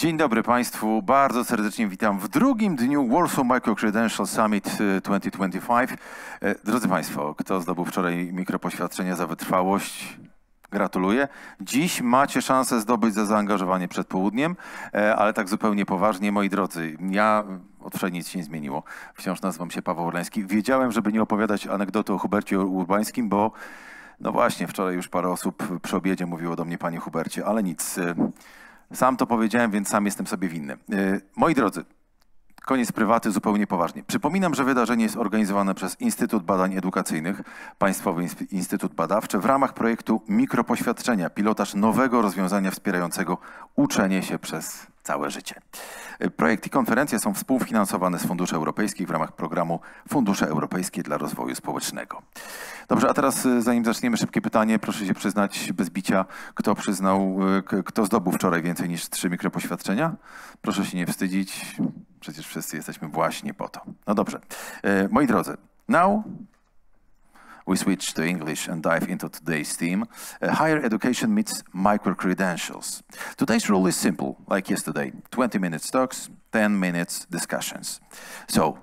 Dzień dobry Państwu, bardzo serdecznie witam w drugim dniu Warsaw Microcredentials Summit 2025. Drodzy Państwo, kto zdobył wczoraj mikropoświadczenie za wytrwałość? Gratuluję. Dziś macie szansę zdobyć za zaangażowanie przed południem, ale tak zupełnie poważnie, moi drodzy, ja od wczoraj nic się nie zmieniło. Wciąż nazywam się Paweł Orleński. Wiedziałem, żeby nie opowiadać anegdoty o Hubercie Urbańskim, bo no właśnie, wczoraj już parę osób przy obiedzie mówiło do mnie, panie Hubercie, ale nic. Sam to powiedziałem, więc sam jestem sobie winny. Moi drodzy, koniec prywaty, zupełnie poważnie. Przypominam, że wydarzenie jest organizowane przez Instytut Badań Edukacyjnych, Państwowy Instytut Badawczy w ramach projektu Mikropoświadczenia, pilotaż nowego rozwiązania wspierającego uczenie się przez całe życie. Projekt i konferencje są współfinansowane z funduszy europejskich w ramach programu Fundusze Europejskie dla Rozwoju Społecznego. Dobrze, a teraz zanim zaczniemy, szybkie pytanie. Proszę się przyznać bez bicia, kto zdobył wczoraj więcej niż 3 mikropoświadczenia? Proszę się nie wstydzić, przecież wszyscy jesteśmy właśnie po to. No dobrze, moi drodzy, now we switch to English and dive into today's theme. Higher education meets microcredentials. Today's rule is simple, like yesterday. 20 minutes talks, 10 minutes discussions. So,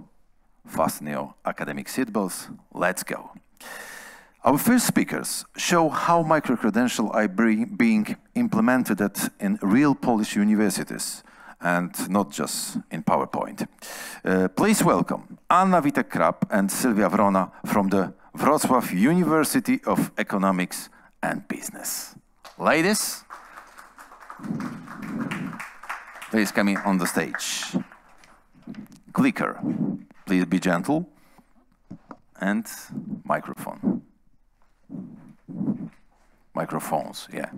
fasten your academic seatbelts, let's go. Our first speakers show how microcredentials are being implemented in real Polish universities and not just in PowerPoint. Please welcome Anna Witek-Crabb and Sylwia Wrona from the Wroclaw University of Economics and Business. Ladies, please come in on the stage. Clicker, please be gentle. And microphone. Microphones, yeah.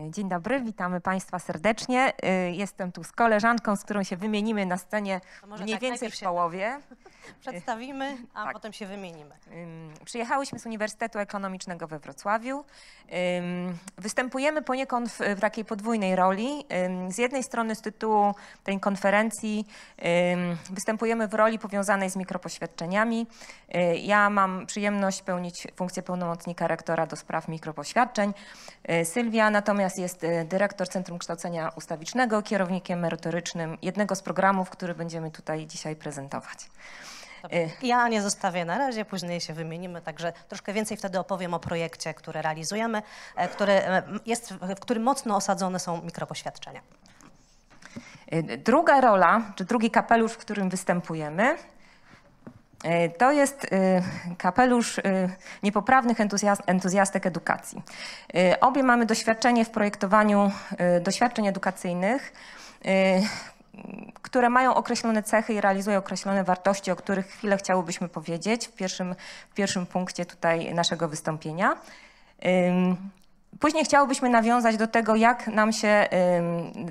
Dzień dobry, witamy Państwa serdecznie. Jestem tu z koleżanką, z którą się wymienimy na scenie mniej więcej w połowie. Przedstawimy, a potem się wymienimy. Przyjechałyśmy z Uniwersytetu Ekonomicznego we Wrocławiu. Występujemy poniekąd w takiej podwójnej roli. Z jednej strony z tytułu tej konferencji występujemy w roli powiązanej z mikropoświadczeniami. Ja mam przyjemność pełnić funkcję pełnomocnika rektora do spraw mikropoświadczeń. Sylwia natomiast jest dyrektor Centrum Kształcenia Ustawicznego, kierownikiem merytorycznym jednego z programów, który będziemy tutaj dzisiaj prezentować. Ja nie zostawię na razie, później się wymienimy, także troszkę więcej wtedy opowiem o projekcie, który realizujemy, w którym mocno osadzone są mikropoświadczenia. Druga rola, czy drugi kapelusz, w którym występujemy, to jest kapelusz niepoprawnych entuzjastek edukacji. Obie mamy doświadczenie w projektowaniu doświadczeń edukacyjnych, które mają określone cechy i realizują określone wartości, o których chwilę chciałybyśmy powiedzieć w pierwszym punkcie tutaj naszego wystąpienia. Później chciałybyśmy nawiązać do tego, jak nam się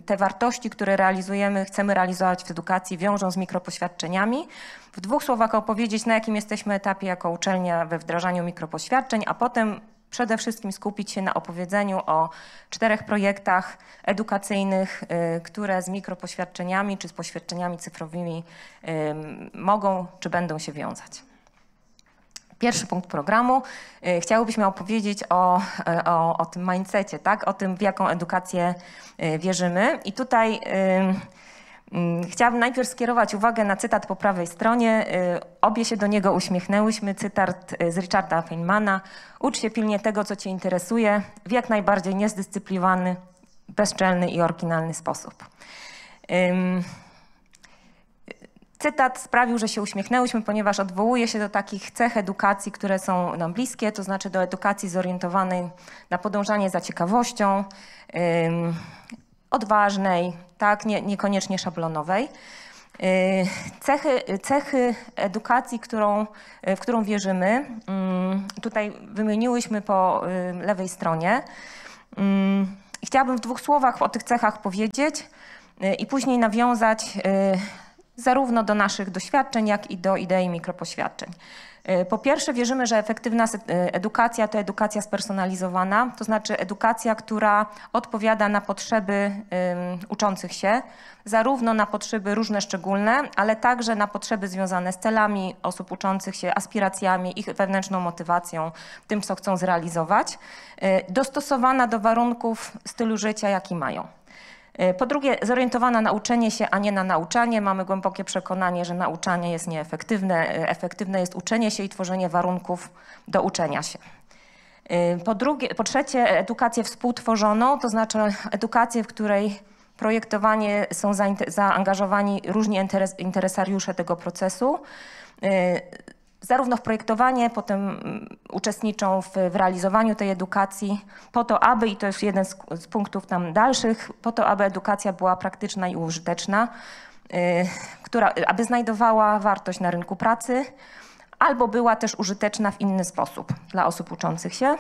te wartości, które realizujemy, chcemy realizować w edukacji, wiążą z mikropoświadczeniami. W 2 słowach opowiedzieć, na jakim jesteśmy etapie jako uczelnia we wdrażaniu mikropoświadczeń, a potem przede wszystkim skupić się na opowiedzeniu o 4 projektach edukacyjnych, które z mikropoświadczeniami czy z poświadczeniami cyfrowymi mogą czy będą się wiązać. Pierwszy punkt programu. Chciałybyśmy opowiedzieć o tym mindsetie, tak? O tym, w jaką edukację wierzymy. I tutaj chciałabym najpierw skierować uwagę na cytat po prawej stronie. Obie się do niego uśmiechnęłyśmy. Cytat z Richarda Feynmana. Ucz się pilnie tego, co cię interesuje, w jak najbardziej niezdyscyplinowany, bezczelny i oryginalny sposób. Cytat sprawił, że się uśmiechnęłyśmy, ponieważ odwołuje się do takich cech edukacji, które są nam bliskie, to znaczy do edukacji zorientowanej na podążanie za ciekawością, odważnej, tak, niekoniecznie szablonowej. Cechy edukacji, w którą wierzymy, tutaj wymieniłyśmy po lewej stronie. Chciałabym w 2 słowach o tych cechach powiedzieć i później nawiązać zarówno do naszych doświadczeń, jak i do idei mikropoświadczeń. Po pierwsze, wierzymy, że efektywna edukacja to edukacja spersonalizowana, to znaczy edukacja, która odpowiada na potrzeby uczących się, zarówno na potrzeby różne, szczególne, ale także na potrzeby związane z celami osób uczących się, aspiracjami, ich wewnętrzną motywacją, tym, co chcą zrealizować, dostosowana do warunków stylu życia, jaki mają. Po drugie, zorientowana na uczenie się, a nie na nauczanie. Mamy głębokie przekonanie, że nauczanie jest nieefektywne. Efektywne jest uczenie się i tworzenie warunków do uczenia się. Po trzecie, edukację współtworzoną, to znaczy edukację, w której projektowanie są zaangażowani różni interesariusze tego procesu. Zarówno w projektowanie, potem uczestniczą w realizowaniu tej edukacji po to, aby, i to jest jeden z punktów tam dalszych, po to, aby edukacja była praktyczna i użyteczna, aby znajdowała wartość na rynku pracy, albo była też użyteczna w inny sposób dla osób uczących się.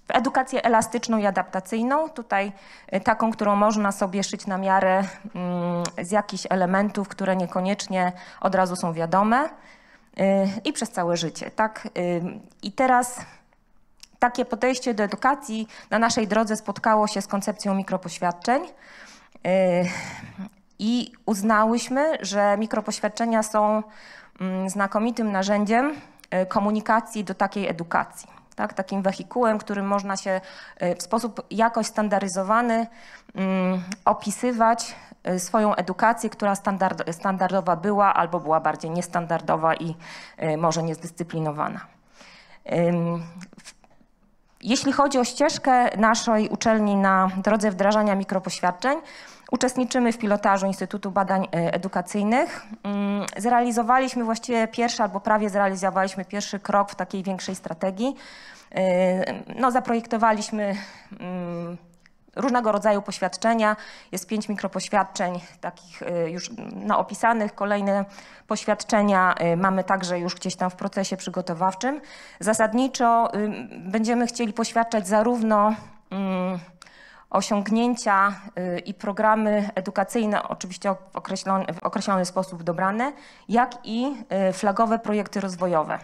Edukację elastyczną i adaptacyjną, tutaj taką, którą można sobie szyć na miarę z jakichś elementów, które niekoniecznie od razu są wiadome i przez całe życie. Tak? I teraz takie podejście do edukacji na naszej drodze spotkało się z koncepcją mikropoświadczeń i uznałyśmy, że mikropoświadczenia są znakomitym narzędziem komunikacji do takiej edukacji. Tak, takim wehikułem, którym można się w sposób jakoś standaryzowany opisywać swoją edukację, która standardowa była albo była bardziej niestandardowa i może niezdyscyplinowana. Jeśli chodzi o ścieżkę naszej uczelni na drodze wdrażania mikropoświadczeń, uczestniczymy w pilotażu Instytutu Badań Edukacyjnych. Zrealizowaliśmy właściwie albo prawie zrealizowaliśmy pierwszy krok w takiej większej strategii. No, zaprojektowaliśmy różnego rodzaju poświadczenia. Jest 5 mikropoświadczeń takich już opisanych. Kolejne poświadczenia mamy także już gdzieś tam w procesie przygotowawczym. Zasadniczo będziemy chcieli poświadczać zarówno osiągnięcia i programy edukacyjne, oczywiście w określony sposób dobrane, jak i flagowe projekty rozwojowe.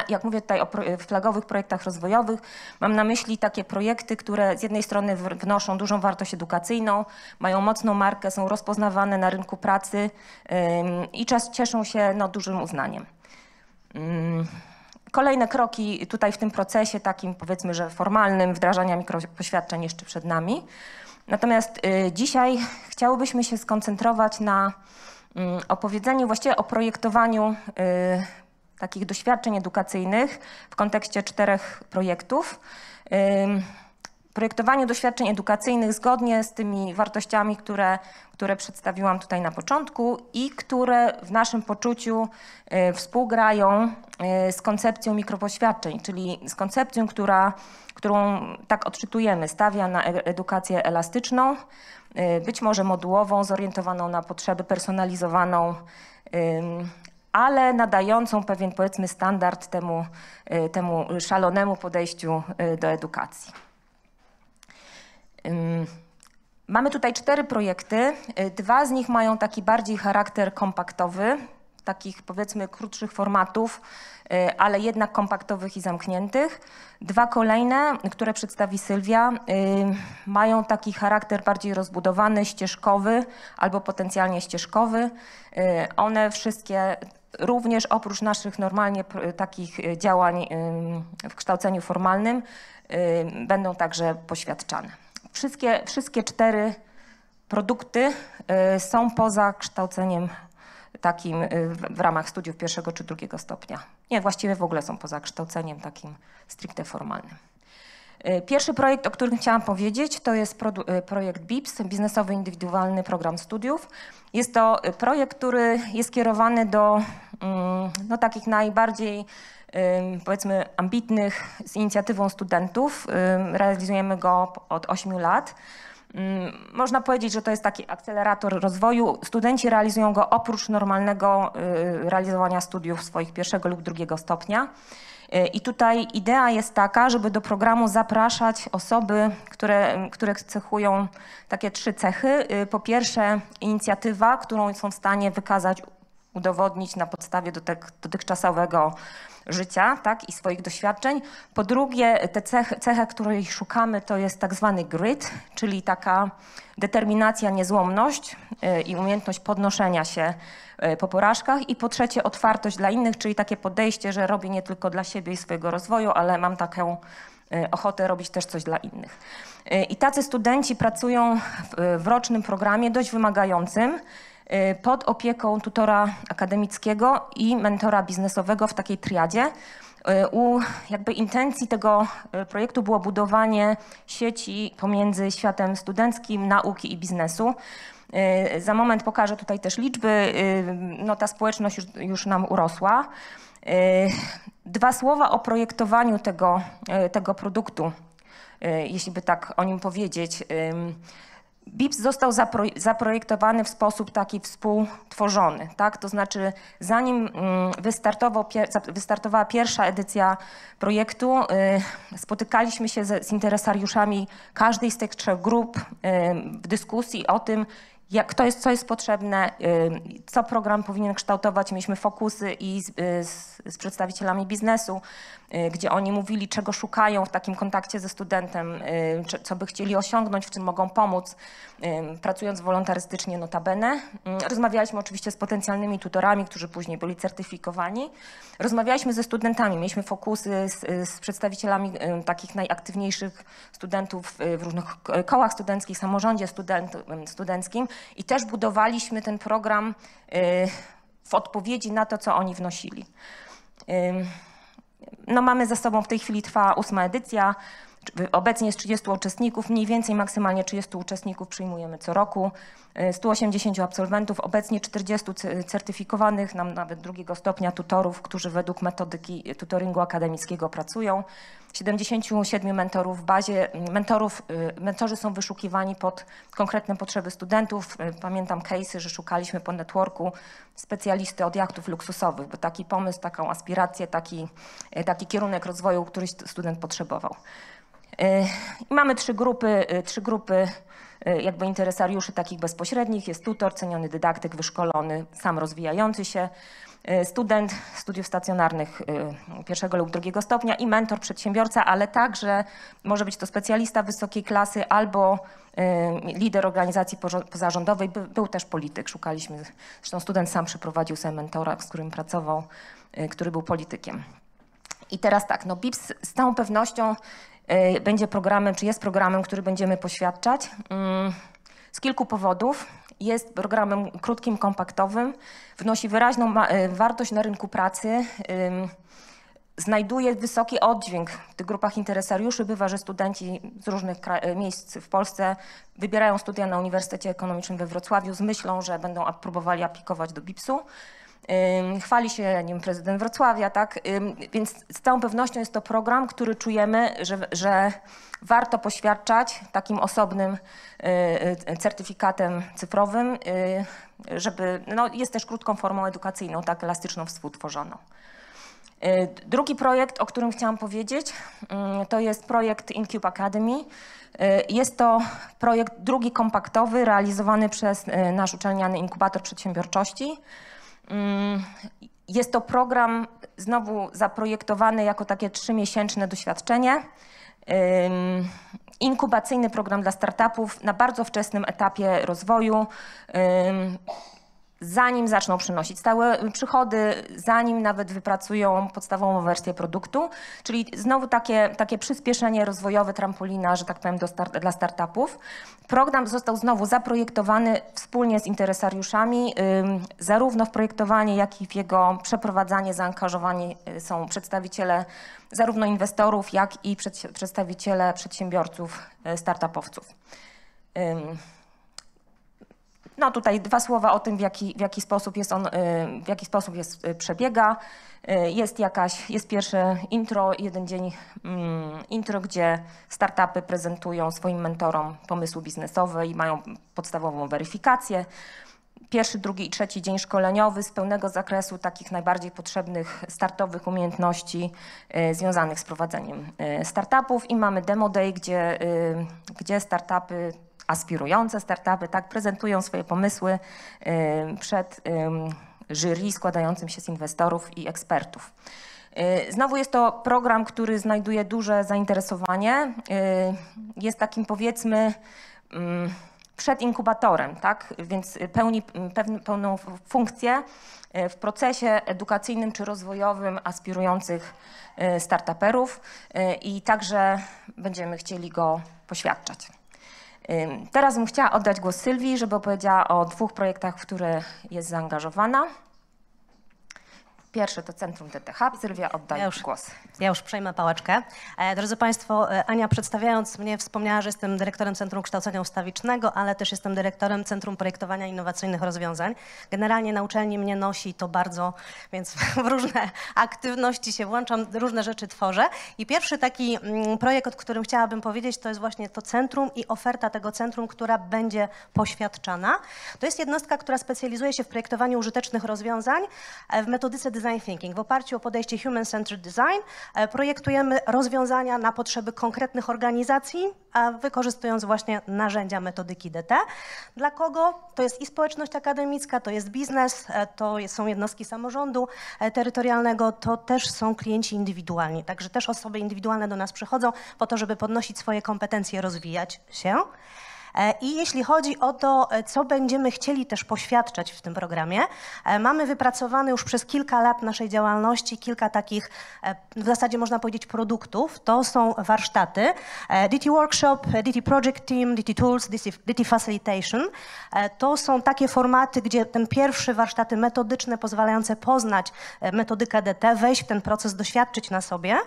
Jak mówię tutaj o flagowych projektach rozwojowych, mam na myśli takie projekty, które z jednej strony wnoszą dużą wartość edukacyjną, mają mocną markę, są rozpoznawane na rynku pracy i cieszą się dużym uznaniem. Kolejne kroki tutaj w tym procesie, takim powiedzmy, że formalnym, wdrażania mikropoświadczeń jeszcze przed nami. Natomiast dzisiaj chciałybyśmy się skoncentrować na opowiedzeniu, właściwie o projektowaniu takich doświadczeń edukacyjnych w kontekście 4 projektów. Projektowaniu doświadczeń edukacyjnych zgodnie z tymi wartościami, które przedstawiłam tutaj na początku i które w naszym poczuciu współgrają z koncepcją mikropoświadczeń, czyli z koncepcją, którą tak odczytujemy, stawia na edukację elastyczną, być może modułową, zorientowaną na potrzeby, personalizowaną, ale nadającą pewien, powiedzmy, standard temu szalonemu podejściu do edukacji. Mamy tutaj 4 projekty. 2 z nich mają taki bardziej charakter kompaktowy, takich powiedzmy krótszych formatów, ale jednak kompaktowych i zamkniętych. 2 kolejne, które przedstawi Sylwia, mają taki charakter bardziej rozbudowany, ścieżkowy albo potencjalnie ścieżkowy. One wszystkie również oprócz naszych normalnie takich działań w kształceniu formalnym będą także poświadczane. Wszystkie 4 produkty są poza kształceniem takim w ramach studiów 1. czy 2. stopnia. Nie, właściwie w ogóle są poza kształceniem takim stricte formalnym. Pierwszy projekt, o którym chciałam powiedzieć, to jest projekt BIPS, Biznesowy Indywidualny Program Studiów. Jest to projekt, który jest kierowany do takich najbardziej powiedzmy ambitnych z inicjatywą studentów. Realizujemy go od 8 lat. Można powiedzieć, że to jest taki akcelerator rozwoju. Studenci realizują go oprócz normalnego realizowania studiów swoich 1. lub 2. stopnia. I tutaj idea jest taka, żeby do programu zapraszać osoby, które cechują takie 3 cechy. Po pierwsze, inicjatywa, którą są w stanie wykazać, udowodnić na podstawie dotychczasowego życia, tak, i swoich doświadczeń. Po drugie, cechę, której szukamy, to jest tak zwany grit, czyli taka determinacja, niezłomność i umiejętność podnoszenia się po porażkach. I po trzecie, otwartość dla innych, czyli takie podejście, że robię nie tylko dla siebie i swojego rozwoju, ale mam taką ochotę robić też coś dla innych. I tacy studenci pracują w rocznym programie dość wymagającym pod opieką tutora akademickiego i mentora biznesowego w takiej triadzie. Jakby intencji tego projektu było budowanie sieci pomiędzy światem studenckim, nauki i biznesu. Za moment pokażę tutaj też liczby. No, ta społeczność już nam urosła. Dwa słowa o projektowaniu tego produktu, jeśli by tak o nim powiedzieć. BIPS został zaprojektowany w sposób taki współtworzony, tak? To znaczy zanim wystartowała pierwsza edycja projektu, spotykaliśmy się z interesariuszami każdej z tych 3 grup w dyskusji o tym, co jest potrzebne, co program powinien kształtować. Mieliśmy fokusy i z przedstawicielami biznesu, gdzie oni mówili, czego szukają w takim kontakcie ze studentem, co by chcieli osiągnąć, w czym mogą pomóc, pracując wolontarystycznie notabene. Rozmawialiśmy oczywiście z potencjalnymi tutorami, którzy później byli certyfikowani. Rozmawialiśmy ze studentami, mieliśmy fokusy z przedstawicielami takich najaktywniejszych studentów w różnych kołach studenckich, samorządzie studenckim i też budowaliśmy ten program w odpowiedzi na to, co oni wnosili. No, mamy za sobą, w tej chwili trwa 8. edycja, obecnie jest 30 uczestników, mniej więcej maksymalnie 30 uczestników przyjmujemy co roku, 180 absolwentów, obecnie 40 certyfikowanych, nam nawet 2. stopnia tutorów, którzy według metodyki tutoringu akademickiego pracują, 77 mentorów w bazie. Mentorzy są wyszukiwani pod konkretne potrzeby studentów. Pamiętam case'y, że szukaliśmy po networku specjalisty od jachtów luksusowych, bo taki pomysł, taką aspirację, taki kierunek rozwoju, któryś student potrzebował. I mamy 3 grupy jakby interesariuszy takich bezpośrednich. Jest tutor, ceniony dydaktyk, wyszkolony, sam rozwijający się, student studiów stacjonarnych 1. lub 2. stopnia i mentor, przedsiębiorca, ale także może być to specjalista wysokiej klasy albo lider organizacji pozarządowej, był też polityk. Szukaliśmy, zresztą student sam przeprowadził sobie mentora, z którym pracował, który był politykiem. I teraz tak, no BIPS z całą pewnością będzie programem, czy jest programem, który będziemy poświadczać z kilku powodów. Jest programem krótkim, kompaktowym, wnosi wyraźną wartość na rynku pracy, znajduje wysoki oddźwięk w tych grupach interesariuszy. Bywa, że studenci z różnych miejsc w Polsce wybierają studia na Uniwersytecie Ekonomicznym we Wrocławiu z myślą, że będą próbowali aplikować do BIPS-u. Chwali się nim prezydent Wrocławia, tak? Więc z całą pewnością jest to program, który czujemy, że warto poświadczać takim osobnym certyfikatem cyfrowym, żeby, no, jest też krótką formą edukacyjną, tak elastyczną, współtworzoną. Drugi projekt, o którym chciałam powiedzieć, to jest projekt Incube Academy. Jest to projekt drugi kompaktowy, realizowany przez nasz uczelniany inkubator przedsiębiorczości. Jest to program znowu zaprojektowany jako takie 3-miesięczne doświadczenie. Inkubacyjny program dla startupów na bardzo wczesnym etapie rozwoju, zanim zaczną przynosić stałe przychody, zanim nawet wypracują podstawową wersję produktu, czyli znowu takie przyspieszenie rozwojowe, trampolina, że tak powiem, dla startupów. Program został znowu zaprojektowany wspólnie z interesariuszami. Zarówno w projektowanie, jak i w jego przeprowadzanie zaangażowani są przedstawiciele zarówno inwestorów, jak i przedstawiciele przedsiębiorców, startupowców. No tutaj 2 słowa o tym, w jaki sposób przebiega. Jest pierwsze intro, 1 dzień intro, gdzie startupy prezentują swoim mentorom pomysły biznesowe i mają podstawową weryfikację. 1., 2. i 3. dzień szkoleniowy z pełnego zakresu takich najbardziej potrzebnych startowych umiejętności związanych z prowadzeniem startupów i mamy demo day, gdzie startupy, aspirujące startupy, tak, prezentują swoje pomysły przed jury składającym się z inwestorów i ekspertów. Znowu jest to program, który znajduje duże zainteresowanie. Jest takim, powiedzmy, przed inkubatorem, tak? Więc pełni pełną funkcję w procesie edukacyjnym czy rozwojowym aspirujących startuperów i także będziemy chcieli go poświadczać. Teraz bym chciała oddać głos Sylwii, żeby opowiedziała o 2 projektach, w które jest zaangażowana. Pierwsze to Centrum DTH. Sylwia, oddaj głos. Ja już przejmę pałeczkę. Drodzy Państwo, Ania przedstawiając mnie wspomniała, że jestem dyrektorem Centrum Kształcenia Ustawicznego, ale też jestem dyrektorem Centrum Projektowania Innowacyjnych Rozwiązań. Generalnie na uczelni mnie nosi to bardzo, więc w różne aktywności się włączam, różne rzeczy tworzę. I pierwszy taki projekt, o którym chciałabym powiedzieć, to jest właśnie to centrum i oferta tego centrum, która będzie poświadczana. To jest jednostka, która specjalizuje się w projektowaniu użytecznych rozwiązań w metodyce design thinking. W oparciu o podejście human-centered design projektujemy rozwiązania na potrzeby konkretnych organizacji, wykorzystując właśnie narzędzia metodyki DT. Dla kogo? To jest i społeczność akademicka, to jest biznes, to są jednostki samorządu terytorialnego, to też są klienci indywidualni. Także też osoby indywidualne do nas przychodzą po to, żeby podnosić swoje kompetencje, rozwijać się. I jeśli chodzi o to, co będziemy chcieli też poświadczać w tym programie, mamy wypracowany już przez kilka lat naszej działalności kilka takich, w zasadzie można powiedzieć, produktów. To są warsztaty, DT Workshop, DT Project Team, DT Tools, DT Facilitation. To są takie formaty, gdzie ten pierwszy warsztaty metodyczne pozwalające poznać metodykę DT, wejść w ten proces, doświadczyć na sobie.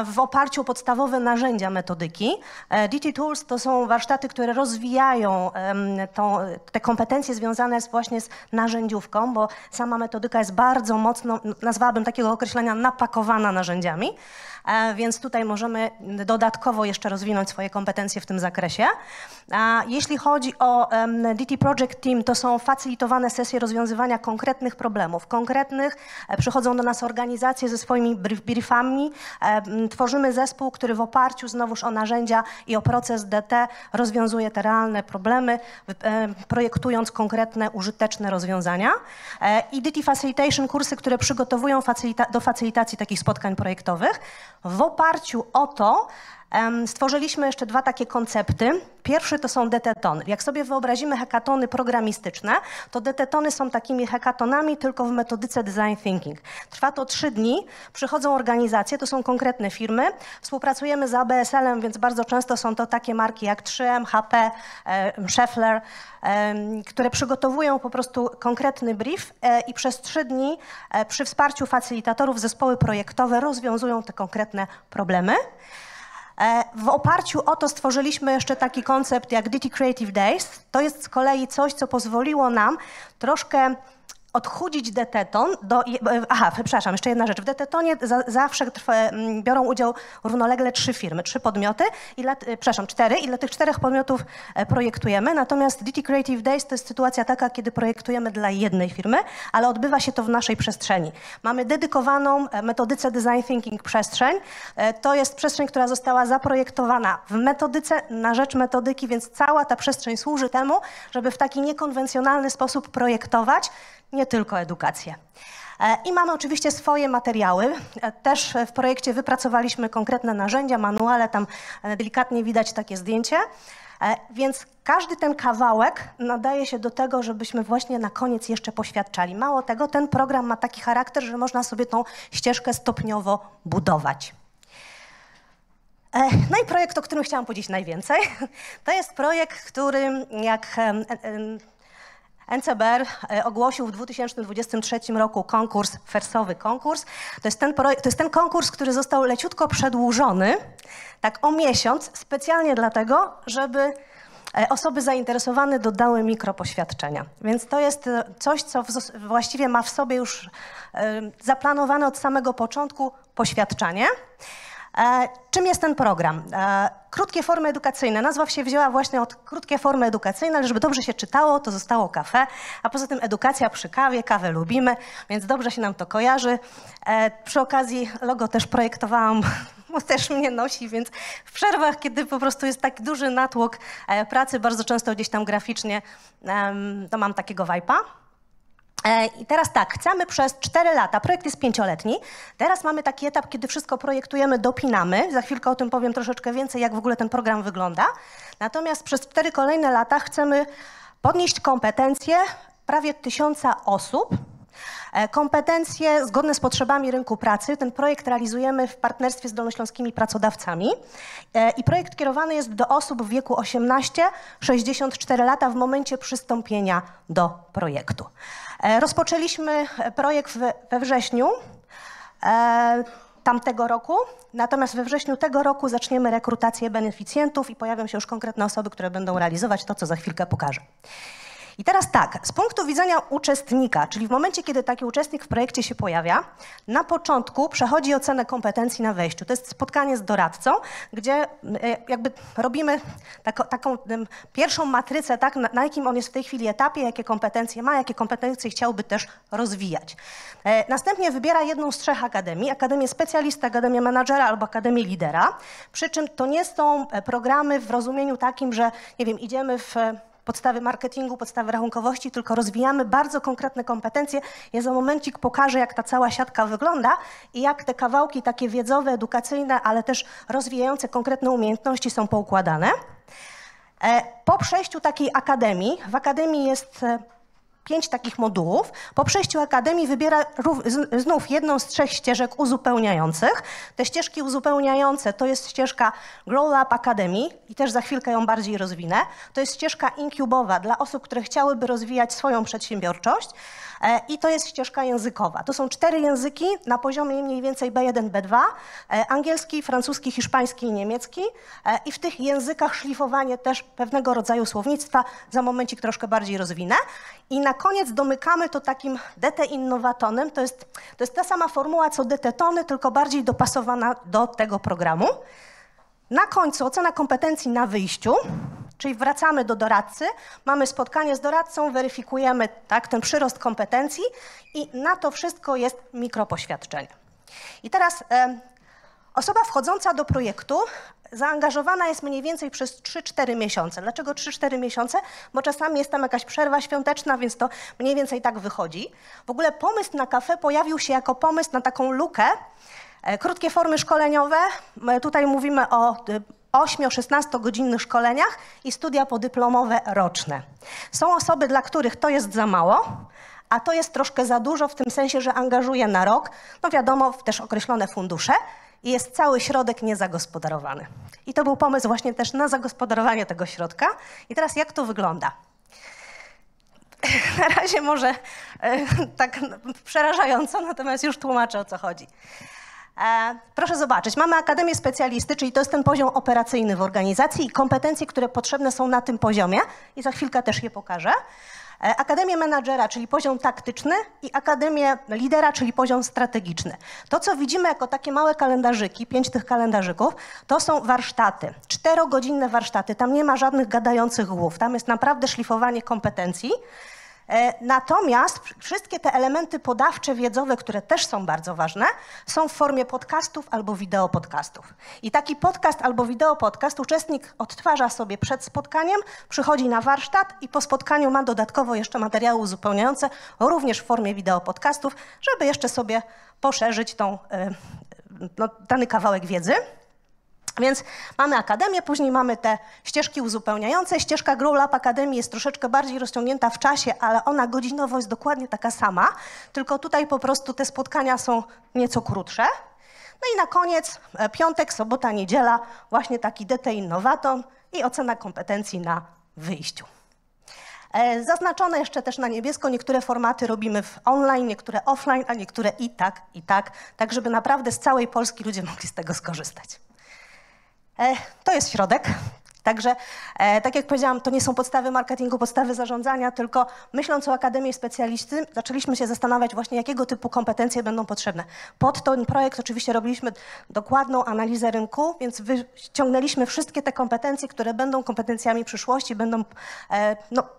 W oparciu o podstawowe narzędzia metodyki. DT Tools to są warsztaty, które rozwijają te kompetencje związane właśnie z narzędziówką, bo sama metodyka jest bardzo mocno, nazwałabym takiego określenia, napakowana narzędziami. Więc tutaj możemy dodatkowo jeszcze rozwinąć swoje kompetencje w tym zakresie. Jeśli chodzi o DT Project Team, to są facylitowane sesje rozwiązywania konkretnych problemów. Przychodzą do nas organizacje ze swoimi briefami, tworzymy zespół, który w oparciu znowuż o narzędzia i o proces DT rozwiązuje te realne problemy, projektując konkretne, użyteczne rozwiązania. I DT Facilitation, kursy, które przygotowują do facylitacji takich spotkań projektowych. W oparciu o to stworzyliśmy jeszcze 2 takie koncepty. Pierwszy to są DT-tony. Jak sobie wyobrazimy hekatony programistyczne, to DT-tony są takimi hekatonami tylko w metodyce design thinking. Trwa to 3 dni, przychodzą organizacje, to są konkretne firmy, współpracujemy z ABSL-em, więc bardzo często są to takie marki jak 3M, HP, Schaeffler, które przygotowują po prostu konkretny brief i przez 3 dni przy wsparciu facylitatorów zespoły projektowe rozwiązują te konkretne problemy. W oparciu o to stworzyliśmy jeszcze taki koncept jak DT Creative Days. To jest z kolei coś, co pozwoliło nam troszkę odchudzić DT-ton do... przepraszam, jeszcze jedna rzecz. W DT-tonie zawsze biorą udział równolegle 3 firmy, 3 podmioty, 4 i dla tych 4 podmiotów projektujemy. Natomiast DT Creative Days to jest sytuacja taka, kiedy projektujemy dla jednej firmy, ale odbywa się to w naszej przestrzeni. Mamy dedykowaną metodyce design thinking przestrzeń. To jest przestrzeń, która została zaprojektowana w metodyce na rzecz metodyki, więc cała ta przestrzeń służy temu, żeby w taki niekonwencjonalny sposób projektować nie tylko edukację. I mamy oczywiście swoje materiały. Też w projekcie wypracowaliśmy konkretne narzędzia, manuale, tam delikatnie widać takie zdjęcie. Więc każdy ten kawałek nadaje się do tego, żebyśmy właśnie na koniec jeszcze poświadczali. Mało tego, ten program ma taki charakter, że można sobie tą ścieżkę stopniowo budować. No i projekt, o którym chciałam powiedzieć najwięcej, to jest projekt, który jak NCBR ogłosił w 2023 roku konkurs, fersowy konkurs. To jest ten konkurs, który został leciutko przedłużony, tak o miesiąc, specjalnie dlatego, żeby osoby zainteresowane dodały mikropoświadczenia. Więc to jest coś, co właściwie ma w sobie już zaplanowane od samego początku poświadczanie. Czym jest ten program? Krótkie formy edukacyjne. Nazwa się wzięła właśnie od krótkie formy edukacyjne, ale żeby dobrze się czytało, to zostało kafe, a poza tym edukacja przy kawie, kawę lubimy, więc dobrze się nam to kojarzy. Przy okazji logo też projektowałam, bo też mnie nosi, więc w przerwach, kiedy po prostu jest tak duży natłok pracy, bardzo często gdzieś tam graficznie, to mam takiego vibe'a. I teraz tak, chcemy przez 4 lata, projekt jest 5-letni, teraz mamy taki etap, kiedy wszystko projektujemy, dopinamy, za chwilkę o tym powiem troszeczkę więcej, jak w ogóle ten program wygląda. Natomiast przez 4 kolejne lata chcemy podnieść kompetencje prawie 1000 osób, kompetencje zgodne z potrzebami rynku pracy. Ten projekt realizujemy w partnerstwie z dolnośląskimi pracodawcami i projekt kierowany jest do osób w wieku 18-64 lata w momencie przystąpienia do projektu. Rozpoczęliśmy projekt we wrześniu tamtego roku, natomiast we wrześniu tego roku zaczniemy rekrutację beneficjentów i pojawią się już konkretne osoby, które będą realizować to, co za chwilkę pokażę. I teraz tak, z punktu widzenia uczestnika, czyli w momencie, kiedy taki uczestnik w projekcie się pojawia, na początku przechodzi ocenę kompetencji na wejściu. To jest spotkanie z doradcą, gdzie jakby robimy taką pierwszą matrycę, tak, na jakim on jest w tej chwili etapie, jakie kompetencje ma, jakie kompetencje chciałby też rozwijać. Następnie wybiera jedną z 3 akademii, Akademię Specjalisty, Akademię Menadżera albo Akademię Lidera, przy czym to nie są programy w rozumieniu takim, że nie wiem, idziemy w podstawy marketingu, podstawy rachunkowości, tylko rozwijamy bardzo konkretne kompetencje. Ja za momencik pokażę, jak ta cała siatka wygląda i jak te kawałki takie wiedzowe, edukacyjne, ale też rozwijające konkretne umiejętności są poukładane. Po przejściu takiej akademii, w akademii jest 5 takich modułów. Po przejściu akademii wybiera znów jedną z 3 ścieżek uzupełniających. Te ścieżki uzupełniające to jest ścieżka Grow Up Academy i też za chwilkę ją bardziej rozwinę. To jest ścieżka inkubowa dla osób, które chciałyby rozwijać swoją przedsiębiorczość i to jest ścieżka językowa. To są 4 języki na poziomie mniej więcej B1, B2, angielski, francuski, hiszpański i niemiecki i w tych językach szlifowanie też pewnego rodzaju słownictwa. Za momencik troszkę bardziej rozwinę. I na koniec domykamy to takim DT innowatonem. To jest ta sama formuła co DT tony, tylko bardziej dopasowana do tego programu. Na końcu ocena kompetencji na wyjściu, czyli wracamy do doradcy, mamy spotkanie z doradcą, weryfikujemy tak, ten przyrost kompetencji i na to wszystko jest mikropoświadczenie. I teraz osoba wchodząca do projektu zaangażowana jest mniej więcej przez 3-4 miesiące. Dlaczego 3-4 miesiące? Bo czasami jest tam jakaś przerwa świąteczna, więc to mniej więcej tak wychodzi. W ogóle pomysł na kafe pojawił się jako pomysł na taką lukę. Krótkie formy szkoleniowe, tutaj mówimy o 8-16 godzinnych szkoleniach i studia podyplomowe roczne. Są osoby, dla których to jest za mało, a to jest troszkę za dużo w tym sensie, że angażuje na rok, no wiadomo, też określone fundusze i jest cały środek niezagospodarowany. I to był pomysł właśnie też na zagospodarowanie tego środka. I teraz jak to wygląda? Na razie może tak przerażająco, natomiast już tłumaczę, o co chodzi. Proszę zobaczyć, mamy Akademię Specjalisty, czyli to jest ten poziom operacyjny w organizacji i kompetencje, które potrzebne są na tym poziomie i za chwilkę też je pokażę. Akademię Menadżera, czyli poziom taktyczny i Akademię Lidera, czyli poziom strategiczny. To, co widzimy jako takie małe kalendarzyki, 5 tych kalendarzyków, to są warsztaty, 4-godzinne warsztaty. Tam nie ma żadnych gadających głów, tam jest naprawdę szlifowanie kompetencji. Natomiast wszystkie te elementy podawcze, wiedzowe, które też są bardzo ważne, są w formie podcastów albo wideopodcastów. I taki podcast albo wideopodcast uczestnik odtwarza sobie przed spotkaniem, przychodzi na warsztat i po spotkaniu ma dodatkowo jeszcze materiały uzupełniające, również w formie wideopodcastów, żeby jeszcze sobie poszerzyć dany kawałek wiedzy. Więc mamy akademię, później mamy te ścieżki uzupełniające. Ścieżka Grow Up Academy jest troszeczkę bardziej rozciągnięta w czasie, ale ona godzinowo jest dokładnie taka sama, tylko tutaj po prostu te spotkania są nieco krótsze. No i na koniec piątek, sobota, niedziela, właśnie taki DT innowaton i ocena kompetencji na wyjściu. Zaznaczone jeszcze też na niebiesko, niektóre formaty robimy w online, niektóre offline, a niektóre i tak, żeby naprawdę z całej Polski ludzie mogli z tego skorzystać. To jest środek, także tak jak powiedziałam, to nie są podstawy marketingu, podstawy zarządzania, tylko myśląc o Akademii Specjalisty, zaczęliśmy się zastanawiać właśnie, jakiego typu kompetencje będą potrzebne. Pod ten projekt oczywiście robiliśmy dokładną analizę rynku, więc wyciągnęliśmy wszystkie te kompetencje, które będą kompetencjami przyszłości, będą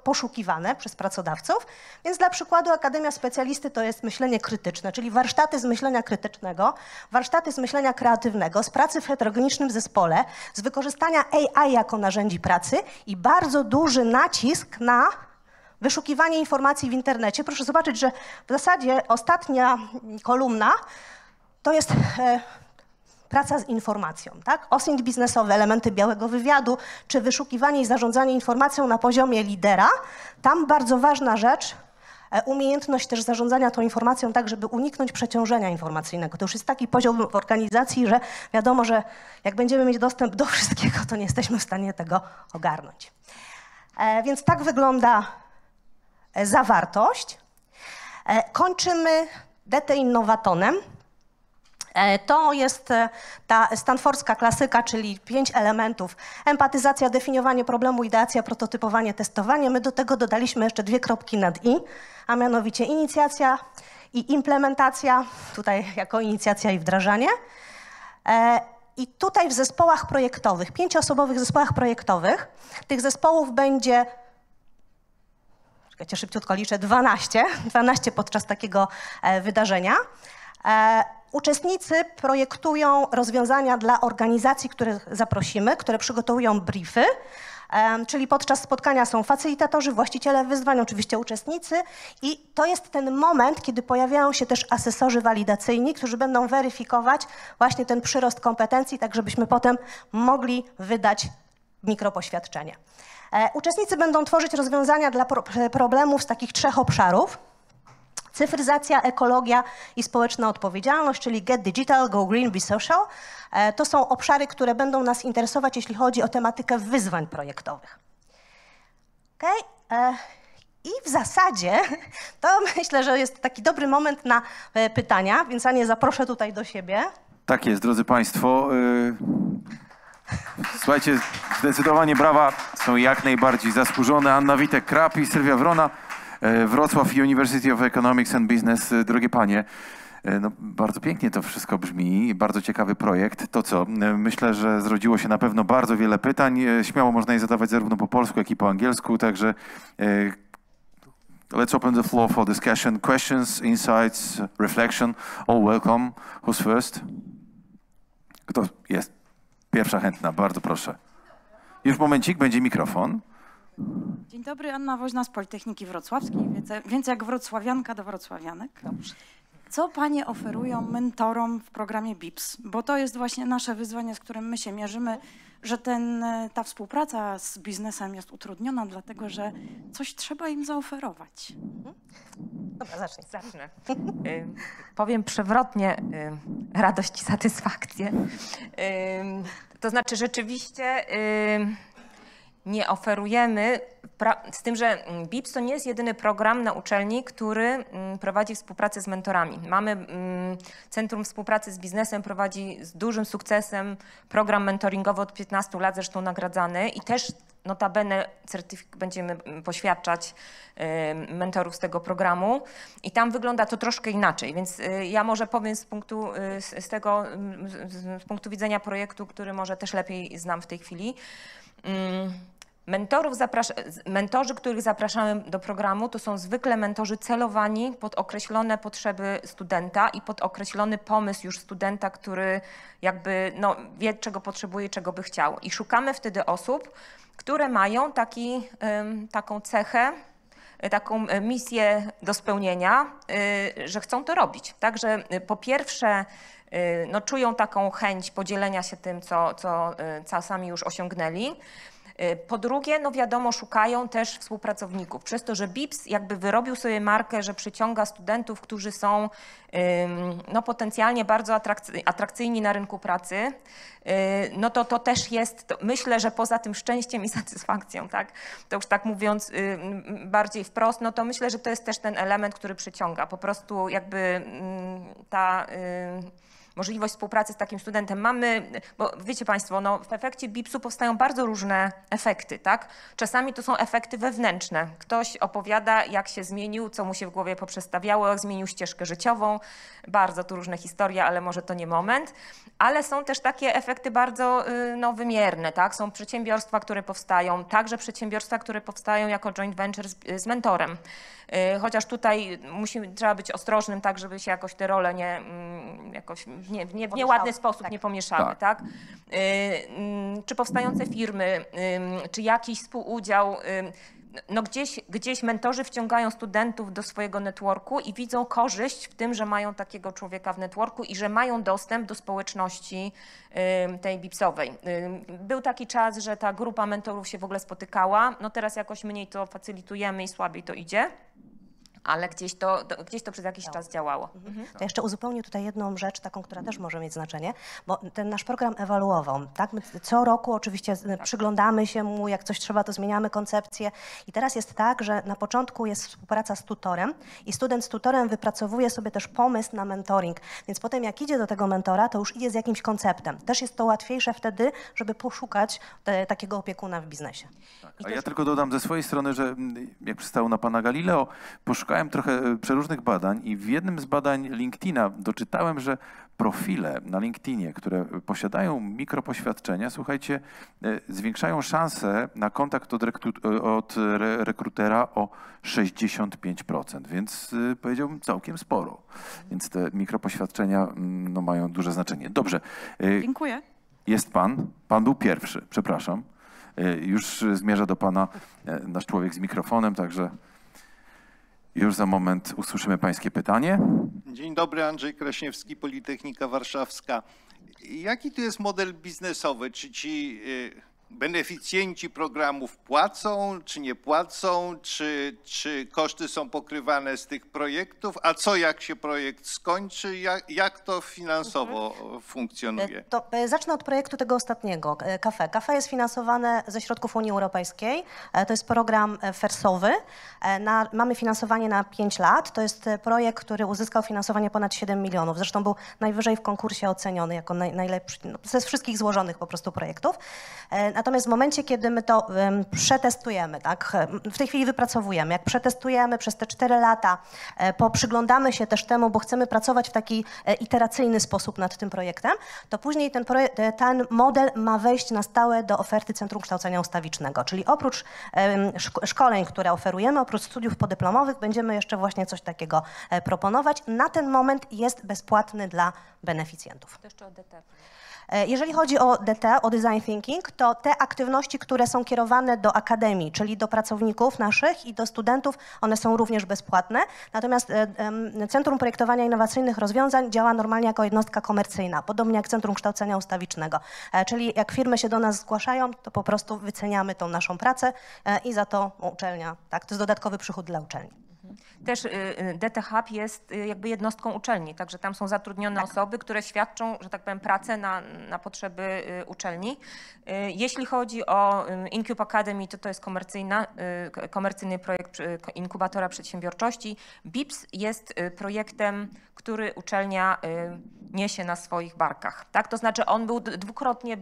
poszukiwane przez pracodawców. Więc dla przykładu Akademia Specjalisty to jest myślenie krytyczne, czyli warsztaty z myślenia krytycznego, warsztaty z myślenia kreatywnego, z pracy w heterogenicznym zespole, z wykorzystania AI jako narzędzi pracy i bardzo duży nacisk na Wyszukiwanie informacji w internecie. Proszę zobaczyć, że w zasadzie ostatnia kolumna to jest praca z informacją, tak? OSINT biznesowy, elementy białego wywiadu, czy wyszukiwanie i zarządzanie informacją na poziomie lidera. Tam bardzo ważna rzecz, umiejętność też zarządzania tą informacją tak, żeby uniknąć przeciążenia informacyjnego. To już jest taki poziom w organizacji, że wiadomo, że jak będziemy mieć dostęp do wszystkiego, to nie jesteśmy w stanie tego ogarnąć. Więc tak wygląda zawartość. Kończymy deteinnowatonem. To jest ta stanfordzka klasyka, czyli 5 elementów. Empatyzacja, definiowanie problemu, ideacja, prototypowanie, testowanie. My do tego dodaliśmy jeszcze 2 kropki nad i, a mianowicie inicjacja i implementacja, tutaj jako inicjacja i wdrażanie. I tutaj w zespołach projektowych, 5-osobowych zespołach projektowych, tych zespołów będzie, czekajcie, szybciutko liczę, 12 podczas takiego wydarzenia. Uczestnicy projektują rozwiązania dla organizacji, które zaprosimy, które przygotowują briefy, czyli podczas spotkania są facylitatorzy, właściciele wyzwań, oczywiście uczestnicy i to jest ten moment, kiedy pojawiają się też asesorzy walidacyjni, którzy będą weryfikować właśnie ten przyrost kompetencji, tak żebyśmy potem mogli wydać mikropoświadczenie. Uczestnicy będą tworzyć rozwiązania dla problemów z takich 3 obszarów. Cyfryzacja, ekologia i społeczna odpowiedzialność, czyli Get Digital, Go Green, Be Social. To są obszary, które będą nas interesować, jeśli chodzi o tematykę wyzwań projektowych. Okay? I w zasadzie to myślę, że jest taki dobry moment na pytania, więc Anię zaproszę tutaj do siebie. Tak jest, drodzy Państwo. Słuchajcie, zdecydowanie brawa są jak najbardziej zasłużone. Anna Witek-Crabb i Sylwia Wrona. Wrocław University of Economics and Business. Drogie panie, no, bardzo pięknie to wszystko brzmi, bardzo ciekawy projekt. To co? Myślę, że zrodziło się na pewno bardzo wiele pytań. Śmiało można je zadawać zarówno po polsku, jak i po angielsku, także let's open the floor for discussion. Questions, insights, reflection. All welcome. Who's first? Kto jest? Pierwsza chętna, bardzo proszę. Już momencik, będzie mikrofon. Dzień dobry, Anna Woźna z Politechniki Wrocławskiej, więc jak wrocławianka do wrocławianek. Dobrze. Co panie oferują mentorom w programie BIPS? Bo to jest właśnie nasze wyzwanie, z którym my się mierzymy, że ta współpraca z biznesem jest utrudniona, dlatego że coś trzeba im zaoferować. Dobra, zacznij. Zacznę. Powiem przewrotnie, radość i satysfakcję. To znaczy rzeczywiście nie oferujemy, z tym, że BIPS to nie jest jedyny program na uczelni, który prowadzi współpracę z mentorami. Mamy Centrum Współpracy z Biznesem, prowadzi z dużym sukcesem program mentoringowy od 15 lat, zresztą nagradzany i też notabene będziemy poświadczać mentorów z tego programu i tam wygląda to troszkę inaczej, więc ja może powiem z punktu widzenia projektu, który może też lepiej znam w tej chwili. Mentorzy, których zapraszamy do programu, to są zwykle mentorzy celowani pod określone potrzeby studenta i pod określony pomysł już studenta, który jakby wie, czego potrzebuje, czego by chciał. I szukamy wtedy osób, które mają taką cechę, taką misję do spełnienia, że chcą to robić. Także po pierwsze czują taką chęć podzielenia się tym, co sami już osiągnęli. Po drugie, wiadomo, szukają też współpracowników. Przez to, że BIPS jakby wyrobił sobie markę, że przyciąga studentów, którzy są potencjalnie bardzo atrakcyjni na rynku pracy, to też jest, myślę, że poza tym szczęściem i satysfakcją, tak? To już tak mówiąc bardziej wprost, to myślę, że to jest też ten element, który przyciąga. Po prostu jakby ta możliwość współpracy z takim studentem mamy, bo wiecie Państwo, w efekcie BIPS-u powstają bardzo różne efekty, tak? Czasami to są efekty wewnętrzne. Ktoś opowiada, jak się zmienił, co mu się w głowie poprzestawiało, jak zmienił ścieżkę życiową. Bardzo tu różne historie, ale może to nie moment. Ale są też takie efekty bardzo wymierne, tak? Są przedsiębiorstwa, które powstają, także przedsiębiorstwa, które powstają jako joint venture z mentorem. Chociaż tutaj trzeba być ostrożnym, tak, żeby się jakoś te role w nieładny sposób nie pomieszały, tak? Czy powstające firmy, czy jakiś współudział. No gdzieś mentorzy wciągają studentów do swojego networku i widzą korzyść w tym, że mają takiego człowieka w networku i że mają dostęp do społeczności tej BIPS-owej. Był taki czas, że ta grupa mentorów się w ogóle spotykała. No teraz jakoś mniej to facylitujemy i słabiej to idzie. Ale gdzieś to przez jakiś czas działało. To jeszcze uzupełnię tutaj jedną rzecz, taką, która też może mieć znaczenie, bo ten nasz program ewoluował. Tak? My co roku oczywiście przyglądamy się mu, jak coś trzeba, to zmieniamy koncepcję. I teraz jest tak, że na początku jest współpraca z tutorem i student z tutorem wypracowuje sobie też pomysł na mentoring. Więc potem jak idzie do tego mentora, to już idzie z jakimś konceptem. Też jest to łatwiejsze wtedy, żeby poszukać takiego opiekuna w biznesie. A ja tylko dodam ze swojej strony, że jak przystało na pana Galileo, poszukałem trochę przeróżnych badań i w jednym z badań LinkedIna doczytałem, że profile na LinkedInie, które posiadają mikropoświadczenia, słuchajcie, zwiększają szanse na kontakt od rekrutera o 65%, więc powiedziałbym całkiem sporo. Więc te mikropoświadczenia no, mają duże znaczenie. Dobrze. Dziękuję. Jest pan. Pan był pierwszy, przepraszam. Już zmierza do pana nasz człowiek z mikrofonem, także już za moment usłyszymy pańskie pytanie. Dzień dobry, Andrzej Kraśniewski, Politechnika Warszawska. Jaki tu jest model biznesowy? Czy ci beneficjenci programów płacą, czy nie płacą? Czy koszty są pokrywane z tych projektów? A co jak się projekt skończy? Jak to finansowo funkcjonuje? To zacznę od projektu tego ostatniego, CAFE. CAFE jest finansowane ze środków Unii Europejskiej. To jest program FERS-owy. Mamy finansowanie na 5 lat. To jest projekt, który uzyskał finansowanie ponad 7 milionów. Zresztą był najwyżej w konkursie oceniony jako najlepszy ze wszystkich złożonych po prostu projektów. Natomiast w momencie, kiedy my to przetestujemy, tak, w tej chwili wypracowujemy, jak przetestujemy przez te 4 lata, poprzyglądamy się też temu, bo chcemy pracować w taki iteracyjny sposób nad tym projektem, to później ten model ma wejść na stałe do oferty Centrum Kształcenia Ustawicznego. Czyli oprócz szkoleń, które oferujemy, oprócz studiów podyplomowych, będziemy jeszcze właśnie coś takiego proponować. Na ten moment jest bezpłatny dla beneficjentów. To jeszcze o DT. Jeżeli chodzi o DT, o Design Thinking, to te aktywności, które są kierowane do akademii, czyli do pracowników naszych i do studentów, one są również bezpłatne. Natomiast Centrum Projektowania Innowacyjnych Rozwiązań działa normalnie jako jednostka komercyjna, podobnie jak Centrum Kształcenia Ustawicznego. Czyli jak firmy się do nas zgłaszają, to po prostu wyceniamy tą naszą pracę i za to uczelnia, tak, to jest dodatkowy przychód dla uczelni. Też DT Hub jest jakby jednostką uczelni, także tam są zatrudnione osoby, które świadczą, że tak powiem, pracę na potrzeby uczelni. Jeśli chodzi o Incube Academy, to jest komercyjny projekt inkubatora przedsiębiorczości. BIPS jest projektem, który uczelnia niesie na swoich barkach. Tak? To znaczy on był dwukrotnie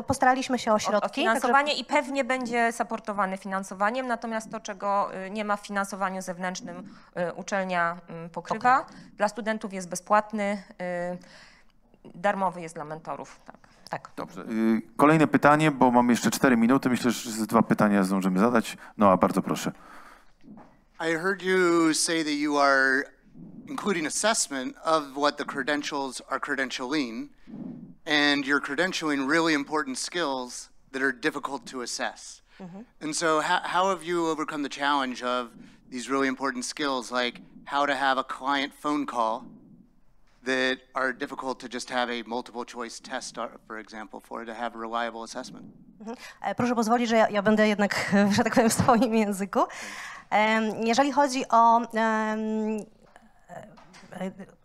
postaraliśmy się o środki. O finansowanie i pewnie będzie supportowany finansowaniem, natomiast to, czego nie ma w finansowaniu zewnętrznym, uczelnia pokrywa. Dla studentów jest bezpłatny, darmowy jest dla mentorów. Tak. Dobrze. Kolejne pytanie, bo mam jeszcze 4 minuty. Myślę, że z 2 pytania zdążymy zadać. No, a bardzo proszę. I heard you say that you are including assessment of what the credentials are credentialing, and you're credentialing really important skills that are difficult to assess. And so how have you overcome the challenge of these really important skills, like how to have a client phone call that are difficult to just have a multiple choice test, for example, to have a reliable assessment? Proszę pozwolić, że ja będę jednak, że tak powiem, w swoim języku. Jeżeli chodzi o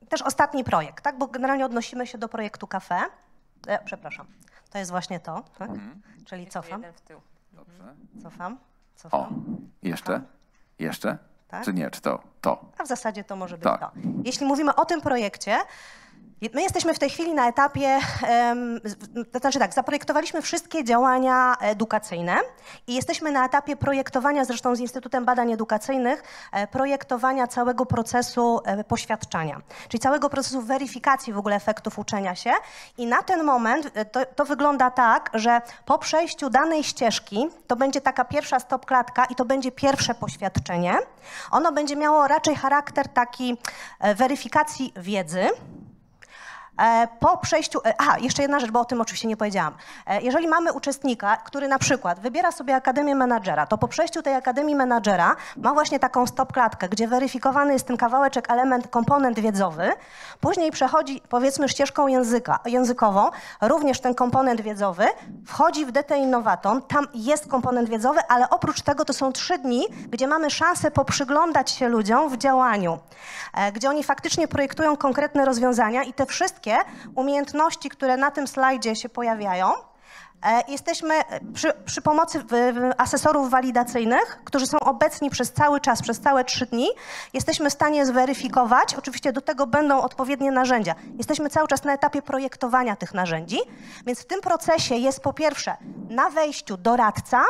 też ostatni projekt, tak? Bo generalnie odnosimy się do projektu CAFE. Przepraszam, to jest właśnie to, tak? Czyli cofam. Dobrze. Cofam. O, jeszcze? Jeszcze? Tak? Czy nie? Czy to? A w zasadzie to może być Tak. to. Jeśli mówimy o tym projekcie, my jesteśmy w tej chwili na etapie, to znaczy tak, zaprojektowaliśmy wszystkie działania edukacyjne i jesteśmy na etapie projektowania, zresztą z Instytutem Badań Edukacyjnych, projektowania całego procesu poświadczania, czyli całego procesu weryfikacji w ogóle efektów uczenia się i na ten moment to wygląda tak, że po przejściu danej ścieżki to będzie taka pierwsza stopklatka i to będzie pierwsze poświadczenie. Ono będzie miało raczej charakter taki weryfikacji wiedzy. Po przejściu, jeszcze jedna rzecz, bo o tym oczywiście nie powiedziałam. Jeżeli mamy uczestnika, który na przykład wybiera sobie Akademię Menadżera, to po przejściu tej Akademii Menadżera ma właśnie taką stop-klatkę, gdzie weryfikowany jest ten kawałeczek, element, komponent wiedzowy, później przechodzi, powiedzmy, ścieżką językową, również ten komponent wiedzowy, wchodzi w DT Innovaton, tam jest komponent wiedzowy, ale oprócz tego to są 3 dni, gdzie mamy szansę poprzyglądać się ludziom w działaniu, gdzie oni faktycznie projektują konkretne rozwiązania i te wszystkie umiejętności, które na tym slajdzie się pojawiają, jesteśmy przy pomocy asesorów walidacyjnych, którzy są obecni przez cały czas, przez całe 3 dni. Jesteśmy w stanie zweryfikować, oczywiście do tego będą odpowiednie narzędzia. Jesteśmy cały czas na etapie projektowania tych narzędzi, więc w tym procesie jest po pierwsze na wejściu doradca,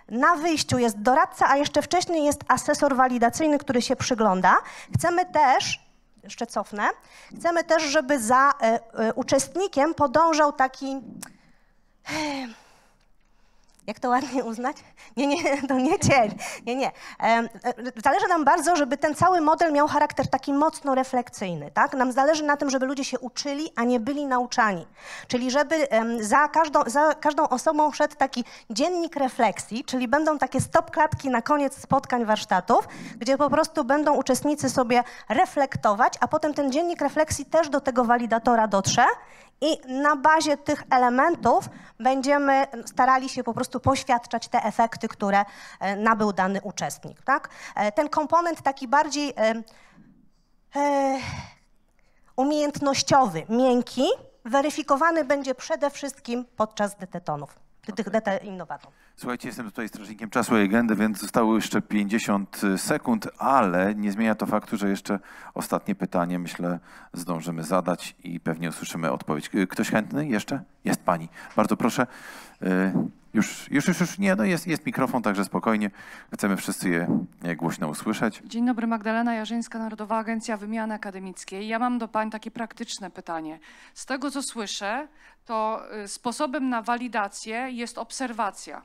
na wyjściu jest doradca, a jeszcze wcześniej jest asesor walidacyjny, który się przygląda. Chcemy też, jeszcze cofnę, chcemy też, żeby za uczestnikiem podążał taki, jak to ładnie uznać? Nie, to nie cień. Nie. Zależy nam bardzo, żeby ten cały model miał charakter taki mocno refleksyjny, tak? Nam zależy na tym, żeby ludzie się uczyli, a nie byli nauczani. Czyli żeby za każdą osobą szedł taki dziennik refleksji, czyli będą takie stop-klatki na koniec spotkań warsztatów, gdzie po prostu będą uczestnicy sobie reflektować, a potem ten dziennik refleksji też do tego walidatora dotrze i na bazie tych elementów będziemy starali się po prostu poświadczać te efekty, które nabył dany uczestnik. Tak? Ten komponent taki bardziej umiejętnościowy, miękki, weryfikowany będzie przede wszystkim podczas DT-tonów, tych DT Innovaton. Słuchajcie, jestem tutaj strażnikiem czasu i agendy, więc zostało jeszcze 50 sekund, ale nie zmienia to faktu, że jeszcze ostatnie pytanie, myślę, zdążymy zadać i pewnie usłyszymy odpowiedź. Ktoś chętny jeszcze? Jest pani. Bardzo proszę. Już nie, no jest mikrofon, także spokojnie. Chcemy wszyscy je głośno usłyszeć. Dzień dobry, Magdalena Jarzyńska, Narodowa Agencja Wymiany Akademickiej. Ja mam do pań takie praktyczne pytanie. Z tego, co słyszę, to sposobem na walidację jest obserwacja.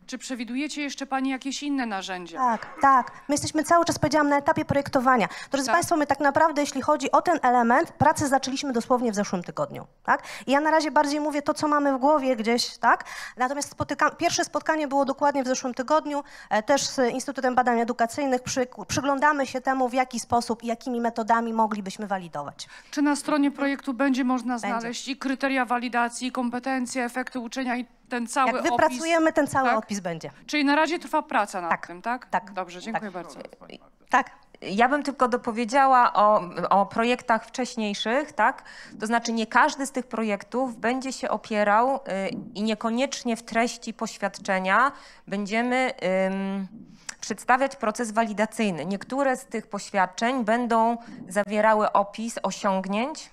Czy przewidujecie jeszcze pani jakieś inne narzędzia? Tak. My jesteśmy cały czas, powiedziałam, na etapie projektowania. Drodzy Państwo, my tak naprawdę, jeśli chodzi o ten element, pracę zaczęliśmy dosłownie w zeszłym tygodniu. Tak? I ja na razie bardziej mówię to, co mamy w głowie gdzieś, tak? Natomiast pierwsze spotkanie było dokładnie w zeszłym tygodniu, też z Instytutem Badań Edukacyjnych. Przyglądamy się temu, w jaki sposób i jakimi metodami moglibyśmy walidować. Czy na stronie projektu będzie można znaleźć i kryteria walidacji, i kompetencje, efekty uczenia i ten cały opis? Jak wypracujemy, ten cały opis będzie. Czyli na razie trwa praca nad tym, tak? Tak. Dobrze, dziękuję bardzo. Tak. Ja bym tylko dopowiedziała o projektach wcześniejszych, tak? To znaczy nie każdy z tych projektów będzie się opierał i niekoniecznie w treści poświadczenia będziemy przedstawiać proces walidacyjny. Niektóre z tych poświadczeń będą zawierały opis osiągnięć,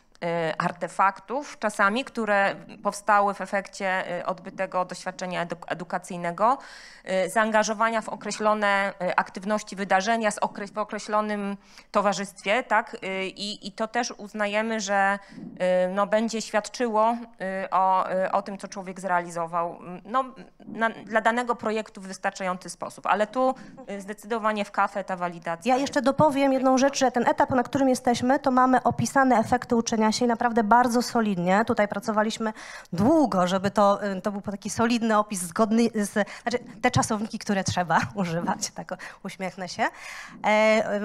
artefaktów czasami, które powstały w efekcie odbytego doświadczenia edukacyjnego, zaangażowania w określone aktywności, wydarzenia w określonym towarzystwie, tak? I to też uznajemy, że no, będzie świadczyło o tym, co człowiek zrealizował no, dla danego projektu w wystarczający sposób. Ale tu zdecydowanie w KAFE ta walidacja. Ja jeszcze dopowiem jedną rzecz, że ten etap, na którym jesteśmy, to mamy opisane efekty uczenia się i naprawdę bardzo solidnie. Tutaj pracowaliśmy długo, żeby to był taki solidny opis zgodny znaczy te czasowniki, które trzeba używać, tak uśmiechnę się.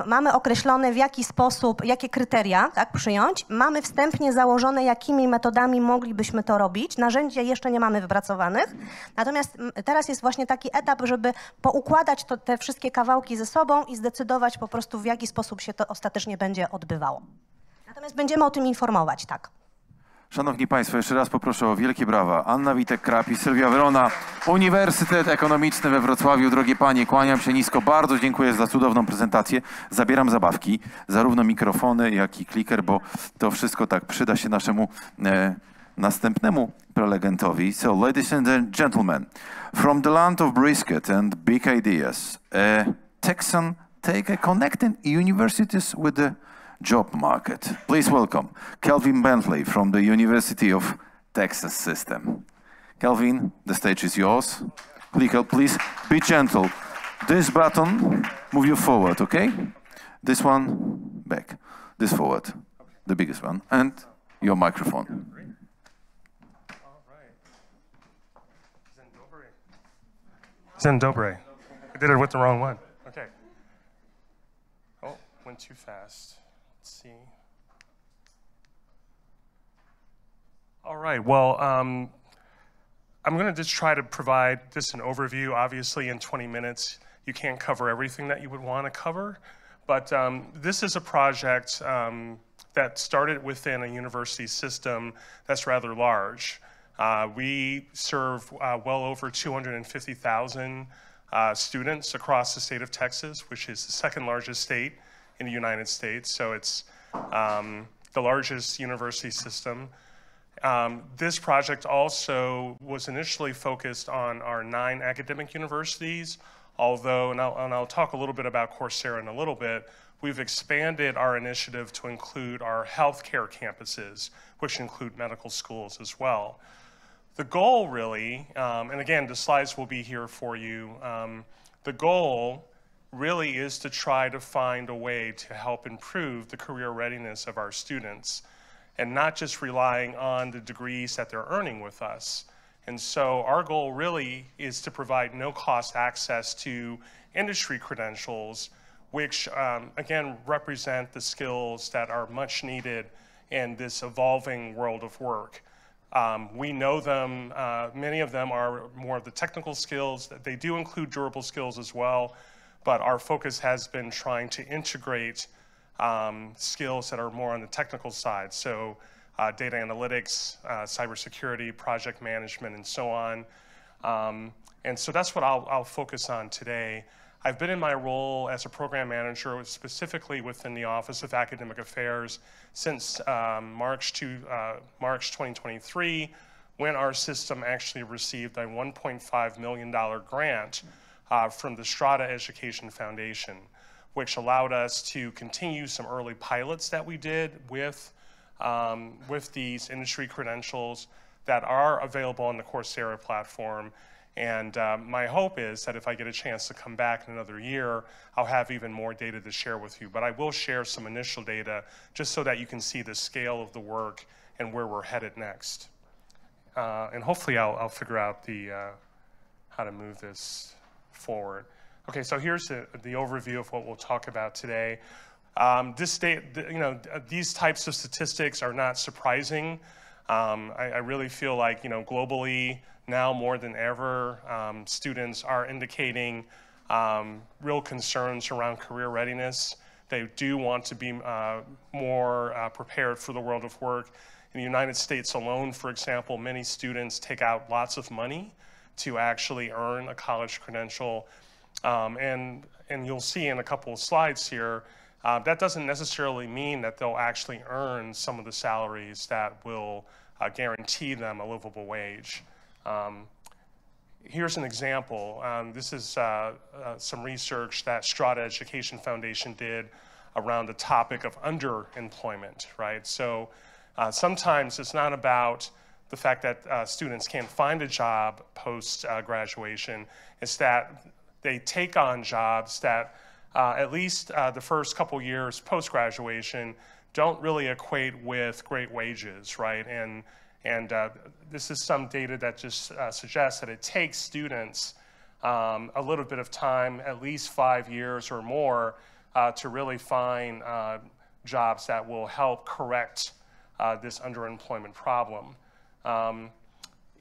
Mamy określone w jaki sposób, jakie kryteria tak, przyjąć. Mamy wstępnie założone, jakimi metodami moglibyśmy to robić. Narzędzia jeszcze nie mamy wypracowanych. Natomiast teraz jest właśnie taki etap, żeby poukładać te wszystkie kawałki ze sobą i zdecydować po prostu, w jaki sposób się to ostatecznie będzie odbywało. Natomiast będziemy o tym informować, tak. Szanowni Państwo, jeszcze raz poproszę o wielkie brawa. Anna Witek-Crabb i Sylwia Wrona, Uniwersytet Ekonomiczny we Wrocławiu. Drogie Panie, kłaniam się nisko. Bardzo dziękuję za cudowną prezentację. Zabieram zabawki, zarówno mikrofony, jak i kliker, bo to wszystko tak przyda się naszemu następnemu prelegentowi. So, ladies and gentlemen, from the land of brisket and big ideas, Texan take a connecting universities with the job market. Please welcome Kelvin Bentley from the University of Texas System. Kelvin, the stage is yours. Click, please be gentle. This button, move you forward, okay? This one, back. This forward, the biggest one. And your microphone. All right. Dzień dobry. I did it with the wrong one. Okay. Oh, went too fast. Let's see. All right, well, I'm going to just try to provide just an overview. Obviously, in 20 minutes, you can't cover everything that you would want to cover, but this is a project that started within a university system that's rather large. We serve well over 250,000 students across the state of Texas, which is the second largest state in the United States, so it's the largest university system. This project also was initially focused on our 9 academic universities, although, and I'll talk a little bit about Coursera in a little bit, we've expanded our initiative to include our healthcare campuses, which include medical schools as well. The goal really, and again, the slides will be here for you, the goal really is to try to find a way to help improve the career readiness of our students, and not just relying on the degrees that they're earning with us. And so our goal really is to provide no-cost access to industry credentials, which again represent the skills that are much needed in this evolving world of work. We know them, many of them are more of the technical skills. They do include durable skills as well, but our focus has been trying to integrate skills that are more on the technical side. So data analytics, cybersecurity, project management, and so on. And so that's what I'll focus on today. I've been in my role as a program manager, specifically within the Office of Academic Affairs, since March 2023, when our system actually received a $1.5 million grant from the Strada Education Foundation, which allowed us to continue some early pilots that we did with these industry credentials that are available on the Coursera platform. And my hope is that if I get a chance to come back in another year, I'll have even more data to share with you. But I will share some initial data just so that you can see the scale of the work and where we're headed next. And hopefully I'll figure out how to move this forward. Okay, so here's the overview of what we'll talk about today. These types of statistics are not surprising. I really feel like, globally, now more than ever, students are indicating real concerns around career readiness. They do want to be more prepared for the world of work. In the United States alone, for example, many students take out lots of money to actually earn a college credential. And you'll see in a couple of slides here, that doesn't necessarily mean that they'll actually earn some of the salaries that will guarantee them a livable wage. Here's an example. This is some research that Strada Education Foundation did around the topic of underemployment, right? So sometimes it's not about the fact that students can't find a job post-graduation. It's that they take on jobs that at least the first couple years post-graduation don't really equate with great wages, right? And this is some data that just suggests that it takes students a little bit of time, at least 5 years or more, to really find jobs that will help correct this underemployment problem.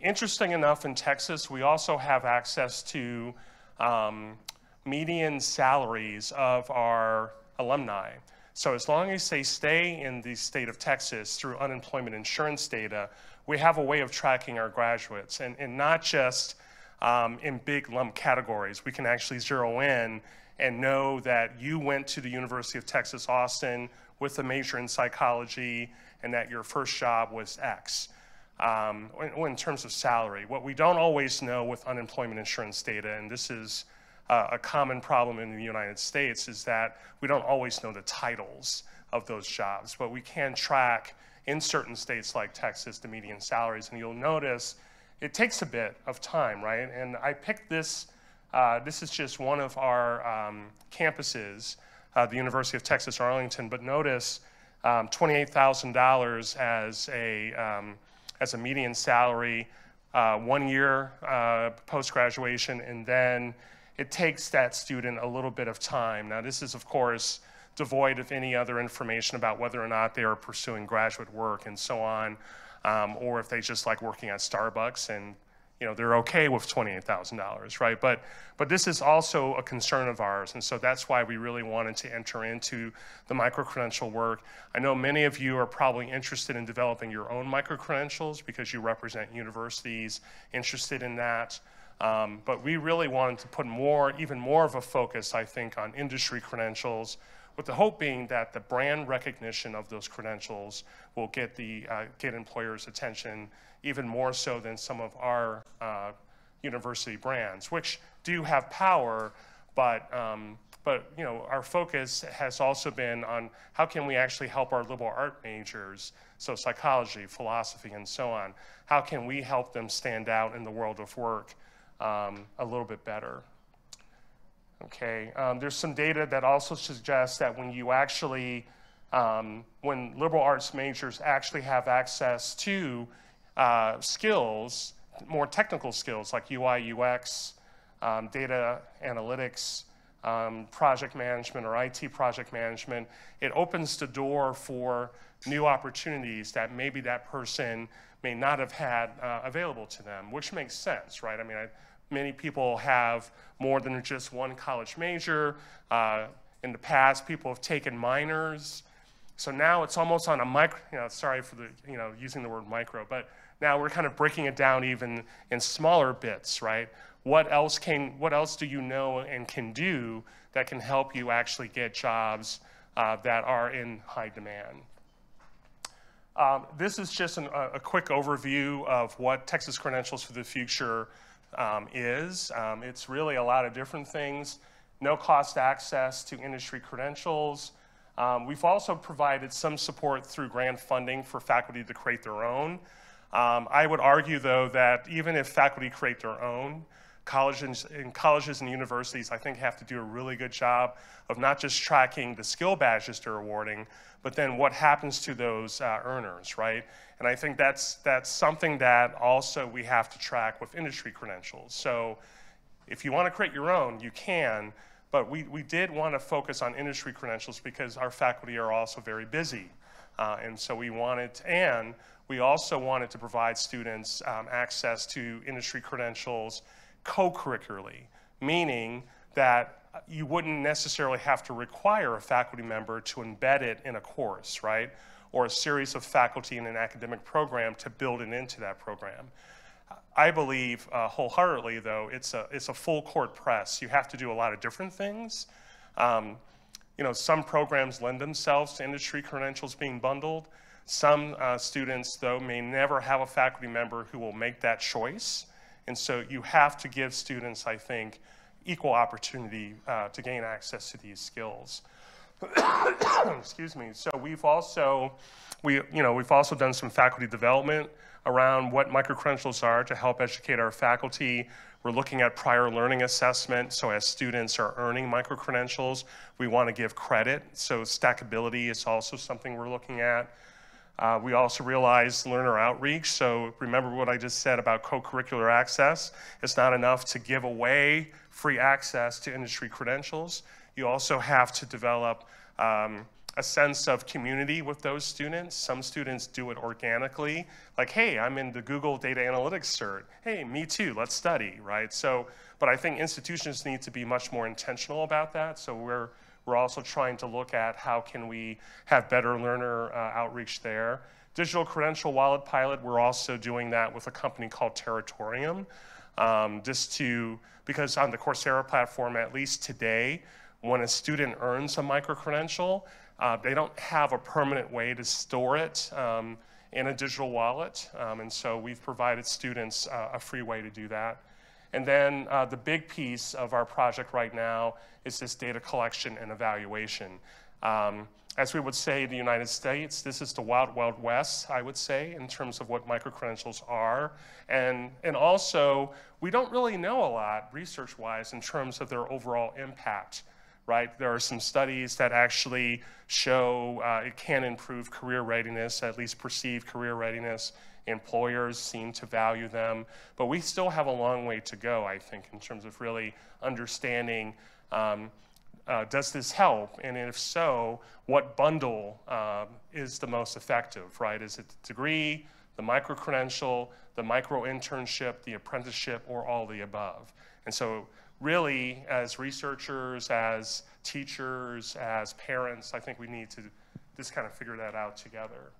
Interesting enough, in Texas, we also have access to median salaries of our alumni. So as long as they stay in the state of Texas through unemployment insurance data, we have a way of tracking our graduates, and not just in big lump categories. We can actually zero in and know that you went to the University of Texas, Austin with a major in psychology and that your first job was X. In terms of salary. What we don't always know with unemployment insurance data, and this is a common problem in the United States, is that we don't always know the titles of those jobs, but we can track in certain states like Texas the median salaries, and you'll notice it takes a bit of time, right? And I picked this, this is just one of our campuses, the University of Texas Arlington, but notice $28,000 as a median salary, 1 year post-graduation, and then it takes that student a little bit of time. Now, this is, of course, devoid of any other information about whether or not they are pursuing graduate work and so on, or if they just like working at Starbucks and they're okay with $28,000, right? But this is also a concern of ours, and so that's why we really wanted to enter into the micro-credential work. I know many of you are probably interested in developing your own micro-credentials because you represent universities interested in that. But we really wanted to put even more of a focus, I think, on industry credentials, with the hope being that the brand recognition of those credentials will get employers' attention even more so than some of our university brands, which do have power, but our focus has also been on how can we actually help our liberal art majors, so psychology, philosophy, and so on, how can we help them stand out in the world of work a little bit better. Okay, there's some data that also suggests that when you actually, when liberal arts majors actually have access to skills, more technical skills like UI, UX, data analytics, project management or IT project management, it opens the door for new opportunities that maybe that person may not have had available to them, which makes sense, right? I mean, many people have more than just one college major. In the past, people have taken minors. So now it's almost on a micro, sorry for the, using the word micro, but now we're kind of breaking it down even in smaller bits, right? What else do you know and can do that can help you actually get jobs that are in high demand? This is just a quick overview of what Texas Credentials for the Future is. It's really a lot of different things. No cost access to industry credentials. We've also provided some support through grant funding for faculty to create their own. I would argue, though, that even if faculty create their own, colleges and universities, I think, have to do a really good job of not just tracking the skill badges they're awarding, but then what happens to those earners, right? And I think that's something that also we have to track with industry credentials. So if you want to create your own, you can, but we did want to focus on industry credentials because our faculty are also very busy. And so we also wanted to provide students access to industry credentials co-curricularly, meaning that you wouldn't necessarily have to require a faculty member to embed it in a course, right? Or a series of faculty in an academic program to build it into that program. I believe wholeheartedly, though, it's a full court press. You have to do a lot of different things. Some programs lend themselves to industry credentials being bundled. Some students, though, may never have a faculty member who will make that choice. And so you have to give students, I think, equal opportunity to gain access to these skills. Excuse me. So we've also done some faculty development around what microcredentials are to help educate our faculty. We're looking at prior learning assessment. So as students are earning microcredentials, we want to give credit. So stackability is also something we're looking at. We also realize learner outreach. So remember what I just said about co-curricular access. It's not enough to give away free access to industry credentials. You also have to develop a sense of community with those students. Some students do it organically, like, hey, I'm in the Google Data Analytics cert. Hey, me too, let's study, right? So, but I think institutions need to be much more intentional about that. So we're also trying to look at how can we have better learner outreach there. Digital Credential Wallet Pilot, we're also doing that with a company called Territorium, because on the Coursera platform, at least today, when a student earns a micro-credential, they don't have a permanent way to store it in a digital wallet. And so we've provided students a free way to do that. And then the big piece of our project right now is this data collection and evaluation. As we would say in the United States, this is the wild, wild west, I would say, in terms of what microcredentials are. And also, we don't really know a lot, research-wise, in terms of their overall impact right? There are some studies that actually show it can improve career readiness, at least perceived career readiness. Employers seem to value them, but we still have a long way to go, I think, in terms of really understanding, does this help? And if so, what bundle is the most effective, right? Is it the degree, the micro-credential, the micro-internship, the apprenticeship, or all the above? And so really, as researchers, as teachers, as parents, I think we need to just kind of figure that out together.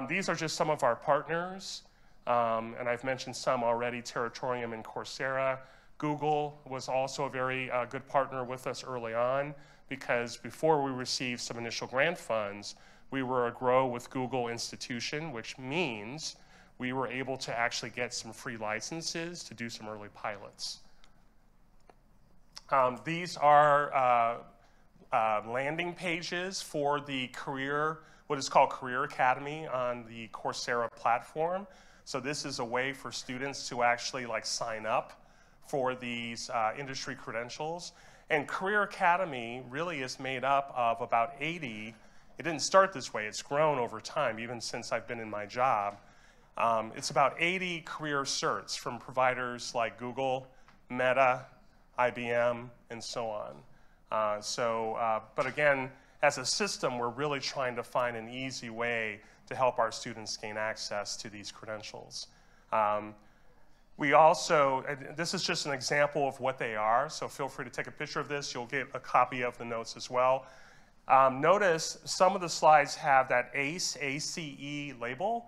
These are just some of our partners, and I've mentioned some already, Territorium and Coursera. Google was also a very good partner with us early on, because before we received some initial grant funds, we were a Grow with Google institution, which means we were able to actually get some free licenses to do some early pilots. These are landing pages for the what is called Career Academy on the Coursera platform. So this is a way for students to actually sign up for these industry credentials. And Career Academy really is made up of about 80, it didn't start this way, it's grown over time, even since I've been in my job. It's about 80 career certs from providers like Google, Meta, IBM, and so on. But again, as a system, we're really trying to find an easy way to help our students gain access to these credentials. We also, this is just an example of what they are, so feel free to take a picture of this. You'll get a copy of the notes as well. Notice some of the slides have that ACE, ACE label.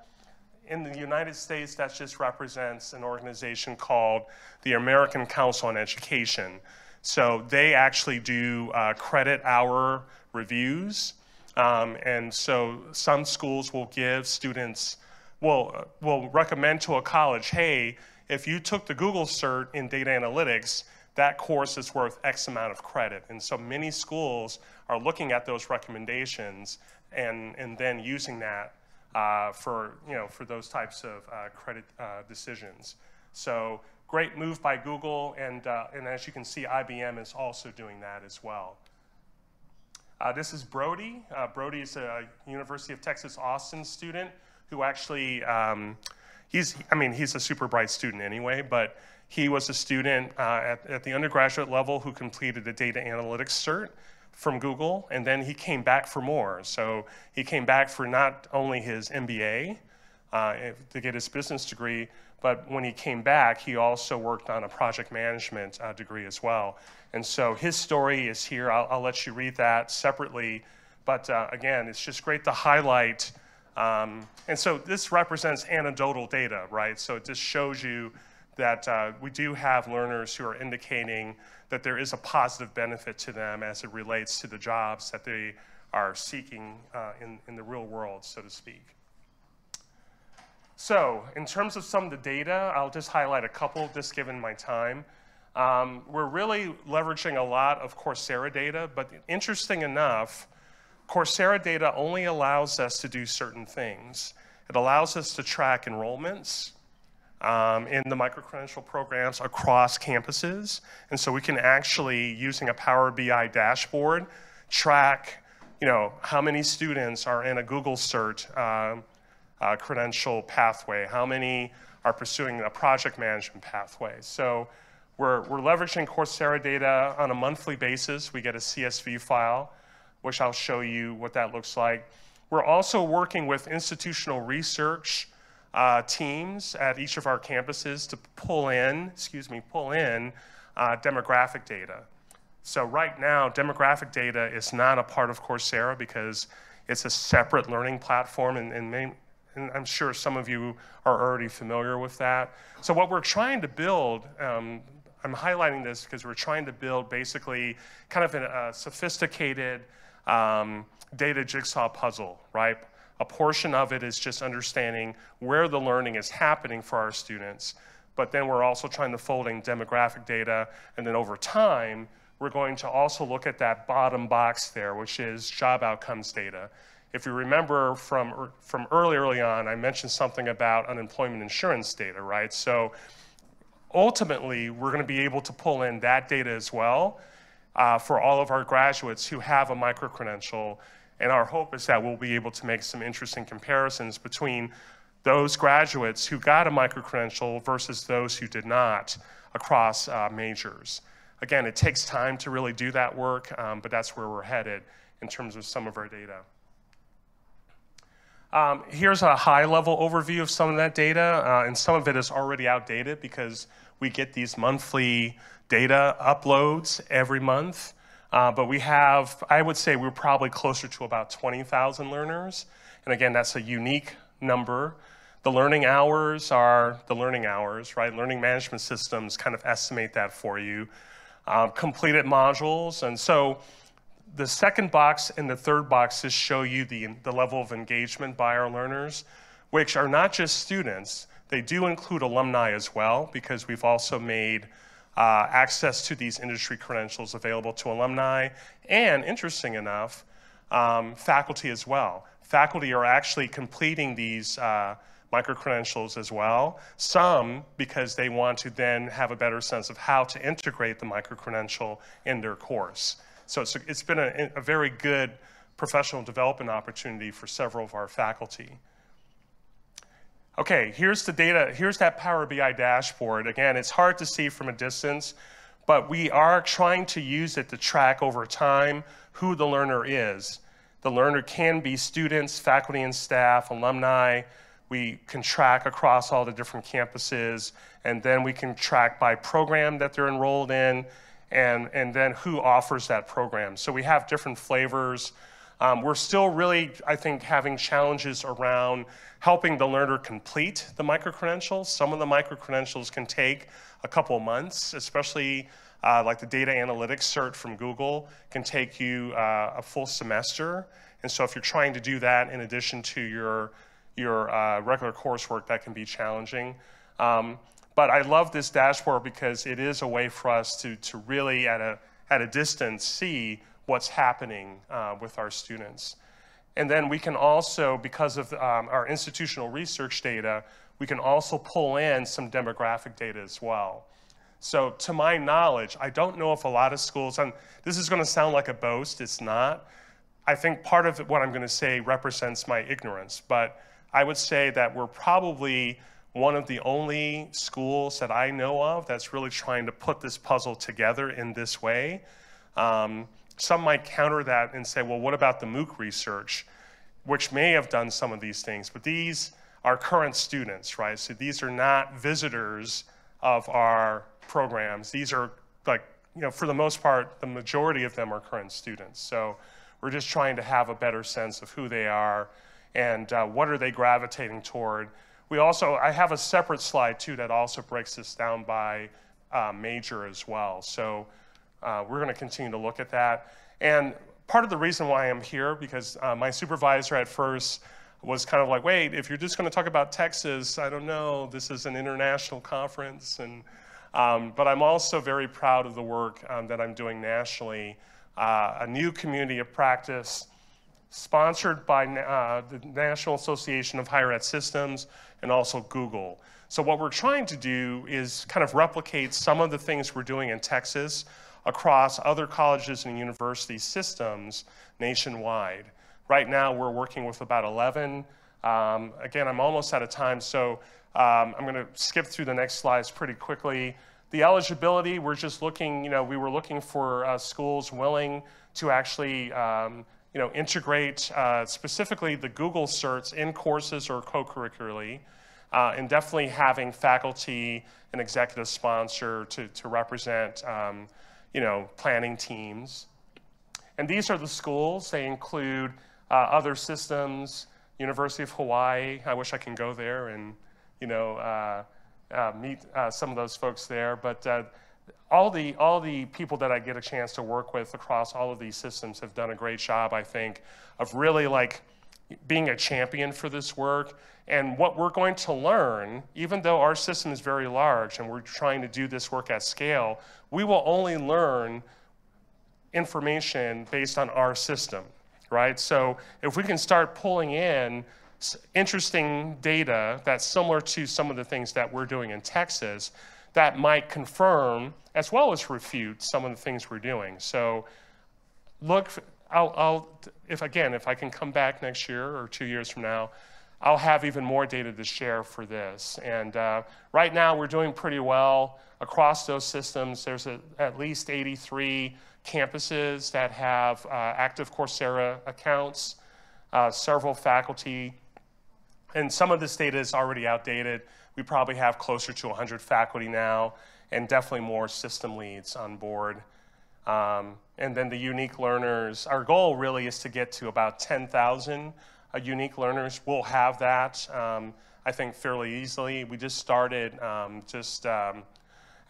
In the United States, that just represents an organization called the American Council on Education. So they actually do credit hour reviews. And so some schools will give students, will recommend to a college, hey, if you took the Google cert in data analytics, that course is worth X amount of credit. And so many schools are looking at those recommendations and then using that for those types of credit decisions. So great move by Google, and as you can see, IBM is also doing that as well. This is Brody. Brody is a University of Texas Austin student who actually, he's a super bright student anyway, but he was a student at the undergraduate level who completed a data analytics cert from Google, and then he came back for more. So he came back for not only his MBA to get his business degree, but when he came back, he also worked on a project management degree as well. And so his story is here. I'll let you read that separately. But again, it's just great to highlight. And so this represents anecdotal data, right? So it just shows you that we do have learners who are indicating that there is a positive benefit to them as it relates to the jobs that they are seeking in the real world, so to speak. So in terms of some of the data, I'll just highlight a couple, just given my time. We're really leveraging a lot of Coursera data, but interesting enough, Coursera data only allows us to do certain things. It allows us to track enrollments in the microcredential programs across campuses. And so we can actually, using a Power BI dashboard, track how many students are in a Google cert credential pathway, how many are pursuing a project management pathway. So we're leveraging Coursera data on a monthly basis. We get a CSV file, which I'll show you what that looks like. We're also working with institutional research teams at each of our campuses to pull in demographic data. So right now, demographic data is not a part of Coursera because it's a separate learning platform, and I'm sure some of you are already familiar with that. So what we're trying to build, I'm highlighting this because we're trying to build basically kind of a sophisticated data jigsaw puzzle, right? A portion of it is just understanding where the learning is happening for our students, but then we're also trying to fold in demographic data, and then over time, we're going to also look at that bottom box there, which is job outcomes data. If you remember from early on, I mentioned something about unemployment insurance data, right? So ultimately, we're going to be able to pull in that data as well. for all of our graduates who have a microcredential. And our hope is that we'll be able to make some interesting comparisons between those graduates who got a microcredential versus those who did not across majors. Again, it takes time to really do that work, but that's where we're headed in terms of some of our data. Here's a high-level overview of some of that data, and some of it is already outdated because we get these monthly data uploads every month. But we have, I would say we're probably closer to about 20,000 learners. And again, that's a unique number. The learning hours are the learning hours, right? Learning management systems kind of estimate that for you. Completed modules. And so the second box and the third box just show you the level of engagement by our learners, which are not just students. They do include alumni as well, because we've also made access to these industry credentials available to alumni, and interesting enough, faculty as well. Faculty are actually completing these microcredentials as well, some because they want to then have a better sense of how to integrate the microcredential in their course. So it's been a very good professional development opportunity for several of our faculty. Okay, here's the data. Here's that Power BI dashboard. Again, it's hard to see from a distance, but we are trying to use it to track over time who the learner is. The learner can be students, faculty and staff, alumni. We can track across all the different campuses, and then we can track by program that they're enrolled in, and then who offers that program. So we have different flavors. We're still really, I think, having challenges around helping the learner complete the microcredentials. Some of the microcredentials can take a couple of months, especially like the data analytics cert from Google can take you a full semester. And so if you're trying to do that in addition to your regular coursework, that can be challenging. But I love this dashboard because it is a way for us to really, at a distance, see what's happening with our students. And then we can also, because of our institutional research data, we can also pull in some demographic data as well. So to my knowledge, I don't know if a lot of schools, and this is going to sound like a boast, it's not. I think part of what I'm going to say represents my ignorance, but I would say that we're probably one of the only schools that I know of that's really trying to put this puzzle together in this way. Some might counter that and say, well, what about the MOOC research, which may have done some of these things, but these are current students, right? So these are not visitors of our programs. These are, like, you know, for the most part, the majority of them are current students. So we're just trying to have a better sense of who they are and what are they gravitating toward. We also, I have a separate slide too that also breaks this down by major as well. So we're going to continue to look at that. And part of the reason why I'm here, because my supervisor at first was kind of like, wait, if you're just going to talk about Texas, I don't know, this is an international conference. And, but I'm also very proud of the work that I'm doing nationally. A new community of practice sponsored by the National Association of Higher Ed Systems and also Google. So what we're trying to do is kind of replicate some of the things we're doing in Texas across other colleges and university systems nationwide. Right now, we're working with about 11. Again, I'm almost out of time, so I'm going to skip through the next slides pretty quickly. The eligibility, we're just looking, you know, we were looking for schools willing to actually, you know, integrate specifically the Google certs in courses or co-curricularly, and definitely having faculty and executive sponsor to represent, you know, planning teams. And these are the schools. They include other systems, University of Hawaii. I wish I can go there and, you know, meet some of those folks there. But all the people that I get a chance to work with across all of these systems have done a great job, I think, of really like being a champion for this work. And what we're going to learn, even though our system is very large and we're trying to do this work at scale, we will only learn information based on our system, right? So if we can start pulling in interesting data that's similar to some of the things that we're doing in Texas, that might confirm as well as refute some of the things we're doing. So look, if I can come back next year or 2 years from now, I'll have even more data to share for this. And right now we're doing pretty well across those systems. There's at least 83 campuses that have active Coursera accounts, several faculty, and some of this data is already outdated. We probably have closer to 100 faculty now, and definitely more system leads on board. And then the unique learners, our goal really is to get to about 10,000 unique learners. We'll have that, I think, fairly easily. We just started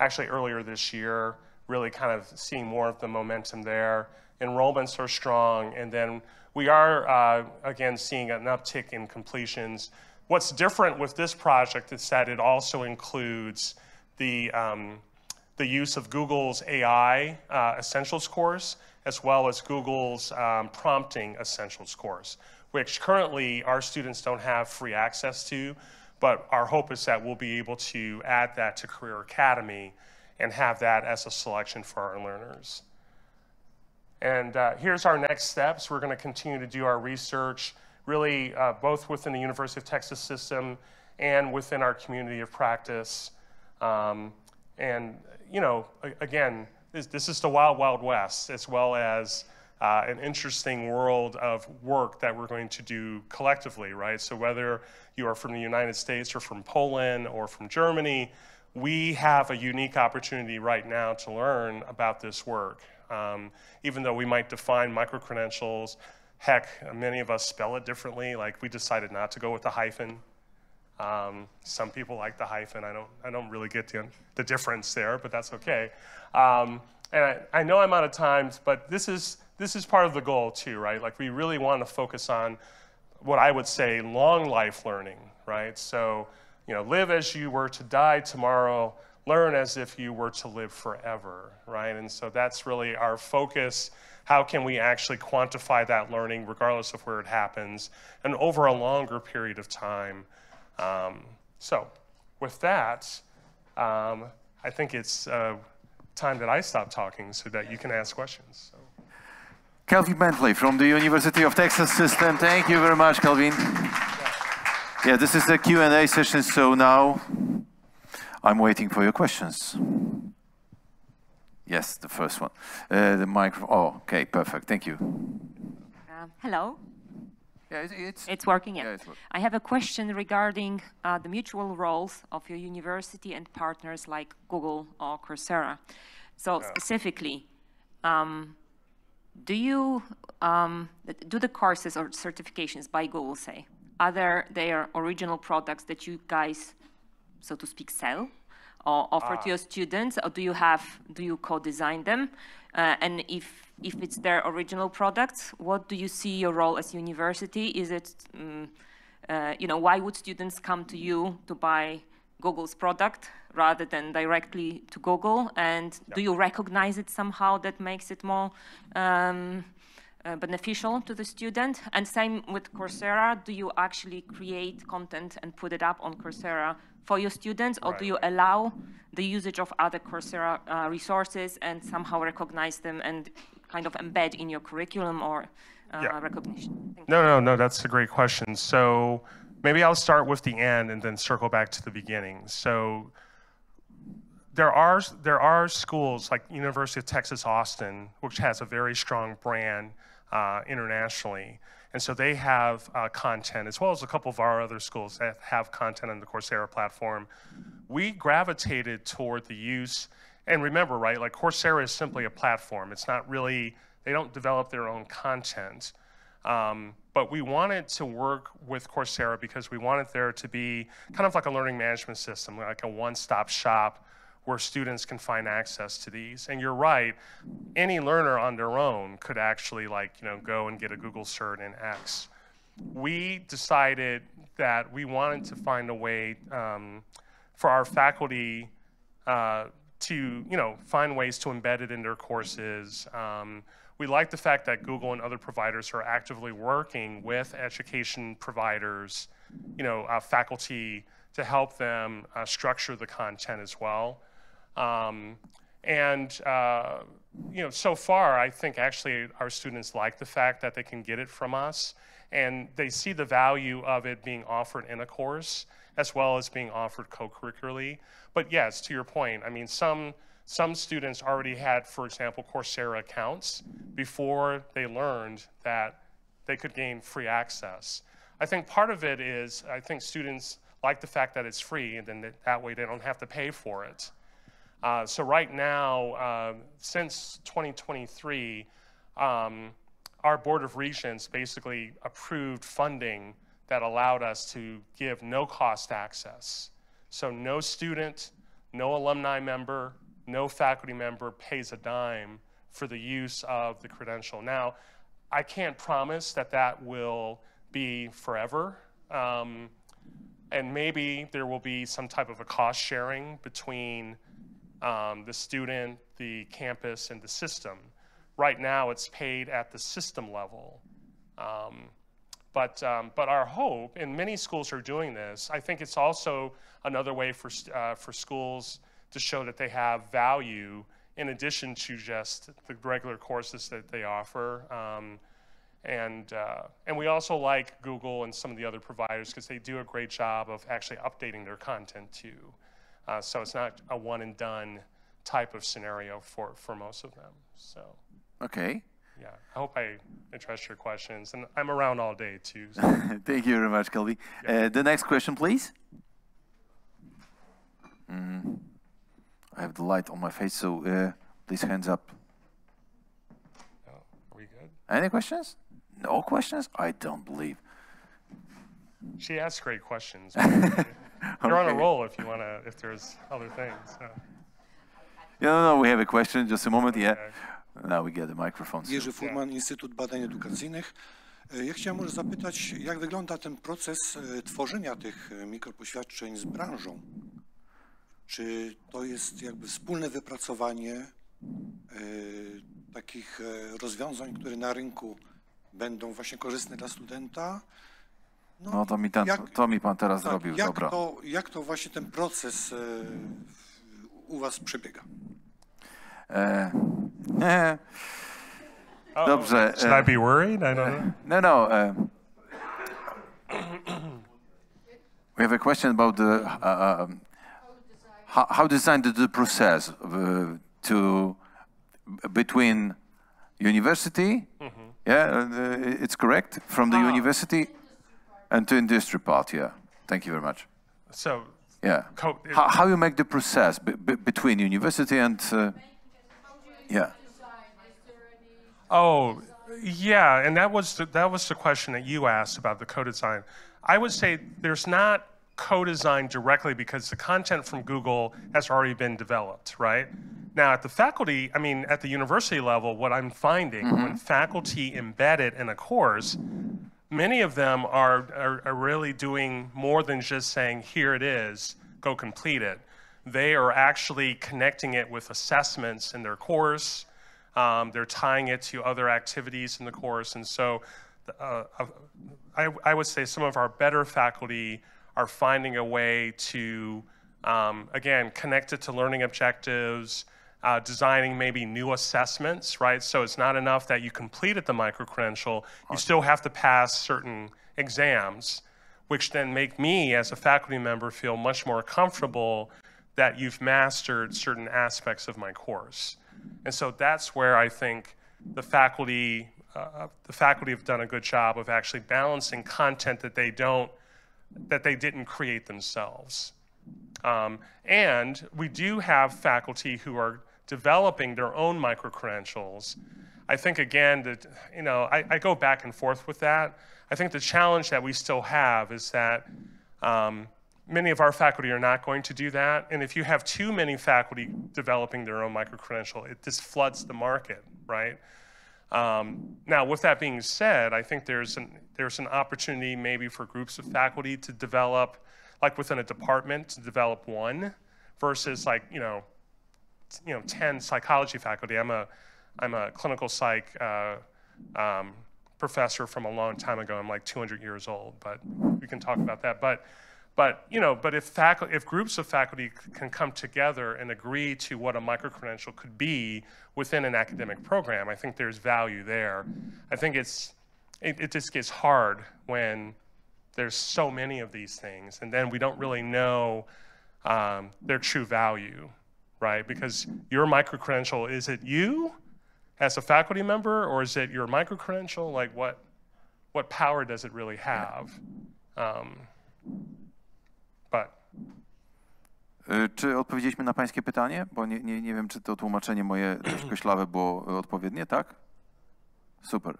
actually earlier this year, really kind of seeing more of the momentum there. Enrollments are strong, and then we are, again, seeing an uptick in completions. What's different with this project is that it also includes the use of Google's AI Essentials course, as well as Google's Prompting Essentials course, which currently our students don't have free access to, but our hope is that we'll be able to add that to Career Academy and have that as a selection for our learners. And here's our next steps. We're going to continue to do our research, really both within the University of Texas system and within our community of practice. And, you know, again, this is the wild, wild west, as well as an interesting world of work that we're going to do collectively, right? So whether you are from the United States or from Poland or from Germany, we have a unique opportunity right now to learn about this work. Even though we might define microcredentials, heck, many of us spell it differently. Like, we decided not to go with the hyphen. Some people like the hyphen. I don't really get the difference there, but that's okay. And I know I'm out of time, but this is part of the goal too, right? Like, we really want to focus on what I would say long life learning, right? So, you know, live as you were to die tomorrow, learn as if you were to live forever, right? And so that's really our focus. How can we actually quantify that learning regardless of where it happens and over a longer period of time? So with that, I think it's time that I stop talking so that you can ask questions. So. Kelvin Bentley from the University of Texas system. Thank you very much, Kelvin. Yeah, this is the Q&A session, so now I'm waiting for your questions. Yes, the first one. The micro. Oh, okay, perfect. Thank you. Hello. Yeah, it's working. Yeah. It's working. I have a question regarding the mutual roles of your university and partners like Google or Coursera. So specifically, do the courses or certifications by Google, say, are their original products that you guys, so to speak, sell or offer to your students, or do you co-design them? And if it's their original products, what do you see your role as university? Is it, you know, why would students come to you to buy Google's product rather than directly to Google? And do you recognize it somehow that makes it more beneficial to the student? And same with Coursera, do you actually create content and put it up on Coursera for your students, or do you allow the usage of other Coursera resources and somehow recognize them and kind of embed in your curriculum or recognition? No, that's a great question. So maybe I'll start with the end and then circle back to the beginning. So there are schools like University of Texas Austin, which has a very strong brand internationally. And so they have content, as well as a couple of our other schools that have content on the Coursera platform. We gravitated toward the use, and remember, right, like Coursera is simply a platform. It's not really, they don't develop their own content. But we wanted to work with Coursera because we wanted there to be kind of like a learning management system, like a one-stop shop where students can find access to these. And you're right, any learner on their own could actually, like, you know, go and get a Google cert in X. We decided that we wanted to find a way for our faculty to, you know, find ways to embed it in their courses. We like the fact that Google and other providers are actively working with education providers, you know, faculty, to help them structure the content as well. You know, so far, I think actually our students like the fact that they can get it from us, and they see the value of it being offered in a course as well as being offered co-curricularly. But yes, to your point, I mean, some students already had, for example, Coursera accounts before they learned that they could gain free access. I think part of it is, I think students like the fact that it's free, and then that way they don't have to pay for it. So right now, since 2023, our Board of Regents basically approved funding that allowed us to give no-cost access. So no student, no alumni member, no faculty member pays a dime for the use of the credential. Now, I can't promise that that will be forever. And maybe there will be some type of a cost sharing between the student, the campus, and the system. Right now, it's paid at the system level. But our hope, and many schools are doing this, I think it's also another way for schools to show that they have value in addition to just the regular courses that they offer. And we also like Google and some of the other providers because they do a great job of actually updating their content too. So it's not a one and done type of scenario for most of them. So. Okay. Yeah, I hope I addressed your questions, and I'm around all day too. So. Thank you very much, Kelvin. The next question, please. I have the light on my face, so please hands up. Oh, are we good? Any questions? No questions? I don't believe. She asks great questions. You're on a roll if you want to, if there's other things. So. No, we have a question. Just a moment, yeah. Okay. Now we get the microphone. Jerzy Furman, Instytut Badań Edukacyjnych. Ja chciałem może zapytać, jak wygląda ten proces tworzenia tych mikropoświadczeń z branżą? Czy to jest jakby wspólne wypracowanie takich rozwiązań, które na rynku będą właśnie korzystne dla studenta? No to mi pan teraz zrobił, dobra. Jak to właśnie ten proces u was przebiega? Dobrze. Should I be worried? I don't know. No. We have a question about the how designed the process between university. Yeah, it's correct, from the university and to industry part. Yeah, thank you very much. So yeah, how you make the process between university and yeah. Oh, yeah, and that was the question that you asked about the co-design. I would say there's not co-design directly because the content from Google has already been developed, right? Now at the faculty, I mean at the university level, what I'm finding when faculty embed it in a course, many of them are really doing more than just saying, here it is, go complete it. They are actually connecting it with assessments in their course. They're tying it to other activities in the course. And so I would say some of our better faculty are finding a way to, again, connect it to learning objectives, designing maybe new assessments, right? So it's not enough that you completed the microcredential, you still have to pass certain exams, which then make me as a faculty member feel much more comfortable that you've mastered certain aspects of my course. And so that's where I think the faculty have done a good job of actually balancing content that they didn't create themselves. And we do have faculty who are developing their own microcredentials. I think again that, you know, I go back and forth with that. I think the challenge that we still have is that many of our faculty are not going to do that. And if you have too many faculty developing their own microcredential, it just floods the market, right? Now, with that being said, I think there's an opportunity maybe for groups of faculty to develop, like within a department, to develop one, versus like, you know, 10 psychology faculty. I'm a clinical psych professor from a long time ago. I'm like 200 years old, but we can talk about that. But But if groups of faculty can come together and agree to what a microcredential could be within an academic program, I think there's value there. I think it just gets hard when there's so many of these things, and then we don't really know their true value, right? Because your microcredential, is it you as a faculty member, or is it your microcredential? Like what power does it really have? Czy odpowiedzieliśmy na pańskie pytanie? Bo nie wiem, czy to tłumaczenie moje troszkę ślawe było odpowiednie, tak? Super.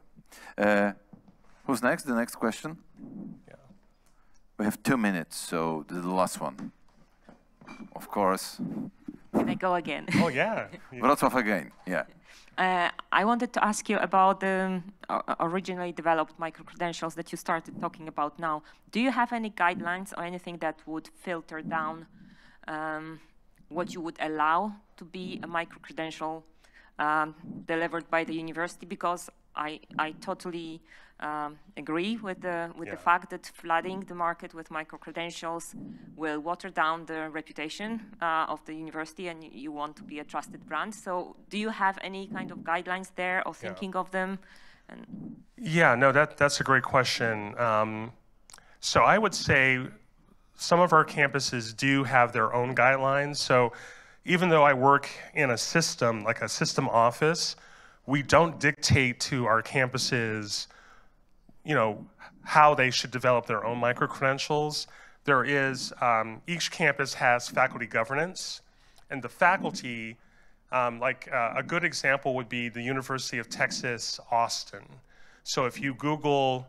Who's next? The next question? Yeah. We have 2 minutes, so the last one. Of course. Can I go again? Oh, yeah. Wrocław again, yeah. I wanted to ask you about the originally developed microcredentials that you started talking about now. Do you have any guidelines or anything that would filter down what you would allow to be a microcredential delivered by the university? Because I totally agree with the fact that flooding the market with microcredentials will water down the reputation of the university, and you want to be a trusted brand. So do you have any kind of guidelines there or thinking of them? Yeah, no, that's a great question. So I would say some of our campuses do have their own guidelines. So even though I work in a system, like a system office, we don't dictate to our campuses, how they should develop their own microcredentials. There is, each campus has faculty governance, and the faculty, a good example would be the University of Texas, Austin. So if you Google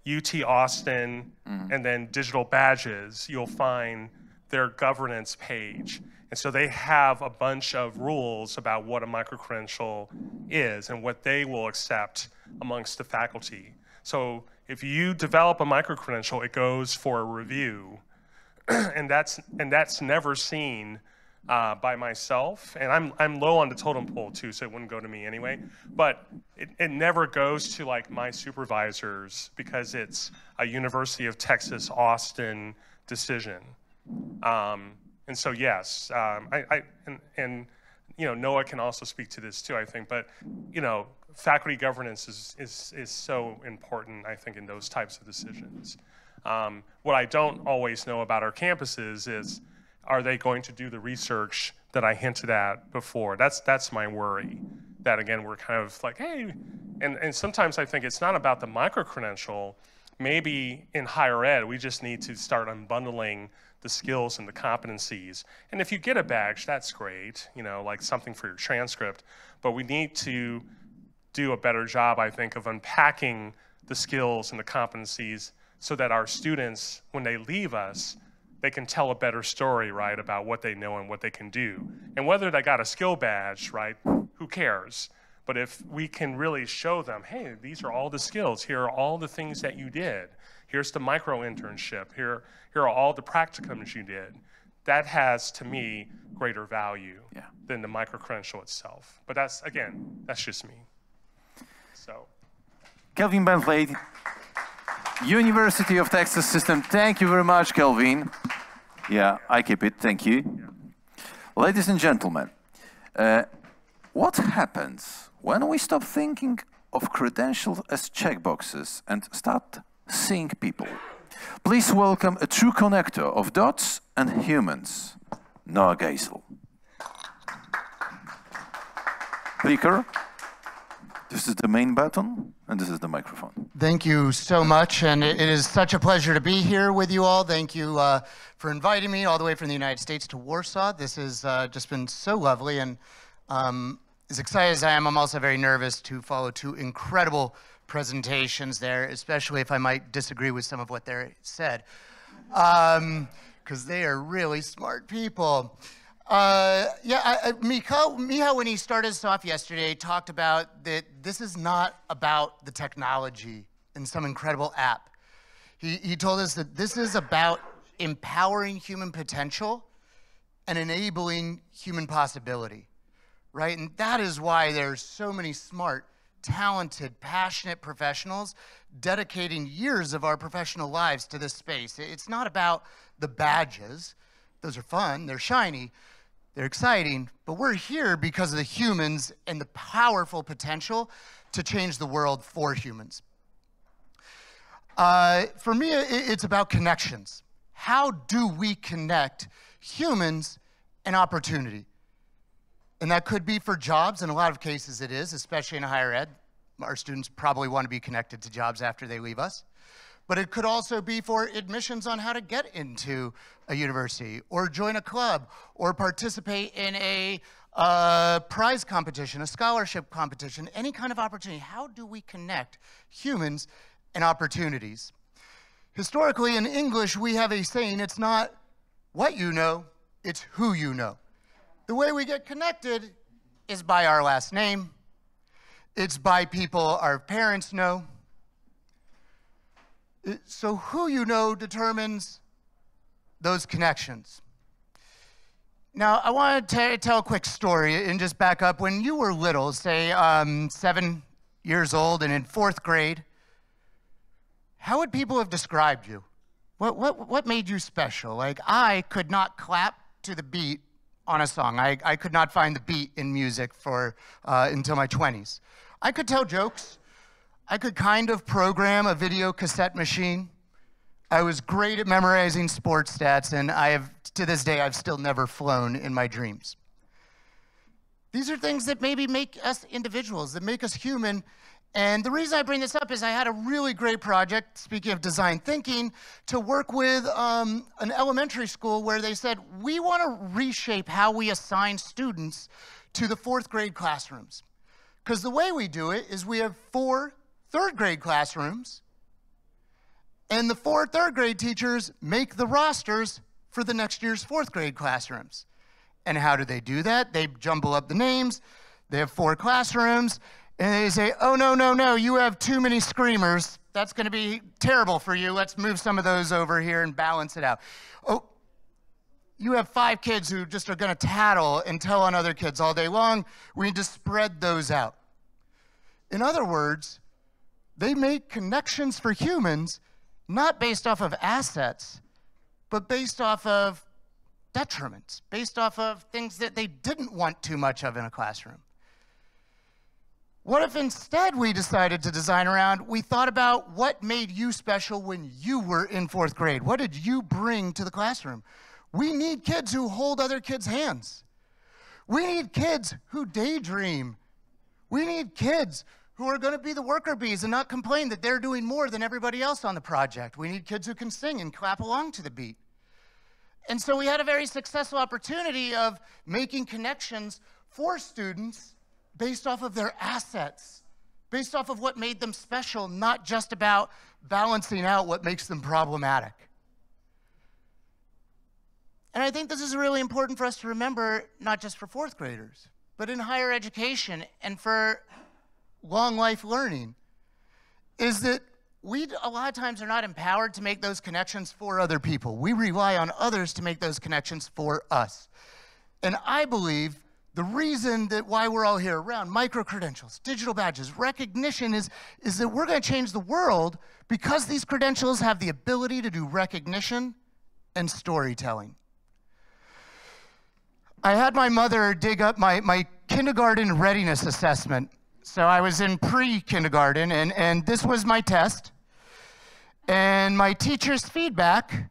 UT Austin and then digital badges, you'll find their governance page. And so they have a bunch of rules about what a microcredential is and what they will accept amongst the faculty. So if you develop a microcredential, it goes for a review, and that's never seen by myself. And I'm low on the totem pole too, so it wouldn't go to me anyway. But it never goes to like my supervisors because it's a University of Texas Austin decision. And so yes, Noah can also speak to this too, I think. But faculty governance is so important, I think, in those types of decisions. What I don't always know about our campuses is, are they going to do the research that I hinted at before? That's my worry. That again, we're kind of like, hey, and sometimes I think it's not about the microcredential. Maybe in higher ed, we just need to start unbundling the skills and the competencies. And if you get a badge, that's great, like something for your transcript. But we need to do a better job, I think, of unpacking the skills and the competencies so that our students, when they leave us, they can tell a better story, right, about what they know and what they can do. And whether they got a skill badge, right, who cares? But if we can really show them, hey, these are all the skills, here are all the things that you did, here's the micro internship, here are all the practicums you did, that has, to me, greater value than the microcredential itself. But that's, again, that's just me. So. Kelvin Bentley, University of Texas System. Thank you very much, Kelvin. Yeah, I keep it. Thank you. Yeah. Ladies and gentlemen, what happens when we stop thinking of credentials as checkboxes and start seeing people? Please welcome a true connector of dots and humans, Noah Geisel. Clicker. This is the main button, and this is the microphone. Thank you so much, and it is such a pleasure to be here with you all. Thank you for inviting me all the way from the United States to Warsaw. This has just been so lovely, and as excited as I am, I'm also very nervous to follow two incredible presentations there, especially if I might disagree with some of what they said, because they are really smart people. Michał, when he started us off yesterday, talked about that this is not about the technology and some incredible app. He told us that this is about empowering human potential and enabling human possibility, right? And that is why there's so many smart talented, passionate professionals dedicating years of our professional lives to this space. It's not about the badges. Those are fun, they're shiny, they're exciting, but we're here because of the humans and the powerful potential to change the world for humans. For me, it's about connections. How do we connect humans and opportunity? And that could be for jobs. In a lot of cases it is, especially in higher ed. Our students probably want to be connected to jobs after they leave us. But it could also be for admissions on how to get into a university, or join a club, or participate in a prize competition, a scholarship competition, any kind of opportunity. How do we connect humans and opportunities? Historically, in English, we have a saying, it's not what you know, it's who you know. The way we get connected is by our last name. It's by people our parents know. So who you know determines those connections. Now, I want to tell a quick story and just back up. When you were little, say 7 years old and in 4th grade, how would people have described you? What made you special? Like, I could not clap to the beat on a song. I could not find the beat in music for until my 20s. I could tell jokes. I could kind of program a video cassette machine. I was great at memorizing sports stats, and to this day, I've still never flown in my dreams. These are things that maybe make us individuals, that make us human. And the reason I bring this up is I had a really great project, speaking of design thinking, to work with an elementary school where they said, we want to reshape how we assign students to the 4th grade classrooms. Because the way we do it is we have 4 3rd grade classrooms, and the 4 3rd grade teachers make the rosters for the next year's 4th grade classrooms. And how do they do that? They jumble up the names, they have 4 classrooms, and they say, oh, no, you have too many screamers. That's gonna be terrible for you. Let's move some of those over here and balance it out. Oh, you have 5 kids who just are gonna tattle and tell on other kids all day long. We need to spread those out. In other words, they make connections for humans, not based off of assets, but based off of detriments, based off of things that they didn't want too much of in a classroom. What if instead we decided to design around, we thought about what made you special when you were in 4th grade? What did you bring to the classroom? We need kids who hold other kids' hands. We need kids who daydream. We need kids who are going to be the worker bees and not complain that they're doing more than everybody else on the project. We need kids who can sing and clap along to the beat. And so we had a very successful opportunity of making connections for students based off of their assets, based off of what made them special, not just about balancing out what makes them problematic. And I think this is really important for us to remember, not just for 4th graders, but in higher education and for long life learning, is that we a lot of times are not empowered to make those connections for other people. We rely on others to make those connections for us. And I believe the reason that why we're all here around micro-credentials, digital badges, recognition is that we're going to change the world because these credentials have the ability to do recognition and storytelling. I had my mother dig up my kindergarten readiness assessment. So I was in pre-kindergarten, and this was my test. And my teacher's feedback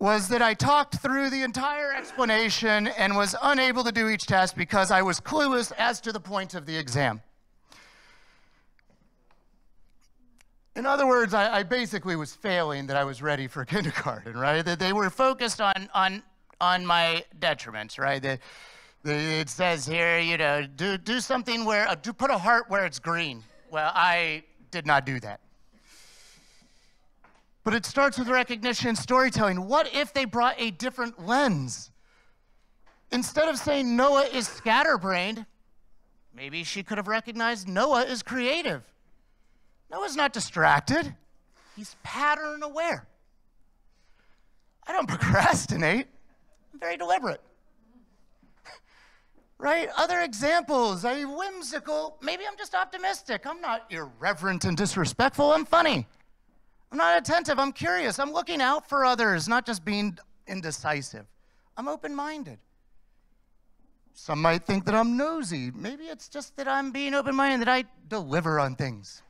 was that I talked through the entire explanation and was unable to do each test because I was clueless as to the point of the exam. In other words, I basically was failing that I was ready for kindergarten, right? That they were focused on my detriments, right? It says here, you know, do something where, put a heart where it's green. Well, I did not do that. But it starts with recognition and storytelling. What if they brought a different lens? Instead of saying Noah is scatterbrained, maybe she could have recognized Noah is creative. Noah's not distracted. He's pattern aware. I don't procrastinate. I'm very deliberate. right? Other examples, I'm whimsical. Maybe I'm just optimistic. I'm not irreverent and disrespectful. I'm funny. I'm not attentive. I'm curious. I'm looking out for others, not just being indecisive. I'm open-minded. Some might think that I'm nosy. Maybe it's just that I'm being open-minded, that I deliver on things.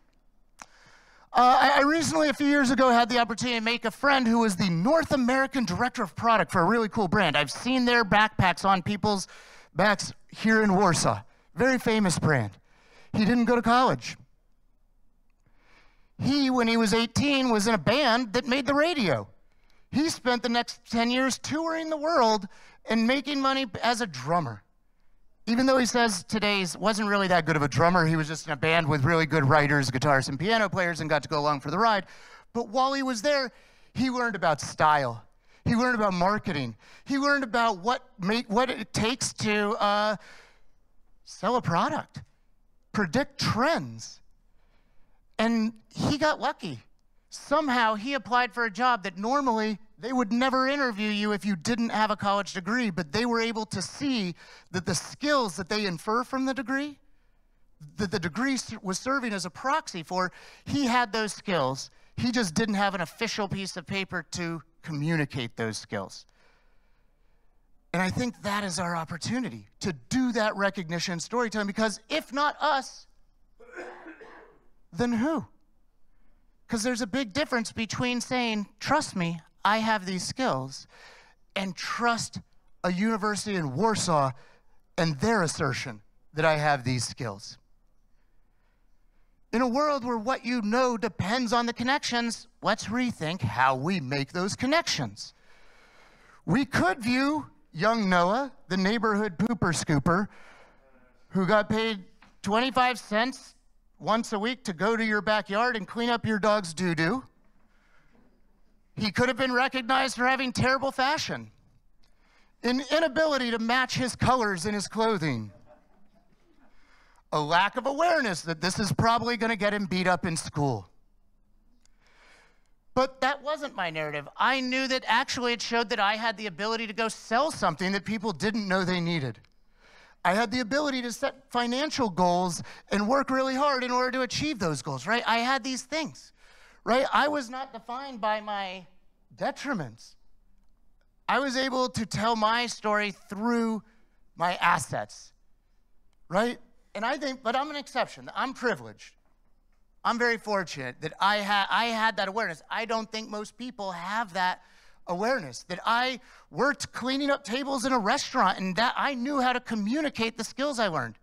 I recently, a few years ago, had the opportunity to make a friend who was the North American Director of Product for a really cool brand. I've seen their backpacks on people's backs here in Warsaw. Very famous brand. He didn't go to college. He, when he was 18, was in a band that made the radio. He spent the next 10 years touring the world and making money as a drummer. Even though he says today he wasn't really that good of a drummer, he was just in a band with really good writers, guitarists, and piano players and got to go along for the ride. But while he was there, he learned about style. He learned about marketing. He learned about what it takes to sell a product, predict trends. And he got lucky. Somehow he applied for a job that normally they would never interview you if you didn't have a college degree, but they were able to see that the skills that they infer from the degree, that the degree was serving as a proxy for, he had those skills. He just didn't have an official piece of paper to communicate those skills. And I think that is our opportunity to do that recognition and storytelling, because if not us, then who? Because there's a big difference between saying, trust me, I have these skills, and trust a university in Warsaw and their assertion that I have these skills. In a world where what you know depends on the connections, let's rethink how we make those connections. We could view young Noah, the neighborhood pooper scooper, who got paid 25 cents once a week to go to your backyard and clean up your dog's doo-doo. He could have been recognized for having terrible fashion, an inability to match his colors in his clothing, a lack of awareness that this is probably going to get him beat up in school. But that wasn't my narrative. I knew that actually it showed that I had the ability to go sell something that people didn't know they needed. I had the ability to set financial goals and work really hard in order to achieve those goals, right? I had these things, right? I was not defined by my detriments. I was able to tell my story through my assets, right? And I think, but I'm an exception. I'm privileged. I'm very fortunate that I had that awareness. I don't think most people have that awareness, that I worked cleaning up tables in a restaurant and that I knew how to communicate the skills I learned.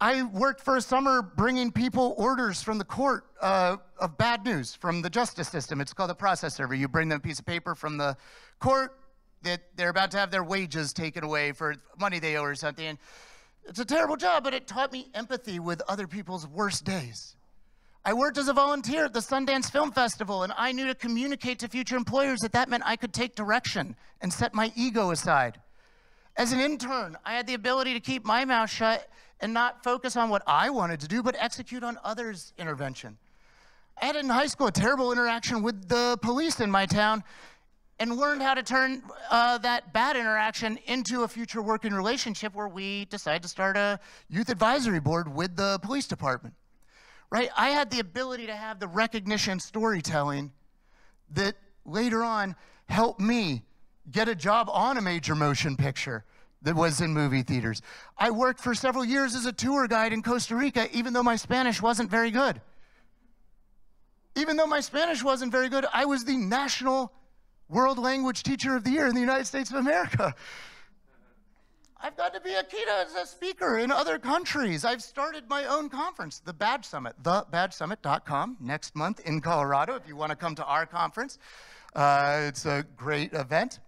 I worked for a summer bringing people orders from the court of bad news from the justice system. It's called a process server. You bring them a piece of paper from the court that they're about to have their wages taken away for money they owe or something. And it's a terrible job, but it taught me empathy with other people's worst days. I worked as a volunteer at the Sundance Film Festival, and I knew to communicate to future employers that meant I could take direction and set my ego aside. As an intern, I had the ability to keep my mouth shut and not focus on what I wanted to do, but execute on others' intervention. I had in high school a terrible interaction with the police in my town and learned how to turn that bad interaction into a future working relationship where we decided to start a youth advisory board with the police department. Right? I had the ability to have the recognition storytelling that later on helped me get a job on a major motion picture that was in movie theaters. I worked for several years as a tour guide in Costa Rica, even though my Spanish wasn't very good. Even though my Spanish wasn't very good, I was the National World Language Teacher of the Year in the United States of America. I've got to be a keynote as a speaker in other countries. I've started my own conference, The Badge Summit, thebadgesummit.com, next month in Colorado if you want to come to our conference. It's a great event.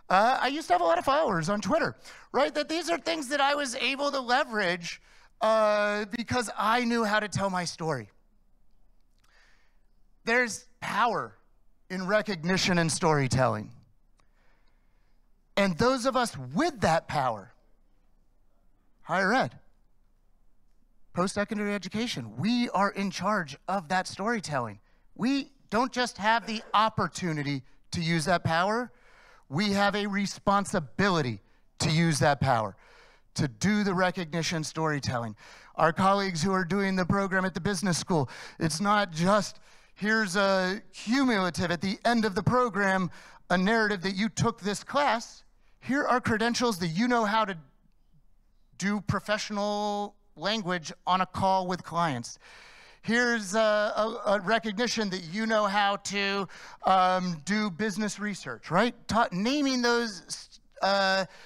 I used to have a lot of followers on Twitter, right? That these are things that I was able to leverage because I knew how to tell my story. There's power in recognition and storytelling. And those of us with that power, higher ed, post-secondary education, we are in charge of that storytelling. We don't just have the opportunity to use that power, we have a responsibility to use that power, to do the recognition storytelling. Our colleagues who are doing the program at the business school, it's not just here's a cumulative at the end of the program, a narrative that you took this class. Here are credentials that you know how to do professional language on a call with clients. Here's a recognition that you know how to do business research, right? Naming those,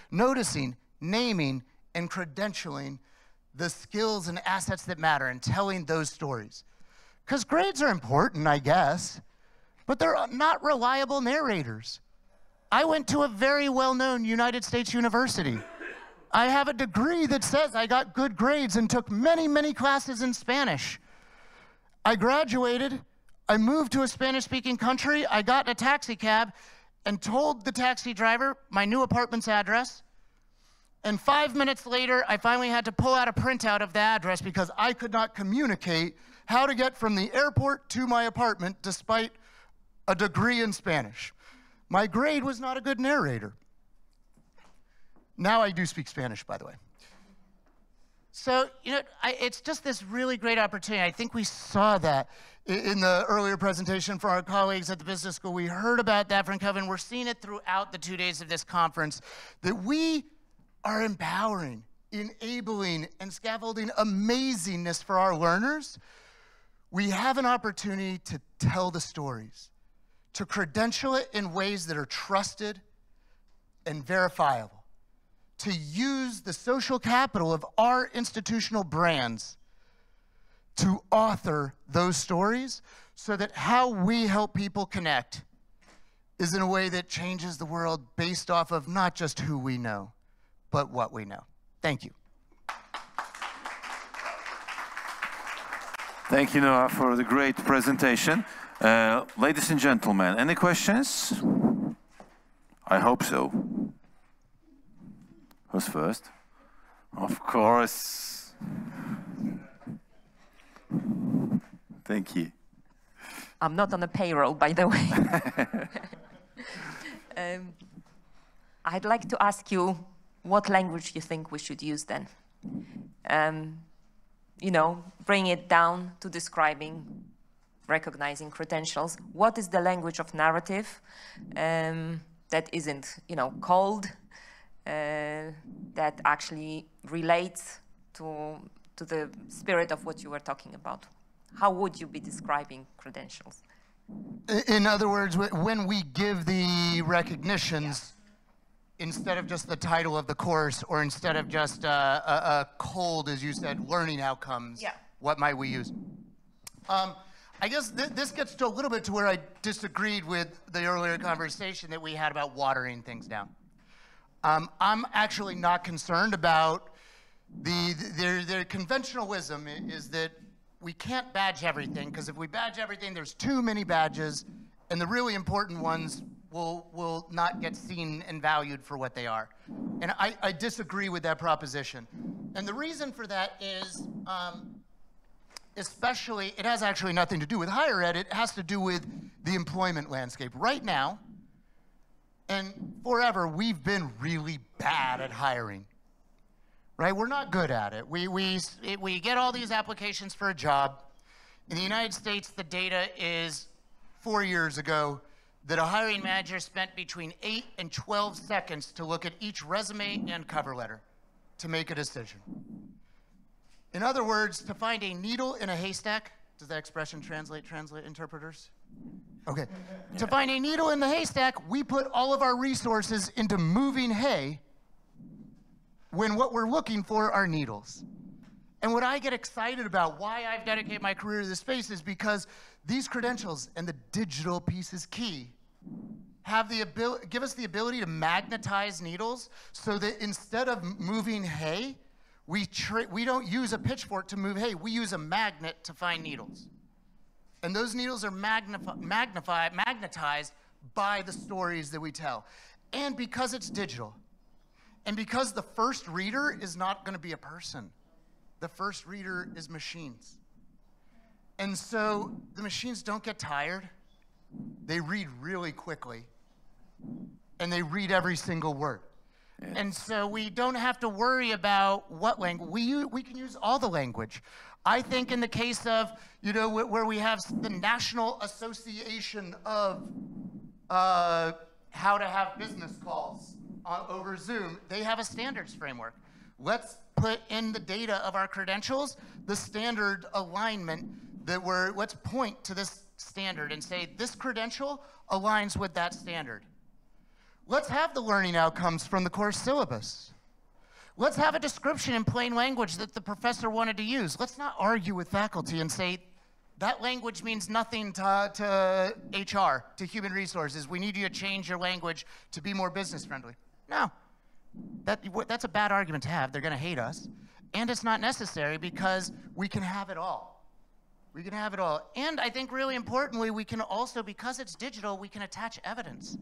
noticing, naming, and credentialing the skills and assets that matter and telling those stories. Because grades are important, I guess, but they're not reliable narrators. I went to a very well-known United States university. I have a degree that says I got good grades and took many, many classes in Spanish. I graduated, I moved to a Spanish-speaking country, I got in a taxi cab and told the taxi driver my new apartment's address, and 5 minutes later, I finally had to pull out a printout of the address because I could not communicate how to get from the airport to my apartment despite a degree in Spanish. My grade was not a good narrator. Now I do speak Spanish, by the way. So, you know, it's just this really great opportunity. I think we saw that in the earlier presentation from our colleagues at the business school. We heard about that from Kelvin. We're seeing it throughout the 2 days of this conference, that we are empowering, enabling, and scaffolding amazingness for our learners. We have an opportunity to tell the stories, to credential it in ways that are trusted and verifiable, to use the social capital of our institutional brands to author those stories so that how we help people connect is in a way that changes the world based off of not just who we know, but what we know. Thank you. Thank you, Noah, for the great presentation. Ladies and gentlemen, any questions? I hope so. Who's first? Of course. Thank you. I'm not on the payroll, by the way. I'd like to ask you what language you think we should use then. You know, bring it down to describing, recognizing credentials. What is the language of narrative that isn't, you know, cold, that actually relates to the spirit of what you were talking about? How would you be describing credentials? In other words, when we give the recognitions, instead of just the title of the course, or instead of just a cold, as you said, learning outcomes, what might we use? I guess this gets to a little bit to where I disagreed with the earlier conversation that we had about watering things down. I'm actually not concerned about their conventional wisdom is that we can't badge everything, because if we badge everything, there's too many badges, and the really important ones will not get seen and valued for what they are. And I disagree with that proposition. And the reason for that is, especially, it has actually nothing to do with higher ed, it has to do with the employment landscape. Right now, and forever, we've been really bad at hiring. Right? We're not good at it. We get all these applications for a job. In the United States, the data is 4 years ago that a hiring manager spent between 8 and 12 seconds to look at each resume and cover letter to make a decision. In other words, to find a needle in a haystack, does that expression translate interpreters? Okay. Yeah. To find a needle in the haystack, we put all of our resources into moving hay when what we're looking for are needles. And what I get excited about, why I've dedicated my career to this space, is because these credentials, and the digital piece is key, give us the ability to magnetize needles so that instead of moving hay, we don't use a pitchfork to move hay, we use a magnet to find needles. And those needles are magnetized by the stories that we tell. And because it's digital, and because the first reader is not going to be a person, the first reader is machines. And so the machines don't get tired. They read really quickly, and they read every single word. Yes. And so we don't have to worry about what language. We can use all the language. I think in the case of, you know, where we have the National Association of how to have business calls over Zoom, they have a standards framework. Let's put in the data of our credentials, the standard alignment that let's point to this standard and say this credential aligns with that standard. Let's have the learning outcomes from the course syllabus. Let's have a description in plain language that the professor wanted to use. Let's not argue with faculty and say, that language means nothing to HR, to human resources. We need you to change your language to be more business friendly. No, that's a bad argument to have. They're gonna hate us. And it's not necessary because we can have it all. We can have it all. And I think really importantly, we can also, because it's digital, we can attach evidence.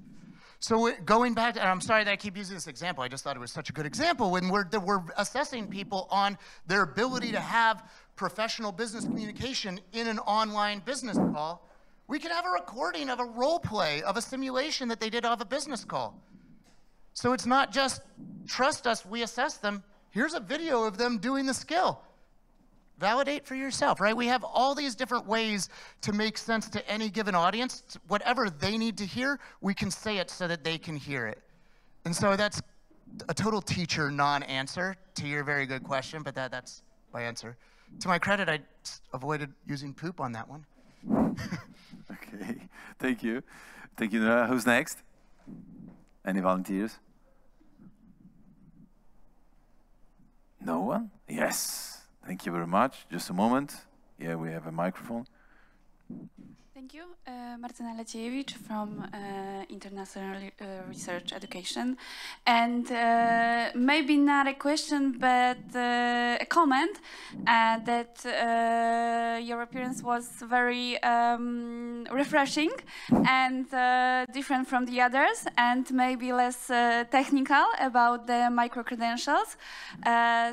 So going back, and I'm sorry that I keep using this example, I just thought it was such a good example, when we're assessing people on their ability to have professional business communication in an online business call, we can have a recording of a role play, of a simulation that they did of a business call. So it's not just, trust us, we assess them, here's a video of them doing the skill. Validate for yourself, right? We have all these different ways to make sense to any given audience. Whatever they need to hear, we can say it so that they can hear it. And so that's a total teacher non-answer to your very good question, but that's my answer. To my credit, I avoided using poop on that one. Okay, thank you. Thank you, Noah. Who's next? Any volunteers? No one? Yes. Thank you very much. Just a moment. Yeah, we have a microphone. Thank you. Martyna Leciejewicz from International Research Education. And maybe not a question, but a comment that your appearance was very refreshing and different from the others, and maybe less technical about the micro-credentials.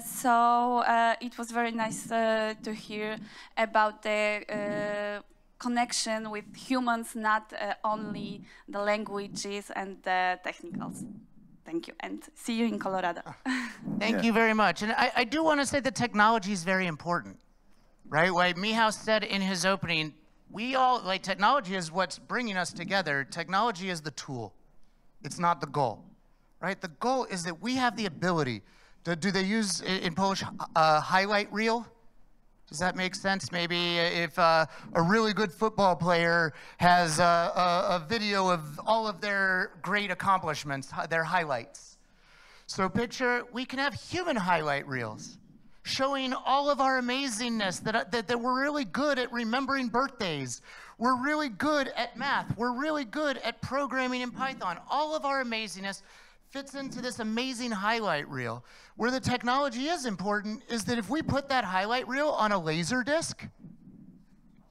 So it was very nice to hear about the connection with humans, not only the languages and the technicals. Thank you, and see you in Colorado. Thank you very much. And I do want to say that technology is very important, right? Like Michał said in his opening, technology is what's bringing us together. Technology is the tool. It's not the goal, right? The goal is that we have the ability to, do they use in Polish highlight reel? Does that make sense? Maybe if a really good football player has a video of all of their great accomplishments, their highlights. So picture, we can have human highlight reels showing all of our amazingness, that we're really good at remembering birthdays. We're really good at math. We're really good at programming in Python. All of our amazingness fits into this amazing highlight reel. Where the technology is important is that if we put that highlight reel on a laser disc,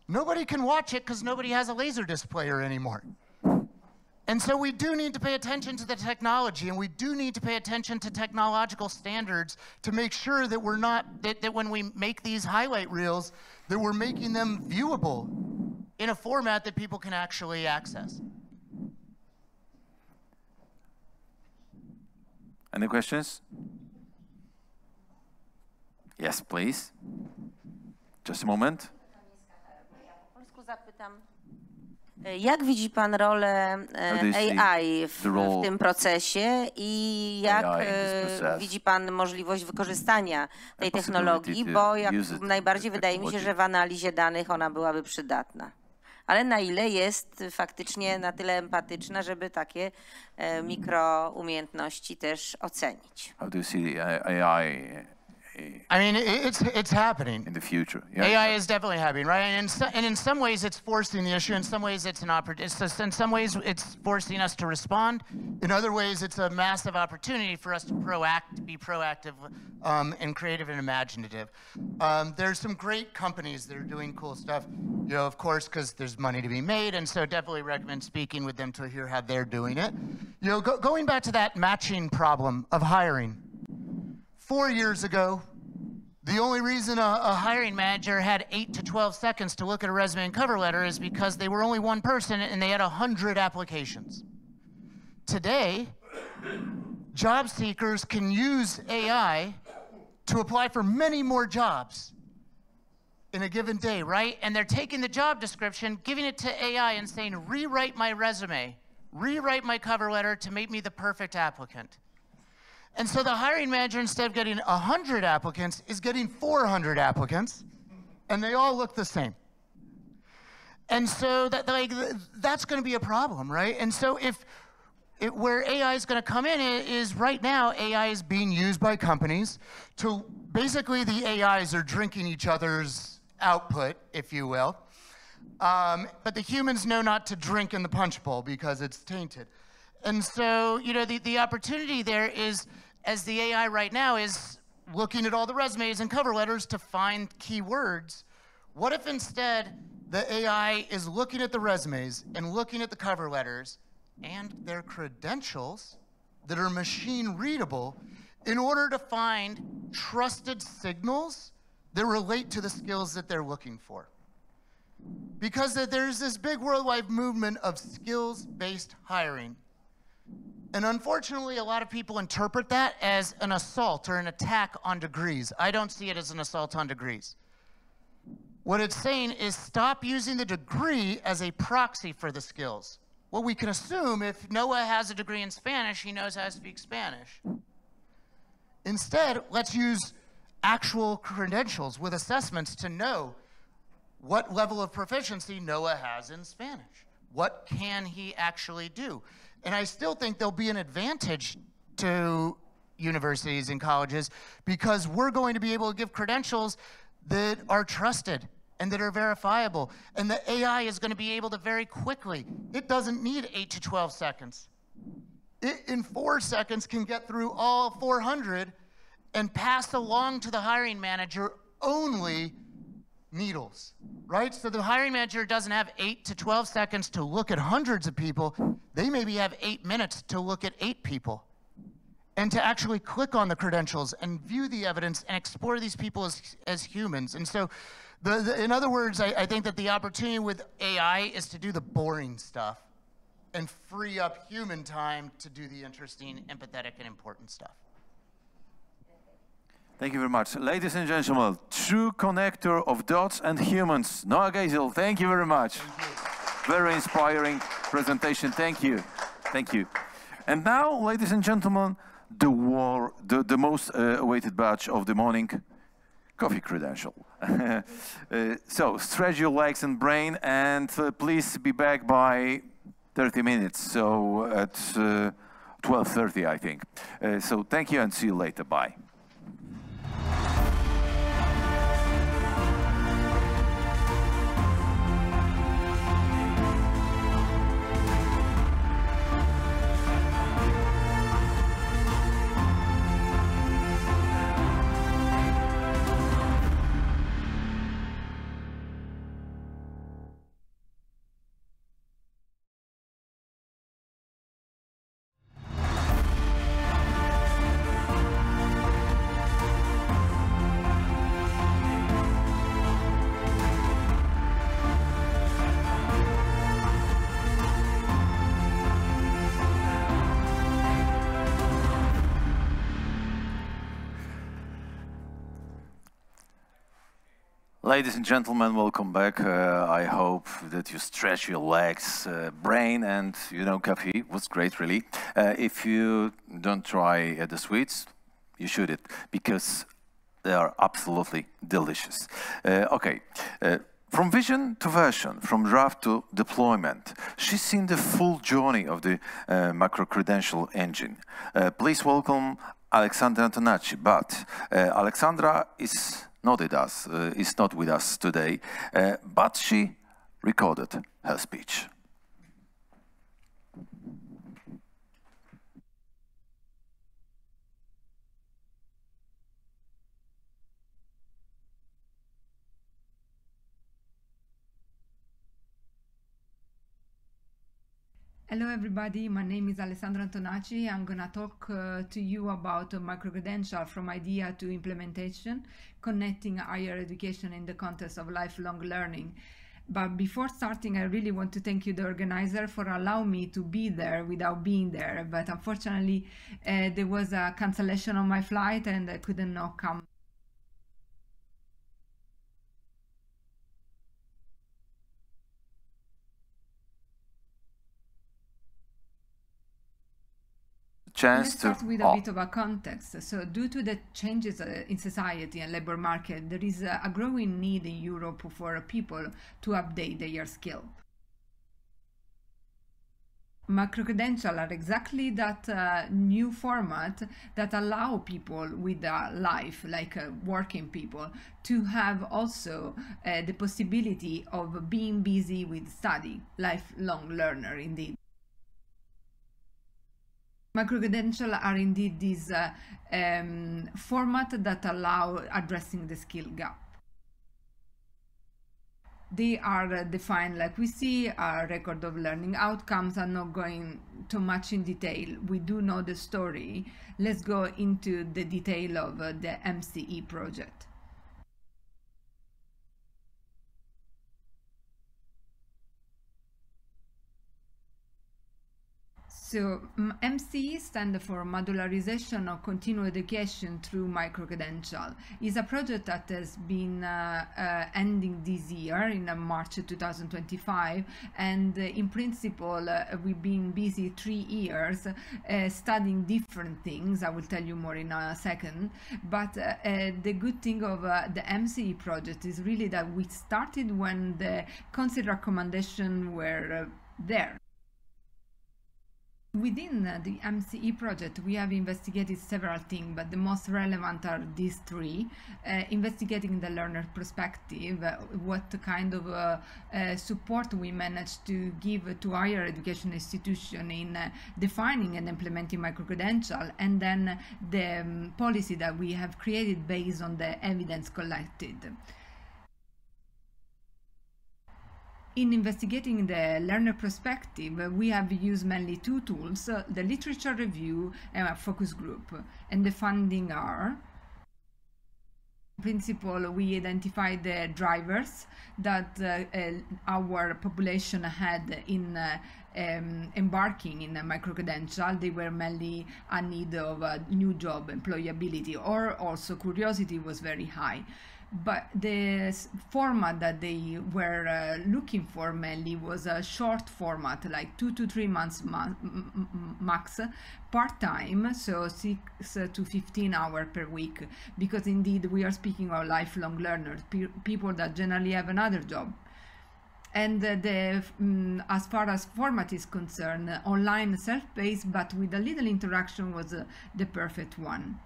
nobody can watch it because nobody has a laser disc player anymore. And so we do need to pay attention to the technology, and we do need to pay attention to technological standards to make sure that we're not, that when we make these highlight reels, that we're making them viewable in a format that people can actually access. Any questions? Yes, please. Just a moment. Po polsku zapytam, jak widzi pan rolę AI w tym procesie i jak widzi pan możliwość wykorzystania tej technologii, bo jak najbardziej wydaje mi się, że w analizie danych ona byłaby przydatna. Ale na ile jest faktycznie na tyle empatyczna, żeby takie mikroumiejętności też ocenić? How do you see AI? I mean, it's happening. In the future. Yeah. AI is definitely happening, right? And in some ways it's forcing the issue. In some ways it's an opportunity. In some ways it's forcing us to respond. In other ways it's a massive opportunity for us to be proactive and creative and imaginative. There's some great companies that are doing cool stuff, you know, of course, because there's money to be made, and so definitely recommend speaking with them to hear how they're doing it. You know, going back to that matching problem of hiring. 4 years ago, the only reason a hiring manager had 8 to 12 seconds to look at a resume and cover letter is because they were only one person and they had 100 applications. Today, job seekers can use AI to apply for many more jobs in a given day, right? And they're taking the job description, giving it to AI and saying, rewrite my resume, rewrite my cover letter to make me the perfect applicant. And so the hiring manager, instead of getting 100 applicants, is getting 400 applicants, and they all look the same. And so that's going to be a problem, right? And so where AI is going to come in is right now, AI is being used by companies to, basically the AIs are drinking each other's output, if you will. But the humans know not to drink in the punch bowl because it's tainted. And so, you know, the opportunity there is, as the AI right now is looking at all the resumes and cover letters to find keywords, what if instead the AI is looking at the resumes and looking at the cover letters and their credentials that are machine readable in order to find trusted signals that relate to the skills that they're looking for? Because there's this big worldwide movement of skills-based hiring. And unfortunately, a lot of people interpret that as an assault or an attack on degrees. I don't see it as an assault on degrees. What it's saying is stop using the degree as a proxy for the skills. Well, we can assume if Noah has a degree in Spanish, he knows how to speak Spanish. Instead, let's use actual credentials with assessments to know what level of proficiency Noah has in Spanish. What can he actually do? And I still think there'll be an advantage to universities and colleges because we're going to be able to give credentials that are trusted and that are verifiable. And the AI is going to be able to very quickly. It doesn't need 8 to 12 seconds. It, in 4 seconds, can get through all 400 and pass along to the hiring manager only needles, right? So the hiring manager doesn't have 8 to 12 seconds to look at hundreds of people. They maybe have 8 minutes to look at 8 people and to actually click on the credentials and view the evidence and explore these people as humans. And so, in other words, I think that the opportunity with AI is to do the boring stuff and free up human time to do the interesting, empathetic, and important stuff. Thank you very much. Ladies and gentlemen, true connector of dots and humans, Noah Geisel, thank you very much. Very inspiring presentation, thank you. Thank you. And now, ladies and gentlemen, the most awaited batch of the morning, coffee credential. So, stretch your legs and brain, and please be back by 30 minutes, so at 12:30, I think. So, thank you and see you later, bye. Ladies and gentlemen, welcome back. I hope that you stretch your legs, brain, and, you know, coffee was great, really. If you don't try the sweets, you should it, because they are absolutely delicious. Okay, from vision to version, from draft to deployment, she's seen the full journey of the Microcredential engine. Please welcome Aleksandra Antonaci, but Aleksandra is not with us today, but she recorded her speech. Hello everybody, my name is Aleksandra Antonaci. I'm going to talk to you about microcredential from idea to implementation, connecting higher education in the context of lifelong learning. But before starting, I really want to thank you, the organizer, for allowing me to be there without being there. But unfortunately, there was a cancellation on my flight and I couldn't not come. Let's start with a bit of a context. So due to the changes in society and labor market, there is a growing need in Europe for people to update their skill. Microcredentials are exactly that new format that allow people with a life, like working people, to have also the possibility of being busy with study, lifelong learner indeed. Microcredentials are indeed this format that allow addressing the skill gap. They are defined like we see, a record of learning outcomes. I'm not going too much in detail. We do know the story. Let's go into the detail of the MCE project. So MCE stands for Modularization of Continuing Education through Microcredential. It's a project that has been ending this year in March 2025, and in principle we've been busy 3 years studying different things. I will tell you more in a second, but the good thing of the MCE project is really that we started when the council recommendations were there. Within the MCE project, we have investigated several things, but the most relevant are these 3. Investigating the learner perspective, what kind of support we managed to give to higher education institutions in defining and implementing microcredential, and then the policy that we have created based on the evidence collected. In investigating the learner perspective, we have used mainly 2 tools, the literature review and a focus group. And the funding are, in principle, we identified the drivers that our population had in embarking in a microcredential. They were mainly a need of a new job, employability, or also curiosity was very high. But the format that they were looking for mainly was a short format, like 2 to 3 months max, part-time, so 6 to 15 hours per week, because indeed we are speaking of lifelong learners, people that generally have another job. And as far as format is concerned, online, self-paced, but with a little interaction was the perfect one.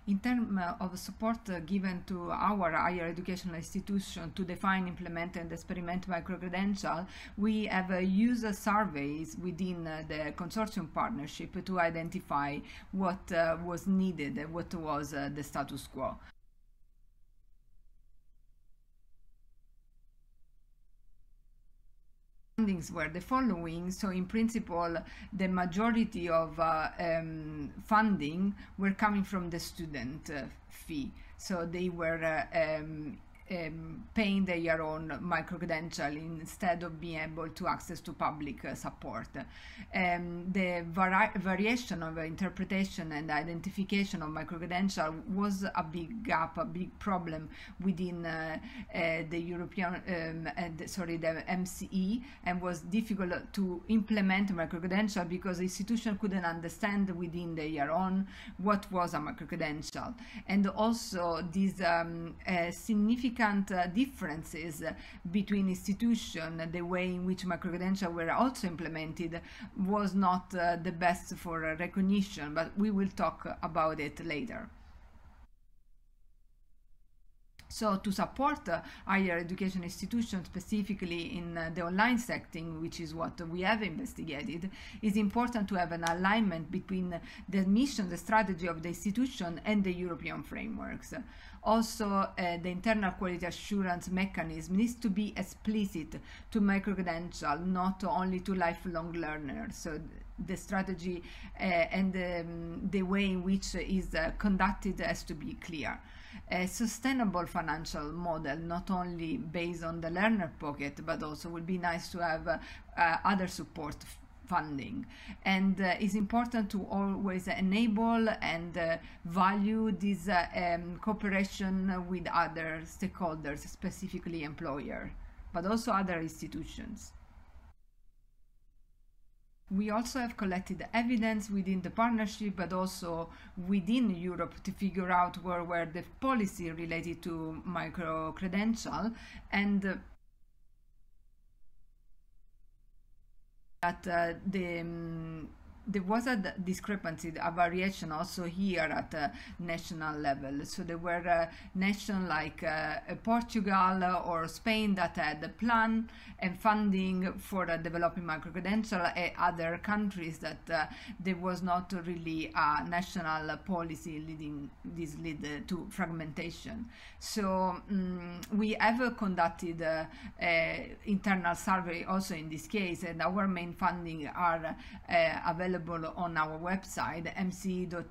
In terms of support given to our higher educational institution to define, implement, and experiment microcredential, we have used surveys within the consortium partnership to identify what was needed, what was the status quo. Fundings were the following. So in principle, the majority of funding were coming from the student fee. So they were paying their own microcredential instead of being able to access to public support. The variation of interpretation and identification of microcredential was a big gap, a big problem within the European, the MCE, and was difficult to implement microcredential because the institution couldn't understand within their own what was a microcredential. And also these significant differences between institutions, the way in which microcredentials were also implemented was not the best for recognition, but we will talk about it later. So to support higher education institutions, specifically in the online setting, which is what we have investigated, it's important to have an alignment between the mission, the strategy of the institution and the European frameworks. Also, the internal quality assurance mechanism needs to be explicit to microcredential, not only to lifelong learners. So the strategy and the way in which is conducted has to be clear. A sustainable financial model, not only based on the learner pocket, but also would be nice to have other support funding. And it's important to always enable and value this cooperation with other stakeholders, specifically employer, but also other institutions. We also have collected evidence within the partnership, but also within Europe to figure out where were the policy related to micro-credential, and that there was a discrepancy, a variation also here at the national level. So there were nations like Portugal or Spain that had a plan and funding for developing microcredential, and other countries that there was not really a national policy leading this lead to fragmentation. So we have conducted internal survey also in this case, and our main funding are available on our website mce.edu.au.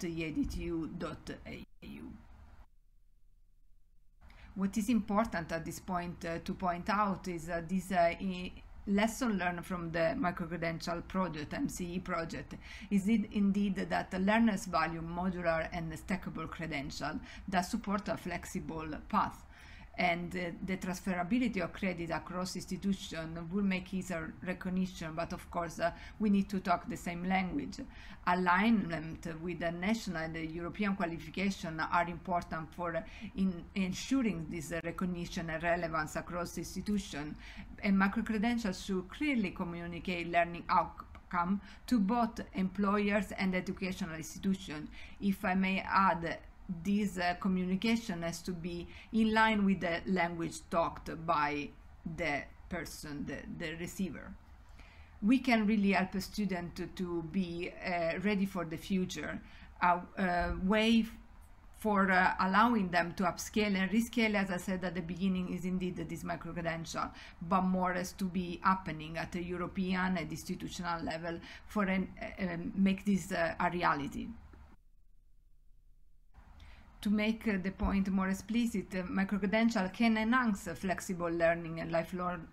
What is important at this point to point out is this lesson learned from the microcredential project, MCE project, is it indeed that the learners value modular and stackable credential that support a flexible path. And the transferability of credit across institutions will make easier recognition, but of course we need to talk the same language. Alignment with the national and the European qualification are important for ensuring this recognition and relevance across institutions, and microcredentials should clearly communicate learning outcome to both employers and educational institutions. If I may add, this communication has to be in line with the language talked by the person, the receiver. We can really help a student to be ready for the future. A way for allowing them to upscale and rescale, as I said at the beginning, is indeed this microcredential, but more has to be happening at the European and institutional level for make this a reality. To make the point more explicit, microcredential can enhance flexible learning and lifelong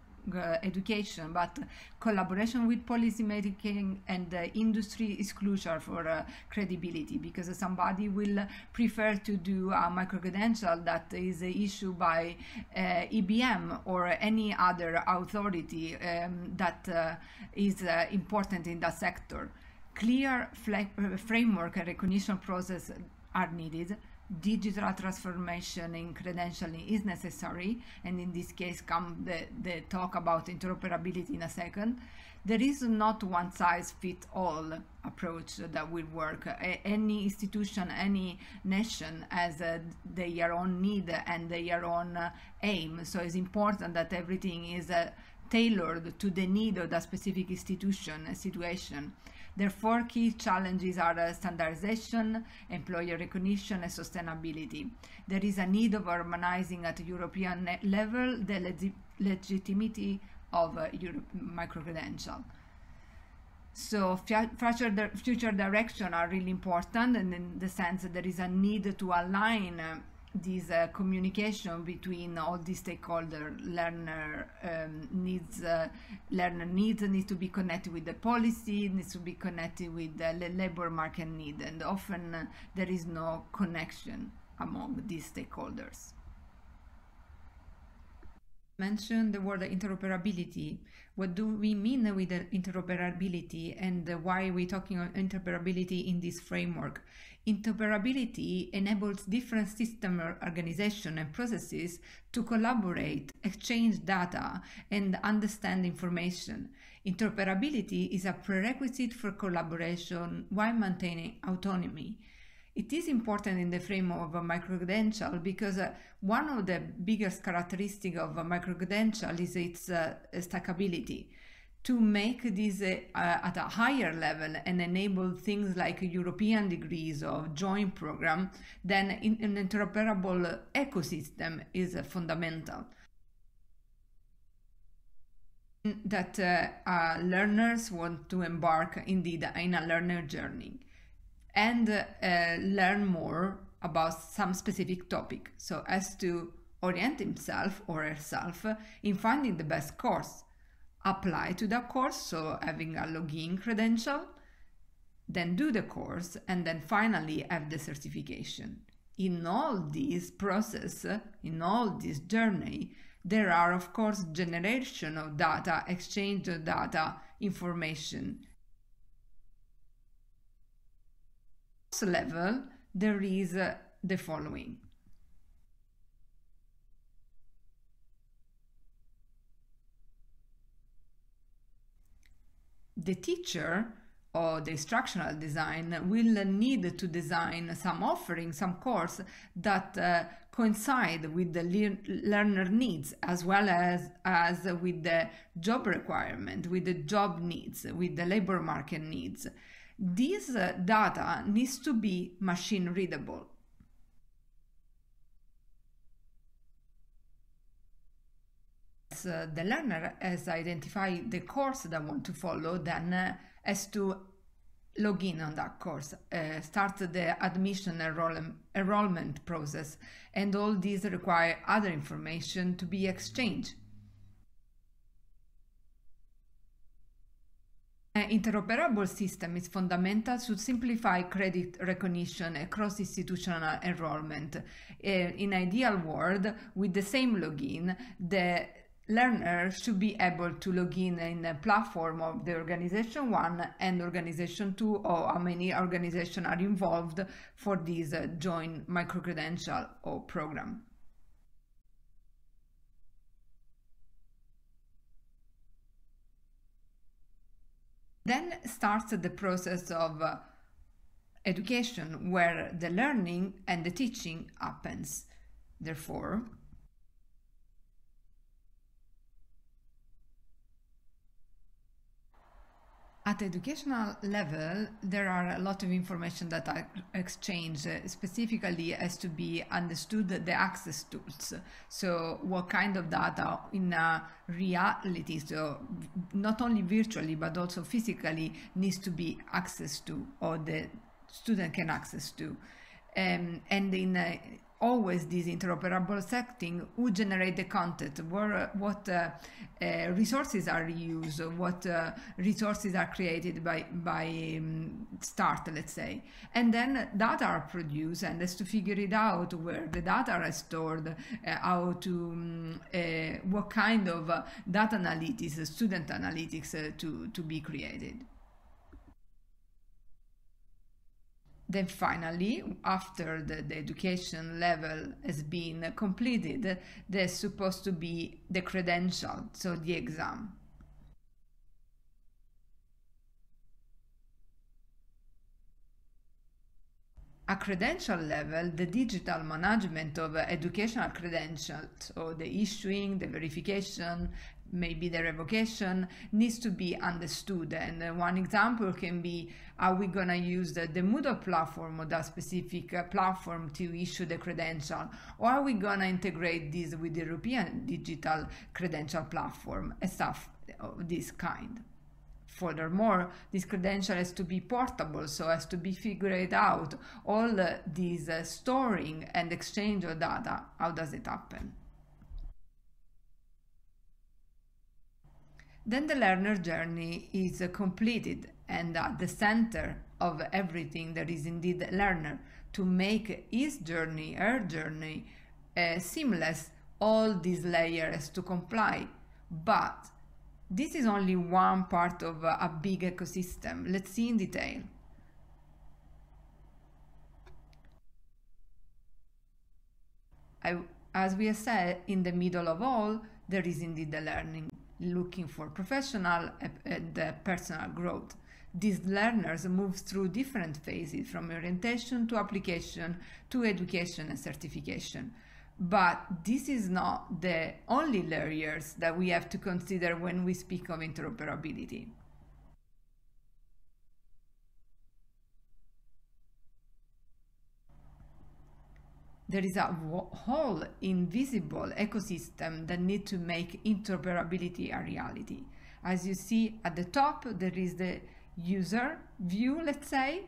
education, but collaboration with policy making and industry is crucial for credibility, because somebody will prefer to do a microcredential that is issued by IBM or any other authority that is important in that sector. Clear framework and recognition process are needed. Digital transformation in credentialing is necessary, and in this case come the talk about interoperability in a second. There is not one size fits all approach that will work. Any institution, any nation has their own need and their own aim, so it's important that everything is tailored to the need of the specific institution and situation. Therefore, key challenges are standardization, employer recognition, and sustainability. There is a need of harmonizing at the European level the legitimacy of microcredential. So future direction are really important, and in the sense that there is a need to align this communication between all the stakeholder learner needs to be connected with the policy, needs to be connected with the labor market need, and often there is no connection among these stakeholders. Mention the word interoperability. What do we mean with interoperability, and why are we talking about interoperability in this framework? Interoperability enables different system organization and processes to collaborate, exchange data, and understand information. Interoperability is a prerequisite for collaboration while maintaining autonomy. It is important in the frame of a microcredential because one of the biggest characteristics of a microcredential is its stackability. To make this at a higher level and enable things like European degrees or joint program, then an interoperable ecosystem is fundamental. that learners want to embark indeed in a learner journey and learn more about some specific topic, so as to orient himself or herself in finding the best course, apply to that course, so having a login credential, then do the course, and then finally have the certification. In all this process, in all this journey, there are, of course, generation of data, exchange of data, information. At this level, there is the following. The teacher or the instructional design will need to design some offering, some course that coincide with the learner needs, as well as with the job requirement, with the job needs, with the labor market needs. This data needs to be machine readable. The learner has identified the course they want to follow, then has to log in on that course, start the admission enrollment process, and all these require other information to be exchanged. An interoperable system is fundamental to simplify credit recognition across institutional enrollment. In an ideal world, with the same login, the learner should be able to log in a platform of the organization 1 and organization 2, or how many organizations are involved for this joint microcredential or program. Then starts the process of education, where the learning and the teaching happens. Therefore, at educational level, there are a lot of information that are exchanged, specifically has to be understood the access tools. So what kind of data in reality, so not only virtually, but also physically needs to be access to, or the student can access to. And in always this interoperable setting, who generate the content, what resources are used, what resources are created by start, let's say. And then data are produced, and has to figure it out where the data are stored, how to, what kind of data analytics, student analytics to be created. Then finally, after the education level has been completed, there's supposed to be the credential, so the exam. At credential level, the digital management of educational credentials, so the issuing, the verification, maybe the revocation, needs to be understood. And one example can be, are we going to use the Moodle platform or that specific platform to issue the credential? Or are we going to integrate this with the European digital credential platform and stuff of this kind? Furthermore, this credential has to be portable, so has to be figured out. All these storing and exchange of data, how does it happen? Then the learner journey is completed, and at the center of everything there is indeed the learner, to make his journey, her journey, seamless. All these layers to comply. But this is only one part of a big ecosystem. Let's see in detail. As we have said, in the middle of all, there is indeed the learning, looking for professional and personal growth. These learners move through different phases, from orientation to application to education and certification. But this is not the only layers that we have to consider when we speak of interoperability. there is a whole invisible ecosystem that need to make interoperability a reality. As you see at the top, there is the user view, let's say.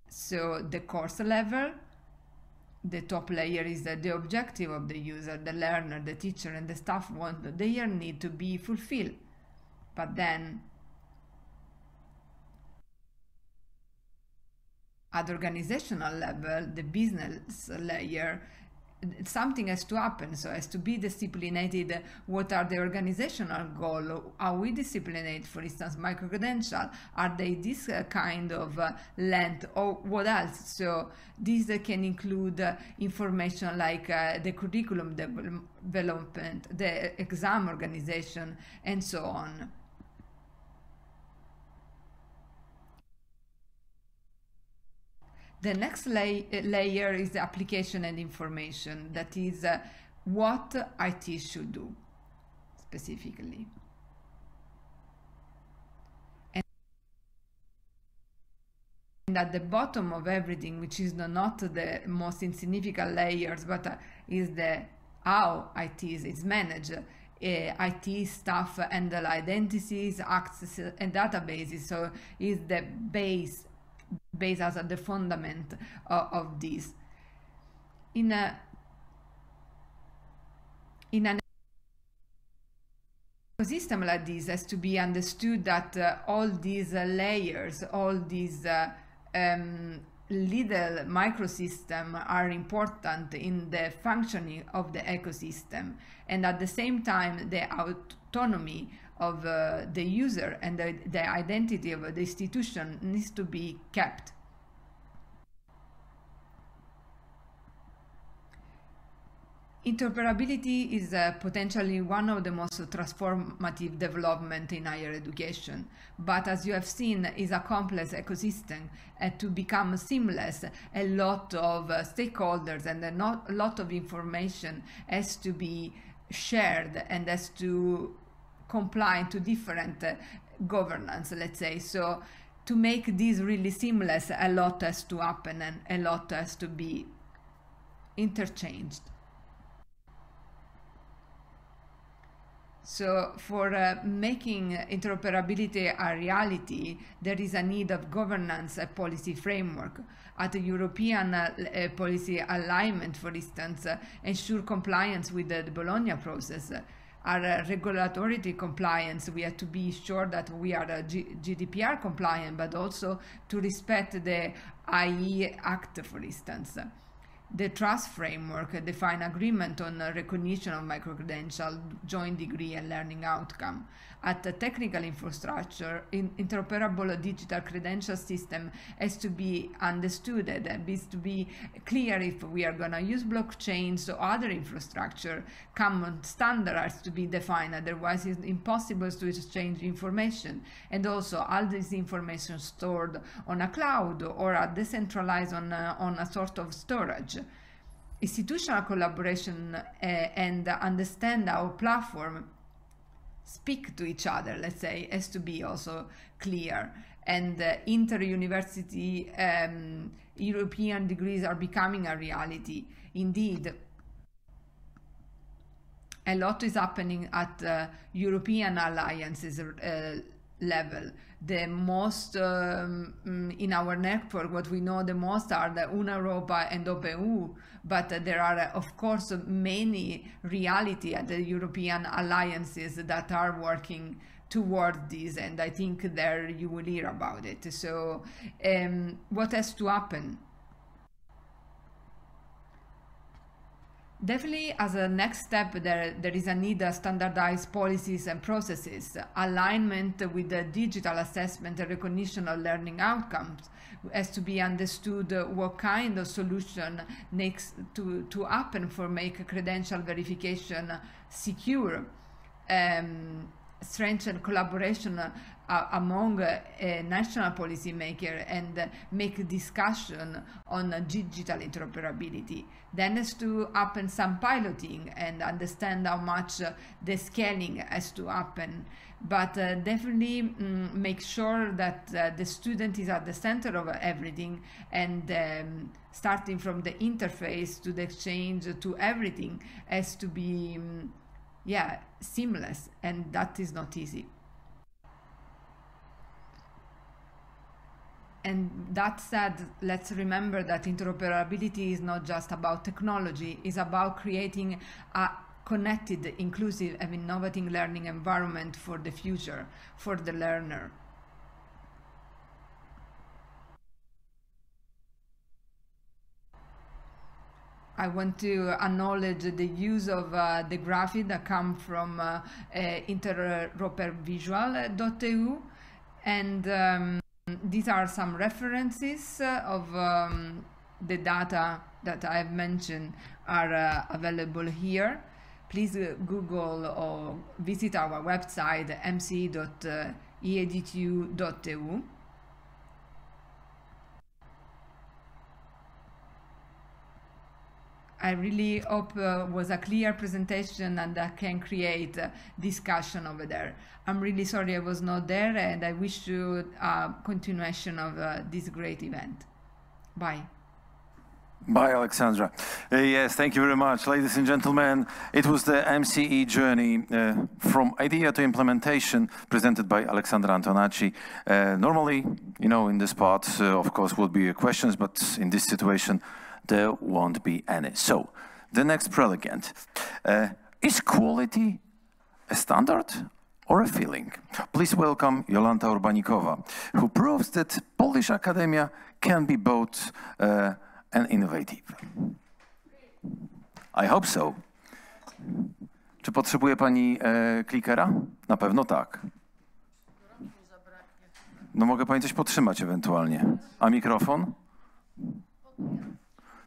So the course level, the top layer is the objective of the user, the learner, the teacher, and the staff want their need to be fulfilled. But then at the organizational level, the business layer, something has to happen, so has to be disciplined. What are the organizational goals? Are we disciplined? For instance, microcredential, are they this kind of length, or what else? So this can include information like the curriculum development, the exam organization, and so on. The next layer is the application and information. That is what IT should do specifically. And at the bottom of everything, which is not the most insignificant layers, but is the how IT is managed. IT staff handle identities, access, and databases. So is the base as the fundament of this. In an ecosystem like this, has to be understood that all these layers, all these little microsystems are important in the functioning of the ecosystem, and at the same time the autonomy of the user and the identity of the institution needs to be kept. Interoperability is potentially one of the most transformative developments in higher education, but as you have seen, is a complex ecosystem, and to become seamless, a lot of stakeholders and a lot of information has to be shared and has to comply to different governance, let's say. So to make this really seamless, a lot has to happen and a lot has to be interchanged. So for making interoperability a reality, there is a need of governance policy framework. At the European policy alignment, for instance, ensure compliance with the Bologna process. Our regulatory compliance, we have to be sure that we are GDPR compliant, but also to respect the IE Act, for instance. The trust framework define agreement on recognition of microcredential, joint degree and learning outcome. At the technical infrastructure, interoperable digital credential system has to be understood and has to be clear if we are going to use blockchains or other infrastructure. Common standards to be defined, otherwise it's impossible to exchange information. And also all this information stored on a cloud or are decentralized on a sort of storage. Institutional collaboration and understand our platform speak to each other, let's say, has to be also clear. And inter-university European degrees are becoming a reality. Indeed, a lot is happening at European alliances level. The most in our network, what we know the most are the Una Europa and OpenU, but there are of course many reality at the European alliances that are working toward this, and I think there you will hear about it. So what has to happen? Definitely, as a next step, there is a need of standardized policies and processes, alignment with the digital assessment and recognition of learning outcomes has to be understood what kind of solution needs to happen for make credential verification secure. strength and collaboration among national policymakers and make discussion on digital interoperability. Then has to happen some piloting and understand how much the scaling has to happen. But definitely make sure that the student is at the center of everything, and starting from the interface to the exchange to everything has to be seamless, and that is not easy. And that said, let's remember that interoperability is not just about technology, it's about creating a connected, inclusive and innovative learning environment for the future, for the learner. I want to acknowledge the use of the graphic that come from interopervisual.eu, and these are some references of the data that I've mentioned are available here. Please Google or visit our website mce.eedu.eu. I really hope it was a clear presentation and I can create discussion over there. I'm really sorry I was not there, and I wish you a continuation of this great event. Bye. Bye, Aleksandra. Yes, thank you very much. Ladies and gentlemen, it was the MCE journey from idea to implementation presented by Aleksandra Antonaci. Normally, you know, in this part, of course, will be questions, but in this situation, there won't be any. So, the next prelegent. Is quality a standard or a feeling? Please welcome Jolanta Urbanikowa, who proves that Polish academia can be both and innovative. I hope so. Czy potrzebuje pani klikera? Na pewno tak. No mogę pani coś podtrzymać ewentualnie. A mikrofon?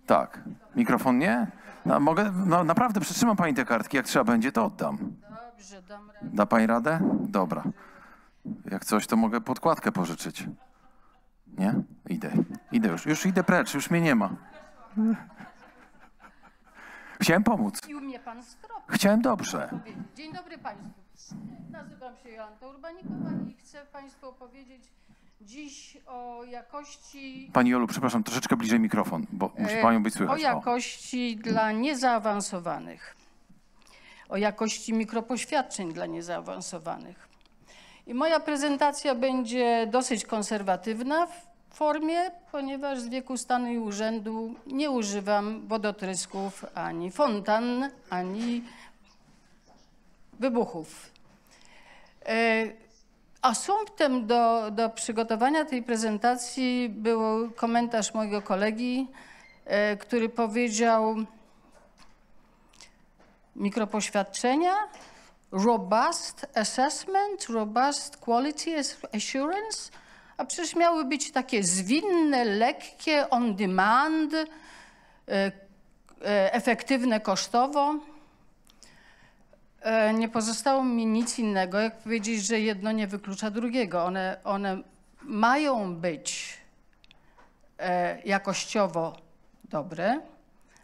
Tak. Mikrofon nie? No, mogę, no naprawdę przytrzymam pani te kartki, jak trzeba będzie, to oddam. Dobrze, dam radę. Da pani radę? Dobra. Jak coś, to mogę podkładkę pożyczyć. Nie? Idę już. Już idę precz, już mnie nie ma. Chciałem pomóc. I mnie pan stropnił. Chciałem dobrze. Dzień dobry państwu. Nazywam się Jolanta Urbanikowa i chcę państwu opowiedzieć dziś o jakości... Pani Jolu, przepraszam, troszeczkę bliżej mikrofon, bo musi panią być słychać. O jakości dla niezaawansowanych. O jakości mikropoświadczeń dla niezaawansowanych. I moja prezentacja będzie dosyć konserwatywna w formie, ponieważ z wieku stanu i urzędu nie używam wodotrysków, ani fontan, ani wybuchów. Asumptem do przygotowania tej prezentacji był komentarz mojego kolegi, który powiedział: mikropoświadczenia, robust assessment, robust quality assurance, a przecież miały być takie zwinne, lekkie, on demand, efektywne kosztowo. Nie pozostało mi nic innego, jak powiedzieć, że jedno nie wyklucza drugiego. One mają być jakościowo dobre,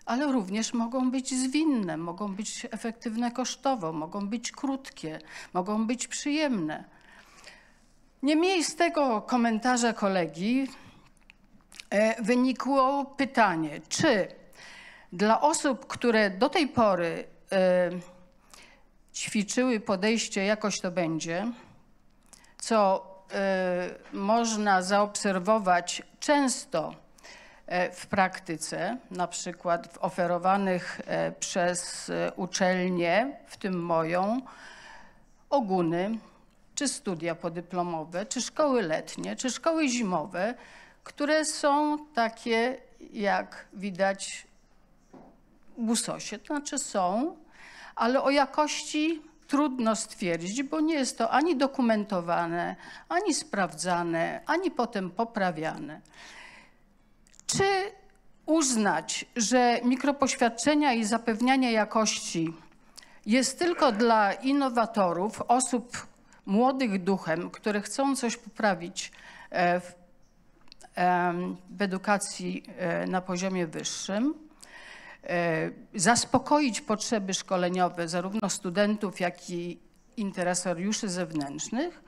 ale również mogą być zwinne, mogą być efektywne kosztowo, mogą być krótkie, mogą być przyjemne. Niemniej z tego komentarza kolegi wynikło pytanie, czy dla osób, które do tej pory ćwiczyły podejście jakoś to będzie, co można zaobserwować często w praktyce, na przykład w oferowanych przez uczelnie, w tym moją, oguny, czy studia podyplomowe, czy szkoły letnie, czy szkoły zimowe, które są takie, jak widać w USOS-ie, to znaczy są, ale o jakości trudno stwierdzić, bo nie jest to ani dokumentowane, ani sprawdzane, ani potem poprawiane. Czy uznać, że mikropoświadczenia i zapewnianie jakości jest tylko dla innowatorów, osób, młodych duchem, które chcą coś poprawić w edukacji na poziomie wyższym, zaspokoić potrzeby szkoleniowe zarówno studentów, jak i interesariuszy zewnętrznych,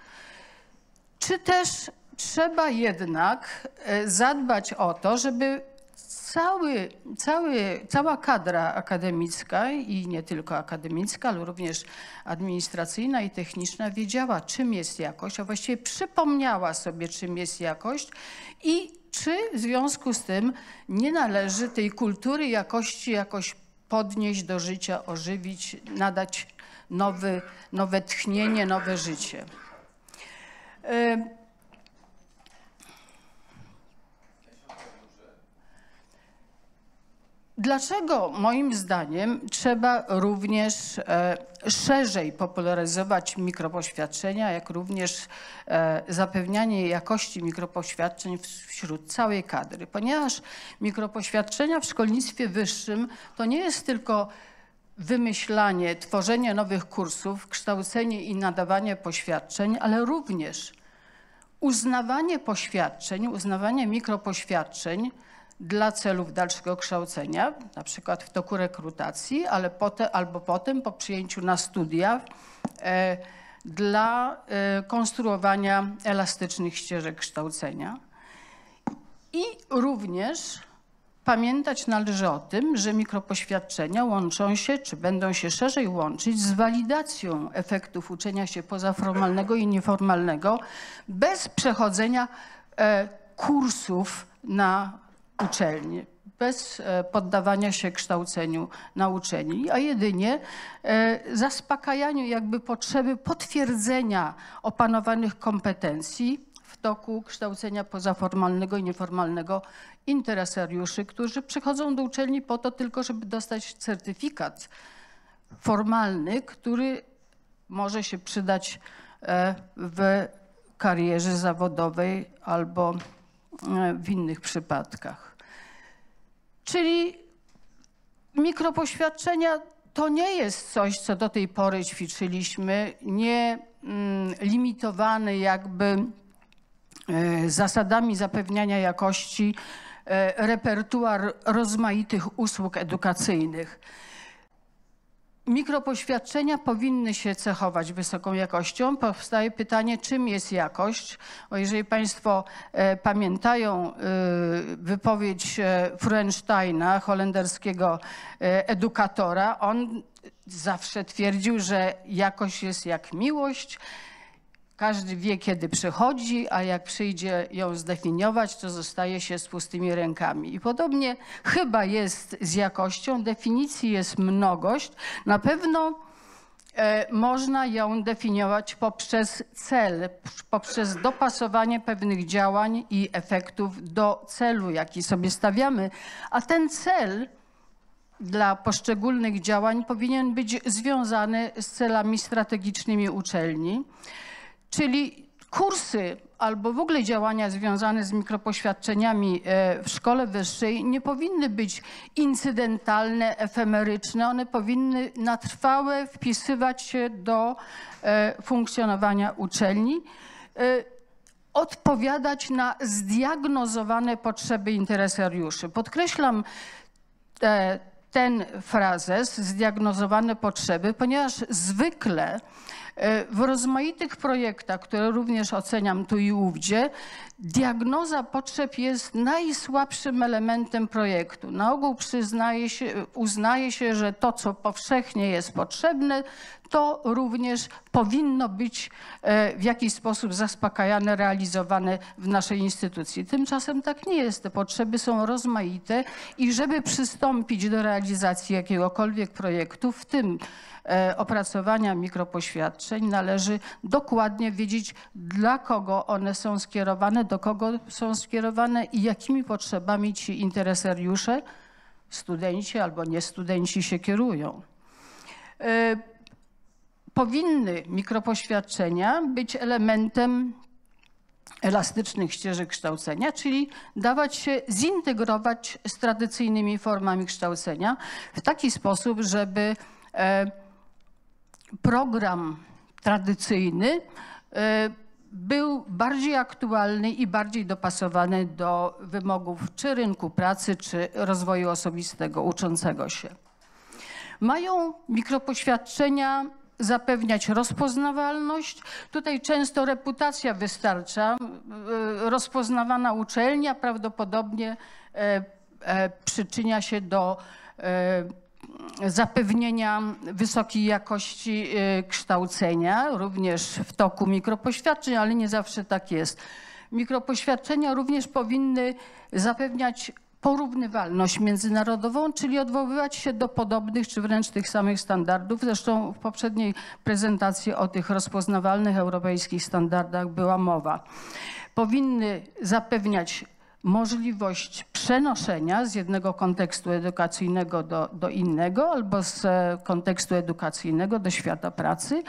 czy też trzeba jednak zadbać o to, żeby cała kadra akademicka i nie tylko akademicka, ale również administracyjna i techniczna wiedziała, czym jest jakość, a właściwie przypomniała sobie, czym jest jakość i czy w związku z tym nie należy tej kultury jakości jakoś podnieść do życia, ożywić, nadać nowe tchnienie, nowe życie. Dlaczego moim zdaniem trzeba również szerzej popularyzować mikropoświadczenia, jak również zapewnianie jakości mikropoświadczeń wśród całej kadry? Ponieważ mikropoświadczenia w szkolnictwie wyższym to nie jest tylko wymyślanie, tworzenie nowych kursów, kształcenie i nadawanie poświadczeń, ale również uznawanie poświadczeń, uznawanie mikropoświadczeń dla celów dalszego kształcenia, na przykład w toku rekrutacji, ale albo potem po przyjęciu na studia dla konstruowania elastycznych ścieżek kształcenia. I również pamiętać należy o tym, że mikropoświadczenia łączą się, czy będą się szerzej łączyć z walidacją efektów uczenia się pozaformalnego i nieformalnego bez przechodzenia kursów na uczelni, bez poddawania się kształceniu na uczelni, a jedynie zaspokajaniu jakby potrzeby potwierdzenia opanowanych kompetencji w toku kształcenia pozaformalnego i nieformalnego interesariuszy, którzy przychodzą do uczelni po to tylko, żeby dostać certyfikat formalny, który może się przydać w karierze zawodowej albo w innych przypadkach. Czyli mikropoświadczenia to nie jest coś, co do tej pory ćwiczyliśmy, nie limitowany jakby zasadami zapewniania jakości repertuar rozmaitych usług edukacyjnych. Mikropoświadczenia powinny się cechować wysoką jakością. Powstaje pytanie, czym jest jakość? Bo jeżeli Państwo pamiętają wypowiedź Freudensteina, holenderskiego edukatora, on zawsze twierdził, że jakość jest jak miłość. Każdy wie, kiedy przychodzi, a jak przyjdzie ją zdefiniować, to zostaje się z pustymi rękami. I podobnie chyba jest z jakością. Definicji jest mnogość. Na pewno można ją definiować poprzez cel, poprzez dopasowanie pewnych działań i efektów do celu, jaki sobie stawiamy. A ten cel dla poszczególnych działań powinien być związany z celami strategicznymi uczelni. Czyli kursy albo w ogóle działania związane z mikropoświadczeniami w szkole wyższej nie powinny być incydentalne, efemeryczne. One powinny na trwałe wpisywać się do funkcjonowania uczelni, odpowiadać na zdiagnozowane potrzeby interesariuszy. Podkreślam ten frazes, zdiagnozowane potrzeby, ponieważ zwykle w rozmaitych projektach, które również oceniam tu i ówdzie, diagnoza potrzeb jest najsłabszym elementem projektu. Na ogół uznaje się, że to, co powszechnie jest potrzebne, to również powinno być w jakiś sposób zaspokajane, realizowane w naszej instytucji. Tymczasem tak nie jest. Te potrzeby są rozmaite i żeby przystąpić do realizacji jakiegokolwiek projektu, w tym opracowania mikropoświadczeń, należy dokładnie wiedzieć, dla kogo one są skierowane, do kogo są skierowane i jakimi potrzebami ci interesariusze, studenci albo niestudenci się kierują. Powinny mikropoświadczenia być elementem elastycznych ścieżek kształcenia, czyli dawać się zintegrować z tradycyjnymi formami kształcenia w taki sposób, żeby program tradycyjny był bardziej aktualny i bardziej dopasowany do wymogów czy rynku pracy, czy rozwoju osobistego uczącego się. Mają mikropoświadczenia zapewniać rozpoznawalność. Tutaj często reputacja wystarcza. Rozpoznawana uczelnia prawdopodobnie przyczynia się do zapewnienia wysokiej jakości kształcenia, również w toku mikropoświadczeń, ale nie zawsze tak jest. Mikropoświadczenia również powinny zapewniać porównywalność międzynarodową, czyli odwoływać się do podobnych czy wręcz tych samych standardów. Zresztą w poprzedniej prezentacji o tych rozpoznawalnych europejskich standardach była mowa. Powinny zapewniać możliwość przenoszenia z jednego kontekstu edukacyjnego do innego albo z kontekstu edukacyjnego do świata pracy.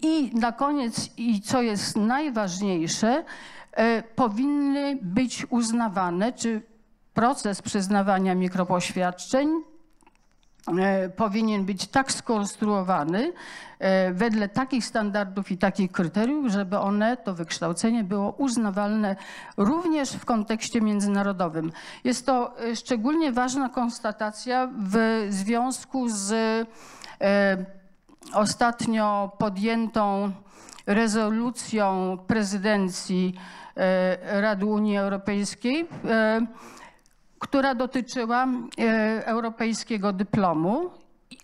I na koniec, i co jest najważniejsze, powinny być uznawane, czy proces przyznawania mikropoświadczeń powinien być tak skonstruowany wedle takich standardów i takich kryteriów, żeby to wykształcenie było uznawalne również w kontekście międzynarodowym. Jest to szczególnie ważna konstatacja w związku z ostatnio podjętą rezolucją prezydencji Rady Unii Europejskiej, która dotyczyła europejskiego dyplomu,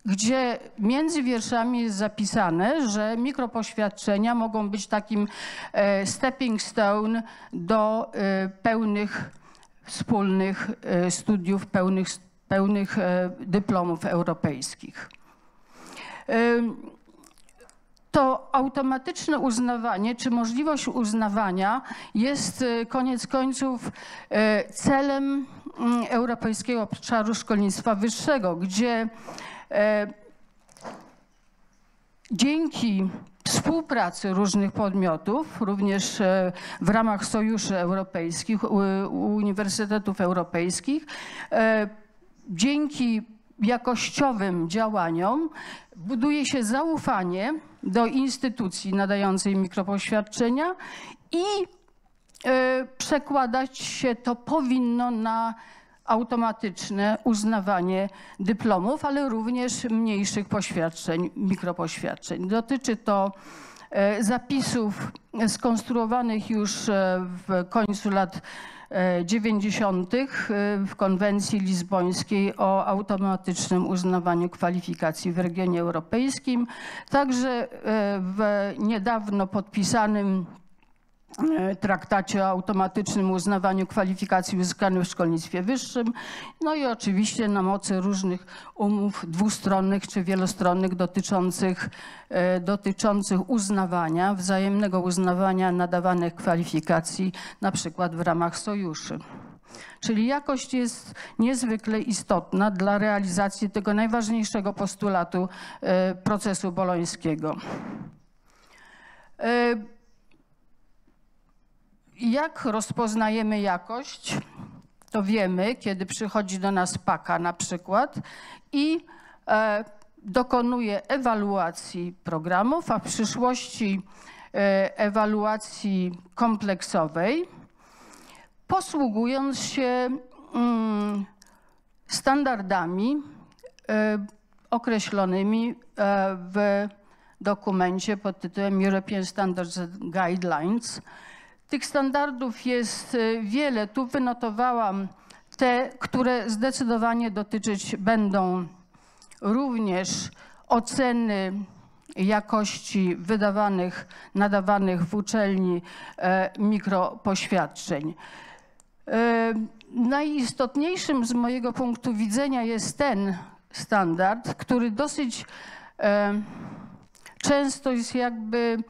gdzie między wierszami jest zapisane, że mikropoświadczenia mogą być takim stepping stone do pełnych wspólnych studiów, pełnych dyplomów europejskich. To automatyczne uznawanie, czy możliwość uznawania jest koniec końców celem Europejskiego Obszaru Szkolnictwa Wyższego, gdzie dzięki współpracy różnych podmiotów, również w ramach sojuszy europejskich, uniwersytetów europejskich, dzięki jakościowym działaniom buduje się zaufanie do instytucji nadającej mikropoświadczenia i przekładać się to powinno na automatyczne uznawanie dyplomów, ale również mniejszych poświadczeń, mikropoświadczeń. Dotyczy to zapisów skonstruowanych już w końcu lat 90. w konwencji lizbońskiej o automatycznym uznawaniu kwalifikacji w regionie europejskim, także w niedawno podpisanym traktacie o automatycznym uznawaniu kwalifikacji uzyskanych w szkolnictwie wyższym, no i oczywiście na mocy różnych umów dwustronnych czy wielostronnych dotyczących uznawania, wzajemnego uznawania nadawanych kwalifikacji, na przykład w ramach sojuszy. Czyli jakość jest niezwykle istotna dla realizacji tego najważniejszego postulatu procesu bolońskiego. Jak rozpoznajemy jakość? To wiemy, kiedy przychodzi do nas paka na przykład i dokonuje ewaluacji programów, a w przyszłości ewaluacji kompleksowej, posługując się standardami określonymi w dokumencie pod tytułem European Standards and Guidelines. Tych standardów jest wiele. Tu wynotowałam te, które zdecydowanie dotyczyć będą również oceny jakości nadawanych w uczelni mikropoświadczeń. Najistotniejszym z mojego punktu widzenia jest ten standard, który dosyć często jest jakby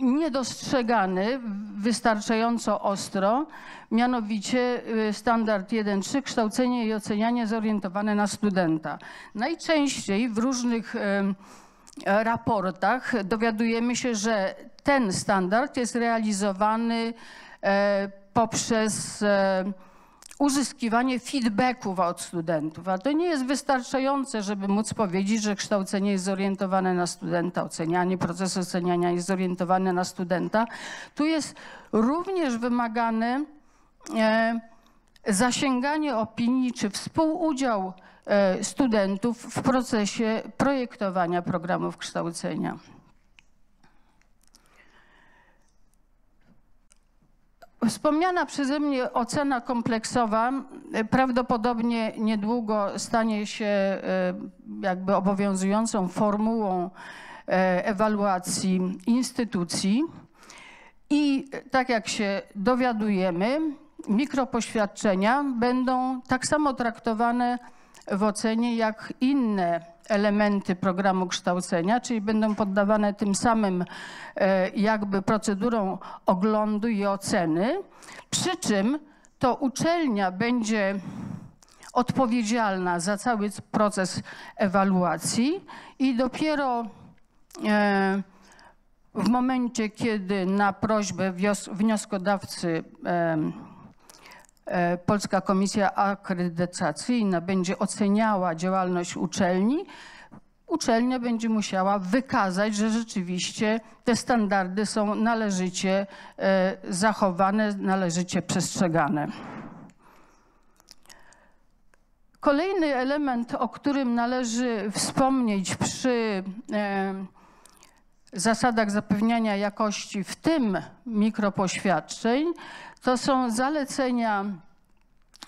niedostrzegany wystarczająco ostro, mianowicie standard 1.3 kształcenie i ocenianie zorientowane na studenta. Najczęściej w różnych raportach dowiadujemy się, że ten standard jest realizowany poprzez uzyskiwanie feedbacków od studentów. A to nie jest wystarczające, żeby móc powiedzieć, że kształcenie jest zorientowane na studenta, proces oceniania jest zorientowany na studenta. Tu jest również wymagane zasięganie opinii czy współudział studentów w procesie projektowania programów kształcenia. Wspomniana przeze mnie ocena kompleksowa prawdopodobnie niedługo stanie się jakby obowiązującą formułą ewaluacji instytucji i tak jak się dowiadujemy, mikropoświadczenia będą tak samo traktowane w ocenie jak inne elementy programu kształcenia, czyli będą poddawane tym samym jakby procedurom oglądu i oceny, przy czym to uczelnia będzie odpowiedzialna za cały proces ewaluacji i dopiero w momencie, kiedy na prośbę wnioskodawcy Polska Komisja Akredytacyjna będzie oceniała działalność uczelni, uczelnia będzie musiała wykazać, że rzeczywiście te standardy są należycie zachowane, należycie przestrzegane. Kolejny element, o którym należy wspomnieć przy zasadach zapewniania jakości, w tym mikropoświadczeń, to są zalecenia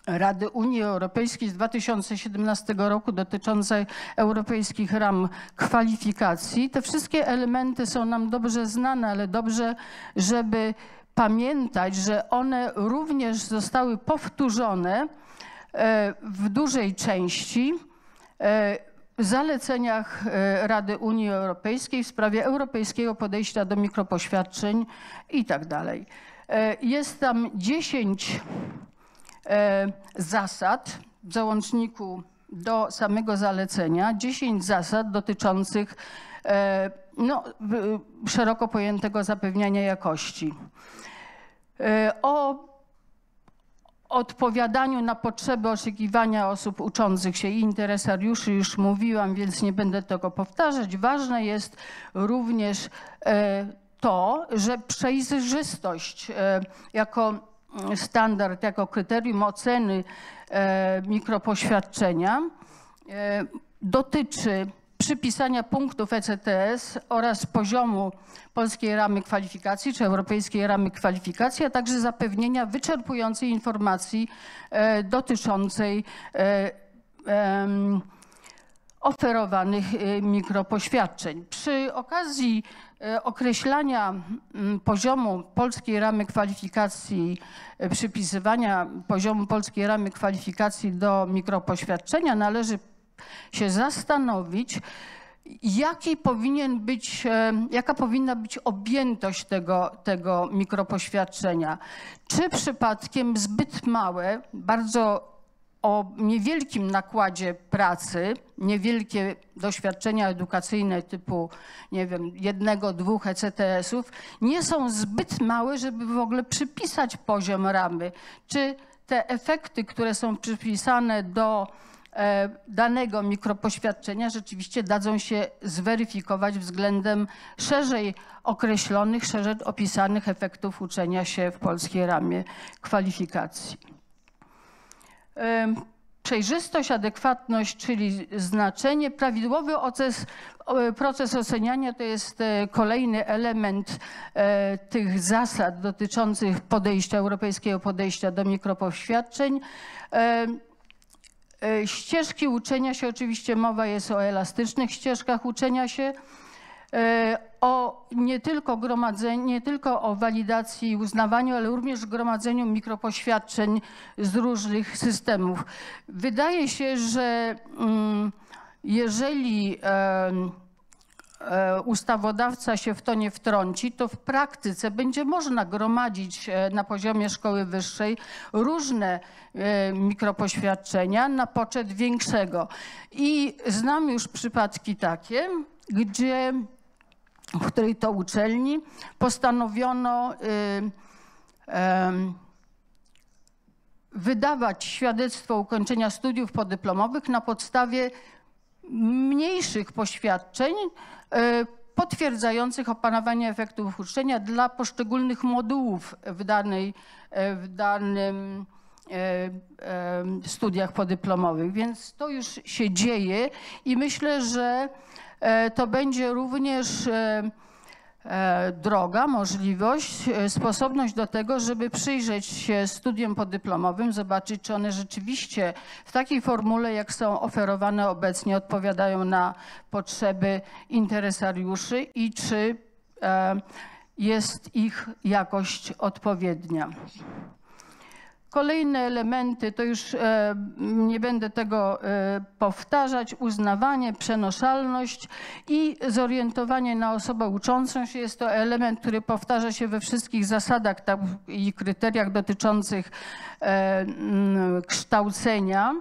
Rady Unii Europejskiej z 2017 roku dotyczące europejskich ram kwalifikacji. Te wszystkie elementy są nam dobrze znane, ale dobrze, żeby pamiętać, że one również zostały powtórzone w dużej części w zaleceniach Rady Unii Europejskiej w sprawie europejskiego podejścia do mikropoświadczeń i tak dalej. Jest tam 10 zasad w załączniku do samego zalecenia, 10 zasad dotyczących szeroko pojętego zapewniania jakości. O odpowiadaniu na potrzeby, oczekiwania osób uczących się i interesariuszy już mówiłam, więc nie będę tego powtarzać. Ważne jest również to, że przejrzystość jako standard, jako kryterium oceny mikropoświadczenia dotyczy przypisania punktów ECTS oraz poziomu polskiej ramy kwalifikacji czy europejskiej ramy kwalifikacji, a także zapewnienia wyczerpującej informacji dotyczącej oferowanych mikropoświadczeń. Przy okazji określania poziomu polskiej ramy kwalifikacji, przypisywania poziomu polskiej ramy kwalifikacji do mikropoświadczenia należy się zastanowić, jaka powinna być objętość tego mikropoświadczenia. Czy przypadkiem zbyt małe, bardzo o niewielkim nakładzie pracy, niewielkie doświadczenia edukacyjne typu, nie wiem, 1-2 ECTS-ów nie są zbyt małe, żeby w ogóle przypisać poziom ramy. Czy te efekty, które są przypisane do danego mikropoświadczenia rzeczywiście dadzą się zweryfikować względem szerzej określonych, szerzej opisanych efektów uczenia się w polskiej ramie kwalifikacji. Przejrzystość, adekwatność, czyli znaczenie, prawidłowy proces oceniania to jest kolejny element tych zasad dotyczących europejskiego podejścia do mikropoświadczeń. Ścieżki uczenia się, oczywiście mowa jest o elastycznych ścieżkach uczenia się, nie tylko o walidacji i uznawaniu, ale również gromadzeniu mikropoświadczeń z różnych systemów. Wydaje się, że jeżeli ustawodawca się w to nie wtrąci, to w praktyce będzie można gromadzić na poziomie szkoły wyższej różne mikropoświadczenia na poczet większego. I znam już przypadki takie, gdzie w której to uczelni postanowiono wydawać świadectwo ukończenia studiów podyplomowych na podstawie mniejszych poświadczeń potwierdzających opanowanie efektów uczenia dla poszczególnych modułów w danym studiach podyplomowych. Więc to już się dzieje i myślę, że to będzie również droga, możliwość, sposobność do tego, żeby przyjrzeć się studiom podyplomowym, zobaczyć, czy one rzeczywiście w takiej formule, jak są oferowane obecnie, odpowiadają na potrzeby interesariuszy i czy jest ich jakość odpowiednia. Kolejne elementy, to już nie będę tego powtarzać, uznawanie, przenoszalność i zorientowanie na osobę uczącą się. Jest to element, który powtarza się we wszystkich zasadach i kryteriach dotyczących kształcenia.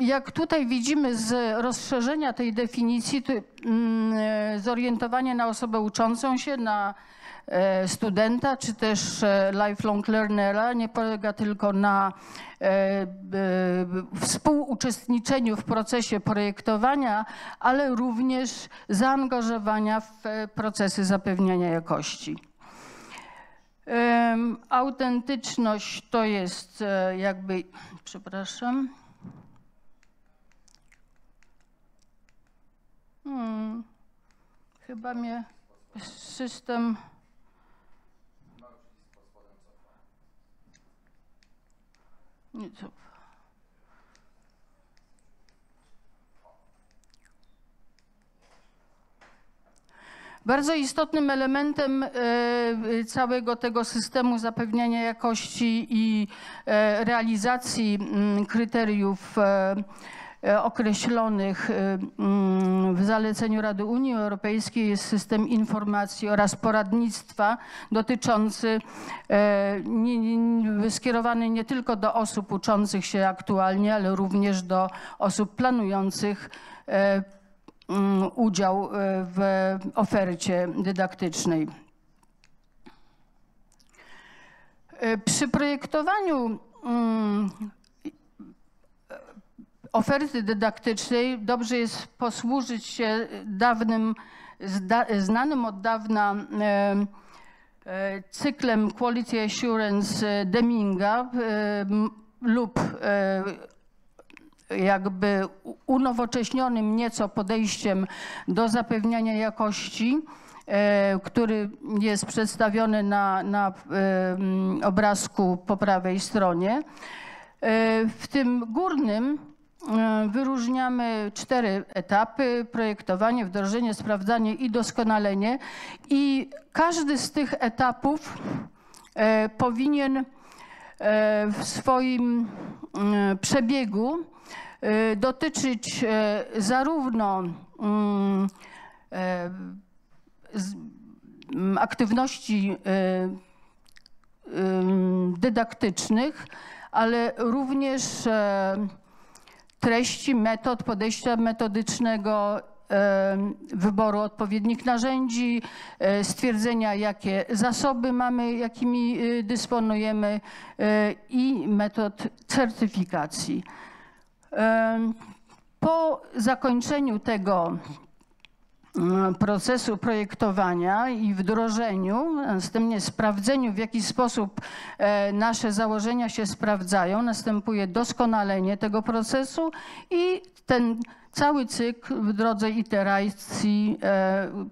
Jak tutaj widzimy z rozszerzenia tej definicji, to zorientowanie na osobę uczącą się, na studenta, czy też lifelong learnera nie polega tylko na współuczestniczeniu w procesie projektowania, ale również zaangażowania w procesy zapewniania jakości. Autentyczność to jest jakby, przepraszam, chyba mnie system nieco. Bardzo istotnym elementem całego tego systemu zapewniania jakości i realizacji kryteriów określonych w zaleceniu Rady Unii Europejskiej jest system informacji oraz poradnictwa dotyczący, skierowany nie tylko do osób uczących się aktualnie, ale również do osób planujących udział w ofercie dydaktycznej. Przy projektowaniu oferty dydaktycznej dobrze jest posłużyć się znanym od dawna cyklem Quality Assurance Deminga lub jakby unowocześnionym nieco podejściem do zapewniania jakości, który jest przedstawiony na obrazku po prawej stronie. W tym górnym wyróżniamy 4 etapy: projektowanie, wdrożenie, sprawdzanie i doskonalenie. I każdy z tych etapów powinien w swoim przebiegu dotyczyć zarówno aktywności dydaktycznych, ale również treści, metod, podejścia metodycznego, wyboru odpowiednich narzędzi, stwierdzenia, jakie zasoby mamy, jakimi dysponujemy, i metod certyfikacji. Po zakończeniu tego procesu projektowania i wdrożeniu, następnie sprawdzeniu, w jaki sposób nasze założenia się sprawdzają, następuje doskonalenie tego procesu i ten cały cykl w drodze iteracji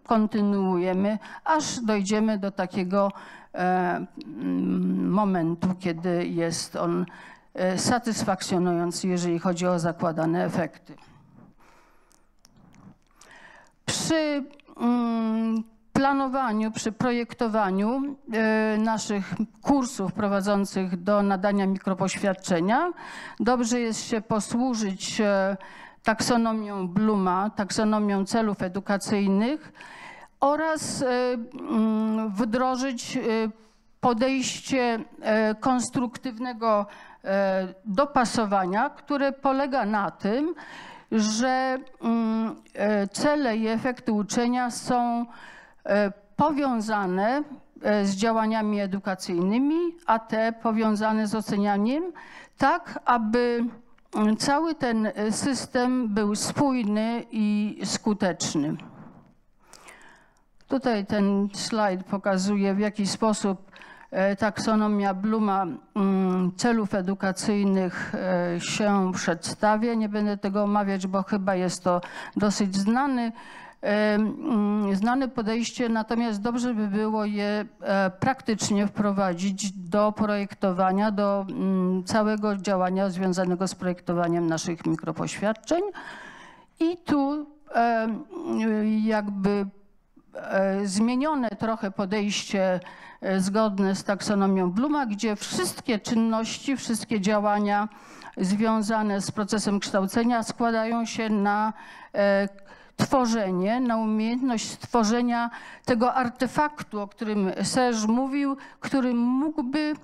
kontynuujemy, aż dojdziemy do takiego momentu, kiedy jest on satysfakcjonujący, jeżeli chodzi o zakładane efekty. Przy planowaniu, przy projektowaniu naszych kursów prowadzących do nadania mikropoświadczenia dobrze jest się posłużyć taksonomią Blooma, taksonomią celów edukacyjnych oraz wdrożyć podejście konstruktywnego dopasowania, które polega na tym, że cele i efekty uczenia są powiązane z działaniami edukacyjnymi, a te powiązane z ocenianiem, tak aby cały ten system był spójny i skuteczny. Tutaj ten slajd pokazuje, w jaki sposób taksonomia Blooma celów edukacyjnych się przedstawia. Nie będę tego omawiać, bo chyba jest to dosyć znane podejście, natomiast dobrze by było je praktycznie wprowadzić do projektowania, do całego działania związanego z projektowaniem naszych mikropoświadczeń. I tu jakby zmienione trochę podejście zgodne z taksonomią Blooma, gdzie wszystkie czynności, wszystkie działania związane z procesem kształcenia składają się na tworzenie, na umiejętność stworzenia tego artefaktu, o którym Serge mówił, który mógłby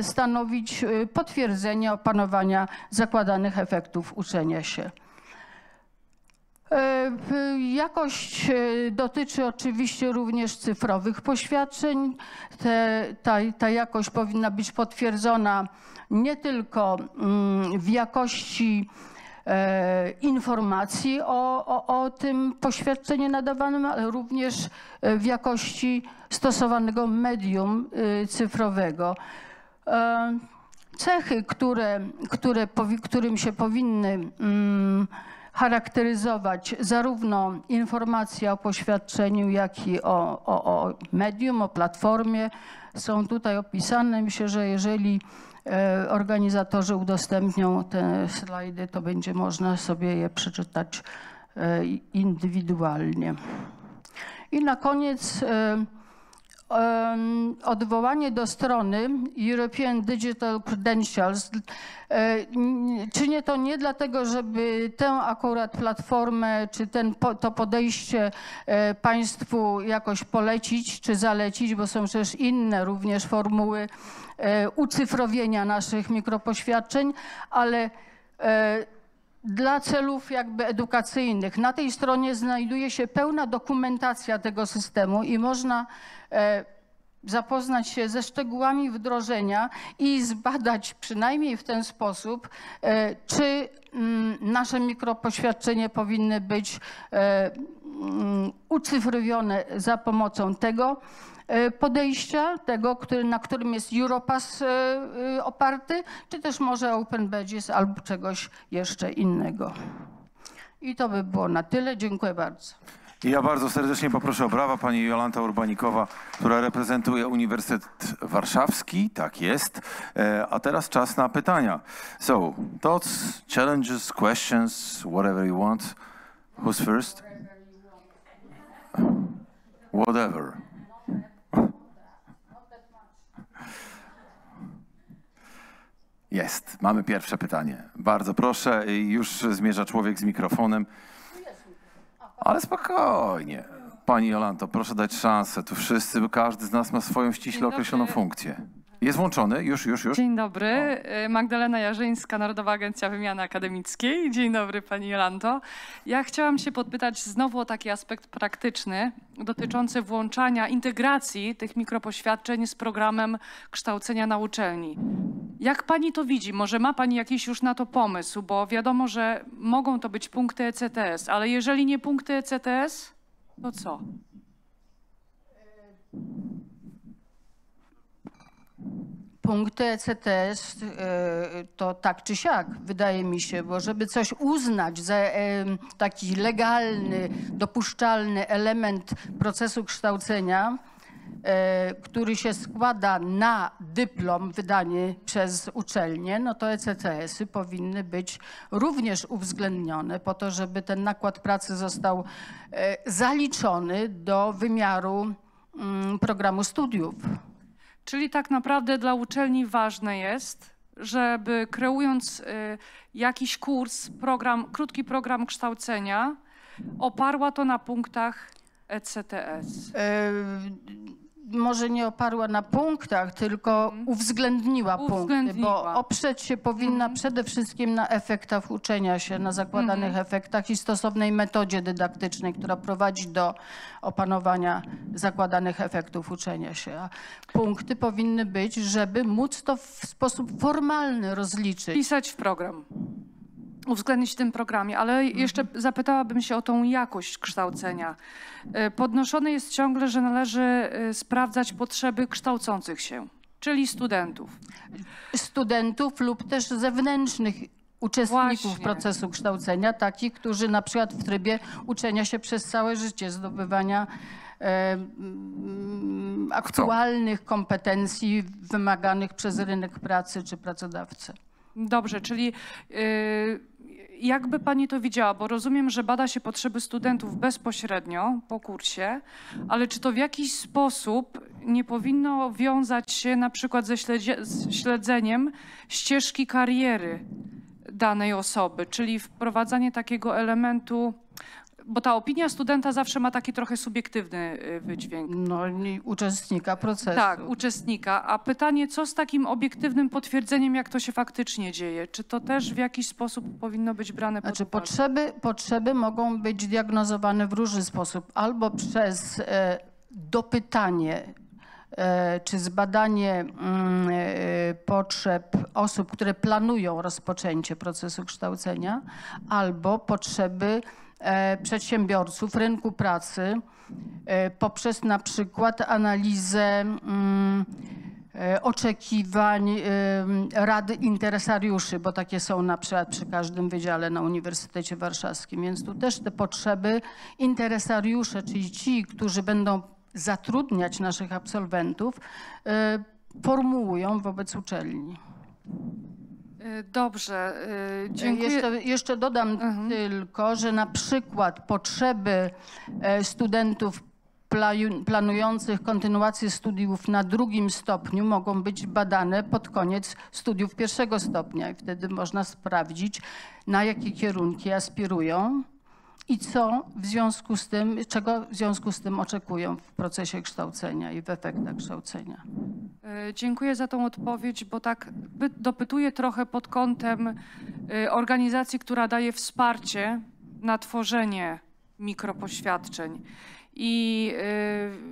stanowić potwierdzenie opanowania zakładanych efektów uczenia się. Jakość dotyczy oczywiście również cyfrowych poświadczeń. Ta jakość powinna być potwierdzona nie tylko w jakości informacji o tym poświadczeniu nadawanym, ale również w jakości stosowanego medium cyfrowego. Cechy, którym się powinny charakteryzować zarówno informacja o poświadczeniu, jak i o medium, o platformie, są tutaj opisane. Myślę, że jeżeli organizatorzy udostępnią te slajdy, to będzie można sobie je przeczytać indywidualnie. I na koniec odwołanie do strony European Digital Credentials. Czynię to nie dlatego, żeby tę akurat platformę, czy to podejście Państwu jakoś polecić, czy zalecić, bo są przecież inne również formuły ucyfrowienia naszych mikropoświadczeń, ale dla celów jakby edukacyjnych. Na tej stronie znajduje się pełna dokumentacja tego systemu i można zapoznać się ze szczegółami wdrożenia i zbadać przynajmniej w ten sposób, czy nasze mikropoświadczenia powinny być ucyfrowione za pomocą tego podejścia, na którym jest Europass oparty, czy też może Open Badges albo czegoś jeszcze innego. I to by było na tyle. Dziękuję bardzo. Ja bardzo serdecznie poproszę o brawa pani Jolanta Urbanikowa, która reprezentuje Uniwersytet Warszawski. Tak jest. A teraz czas na pytania. So, thoughts, challenges, questions, whatever you want. Who's first? Whatever. Jest. Mamy pierwsze pytanie. Bardzo proszę. Już zmierza człowiek z mikrofonem. Ale spokojnie. Pani Jolanto, proszę dać szansę. Tu wszyscy, bo każdy z nas ma swoją ściśle określoną funkcję. Jest włączony? Już. Dzień dobry. Magdalena Jarzyńska, Narodowa Agencja Wymiany Akademickiej. Dzień dobry pani Jolanto. Ja chciałam się podpytać znowu o taki aspekt praktyczny dotyczący włączania, integracji tych mikropoświadczeń z programem kształcenia na uczelni. Jak pani to widzi? Może ma pani jakiś już na to pomysł? Bo wiadomo, że mogą to być punkty ECTS, ale jeżeli nie punkty ECTS, to co? Punkty ECTS to tak czy siak, wydaje mi się, bo żeby coś uznać za taki legalny, dopuszczalny element procesu kształcenia, który się składa na dyplom wydany przez uczelnię, no to ECTS-y powinny być również uwzględnione po to, żeby ten nakład pracy został zaliczony do wymiaru programu studiów. Czyli tak naprawdę dla uczelni ważne jest, żeby kreując jakiś kurs, krótki program kształcenia, oparła to na punktach ECTS. może nie oparła na punktach, tylko uwzględniła punkty, bo oprzeć się powinna przede wszystkim na efektach uczenia się, na zakładanych efektach i stosownej metodzie dydaktycznej, która prowadzi do opanowania zakładanych efektów uczenia się. A punkty powinny być, żeby móc to w sposób formalny rozliczyć. Pisać w program. Uwzględnić w tym programie, ale jeszcze zapytałabym się o tą jakość kształcenia. Podnoszone jest ciągle, że należy sprawdzać potrzeby kształcących się, czyli studentów. Studentów lub też zewnętrznych uczestników procesu kształcenia, takich, którzy na przykład w trybie uczenia się przez całe życie, zdobywania aktualnych kompetencji wymaganych przez rynek pracy czy pracodawcę. Dobrze, czyli jakby pani to widziała, bo rozumiem, że bada się potrzeby studentów bezpośrednio po kursie, ale czy to w jakiś sposób nie powinno wiązać się na przykład ze śledzeniem ścieżki kariery danej osoby, czyli wprowadzanie takiego elementu, bo ta opinia studenta zawsze ma taki trochę subiektywny wydźwięk. No i uczestnika procesu. Tak, uczestnika. A pytanie, co z takim obiektywnym potwierdzeniem, jak to się faktycznie dzieje? Czy to też w jakiś sposób powinno być brane pod uwagę? Potrzeby mogą być diagnozowane w różny sposób. Albo przez dopytanie czy zbadanie potrzeb osób, które planują rozpoczęcie procesu kształcenia, albo potrzeby przedsiębiorców, rynku pracy poprzez na przykład analizę oczekiwań Rady Interesariuszy, bo takie są na przykład przy każdym wydziale na Uniwersytecie Warszawskim. Więc tu też te potrzeby interesariusze, czyli ci, którzy będą zatrudniać naszych absolwentów, formułują wobec uczelni. Dobrze, dziękuję. Jeszcze dodam tylko, że na przykład potrzeby studentów planujących kontynuację studiów na drugim stopniu mogą być badane pod koniec studiów pierwszego stopnia i wtedy można sprawdzić, na jakie kierunki aspirują i co w związku z tym, czego w związku z tym oczekują w procesie kształcenia i w efektach kształcenia. Dziękuję za tą odpowiedź, bo tak dopytuję trochę pod kątem organizacji, która daje wsparcie na tworzenie mikropoświadczeń. I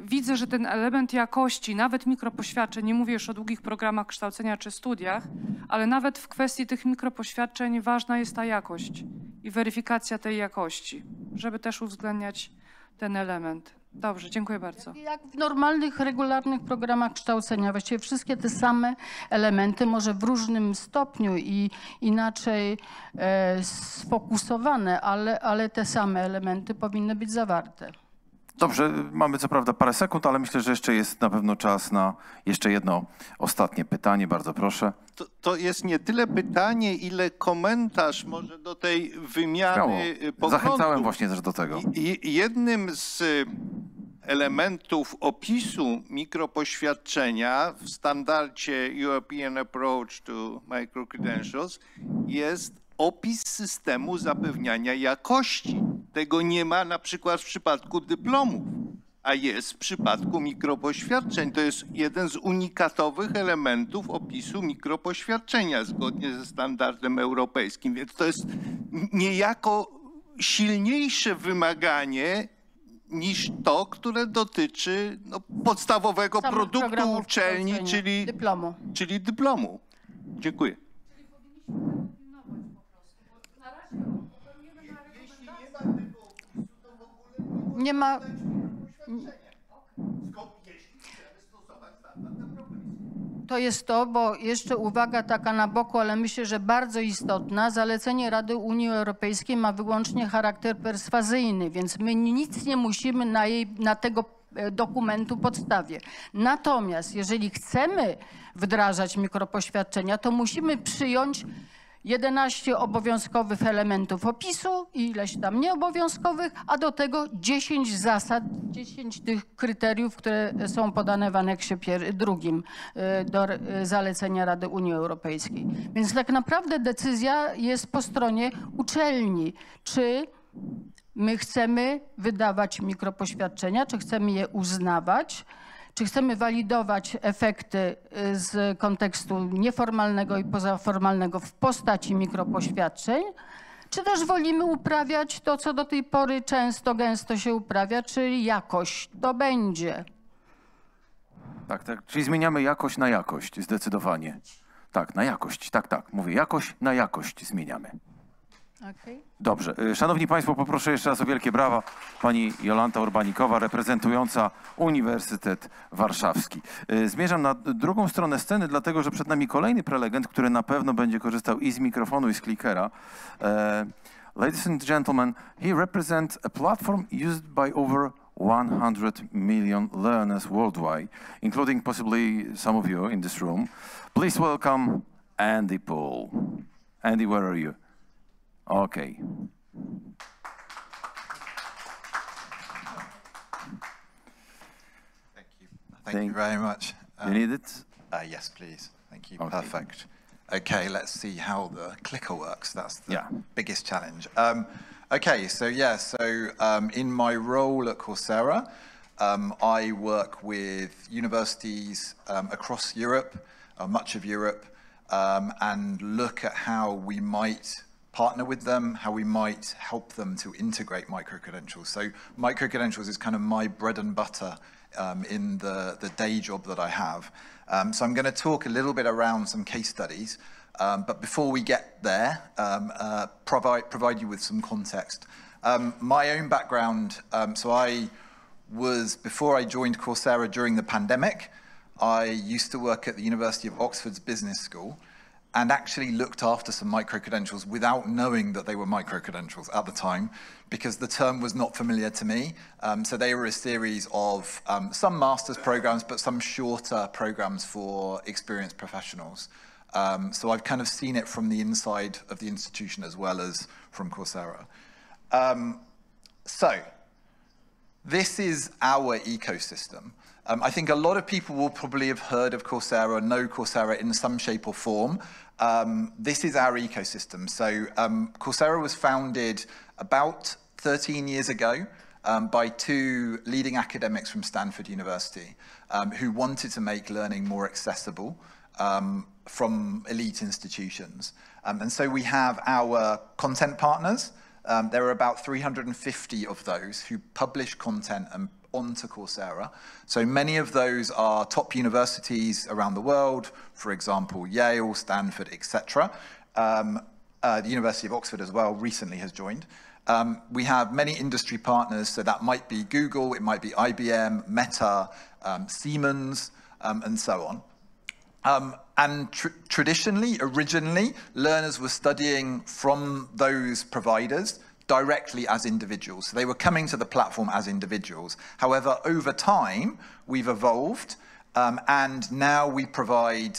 widzę, że ten element jakości, nawet mikropoświadczeń, nie mówię już o długich programach kształcenia czy studiach, ale nawet w kwestii tych mikropoświadczeń ważna jest ta jakość i weryfikacja tej jakości, żeby też uwzględniać ten element. Dobrze, dziękuję bardzo. Jak w normalnych, regularnych programach kształcenia, właściwie wszystkie te same elementy, może w różnym stopniu i inaczej sfokusowane, ale te same elementy powinny być zawarte. Dobrze, mamy co prawda parę sekund, ale myślę, że jeszcze jest na pewno czas na jeszcze jedno ostatnie pytanie. Bardzo proszę. To jest nie tyle pytanie, ile komentarz może do tej wymiany poglądów. Zachęcałem właśnie też do tego. Jednym z elementów opisu mikropoświadczenia w standardzie European Approach to Microcredentials jest opis systemu zapewniania jakości. Tego nie ma na przykład w przypadku dyplomów, a jest w przypadku mikropoświadczeń. To jest jeden z unikatowych elementów opisu mikropoświadczenia zgodnie ze standardem europejskim. Więc to jest niejako silniejsze wymaganie niż to, które dotyczy podstawowego produktu uczelni, czyli dyplomu. Dziękuję. Nie ma. To jest to, bo jeszcze uwaga taka na boku, ale myślę, że bardzo istotna. Zalecenie Rady Unii Europejskiej ma wyłącznie charakter perswazyjny, więc my nic nie musimy na tego dokumentu podstawie. Natomiast jeżeli chcemy wdrażać mikropoświadczenia, to musimy przyjąć 11 obowiązkowych elementów opisu i ileś tam nieobowiązkowych, a do tego 10 zasad, 10 tych kryteriów, które są podane w aneksie drugim do zalecenia Rady Unii Europejskiej. Więc tak naprawdę decyzja jest po stronie uczelni, czy my chcemy wydawać mikropoświadczenia, czy chcemy je uznawać, Czy chcemy walidować efekty z kontekstu nieformalnego i pozaformalnego w postaci mikropoświadczeń, czy też wolimy uprawiać to, co do tej pory często, gęsto się uprawia, czyli jakość to będzie. Tak, tak. Czyli zmieniamy jakość na jakość, zdecydowanie. Tak, na jakość, tak. Mówię, jakość na jakość zmieniamy. Okay. Dobrze. Szanowni Państwo, poproszę jeszcze raz o wielkie brawa. Pani Jolanta Urbanikowa, reprezentująca Uniwersytet Warszawski. Zmierzam na drugą stronę sceny, dlatego że przed nami kolejny prelegent, który na pewno będzie korzystał i z mikrofonu, i z klikera. Ladies and gentlemen, he represents a platform used by over 100 million learners worldwide, including possibly some of you in this room. Please welcome Andy Poole. Andy, where are you? Okay. Thank you very much. You need it? Yes, please. Thank you. Okay. Perfect. Okay, let's see how the clicker works. That's the biggest challenge. Okay, so in my role at Coursera, I work with universities across Europe, much of Europe, and look at how we might partner with them, how we might help them to integrate microcredentials. So microcredentials is kind of my bread and butter in the day job that I have. So I'm going to talk a little bit around some case studies, but before we get there, provide you with some context. My own background, before I joined Coursera during the pandemic, I used to work at the University of Oxford's Business School, and actually looked after some microcredentials without knowing that they were microcredentials at the time, because the term was not familiar to me. So they were a series of some master's programs, but some shorter programs for experienced professionals. So I've kind of seen it from the inside of the institution as well as from Coursera. So this is our ecosystem. I think a lot of people will probably have heard of Coursera, know Coursera in some shape or form. This is our ecosystem. So Coursera was founded about 13 years ago by two leading academics from Stanford University who wanted to make learning more accessible from elite institutions. And so we have our content partners. There are about 350 of those who publish content onto Coursera. So many of those are top universities around the world, for example, Yale, Stanford, etc. The University of Oxford as well recently has joined. We have many industry partners, so that might be Google, it might be IBM, Meta, Siemens, and so on. And traditionally, originally, learners were studying from those providers directly as individuals. So they were coming to the platform as individuals. However, over time, we've evolved, and now we provide,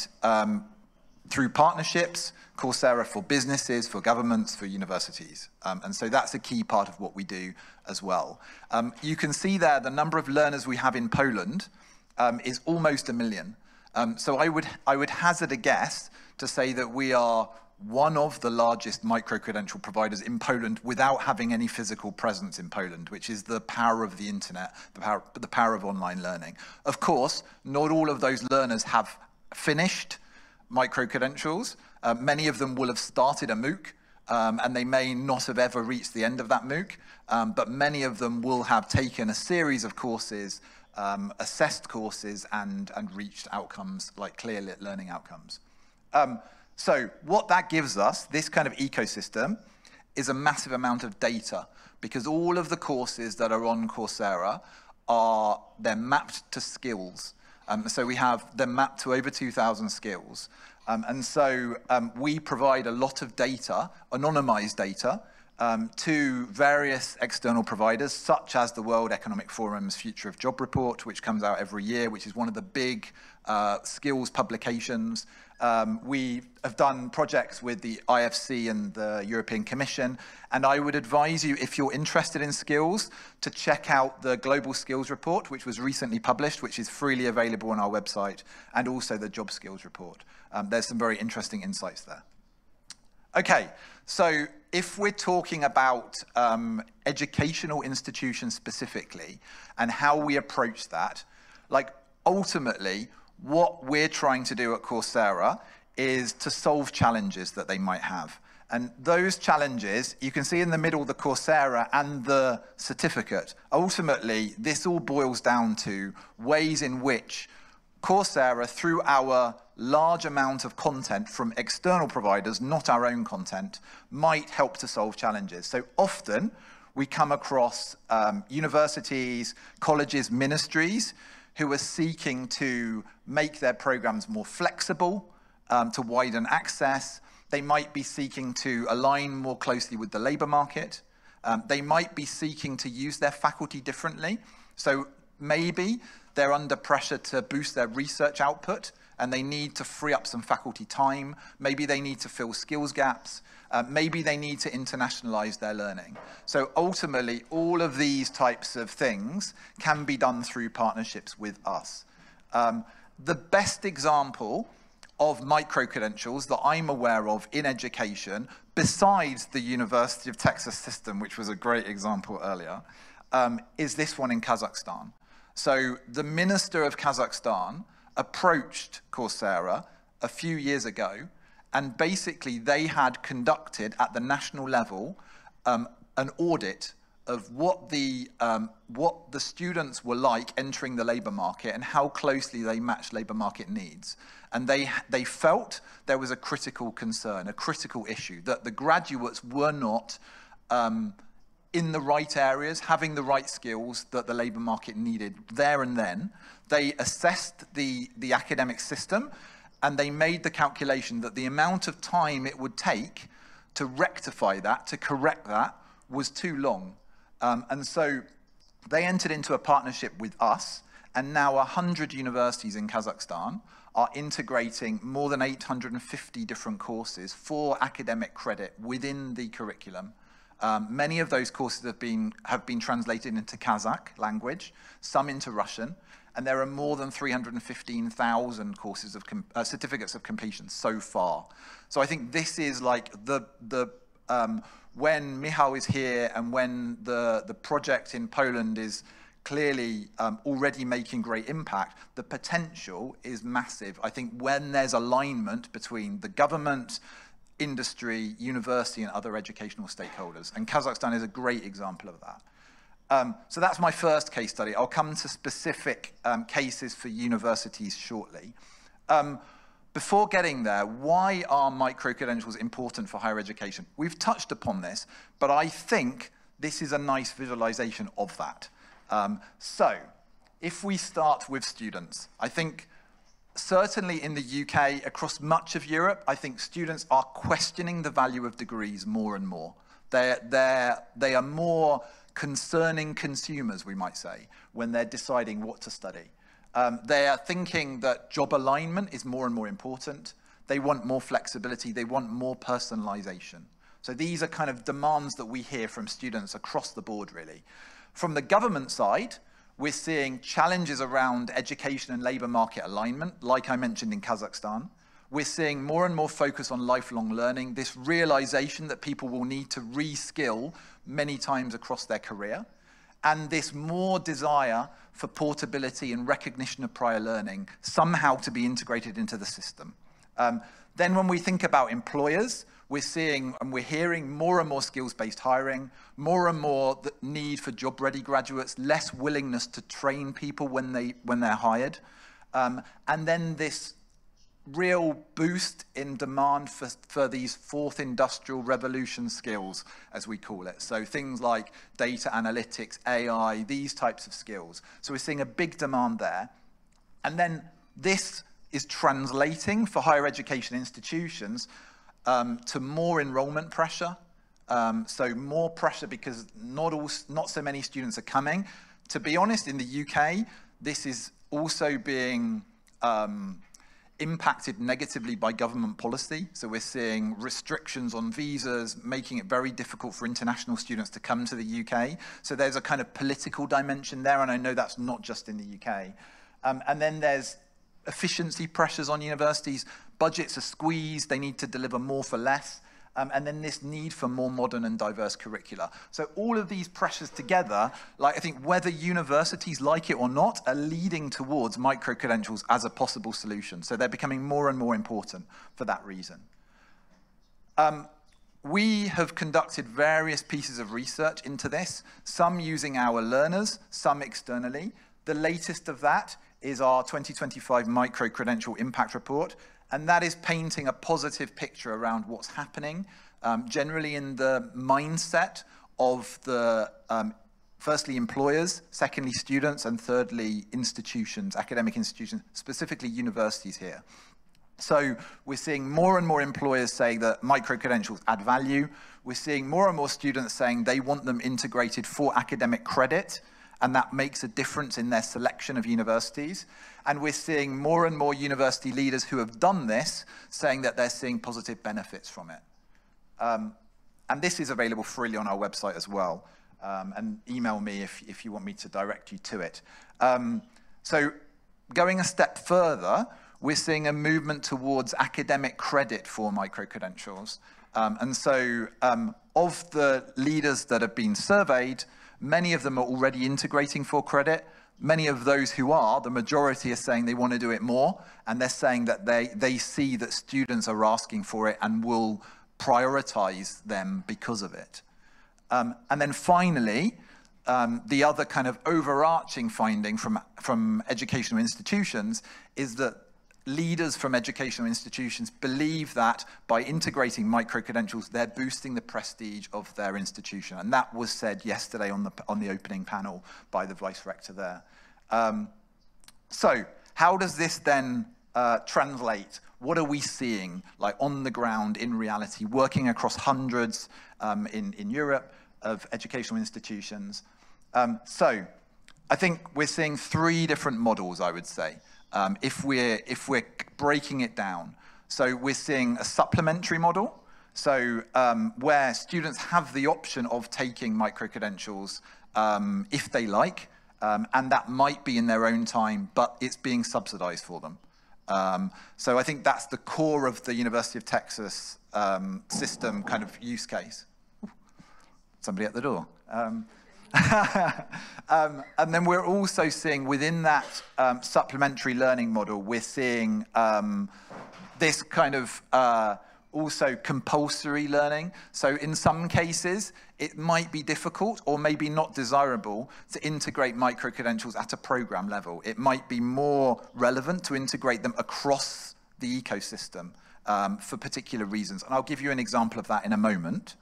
through partnerships, Coursera for businesses, for governments, for universities. And so that's a key part of what we do as well. You can see there the number of learners we have in Poland is almost 1 million. So I would hazard a guess to say that we are one of the largest microcredential providers in Poland without having any physical presence in Poland, which is the power of the internet, the power of online learning. Of course, not all of those learners have finished microcredentials. Many of them will have started a MOOC, and they may not have ever reached the end of that MOOC, but many of them will have taken a series of courses, assessed courses, and reached outcomes, like clear learning outcomes. So what that gives us, this kind of ecosystem, is a massive amount of data, because all of the courses that are on Coursera they're mapped to skills. So they're mapped to over 2,000 skills. And so we provide a lot of data, anonymized data, to various external providers, such as the World Economic Forum's Future of Job Report, which comes out every year, which is one of the big skills publications. We have done projects with the IFC and the European Commission, and I would advise you, if you're interested in skills, to check out the Global Skills Report, which was recently published, which is freely available on our website, and also the Job Skills Report. There's some very interesting insights there. Okay, so if we're talking about educational institutions specifically and how we approach that, like ultimately, what we're trying to do at Coursera is to solve challenges that they might have. And those challenges, you can see in the middle the Coursera and the certificate. Ultimately, this all boils down to ways in which Coursera, through our large amount of content from external providers, not our own content, might help to solve challenges. So often, we come across universities, colleges, ministries who are seeking to make their programs more flexible, to widen access. They might be seeking to align more closely with the labor market. They might be seeking to use their faculty differently. So maybe they're under pressure to boost their research output and they need to free up some faculty time. Maybe they need to fill skills gaps. Maybe they need to internationalize their learning. So ultimately, all of these types of things can be done through partnerships with us. The best example of micro-credentials that I'm aware of in education, besides the University of Texas system, which was a great example earlier, is this one in Kazakhstan. So the minister of Kazakhstan approached Coursera a few years ago, and basically they had conducted at the national level an audit of what the students were like entering the labor market and how closely they matched labor market needs. And they felt there was a critical concern, a critical issue, that the graduates were not in the right areas, having the right skills that the labor market needed there and then. They assessed the academic system, and they made the calculation that the amount of time it would take to rectify that, to correct that, was too long. And so they entered into a partnership with us, and now 100 universities in Kazakhstan are integrating more than 850 different courses for academic credit within the curriculum. Many of those courses have been translated into Kazakh language, some into Russian, and there are more than 315,000 courses of certificates of completion so far. So I think this is like when Michał is here and when the project in Poland is clearly already making great impact, the potential is massive. I think when there's alignment between the government, industry, university, and other educational stakeholders, and Kazakhstan is a great example of that. So that's my first case study. I'll come to specific cases for universities shortly. Before getting there, why are micro-credentials important for higher education? We've touched upon this, but I think this is a nice visualization of that. So if we start with students, I think certainly in the UK, across much of Europe, I think students are questioning the value of degrees more and more. They are more concerning consumers, we might say, when they're deciding what to study. They are thinking that job alignment is more and more important. They want more flexibility. They want more personalization. So these are kind of demands that we hear from students across the board, really. From the government side, we're seeing challenges around education and labor market alignment, like I mentioned in Kazakhstan. We're seeing more and more focus on lifelong learning, this realization that people will need to re-skill many times across their career, and this more desire for portability and recognition of prior learning somehow to be integrated into the system. Then when we think about employers, we're seeing and we're hearing more and more skills-based hiring, more and more the need for job-ready graduates, less willingness to train people when they're hired, and then this real boost in demand for these fourth industrial revolution skills, as we call it. So things like data analytics, AI, these types of skills. So we're seeing a big demand there. And then this is translating for higher education institutions to more enrollment pressure. So more pressure because not so many students are coming. To be honest, in the UK, this is also being impacted negatively by government policy. So we're seeing restrictions on visas, making it very difficult for international students to come to the UK. So there's a kind of political dimension there, and I know that's not just in the UK. And then there's efficiency pressures on universities. Budgets are squeezed, they need to deliver more for less. and then this need for more modern and diverse curricula. So all of these pressures together, like I think whether universities like it or not, are leading towards micro-credentials as a possible solution. So they're becoming more and more important for that reason. We have conducted various pieces of research into this, some using our learners, some externally. The latest of that is our 2025 Micro-Credential Impact Report, and that is painting a positive picture around what's happening, generally in the mindset of the, firstly, employers, secondly, students, and thirdly, institutions, academic institutions, specifically universities here. So we're seeing more and more employers say that micro-credentials add value. We're seeing more and more students saying they want them integrated for academic credit, and that makes a difference in their selection of universities. And we're seeing more and more university leaders who have done this saying that they're seeing positive benefits from it. And this is available freely on our website as well. And email me if you want me to direct you to it. So going a step further, we're seeing a movement towards academic credit for micro-credentials. And so of the leaders that have been surveyed, many of them are already integrating for credit. Many of those who are, the majority are saying they want to do it more, and they're saying that they see that students are asking for it and will prioritize them because of it. And then finally, the other kind of overarching finding from educational institutions is that leaders from educational institutions believe that by integrating micro-credentials, they're boosting the prestige of their institution. And that was said yesterday on the opening panel by the Vice Rector there. So how does this then translate? What are we seeing, like on the ground in reality, working across hundreds in Europe of educational institutions? So I think we're seeing 3 different models, I would say. If we're breaking it down. So we're seeing a supplementary model, so where students have the option of taking micro-credentials if they like, and that might be in their own time, but it's being subsidized for them. So I think that's the core of the University of Texas system kind of use case. Ooh, somebody at the door. And then we're also seeing within that supplementary learning model, we're seeing this kind of also compulsory learning. So in some cases, it might be difficult or maybe not desirable to integrate micro-credentials at a program level. It might be more relevant to integrate them across the ecosystem for particular reasons. And I'll give you an example of that in a moment.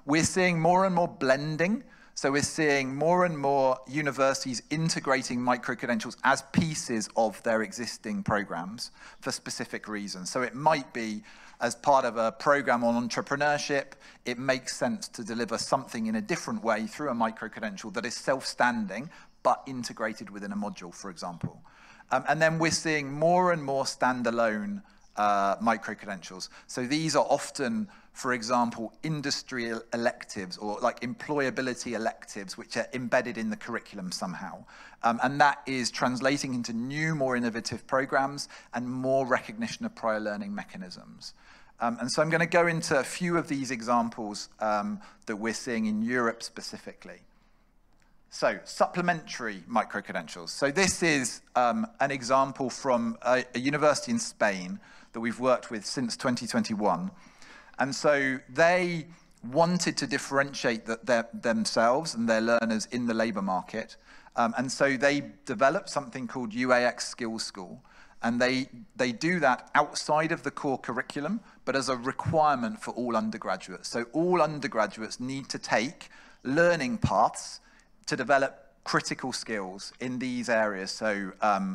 We're seeing more and more blending. So we're seeing more and more universities integrating micro-credentials as pieces of their existing programs for specific reasons. So it might be as part of a program on entrepreneurship, it makes sense to deliver something in a different way through a micro-credential that is self-standing, but integrated within a module, for example. And then we're seeing more and more standalone micro-credentials. So these are often, for example, industry electives or like employability electives, which are embedded in the curriculum somehow. And that is translating into new, more innovative programs and more recognition of prior learning mechanisms. And so I'm going to go into a few of these examples that we're seeing in Europe specifically. So supplementary micro-credentials. So this is an example from a university in Spain that we've worked with since 2021. And so they wanted to differentiate themselves and their learners in the labor market. And so they developed something called UAX Skills School. And they do that outside of the core curriculum, but as a requirement for all undergraduates. So all undergraduates need to take learning paths to develop critical skills in these areas. So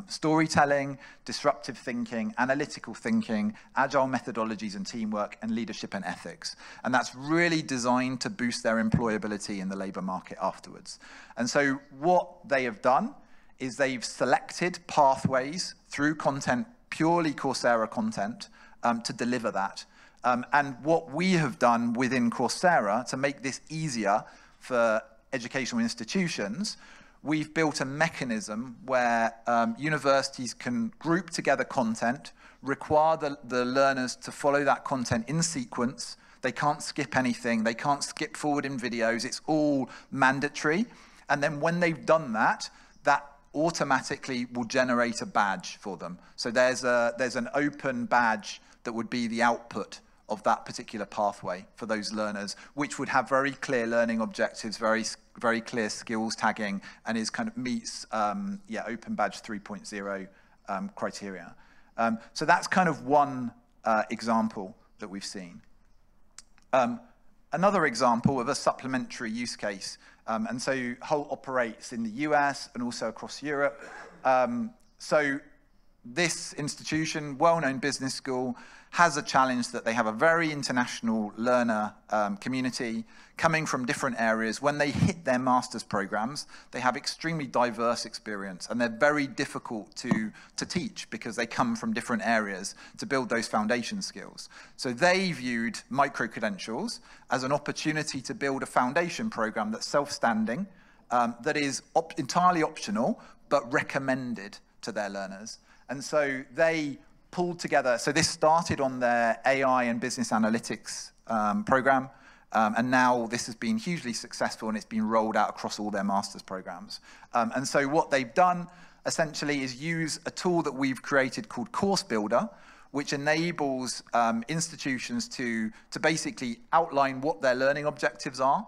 storytelling, disruptive thinking, analytical thinking, agile methodologies and teamwork, and leadership and ethics. And that's really designed to boost their employability in the labor market afterwards. And so what they have done is they've selected pathways through content, purely Coursera content, to deliver that. And what we have done within Coursera to make this easier for educational institutions, we've built a mechanism where universities can group together content, require the learners to follow that content in sequence They can't skip anything. They can't skip forward in videos. It's all mandatory. And then when they've done that, that automatically will generate a badge for them. So there's an open badge that would be the output of that particular pathway for those learners, which would have very clear learning objectives, very clear skills tagging, and is kind of meets Open Badge 3.0 criteria. So that's kind of one example that we've seen. Another example of a supplementary use case, and so Holt operates in the US and also across Europe. So this institution, well-known business school, has a challenge that they have a very international learner community coming from different areas. When they hit their master's programs, they have extremely diverse experience, and they're very difficult to teach because they come from different areas to build those foundation skills. So they viewed micro-credentials as an opportunity to build a foundation program that's self-standing, that is entirely optional, but recommended to their learners. And so they pulled together, so this started on their AI and business analytics program, and now this has been hugely successful and it's been rolled out across all their master's programs. And so what they've done essentially is use a tool that we've created called Course Builder, which enables institutions to basically outline what their learning objectives are,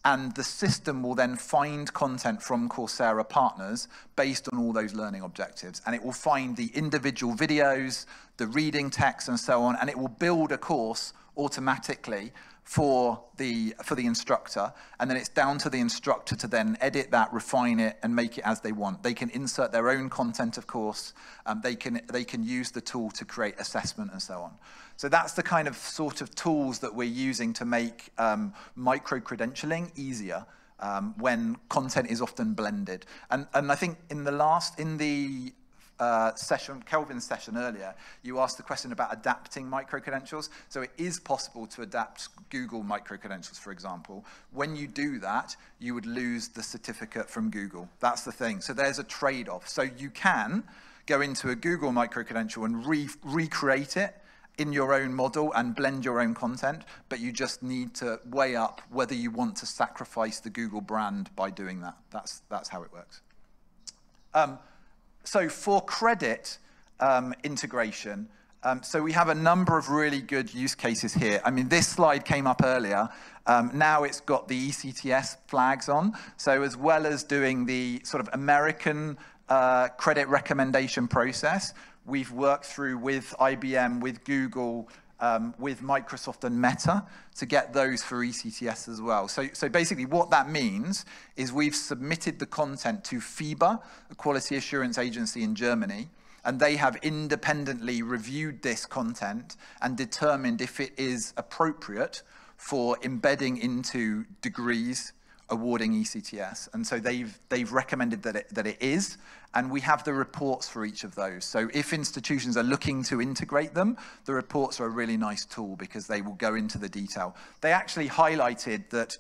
and the system will then find content from Coursera partners based on all those learning objectives. And it will find the individual videos, the reading text, and so on, and it will build a course automatically for the instructor, and then it's down to the instructor to then edit that, refine it, and make it as they want. They can insert their own content, of course. They can use the tool to create assessment and so on. So that's the kind of sort of tools that we're using to make micro-credentialing easier when content is often blended. And I think in the session, Kelvin's session earlier, you asked the question about adapting micro-credentials. So it is possible to adapt Google micro-credentials, for example. When you do that, you would lose the certificate from Google. That's the thing. So there's a trade-off. So you can go into a Google micro-credential and recreate it in your own model and blend your own content, but you just need to weigh up whether you want to sacrifice the Google brand by doing that. That's how it works. So for credit integration, so we have a number of really good use cases here. I mean, this slide came up earlier. Now it's got the ECTS flags on. So as well as doing the sort of American credit recommendation process, we've worked through with IBM, with Google, with Microsoft and Meta to get those for ECTS as well. So basically what that means is we've submitted the content to FIBA, a quality assurance agency in Germany, and they have independently reviewed this content and determined if it is appropriate for embedding into degrees awarding ECTS. And so they've recommended that it is, and we have the reports for each of those. So if institutions are looking to integrate them, the reports are a really nice tool because they will go into the detail. They actually highlighted that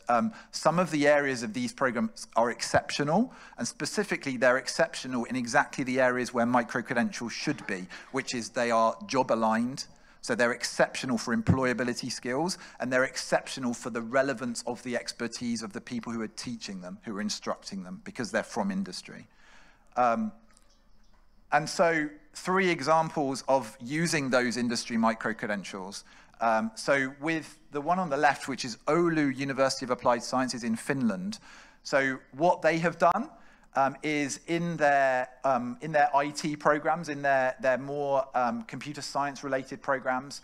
some of the areas of these programs are exceptional, and specifically they're exceptional in exactly the areas where micro-credentials should be, which is they are job aligned. So they're exceptional for employability skills, and they're exceptional for the relevance of the expertise of the people who are teaching them, who are instructing them, because they're from industry. And so 3 examples of using those industry micro-credentials. So with the one on the left, which is Oulu University of Applied Sciences in Finland. So what they have done is in their IT programs, in their more computer science related programs,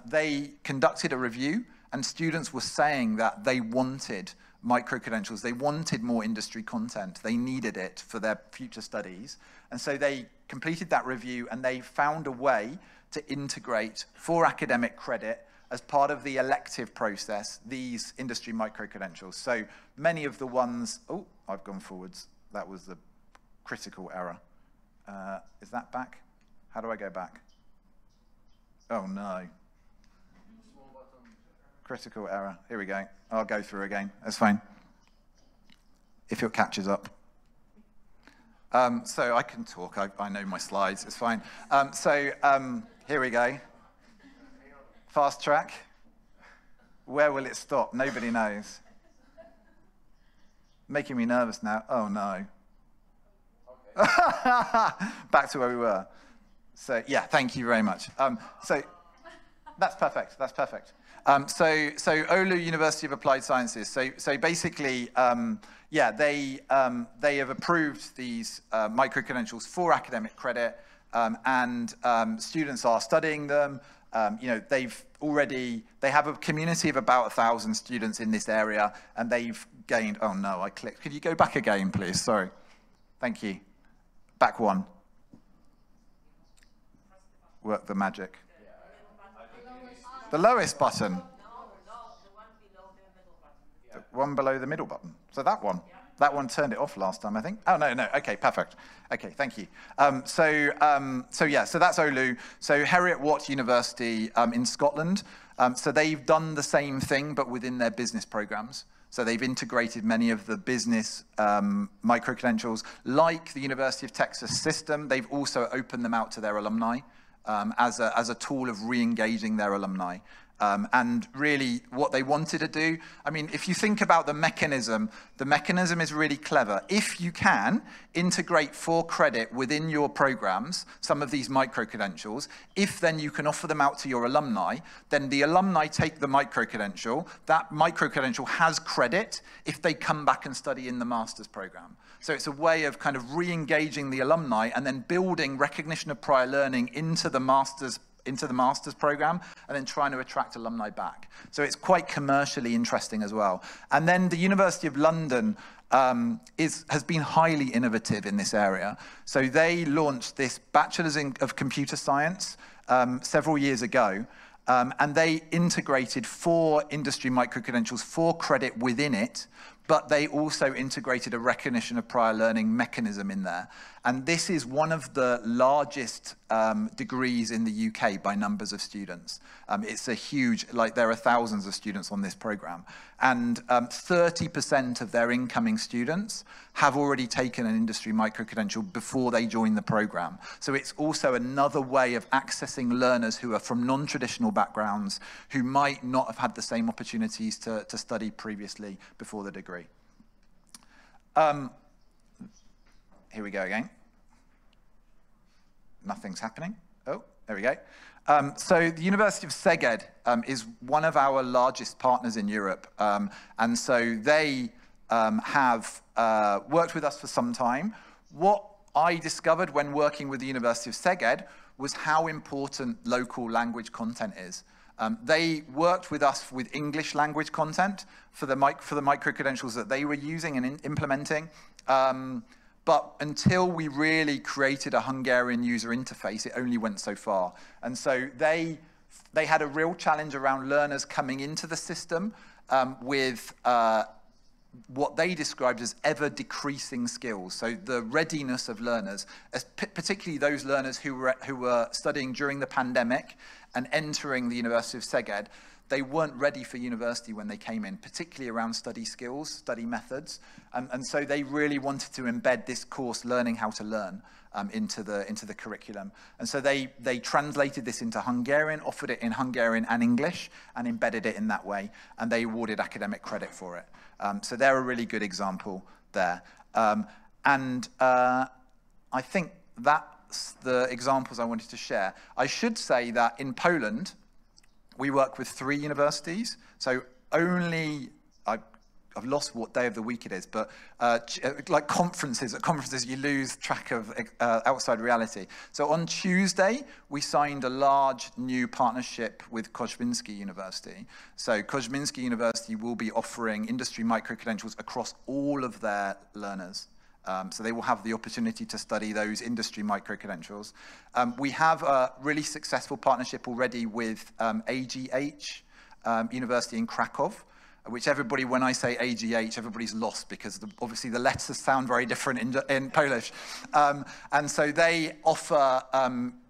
they conducted a review, and students were saying that they wanted micro-credentials, they wanted more industry content, they needed it for their future studies. And so they completed that review, and they found a way to integrate for academic credit as part of the elective process, these industry micro-credentials. So many of the ones, oh, I've gone forwards. That was the critical error. Is that back? How do I go back? Oh no. Critical error. Here we go. I'll go through again. That's fine. If it catches up. So I can talk. I know my slides. It's fine. Here we go. Fast track. Where will it stop? Nobody knows. Making me nervous now. Oh, no. Back to where we were. So, yeah, thank you very much. So that's perfect. That's perfect. So Oulu University of Applied Sciences. So basically, yeah, they have approved these micro-credentials for academic credit, and students are studying them. You know, they have a community of about 1,000 students in this area, and they've gained, oh no, I clicked. Could you go back again, please? Sorry. Thank you. Back one. Work the magic. The lowest button. The one below the middle button. So that one. That one turned it off last time, I think. Oh, no. Okay, perfect. Okay, thank you. So yeah, so that's Oulu. So Heriot-Watt University in Scotland. So they've done the same thing, but within their business programs. So they've integrated many of the business micro-credentials. Like the University of Texas system, they've also opened them out to their alumni as a tool of re-engaging their alumni. And really what they wanted to do, I mean, if you think about the mechanism is really clever. If you can integrate for credit within your programs, some of these micro-credentials, if then you can offer them out to your alumni, then the alumni take the micro-credential. That micro-credential has credit if they come back and study in the master's program. So it's a way of kind of re-engaging the alumni and then building recognition of prior learning into the master's program, and then trying to attract alumni back. So it's quite commercially interesting as well. And then the University of London has been highly innovative in this area. So they launched this Bachelor's of Computer Science several years ago, and they integrated 4 industry micro-credentials for credit within it, but they also integrated a recognition of prior learning mechanism in there. And this is one of the largest degrees in the UK by numbers of students. It's a huge, like there are thousands of students on this program. And 30% of their incoming students have already taken an industry micro-credential before they join the program. So it's also another way of accessing learners who are from non-traditional backgrounds, who might not have had the same opportunities to study previously before the degree. Here we go again. Nothing's happening. Oh, there we go. So the University of Szeged is one of our largest partners in Europe. And so they have worked with us for some time. What I discovered when working with the University of Szeged was how important local language content is. They worked with us with English language content for the micro-credentials that they were using and implementing. But until we really created a Hungarian user interface, it only went so far. And so they had a real challenge around learners coming into the system with what they described as ever-decreasing skills. So the readiness of learners, particularly those learners who were studying during the pandemic and entering the University of Szeged, they weren't ready for university when they came in, particularly around study skills, study methods. And so they really wanted to embed this course, Learning How to Learn, into the curriculum. And so they translated this into Hungarian, offered it in Hungarian and English, and embedded it in that way. And they awarded academic credit for it. So they're a really good example there. I think that's the examples I wanted to share. I should say that in Poland, we work with 3 universities, so only, I've lost what day of the week it is, but like conferences, at conferences you lose track of outside reality. So on Tuesday, we signed a large new partnership with Kosminski University. So Kosminski University will be offering industry micro-credentials across all of their learners. So they will have the opportunity to study those industry micro-credentials. We have a really successful partnership already with AGH University in Krakow, which everybody, when I say AGH, everybody's lost because obviously the letters sound very different in Polish. And so they offer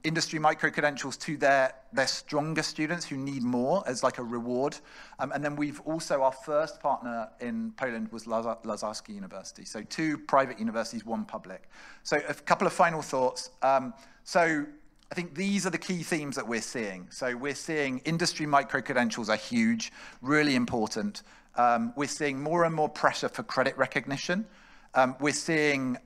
industry micro-credentials to their stronger students who need more as like a reward. And then we've also, our first partner in Poland was Lazarski University. So 2 private universities, 1 public. So a couple of final thoughts. So I think these are the key themes that we're seeing. So we're seeing industry micro-credentials are huge, really important. We're seeing more and more pressure for credit recognition. We're seeing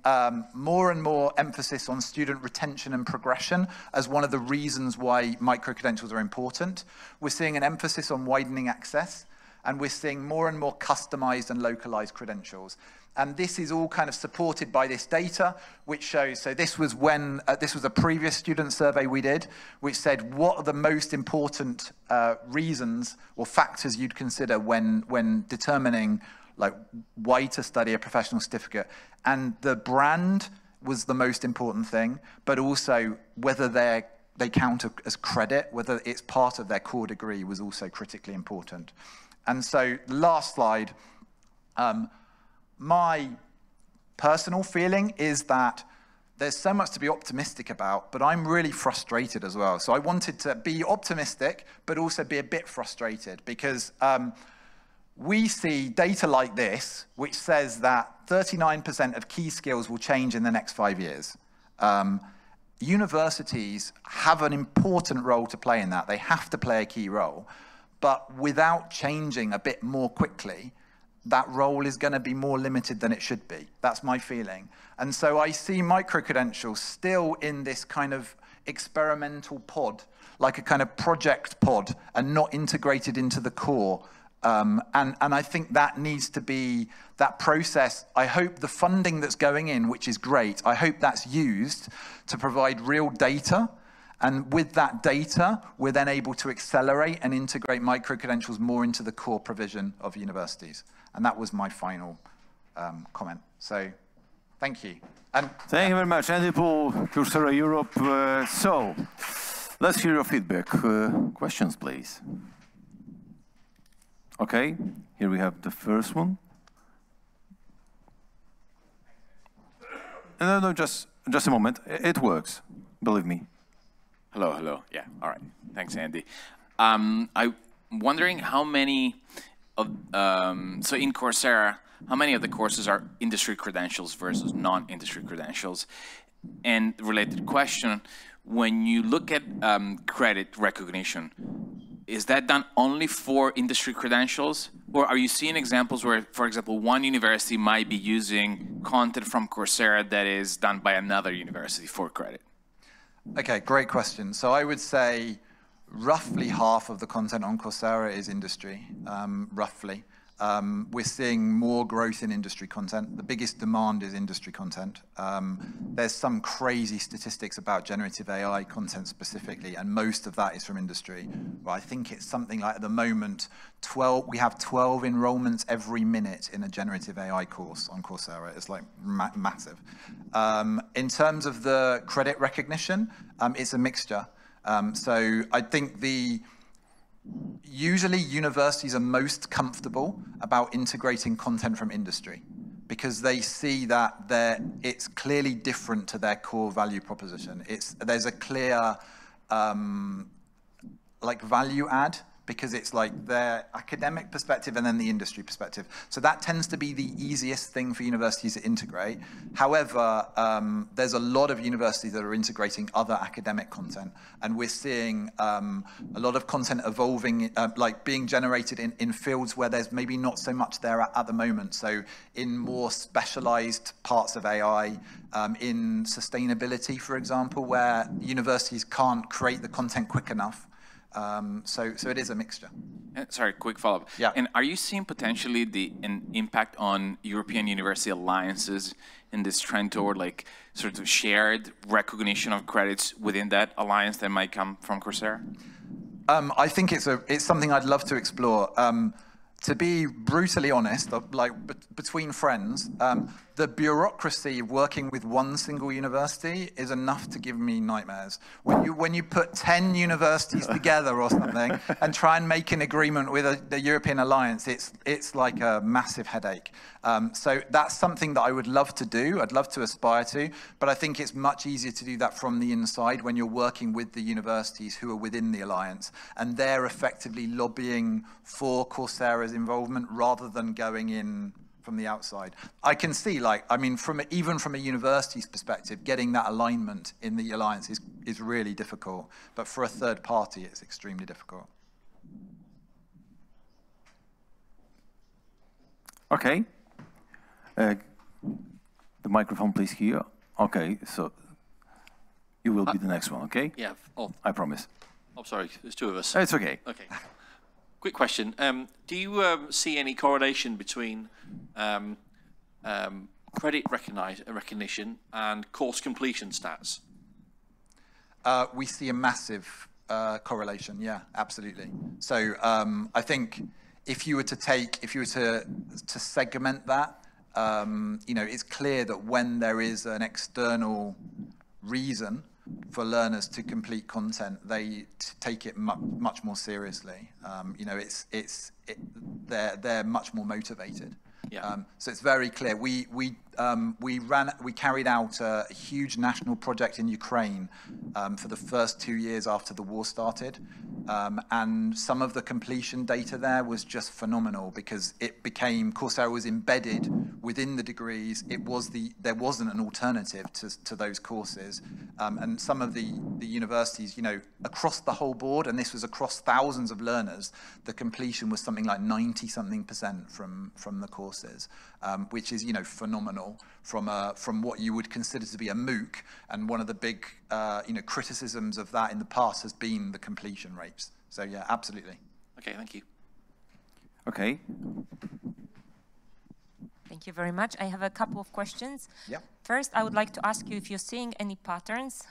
more and more emphasis on student retention and progression as one of the reasons why micro-credentials are important. We're seeing an emphasis on widening access, and we're seeing more and more customized and localized credentials. And this is all kind of supported by this data, which shows, so this was when, this was a previous student survey we did, which said what are the most important reasons or factors you'd consider when determining like why to study a professional certificate. And the brand was the most important thing, but also whether they count as credit, whether it's part of their core degree was also critically important. And so the last slide, my personal feeling is that there's so much to be optimistic about, but I'm really frustrated as well. So I wanted to be optimistic, but also be a bit frustrated because we see data like this, which says that 39% of key skills will change in the next 5 years. Universities have an important role to play in that. They have to play a key role, but without changing a bit more quickly, that role is going to be more limited than it should be. That's my feeling. And so I see micro-credentials still in this kind of experimental pod, like a kind of project pod, and not integrated into the core. And I think that needs to be, that process, I hope the funding that's going in, which is great, I hope that's used to provide real data. And with that data, we're then able to accelerate and integrate micro-credentials more into the core provision of universities. And that was my final comment. So, thank you. And thank you very much, Andy Poole, Coursera Europe. So, let's hear your feedback. Questions, please. Okay, here we have the first one. No, just a moment. It works, believe me. Hello. Yeah, all right. Thanks, Andy. I'm wondering how many of, so in Coursera, how many of the courses are industry credentials versus non-industry credentials? And related question, when you look at credit recognition, is that done only for industry credentials? Or are you seeing examples where, for example, one university might be using content from Coursera that is done by another university for credit? Okay, great question. So I would say roughly half of the content on Coursera is industry, roughly. We're seeing more growth in industry content. The biggest demand is industry content. There's some crazy statistics about generative AI content specifically, and most of that is from industry. But I think it's something like, at the moment, we have 12 enrollments every minute in a generative AI course on Coursera. It's like massive. In terms of the credit recognition, it's a mixture. So I think usually universities are most comfortable about integrating content from industry because they see that it's clearly different to their core value proposition. There's a clear like value add because it's like their academic perspective and then the industry perspective. So that tends to be the easiest thing for universities to integrate. However, there's a lot of universities that are integrating other academic content, and we're seeing a lot of content evolving, like being generated in fields where there's maybe not so much there at the moment. So in more specialized parts of AI, in sustainability, for example, where universities can't create the content quick enough. So it is a mixture. Sorry, quick follow-up. Yeah. And are you seeing potentially an impact on European university alliances in this trend toward like sort of shared recognition of credits within that alliance that might come from Coursera? I think it's something I'd love to explore. To be brutally honest, like between friends, the bureaucracy working with one single university is enough to give me nightmares. When you put 10 universities together or something and try and make an agreement with the European alliance, it's like a massive headache. So that's something that I would love to do. I'd love to aspire to, but I think it's much easier to do that from the inside when you're working with the universities who are within the alliance, and they're effectively lobbying for Coursera's involvement rather than going in from the outside. I can see, like, I mean, even from a university's perspective, getting that alignment in the alliance is really difficult. But for a third party, it's extremely difficult. Okay. The microphone, please, here. Okay, so you will be the next one, okay? Yeah. Oh. I promise. Oh, sorry, there's two of us. It's okay. Okay. Quick question. Do you see any correlation between credit recognition and course completion stats? We see a massive correlation, yeah, absolutely. So I think if you were to segment that, you know, it's clear that when there is an external reason for learners to complete content, they take it much more seriously. You know, they're much more motivated. Yeah. So it's very clear. We carried out a huge national project in Ukraine for the first 2 years after the war started, and some of the completion data there was just phenomenal because Coursera was embedded within the degrees. There wasn't an alternative to those courses, and some of the universities, you know, across the whole board, and this was across thousands of learners, the completion was something like 90-something% from the courses, which is, you know, phenomenal from what you would consider to be a MOOC. And one of the big you know, criticisms of that in the past has been the completion rates. So yeah, absolutely. Okay, thank you. Okay. Thank you very much. I have a couple of questions. Yeah. First, I would like to ask you if you're seeing any patterns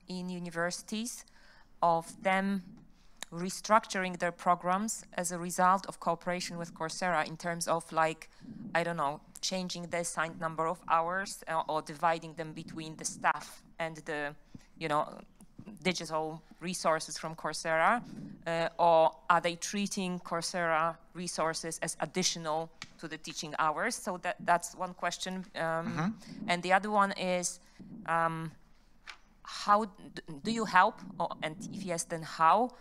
in universities of them restructuring their programs as a result of cooperation with Coursera in terms of, like, I don't know, changing the assigned number of hours or dividing them between the staff and the, you know, digital resources from Coursera, or are they treating Coursera resources as additional to the teaching hours? So that's one question. And the other one is, how do you help, and if yes, then how?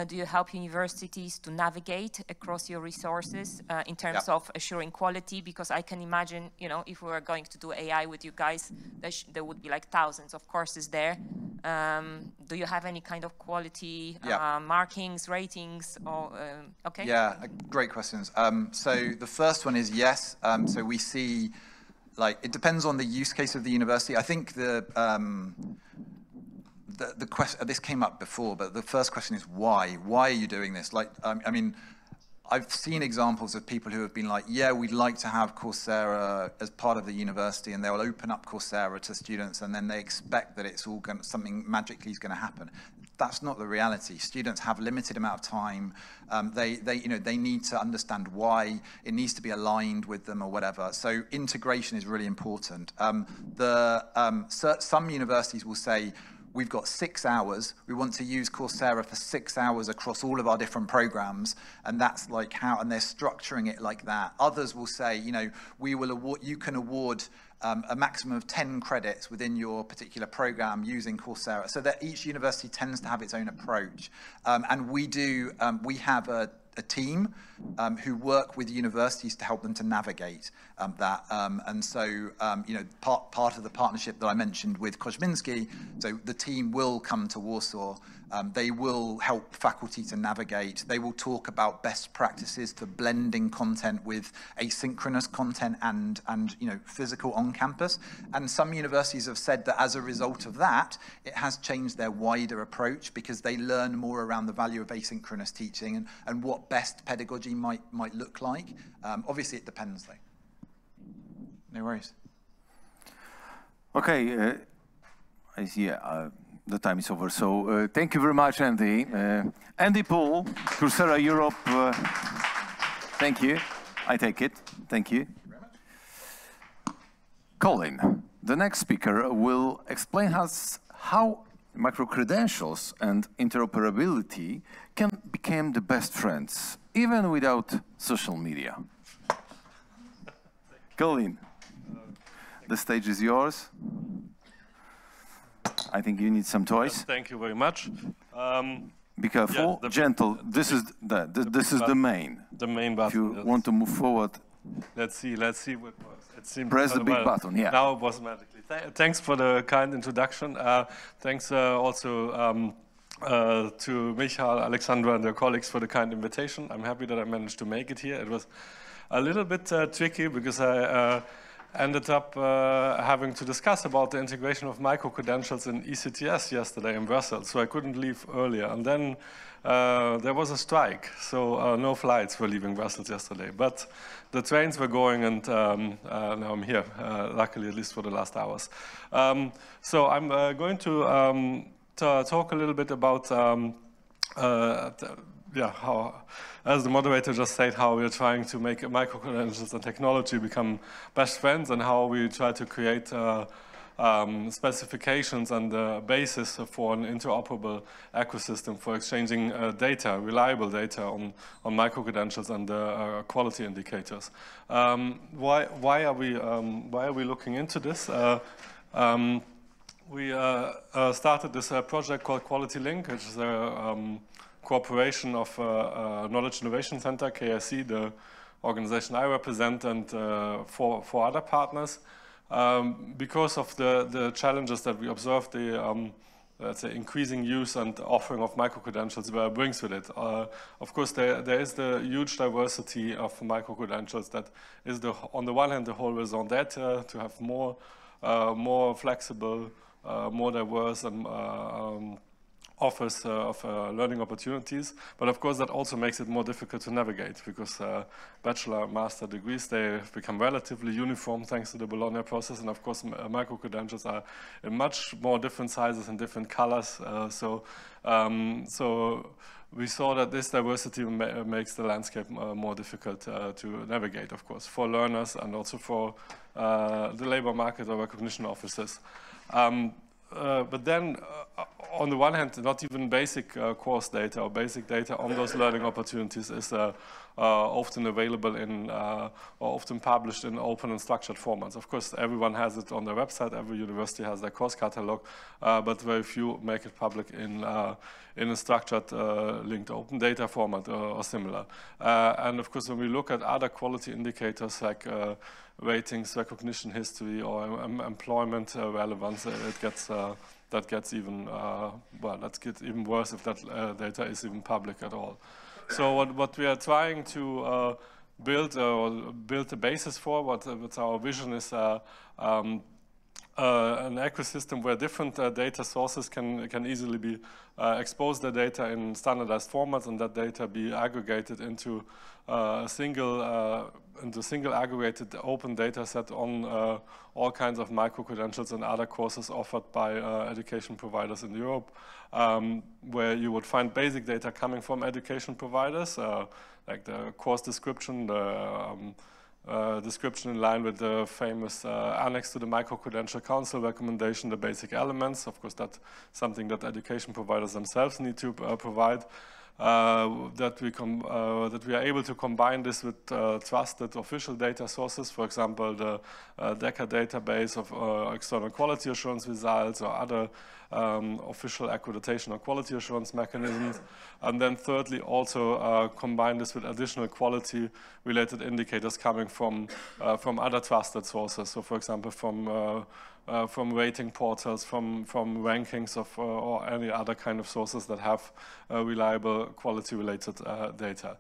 Do you help universities to navigate across your resources in terms of assuring quality? Because I can imagine, you know, if we were going to do AI with you guys, there would be like thousands of courses there. Do you have any kind of quality markings, ratings, or okay? Yeah, great questions. So the first one is yes. So we see, like, it depends on the use case of the university. I think the question, this came up before, but the first question is why? Why are you doing this? Like, I mean, I've seen examples of people who have been like, yeah, we'd like to have Coursera as part of the university, and they'll open up Coursera to students, and then they expect that it's all going, something magically is going to happen. That's not the reality. Students have limited amount of time. They need to understand why. It needs to be aligned with them or whatever. So integration is really important. Some universities will say, we've got 6 hours. We want to use Coursera for 6 hours across all of our different programs, and that's like how, and they're structuring it like that. Others will say, you know, we will award, you can award a maximum of 10 credits within your particular program using Coursera. So that each university tends to have its own approach, and we have a team who work with universities to help them to navigate that. And so, you know, part of the partnership that I mentioned with Kosminski, so the team will come to Warsaw. They will help faculty to navigate. They will talk about best practices for blending content with asynchronous content and you know, physical on campus. And some universities have said that as a result of that, it has changed their wider approach because they learn more around the value of asynchronous teaching and what best pedagogy might look like. Obviously, it depends, though. No worries. Okay, I see. The time is over. So thank you very much, Andy. Andy Poole, Coursera Europe. Thank you. I take it. Thank you. Colin, the next speaker, will explain us how microcredentials and interoperability can become the best friends, even without social media. Colin, the stage is yours. I think you need some toys. Yes, thank you very much. Be careful, gentle. This is the main. The main button. If you want to move forward, Let's see what works. It seems press the big button, yeah. Now it was magically. Thanks for the kind introduction. Thanks also to Michael, Aleksandra, and their colleagues for the kind invitation. I'm happy that I managed to make it here. It was a little bit tricky because I ended up having to discuss about the integration of micro-credentials in ECTS yesterday in Brussels, so I couldn't leave earlier. And then there was a strike, so no flights were leaving Brussels yesterday. But the trains were going, and now I'm here, luckily, at least for the last hours. So I'm going to talk a little bit about how, as the moderator just said, how we're trying to make micro-credentials and technology become best friends, and how we try to create specifications and the basis for an interoperable ecosystem for exchanging data, reliable data on micro-credentials and quality indicators. Why are we looking into this? We started this project called Quality Link, which is a cooperation of Knowledge Innovation Center, KIC, the organization I represent, and for other partners. Because of the challenges that we observed, the let's say increasing use and offering of micro-credentials brings with it. Of course, there is the huge diversity of micro-credentials that is, on the one hand, the whole raison d'etre, to have more flexible, more diverse and offers of learning opportunities, but of course that also makes it more difficult to navigate, because bachelor and master degrees, they have become relatively uniform thanks to the Bologna process, and of course micro-credentials are in much more different sizes and different colors, so we saw that this diversity makes the landscape more difficult to navigate, of course, for learners and also for the labor market or recognition officers. But then, on the one hand, not even basic course data or basic data on those learning opportunities is often available in, or often published in open and structured formats. Of course, everyone has it on their website, every university has their course catalog, but very few make it public in a structured linked open data format or similar. And of course, when we look at other quality indicators like ratings, recognition history, or employment relevance, that gets even worse if that data is even public at all. So what we are trying to build the basis for, what our vision is, an ecosystem where different data sources can easily be expose their data in standardized formats, and that data be aggregated into a single aggregated open data set on all kinds of micro-credentials and other courses offered by education providers in Europe, where you would find basic data coming from education providers, like the course description, the description in line with the famous annex to the Microcredential Council recommendation, the basic elements. Of course, that's something that education providers themselves need to provide. That we are able to combine this with trusted official data sources, for example, the DECA database of external quality assurance results or other official accreditation or quality assurance mechanisms. And then thirdly, also combine this with additional quality-related indicators coming from other trusted sources. So, for example, from rating portals, from rankings of or any other kind of sources that have reliable quality-related data.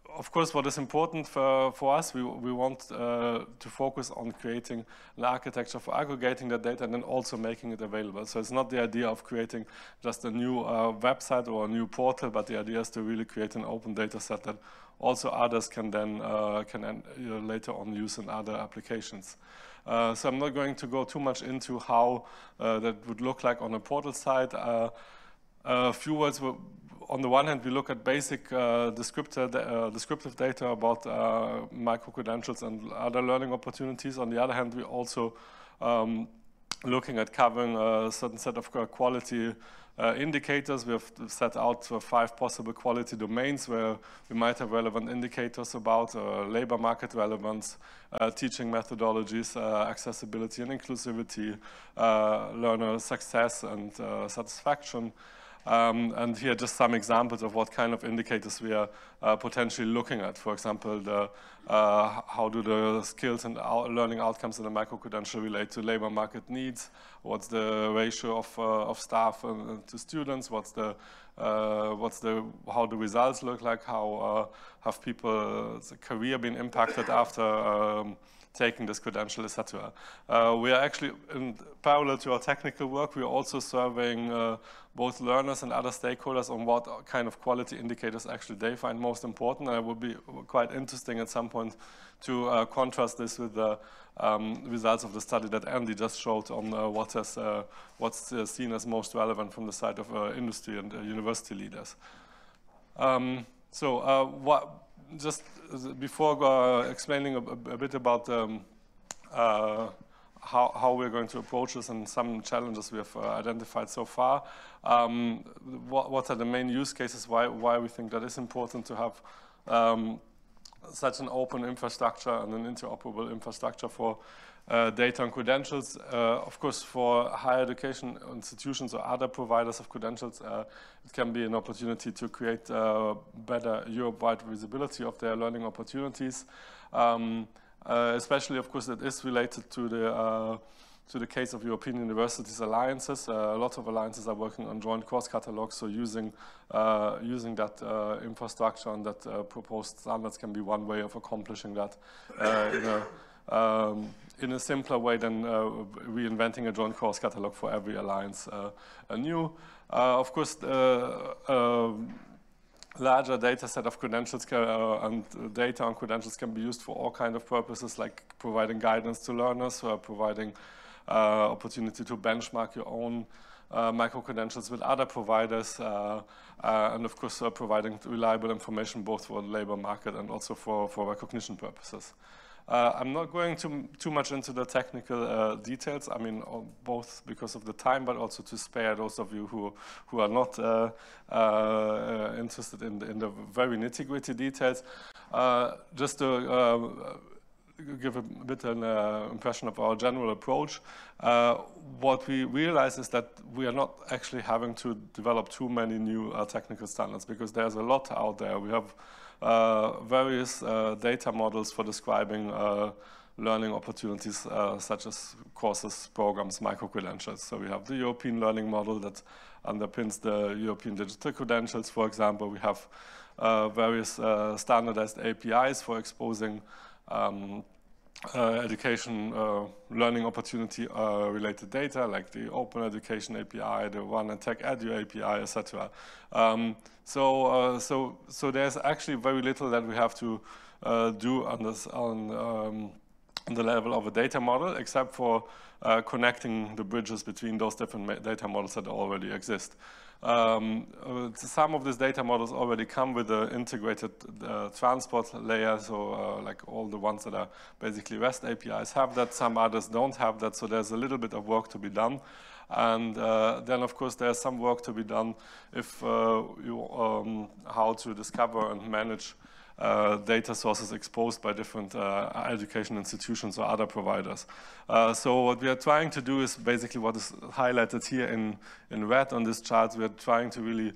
Of course, what is important for us, we want to focus on creating an architecture for aggregating the data and then also making it available. So it's not the idea of creating just a new website or a new portal, but the idea is to really create an open data set that also others can then later on use in other applications. So I'm not going to go too much into how that would look like on a portal side. A few words. On the one hand, we look at basic descriptive data about micro-credentials and other learning opportunities. On the other hand, we also looking at covering a certain set of quality indicators. We have set out 5 possible quality domains where we might have relevant indicators about labor market relevance, teaching methodologies, accessibility and inclusivity, learner success and satisfaction. And here are just some examples of what kind of indicators we are potentially looking at. For example, how do the skills and learning outcomes in the micro-credential relate to labor market needs? What's the ratio of staff to students? How do results look like? How have people's career been impacted after taking this credential, etc. We are actually, in parallel to our technical work, we are also surveying both learners and other stakeholders on what kind of quality indicators actually they find most important. And it would be quite interesting at some point to contrast this with the results of the study that Andy just showed on what's seen as most relevant from the side of industry and university leaders. Just before explaining a bit about how we're going to approach this and some challenges we have identified so far, what are the main use cases, why we think that it's important to have such an open infrastructure and an interoperable infrastructure for data and credentials. Of course, for higher education institutions or other providers of credentials, it can be an opportunity to create better Europe-wide visibility of their learning opportunities. Especially, of course, it is related to the case of European Universities Alliances. A lot of alliances are working on joint course catalogs, so using that infrastructure and that proposed standards can be one way of accomplishing that in a simpler way than reinventing a joint course catalog for every alliance anew. Of course, larger data set of credentials and data on credentials can be used for all kinds of purposes, like providing guidance to learners, providing opportunity to benchmark your own micro-credentials with other providers, and of course providing reliable information both for the labor market and also for recognition purposes. I'm not going too much into the technical details, I mean, both because of the time, but also to spare those of you who are not interested in the very nitty-gritty details. Just to give a bit an impression of our general approach, what we realize is that we are not actually having to develop too many new technical standards, because there's a lot out there. We have various data models for describing learning opportunities, such as courses, programs, micro-credentials. So we have the European learning model that underpins the European digital credentials, for example. We have various standardized APIs for exposing education learning opportunity related data, like the Open Education API, the One and Tech Edu API, etc. So there's actually very little that we have to do on the level of a data model, except for connecting the bridges between those different data models that already exist. Some of these data models already come with an integrated transport layer, so like all the ones that are basically REST APIs have that, some others don't have that, so there's a little bit of work to be done. And then, of course, there's some work to be done if how to discover and manage data sources exposed by different education institutions or other providers. So what we are trying to do is basically what is highlighted here in red on this chart. We are trying to really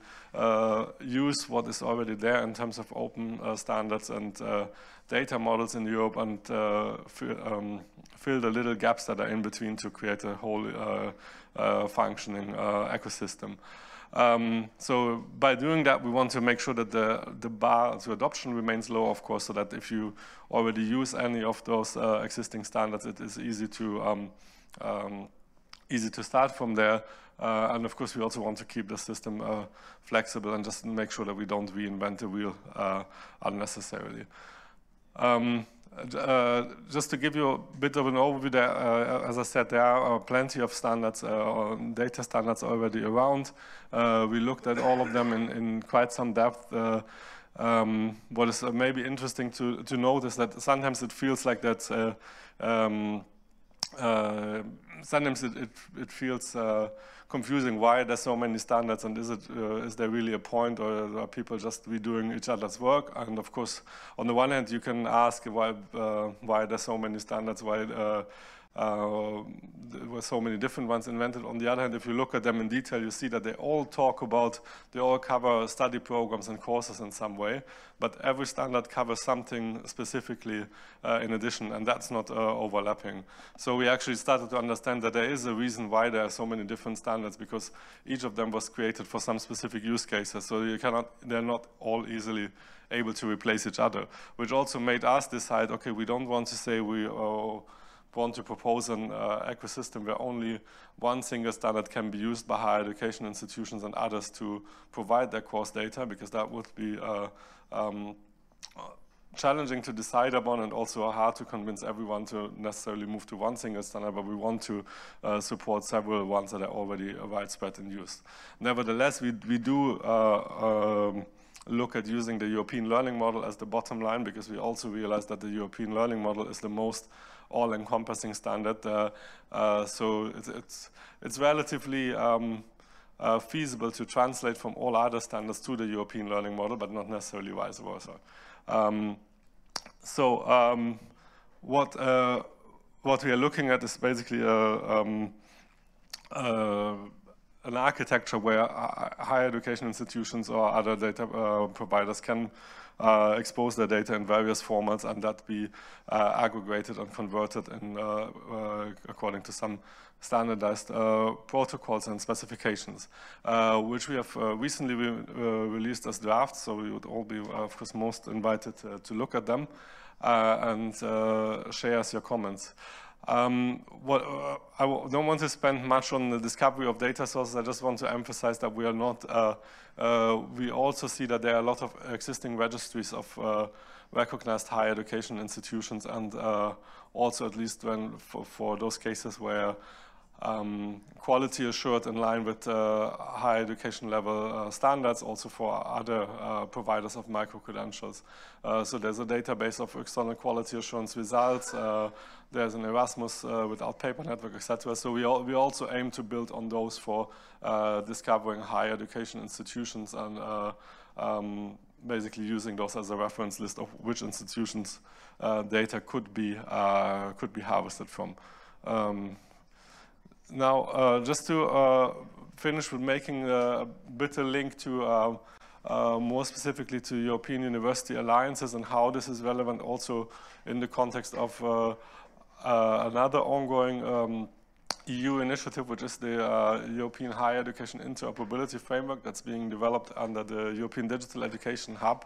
use what is already there in terms of open standards and data models in Europe and fill the little gaps that are in between to create a whole functioning ecosystem. So by doing that, we want to make sure that the bar to adoption remains low, of course, so that if you already use any of those existing standards, it is easy to start from there. And of course, we also want to keep the system flexible and just make sure that we don't reinvent the wheel unnecessarily. Just to give you a bit of an overview, there, as I said, there are plenty of standards, data standards already around. We looked at all of them in quite some depth. What is maybe interesting to note is that sometimes it feels like that. Sometimes it feels confusing why there's so many standards, and is there really a point, or are people just redoing each other's work? And of course, on the one hand, you can ask why there's so many standards, why there were so many different ones invented. On the other hand, if you look at them in detail, you see that they all talk about, they all cover study programs and courses in some way, but every standard covers something specifically in addition, and that's not overlapping. So we actually started to understand that there is a reason why there are so many different standards, because each of them was created for some specific use cases, so they're not all easily able to replace each other, which also made us decide, okay, we don't want to say we want to propose an ecosystem where only one single standard can be used by higher education institutions and others to provide their course data, because that would be challenging to decide upon and also hard to convince everyone to necessarily move to one single standard, but we want to support several ones that are already widespread in use. Nevertheless, we do look at using the European learning model as the bottom line, because we also realize that the European learning model is the most all-encompassing standard. So it's relatively feasible to translate from all other standards to the European learning model, but not necessarily vice versa. What we are looking at is basically an architecture where higher education institutions or other data providers can expose their data in various formats and that be aggregated and converted in, according to some standardized protocols and specifications, which we have recently released as drafts, so we would all be, of course, most invited to look at them and share us your comments. I don't want to spend much on the discovery of data sources. I just want to emphasize that we are not, we also see that there are a lot of existing registries of recognized higher education institutions, and also at least when for those cases where quality assured in line with higher education level standards, also for other providers of micro-credentials. So there's a database of external quality assurance results. There's an Erasmus without paper network, etc. So we also aim to build on those for discovering higher education institutions and basically using those as a reference list of which institutions data could be harvested from. Now, just to finish with making a bit a link to more specifically to European university alliances and how this is relevant also in the context of another ongoing EU initiative, which is the European Higher Education Interoperability Framework that's being developed under the European Digital Education Hub.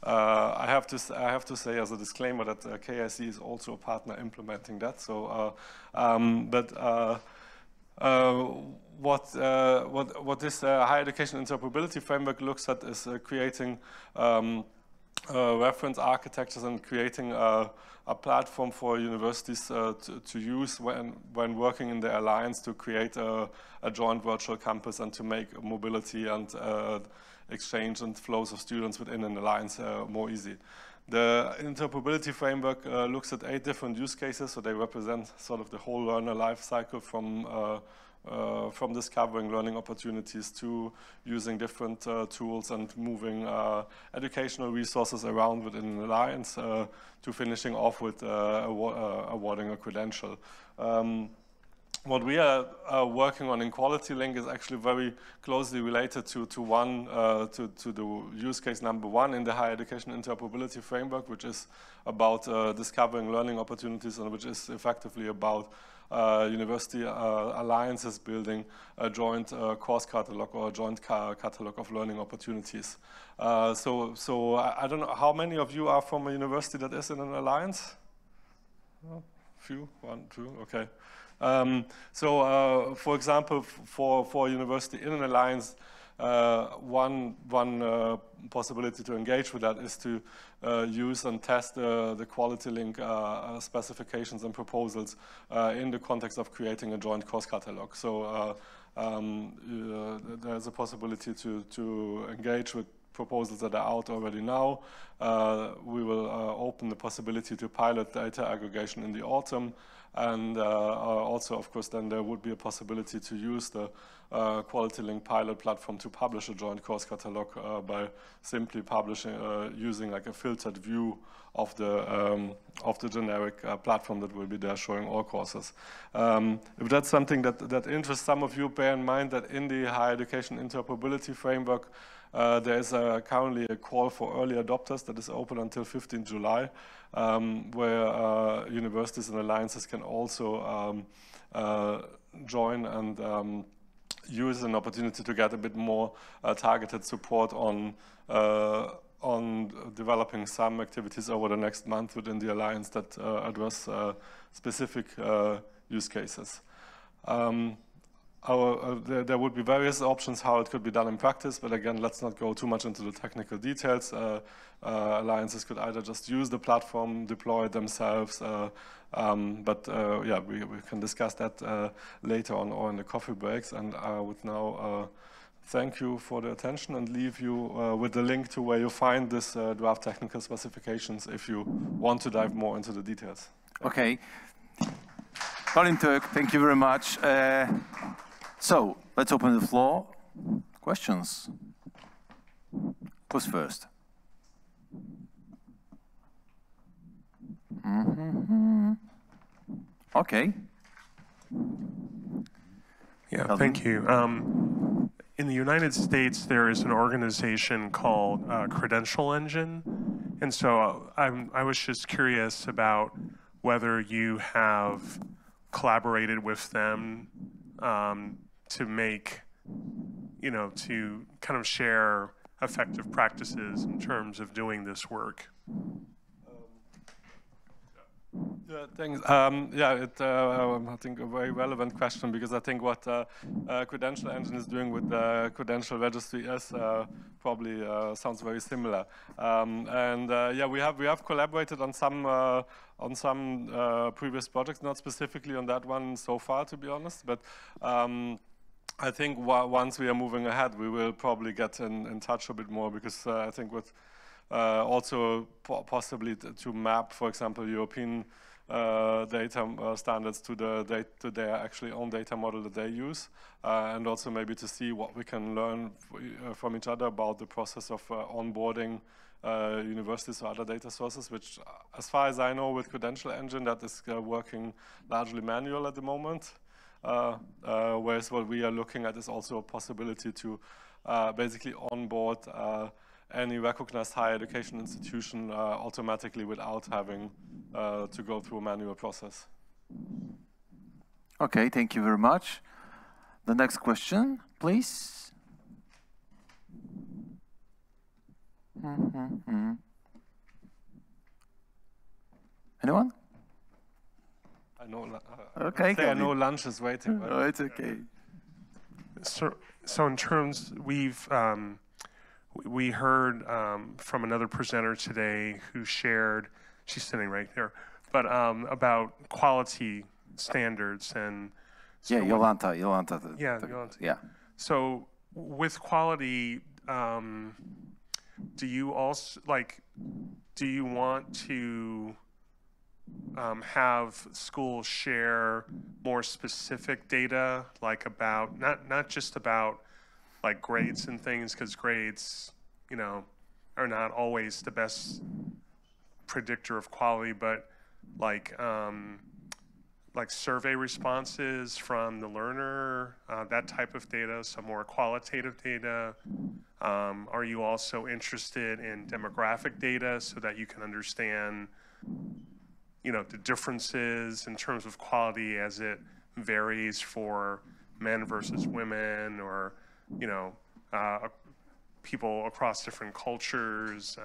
I have to say as a disclaimer that KIC is also a partner implementing that. So, what this higher education interoperability framework looks at is creating reference architectures and creating a platform for universities to use when working in the alliance to create a joint virtual campus and to make mobility and exchange and flows of students within an alliance more easy. The interoperability framework looks at 8 different use cases, so they represent sort of the whole learner life cycle from discovering learning opportunities to using different tools and moving educational resources around within an alliance to finishing off with awarding a credential. What we are working on in Quality Link is actually very closely related to the use case number 1 in the higher education interoperability framework, which is about discovering learning opportunities and which is effectively about university alliances building a joint course catalog or a joint catalog of learning opportunities. So I don't know, how many of you are from a university that is in an alliance? A few, 1, 2, okay. For example, for a university in an alliance, one possibility to engage with that is to use and test the Quality Link specifications and proposals in the context of creating a joint course catalog. So there's a possibility to engage with proposals that are out already now. We will open the possibility to pilot data aggregation in the autumn. And also, of course, then there would be a possibility to use the Quality Link pilot platform to publish a joint course catalog by simply publishing, using like a filtered view of the generic platform that will be there showing all courses. If that's something that interests some of you, bear in mind that in the higher education interoperability framework, there is currently a call for early adopters that is open until 15 July, where universities and alliances can also join and use an opportunity to get a bit more targeted support on developing some activities over the next month within the alliance that address specific use cases. There would be various options how it could be done in practice, but again, let's not go too much into the technical details. Alliances could either just use the platform, deploy it themselves, but yeah, we can discuss that later on or in the coffee breaks. And I would now thank you for the attention and leave you with the link to where you find this draft technical specifications if you want to dive more into the details. Okay. Colin, Tück, thank you very much. So, let's open the floor. Questions? Who's first? Okay. Yeah, Kelvin? thank you. In the United States, there is an organization called Credential Engine. And so I was just curious about whether you have collaborated with them to make, to kind of share effective practices in terms of doing this work. Yeah, thanks. Yeah, I think a very relevant question, because I think what Credential Engine is doing with the Credential Registry is probably sounds very similar. Yeah, we have collaborated on some previous projects, not specifically on that one so far, to be honest. But I think once we are moving ahead, we will probably get in touch a bit more, because I think with also possibly to map, for example, European data standards to their actually own data model that they use, and also maybe to see what we can learn from each other about the process of onboarding universities or other data sources, which, as far as I know, with Credential Engine, that is working largely manual at the moment. Whereas what we are looking at is also a possibility to basically onboard any recognized higher education institution automatically without having to go through a manual process. Okay, thank you very much. The next question, please. Anyone? I know. Okay, I know lunch is waiting. No, it's okay. So in terms, we heard from another presenter today who shared, she's sitting right here, but about quality standards and. So yeah, Jolanta. Jolanta. Yeah. So with quality, do you also do you want to have schools share more specific data, like about not just about like grades and things, because grades, are not always the best predictor of quality, but like survey responses from the learner, that type of data, some more qualitative data. Are you also interested in demographic data so that you can understand, the differences in terms of quality as it varies for men versus women, or people across different cultures?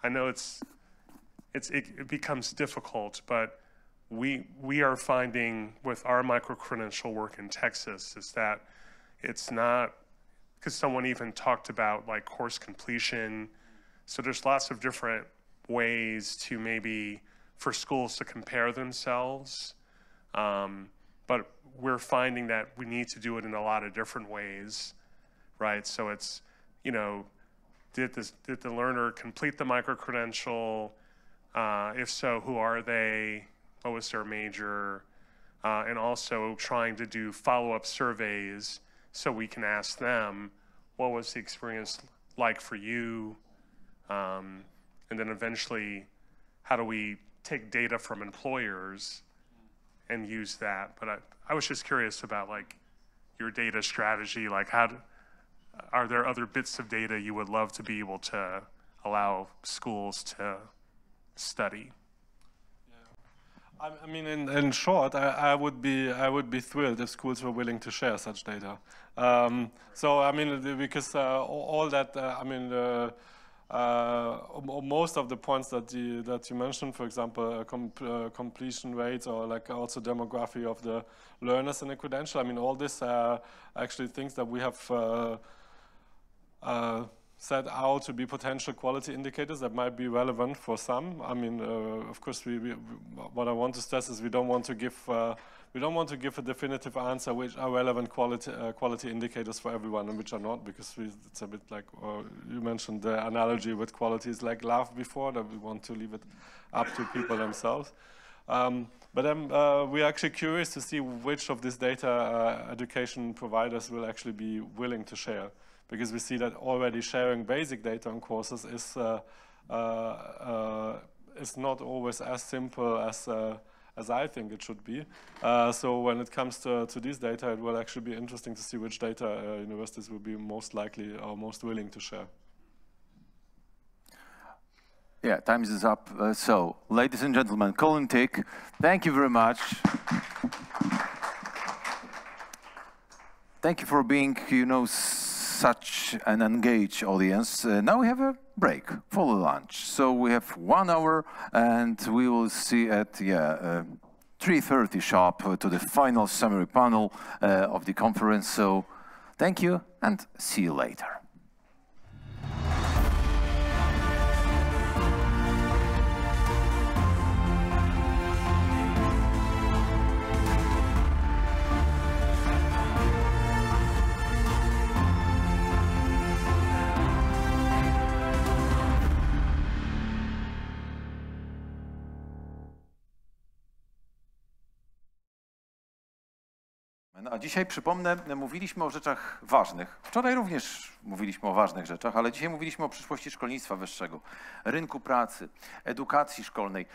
I know it becomes difficult, but we are finding with our microcredential work in Texas is that it's not, because someone even talked about like course completion. So there's lots of different ways to maybe for schools to compare themselves. But we're finding that we need to do it in a lot of different ways, right? So it's, did the learner complete the microcredential? If so, who are they? What was their major? and also trying to do follow-up surveys so we can ask them, what was the experience like for you? And then eventually, how do we take data from employers and use that? But I was just curious about like your data strategy, like are there other bits of data you would love to be able to allow schools to study? I mean, in short, I would be thrilled if schools were willing to share such data. So I mean, because all that, I mean, most of the points that you mentioned, for example, completion rates or like also demography of the learners in a credential. I mean, all this are actually things that we have set out to be potential quality indicators that might be relevant for some. I mean, of course, what I want to stress is we don't want to give a definitive answer which are relevant quality indicators for everyone and which are not, because it's a bit like you mentioned the analogy with quality is like love before, that we want to leave it up to people themselves. But then we're actually curious to see which of these data education providers will actually be willing to share, because we see that already sharing basic data on courses is not always as simple as I think it should be. So when it comes to these data, it will actually be interesting to see which data universities will be most likely or most willing to share. Yeah, time is up. So, ladies and gentlemen, Colin, Tück, thank you very much. Thank you for being, you know, such an engaged audience. Now we have a break for the lunch. So we have 1 hour and we will see at 3:30 sharp to the final summary panel of the conference. So thank you and see you later. A dzisiaj, przypomnę, mówiliśmy o rzeczach ważnych. Wczoraj również mówiliśmy o ważnych rzeczach, ale dzisiaj mówiliśmy o przyszłości szkolnictwa wyższego, rynku pracy, edukacji szkolnej.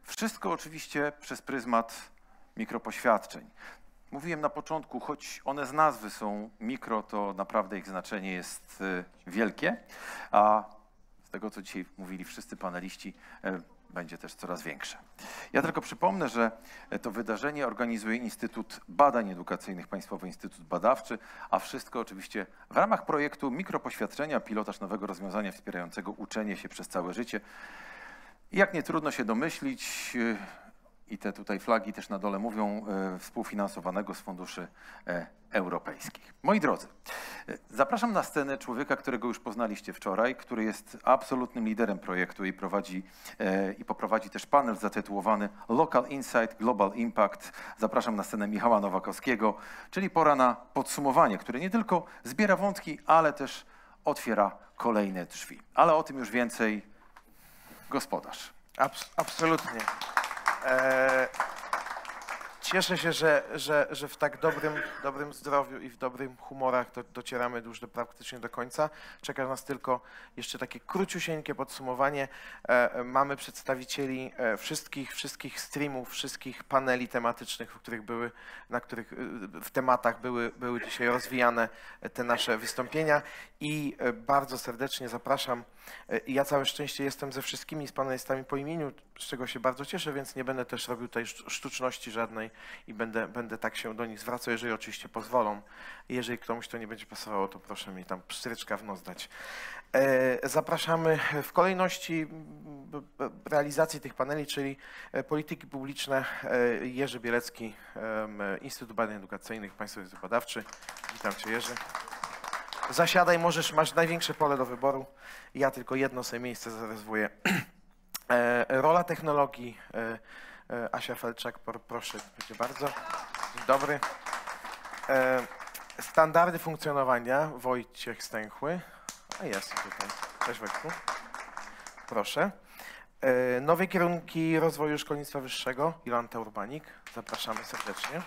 Wszystko oczywiście przez pryzmat mikropoświadczeń. Mówiłem na początku, choć one z nazwy są mikro, to naprawdę ich znaczenie jest wielkie, a z tego, co dzisiaj mówili wszyscy paneliści, będzie też coraz większe. Ja tylko przypomnę, że to wydarzenie organizuje Instytut Badań Edukacyjnych, Państwowy Instytut Badawczy, a wszystko oczywiście w ramach projektu Mikropoświadczenia, pilotaż nowego rozwiązania wspierającego uczenie się przez całe życie. I jak nie trudno się domyślić, i te tutaj flagi też na dole mówią, współfinansowanego z funduszy europejskich. Moi drodzy, zapraszam na scenę człowieka, którego już poznaliście wczoraj, który jest absolutnym liderem projektu i poprowadzi też panel zatytułowany Local Insight, Global Impact. Zapraszam na scenę Michała Nowakowskiego, czyli pora na podsumowanie, które nie tylko zbiera wątki, ale też otwiera kolejne drzwi. Ale o tym już więcej gospodarz. Absolutnie. Cieszę się, że w tak dobrym zdrowiu i w dobrym humorach docieramy już praktycznie do końca. Czeka nas tylko jeszcze takie króciusieńkie podsumowanie. Mamy przedstawicieli wszystkich streamów, wszystkich paneli tematycznych, na których w tematach były dzisiaj rozwijane te nasze wystąpienia i bardzo serdecznie zapraszam. Ja całe szczęście jestem ze wszystkimi z panelistami po imieniu, z czego się bardzo cieszę, więc nie będę też robił tej sztuczności żadnej i będę tak się do nich zwracał, jeżeli oczywiście pozwolą. Jeżeli komuś to nie będzie pasowało, to proszę mi tam pstryczka w nos dać. Zapraszamy w kolejności realizacji tych paneli, czyli polityki publiczne, Jerzy Bielecki, Instytut Badań Edukacyjnych, Państwowy Instytut Badawczy. Witam Cię, Jerzy. Zasiadaj, masz największe pole do wyboru. Ja tylko jedno sobie miejsce zarezerwuję. Rola technologii, Asia Felczak, proszę, dziękuję bardzo. Dzień dobry. Standardy funkcjonowania, Wojciech Stęchły. A jest tutaj. Cześć Wojtku. Proszę. Nowe kierunki rozwoju szkolnictwa wyższego, Jolanta, Urbanik. Zapraszamy serdecznie.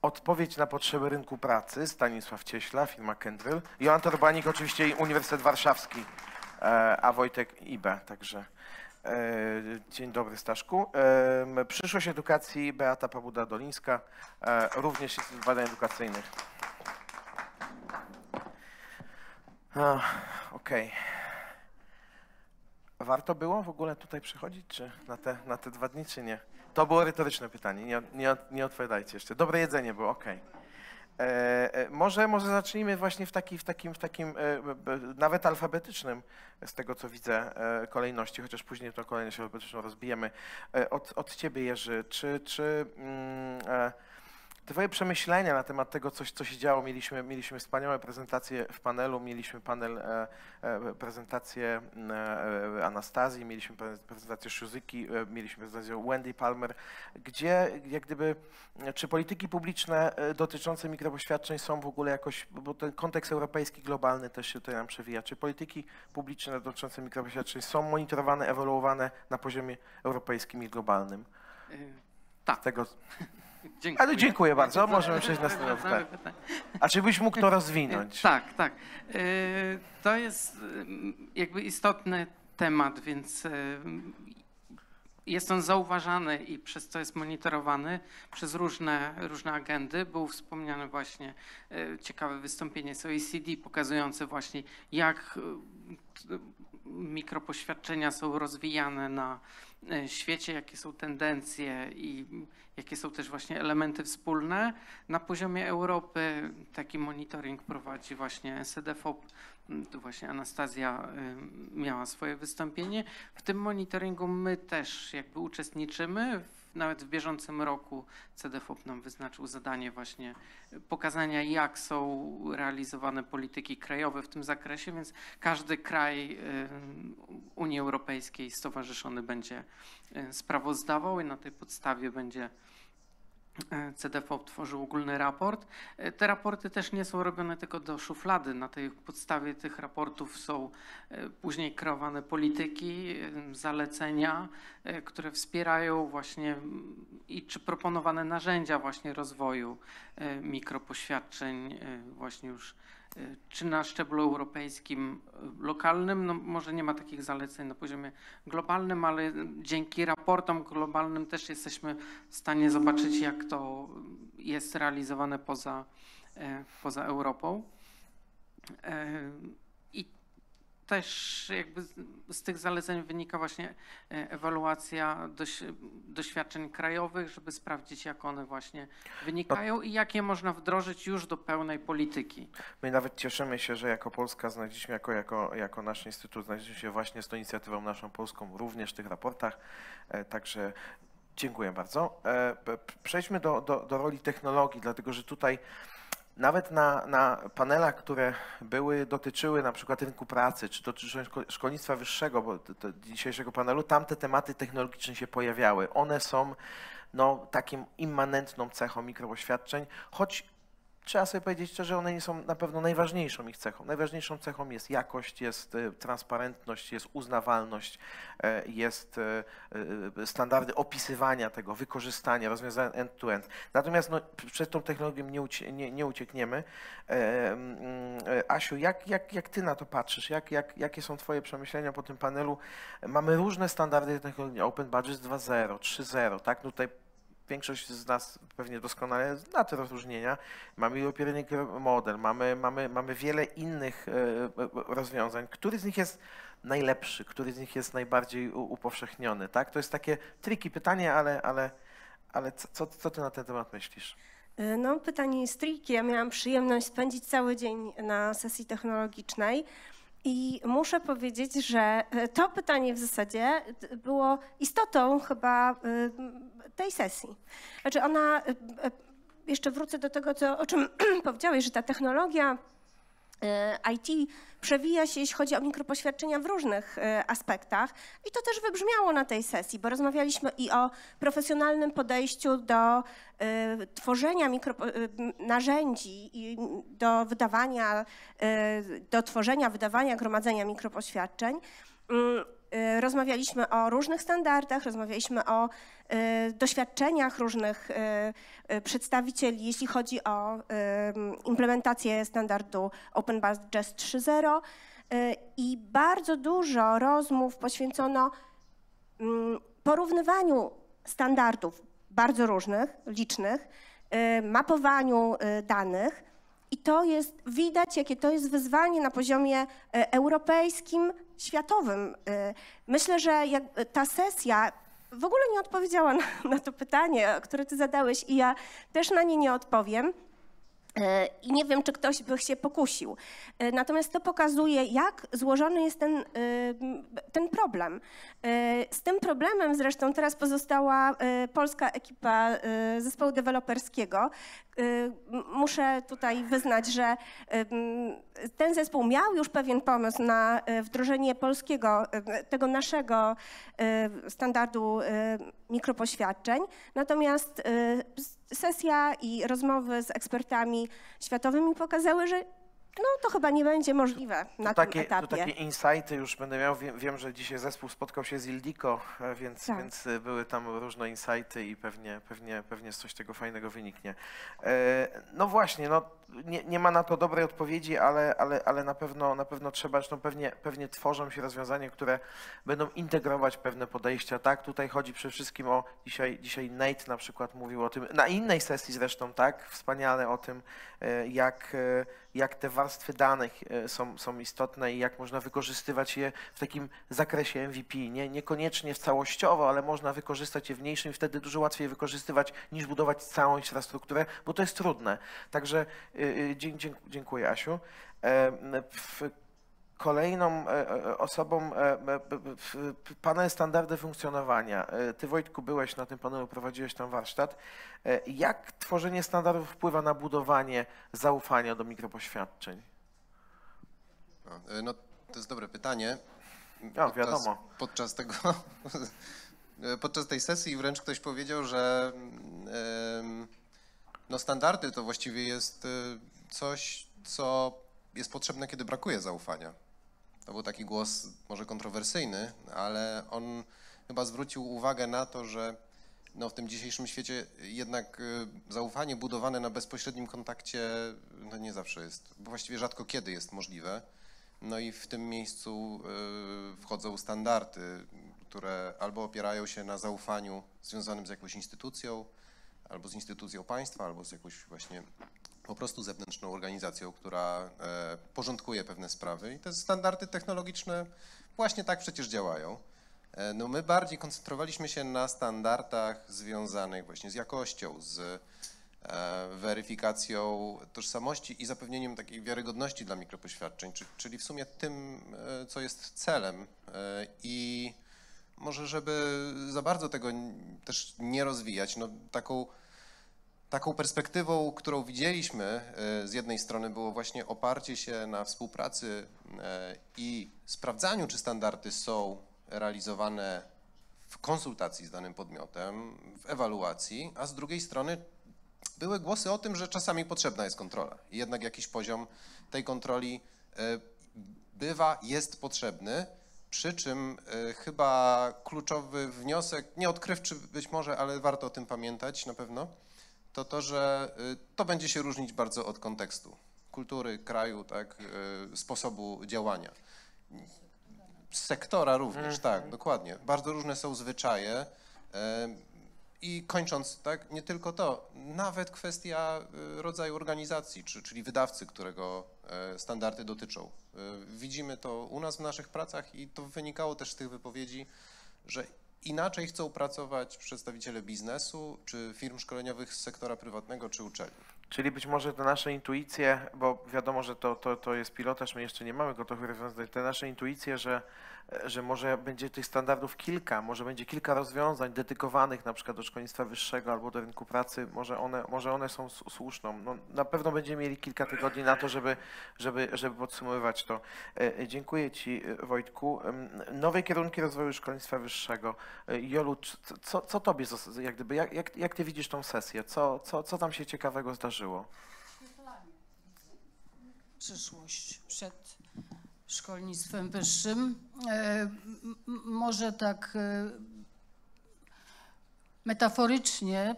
Odpowiedź na potrzeby rynku pracy, Stanisław Cieśla, firma Kendryl. Jolanta, Urbanik, oczywiście Uniwersytet Warszawski, a Wojtek IB, także dzień dobry, Staszku. Przyszłość edukacji, Beata Pabuda-Dolińska, również Instytut Badań Edukacyjnych. Okej. Warto było w ogóle tutaj przychodzić, czy na te 2 dni, czy nie? To było retoryczne pytanie, nie odpowiadajcie jeszcze. Dobre jedzenie było, okej. Może zacznijmy właśnie w takim nawet alfabetycznym, z tego co widzę, kolejności, chociaż później tę kolejność alfabetyczną rozbijemy. Od ciebie, Jerzy, czy twoje przemyślenia na temat tego, co się działo, mieliśmy wspaniałe prezentacje w panelu, mieliśmy prezentację Anastazji, mieliśmy prezentację Szuzyki, mieliśmy prezentację Wendy Palmer, gdzie jak gdyby, czy polityki publiczne dotyczące mikropoświadczeń są w ogóle jakoś, bo ten kontekst europejski, globalny też się tutaj nam przewija, czy polityki publiczne dotyczące mikropoświadczeń są monitorowane, ewoluowane na poziomie europejskim i globalnym? Tak. Dziękuję. Ale dziękuję bardzo. Możemy przejść na następne pytanie. A czy byś mógł to rozwinąć? Tak. To jest jakby istotny temat, więc jest on zauważany i przez to jest monitorowany przez różne agendy. Było wspomniane właśnie ciekawe wystąpienie z OECD pokazujące właśnie, jak mikropoświadczenia są rozwijane na świecie, jakie są tendencje i jakie są też właśnie elementy wspólne. Na poziomie Europy taki monitoring prowadzi właśnie CDFOP. Tu właśnie Anastazja miała swoje wystąpienie. W tym monitoringu my też jakby uczestniczymy. Nawet w bieżącym roku CDFOP nam wyznaczył zadanie właśnie pokazania, jak są realizowane polityki krajowe w tym zakresie, więc każdy kraj Unii Europejskiej stowarzyszony będzie sprawozdawał i na tej podstawie będzie CDFOP tworzył ogólny raport. Te raporty też nie są robione tylko do szuflady. Na tej podstawie tych raportów są później kreowane polityki, zalecenia, które wspierają właśnie czy proponowane narzędzia właśnie rozwoju mikropoświadczeń właśnie już czy na szczeblu europejskim, lokalnym, no może nie ma takich zaleceń na poziomie globalnym, ale dzięki raportom globalnym też jesteśmy w stanie zobaczyć, jak to jest realizowane poza Europą. I też jakby z tych zaleceń wynika właśnie ewaluacja doświadczeń krajowych, żeby sprawdzić, jak one właśnie wynikają i jak je można wdrożyć już do pełnej polityki. My nawet cieszymy się, że jako Polska znaleźliśmy, jako nasz instytut znaleźliśmy się właśnie z tą inicjatywą naszą polską również w tych raportach, także dziękuję bardzo. Przejdźmy do roli technologii, dlatego że tutaj nawet na panelach, które dotyczyły na przykład rynku pracy, czy dotyczyły szkolnictwa wyższego, bo dzisiejszego panelu, tam te tematy technologiczne się pojawiały. One są takim immanentną cechą mikropoświadczeń, choć trzeba sobie powiedzieć szczerze, one nie są na pewno najważniejszą ich cechą. Najważniejszą cechą jest jakość, jest transparentność, jest uznawalność, jest standardy opisywania tego, wykorzystania, rozwiązań end-to-end. Natomiast przed tą technologią nie uciekniemy. Asiu, jak ty na to patrzysz? Jakie są twoje przemyślenia po tym panelu? Mamy różne standardy technologii, Open Budget 2.0, 3.0, tak? Tutaj większość z nas pewnie doskonale zna te rozróżnienia. Mamy European Model, mamy wiele innych rozwiązań. Który z nich jest najlepszy, który z nich jest najbardziej upowszechniony? Tak? To jest takie tricky pytanie, ale co ty na ten temat myślisz? No, pytanie jest tricky. Ja miałam przyjemność spędzić cały dzień na sesji technologicznej. I muszę powiedzieć, że to pytanie w zasadzie było istotą chyba tej sesji. Znaczy ona, jeszcze wrócę do tego, o czym powiedziałeś, że ta technologia IT przewija się, jeśli chodzi o mikropoświadczenia w różnych aspektach i to też wybrzmiało na tej sesji, bo rozmawialiśmy i o profesjonalnym podejściu do tworzenia narzędzi i do wydawania, do tworzenia, wydawania, gromadzenia mikropoświadczeń. Rozmawialiśmy o różnych standardach, rozmawialiśmy o doświadczeniach różnych przedstawicieli, jeśli chodzi o implementację standardu Open Budget 3.0 i bardzo dużo rozmów poświęcono porównywaniu standardów bardzo różnych, licznych, mapowaniu danych. I to jest, widać, jakie to jest wyzwanie na poziomie europejskim, światowym. Myślę, że ta sesja w ogóle nie odpowiedziała na to pytanie, które ty zadałeś i ja też na nie nie odpowiem. I nie wiem, czy ktoś by się pokusił. Natomiast to pokazuje, jak złożony jest ten problem. Z tym problemem zresztą teraz pozostała polska ekipa zespołu deweloperskiego. Muszę tutaj wyznać, że ten zespół miał już pewien pomysł na wdrożenie polskiego, tego naszego standardu mikropoświadczeń. Natomiast sesja i rozmowy z ekspertami światowymi pokazały, że no to chyba nie będzie możliwe na tym etapie. To takie insighty już będę miał. Wiem, że dzisiaj zespół spotkał się z Ildiko, więc były tam różne insighty i pewnie z coś tego fajnego wyniknie. No właśnie, no, nie ma na to dobrej odpowiedzi, ale na pewno trzeba, zresztą pewnie tworzą się rozwiązania, które będą integrować pewne podejścia. Tak, tutaj chodzi przede wszystkim o, dzisiaj Nate na przykład mówił o tym, na innej sesji zresztą, tak, wspaniale o tym, jak te warstwy danych są istotne i jak można wykorzystywać je w takim zakresie MVP. Niekoniecznie całościowo, ale można wykorzystać je w mniejszym i wtedy dużo łatwiej wykorzystywać niż budować całą infrastrukturę, bo to jest trudne. Także dziękuję, Asiu. Kolejną osobą panel standardy funkcjonowania. Ty, Wojtku, byłeś na tym panelu, prowadziłeś tam warsztat. Jak tworzenie standardów wpływa na budowanie zaufania do mikropoświadczeń? No, to jest dobre pytanie. Wiadomo. Podczas tej sesji wręcz ktoś powiedział, że no standardy to właściwie jest coś, co jest potrzebne, kiedy brakuje zaufania. To był taki głos może kontrowersyjny, ale on chyba zwrócił uwagę na to, że no, w tym dzisiejszym świecie jednak zaufanie budowane na bezpośrednim kontakcie no, nie zawsze jest, bo właściwie rzadko kiedy jest możliwe. No i w tym miejscu wchodzą standardy, które albo opierają się na zaufaniu związanym z jakąś instytucją, albo z instytucją państwa, albo z jakąś właśnie po prostu zewnętrzną organizacją, która porządkuje pewne sprawy. I te standardy technologiczne właśnie tak przecież działają. No my bardziej koncentrowaliśmy się na standardach związanych właśnie z jakością, z weryfikacją tożsamości i zapewnieniem takiej wiarygodności dla mikropoświadczeń, czyli w sumie tym, co jest celem. I może żeby za bardzo tego też nie rozwijać, no taką perspektywą, którą widzieliśmy z jednej strony było właśnie oparcie się na współpracy i sprawdzaniu, czy standardy są realizowane w konsultacji z danym podmiotem, w ewaluacji, a z drugiej strony były głosy o tym, że czasami potrzebna jest kontrola i jednak jakiś poziom tej kontroli jest potrzebny, przy czym chyba kluczowy wniosek, nieodkrywczy być może, ale warto o tym pamiętać na pewno, to, że to będzie się różnić bardzo od kontekstu, kultury, kraju, tak, sposobu działania. Sektora również, tak, dokładnie. Bardzo różne są zwyczaje i kończąc, tak, nie tylko to, nawet kwestia rodzaju organizacji, czyli wydawcy, którego standardy dotyczą. Widzimy to u nas w naszych pracach i to wynikało też z tych wypowiedzi, że inaczej chcą pracować przedstawiciele biznesu, czy firm szkoleniowych z sektora prywatnego, czy uczelni. Czyli być może te nasze intuicje, bo wiadomo, że to jest pilotaż, my jeszcze nie mamy gotowych rozwiązań, te nasze intuicje, że może będzie tych standardów kilka, może będzie kilka rozwiązań dedykowanych na przykład do szkolnictwa wyższego albo do rynku pracy, może one są słuszną. No, na pewno będziemy mieli kilka tygodni na to, żeby podsumowywać to. Dziękuję Ci, Wojtku. Nowe kierunki rozwoju szkolnictwa wyższego. Jolu, co Tobie, jak Ty widzisz tą sesję? Co tam się ciekawego zdarzyło? Przyszłość przed szkolnictwem wyższym. Może tak metaforycznie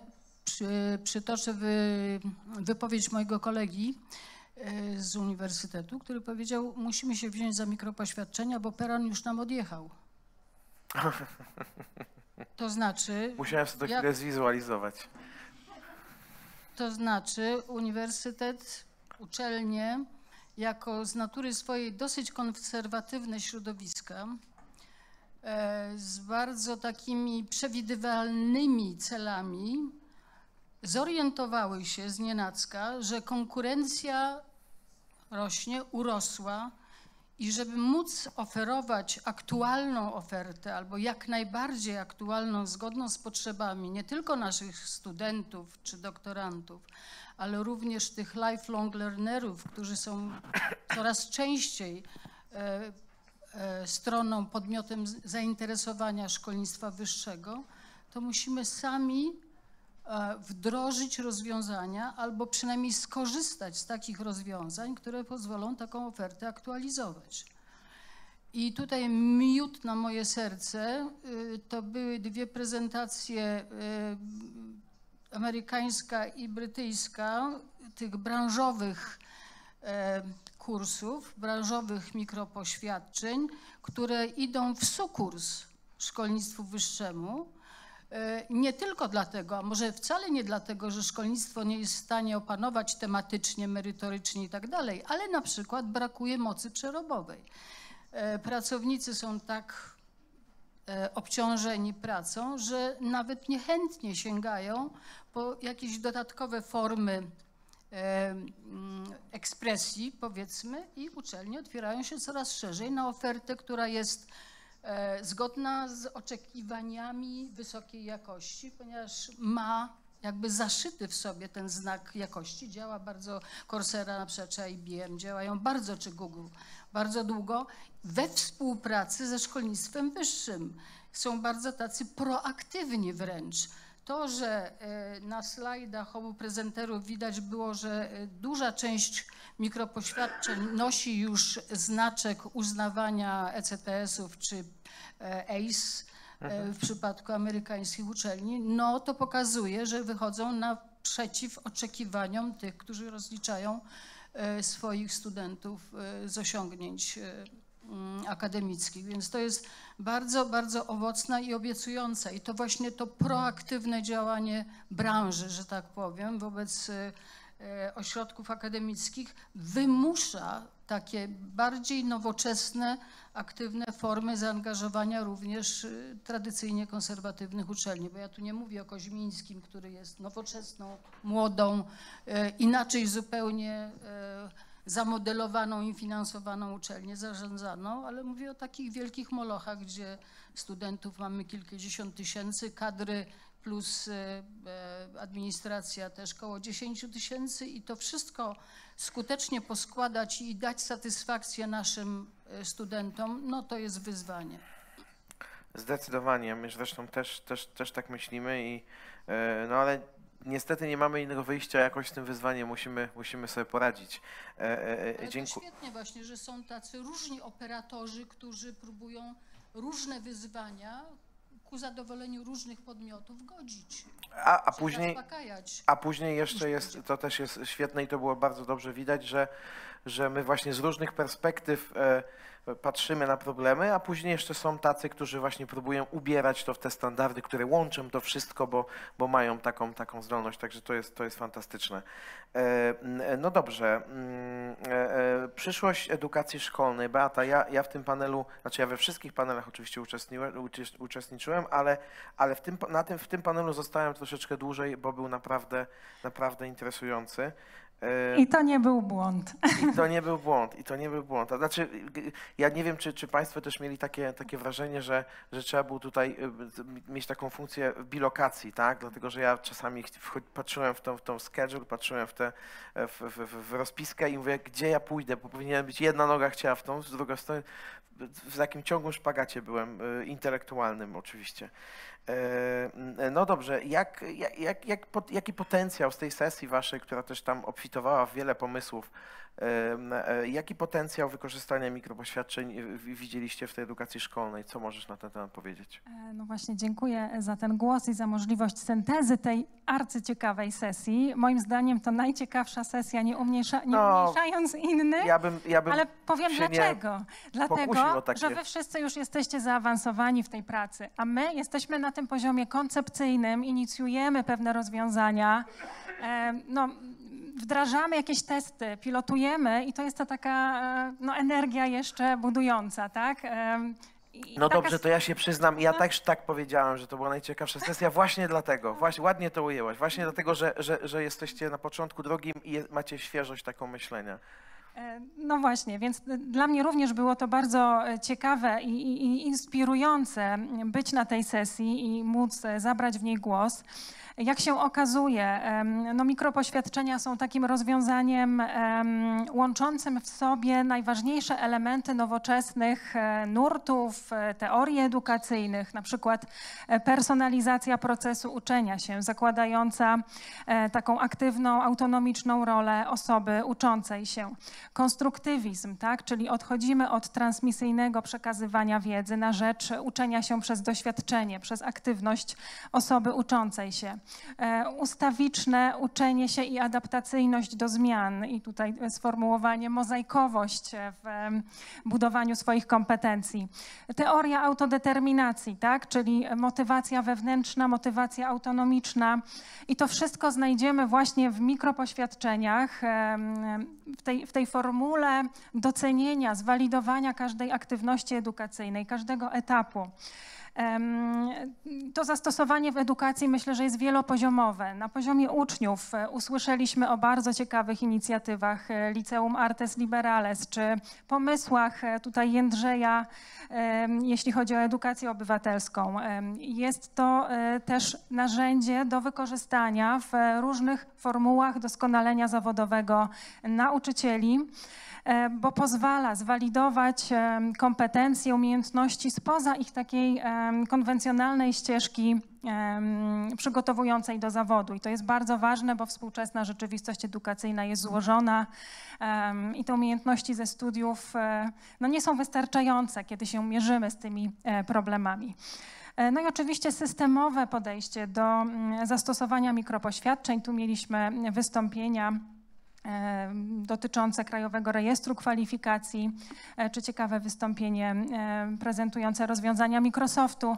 przytoczę wypowiedź mojego kolegi z uniwersytetu, który powiedział: musimy się wziąć za mikropoświadczenia, bo peron już nam odjechał. To znaczy... Musiałem sobie to chwilę zwizualizować. To znaczy uniwersytet, uczelnie, jako z natury swojej dosyć konserwatywne środowiska, z bardzo takimi przewidywalnymi celami, zorientowały się znienacka, że konkurencja rośnie, urosła i żeby móc oferować aktualną ofertę albo jak najbardziej aktualną, zgodną z potrzebami nie tylko naszych studentów czy doktorantów, ale również tych lifelong learnerów, którzy są coraz częściej stroną, podmiotem zainteresowania szkolnictwa wyższego, to musimy sami wdrożyć rozwiązania albo przynajmniej skorzystać z takich rozwiązań, które pozwolą taką ofertę aktualizować. I tutaj miód na moje serce to były dwie prezentacje, amerykańska i brytyjska, tych branżowych kursów, branżowych mikropoświadczeń, które idą w sukurs szkolnictwu wyższemu. Nie tylko dlatego, a może wcale nie dlatego, że szkolnictwo nie jest w stanie opanować tematycznie, merytorycznie i tak dalej, ale na przykład brakuje mocy przerobowej. Pracownicy są tak obciążeni pracą, że nawet niechętnie sięgają po jakieś dodatkowe formy ekspresji, powiedzmy, i uczelnie otwierają się coraz szerzej na ofertę, która jest zgodna z oczekiwaniami wysokiej jakości, ponieważ ma jakby zaszyty w sobie ten znak jakości. Działa bardzo Coursera, na przykład, czy IBM, działają bardzo, czy Google, bardzo długo we współpracy ze szkolnictwem wyższym. Są bardzo tacy proaktywni wręcz. To, że na slajdach obu prezenterów widać było, że duża część mikropoświadczeń nosi już znaczek uznawania ECTS-ów czy ACE w przypadku amerykańskich uczelni, no to pokazuje, że wychodzą naprzeciw oczekiwaniom tych, którzy rozliczają swoich studentów z osiągnięć akademickich, więc to jest bardzo, bardzo owocna i obiecująca. I to właśnie to proaktywne działanie branży, że tak powiem, wobec ośrodków akademickich wymusza takie bardziej nowoczesne, aktywne formy zaangażowania również tradycyjnie konserwatywnych uczelni. Bo ja tu nie mówię o Koźmińskim, który jest nowoczesną, młodą, inaczej zupełnie zamodelowaną i finansowaną uczelnię, zarządzaną, ale mówię o takich wielkich molochach, gdzie studentów mamy kilkadziesiąt tysięcy, kadry plus administracja też koło 10 000 i to wszystko skutecznie poskładać i dać satysfakcję naszym studentom, no to jest wyzwanie. Zdecydowanie, my zresztą też tak myślimy, no ale niestety nie mamy innego wyjścia, jakoś z tym wyzwaniem musimy sobie poradzić. To świetnie właśnie, że są tacy różni operatorzy, którzy próbują różne wyzwania ku zadowoleniu różnych podmiotów godzić. A później jeszcze jest, to też jest świetne i to było bardzo dobrze widać, że my właśnie z różnych perspektyw patrzymy na problemy, a później jeszcze są tacy, którzy właśnie próbują ubierać to w te standardy, które łączą to wszystko, bo mają taką zdolność, także to jest fantastyczne. No dobrze, przyszłość edukacji szkolnej. Beata, ja w tym panelu, znaczy ja we wszystkich panelach oczywiście uczestniczyłem, ale w tym panelu zostałem troszeczkę dłużej, bo był naprawdę interesujący. I to nie był błąd. I to nie był błąd, i to nie był błąd. A znaczy, ja nie wiem, czy Państwo też mieli takie wrażenie, że trzeba było tutaj mieć taką funkcję bilokacji, tak? Dlatego, że ja czasami patrzyłem w tą schedule, patrzyłem w rozpiskę i mówię, gdzie ja pójdę, bo powinien być jedna noga chciała w tą, z drugiej strony w takim ciągłym szpagacie byłem, intelektualnym oczywiście. No dobrze, jaki potencjał z tej sesji waszej, która też tam obfitowała w wiele pomysłów, jaki potencjał wykorzystania mikropoświadczeń widzieliście w tej edukacji szkolnej? Co możesz na ten temat powiedzieć? No właśnie, dziękuję za ten głos i za możliwość syntezy tej arcyciekawej sesji. Moim zdaniem to najciekawsza sesja, nie umniejszając innych, ale powiem dlaczego. Dlatego, że wy wszyscy już jesteście zaawansowani w tej pracy, a my jesteśmy na tym poziomie koncepcyjnym, inicjujemy pewne rozwiązania, wdrażamy jakieś testy, pilotujemy i to jest ta taka energia jeszcze budująca, tak? No dobrze, to ja się przyznam, ja też tak powiedziałem, że to była najciekawsza sesja właśnie dlatego, właśnie ładnie to ujęłaś, właśnie dlatego, że jesteście na początku drogi i macie świeżość taką myślenia. No właśnie, więc dla mnie również było to bardzo ciekawe i inspirujące być na tej sesji i móc zabrać w niej głos. Jak się okazuje, mikropoświadczenia są takim rozwiązaniem łączącym w sobie najważniejsze elementy nowoczesnych nurtów, teorii edukacyjnych, na przykład personalizacja procesu uczenia się, zakładająca taką aktywną, autonomiczną rolę osoby uczącej się. Konstruktywizm, tak? Czyli odchodzimy od transmisyjnego przekazywania wiedzy na rzecz uczenia się przez doświadczenie, przez aktywność osoby uczącej się. Ustawiczne uczenie się i adaptacyjność do zmian i tutaj sformułowanie mozaikowość w budowaniu swoich kompetencji. Teoria autodeterminacji, tak? Czyli motywacja wewnętrzna, motywacja autonomiczna i to wszystko znajdziemy właśnie w mikropoświadczeniach, w tej formule docenienia, zwalidowania każdej aktywności edukacyjnej, każdego etapu. To zastosowanie w edukacji myślę, że jest wielopoziomowe. Na poziomie uczniów usłyszeliśmy o bardzo ciekawych inicjatywach Liceum Artes Liberales, czy pomysłach tutaj Jędrzeja, jeśli chodzi o edukację obywatelską. Jest to też narzędzie do wykorzystania w różnych formułach doskonalenia zawodowego nauczycieli, bo pozwala zwalidować kompetencje, umiejętności spoza ich takiej konwencjonalnej ścieżki przygotowującej do zawodu. I to jest bardzo ważne, bo współczesna rzeczywistość edukacyjna jest złożona i te umiejętności ze studiów nie są wystarczające, kiedy się mierzymy z tymi problemami. No i oczywiście systemowe podejście do zastosowania mikropoświadczeń. Tu mieliśmy wystąpienia dotyczące Krajowego Rejestru Kwalifikacji, czy ciekawe wystąpienie prezentujące rozwiązania Microsoftu.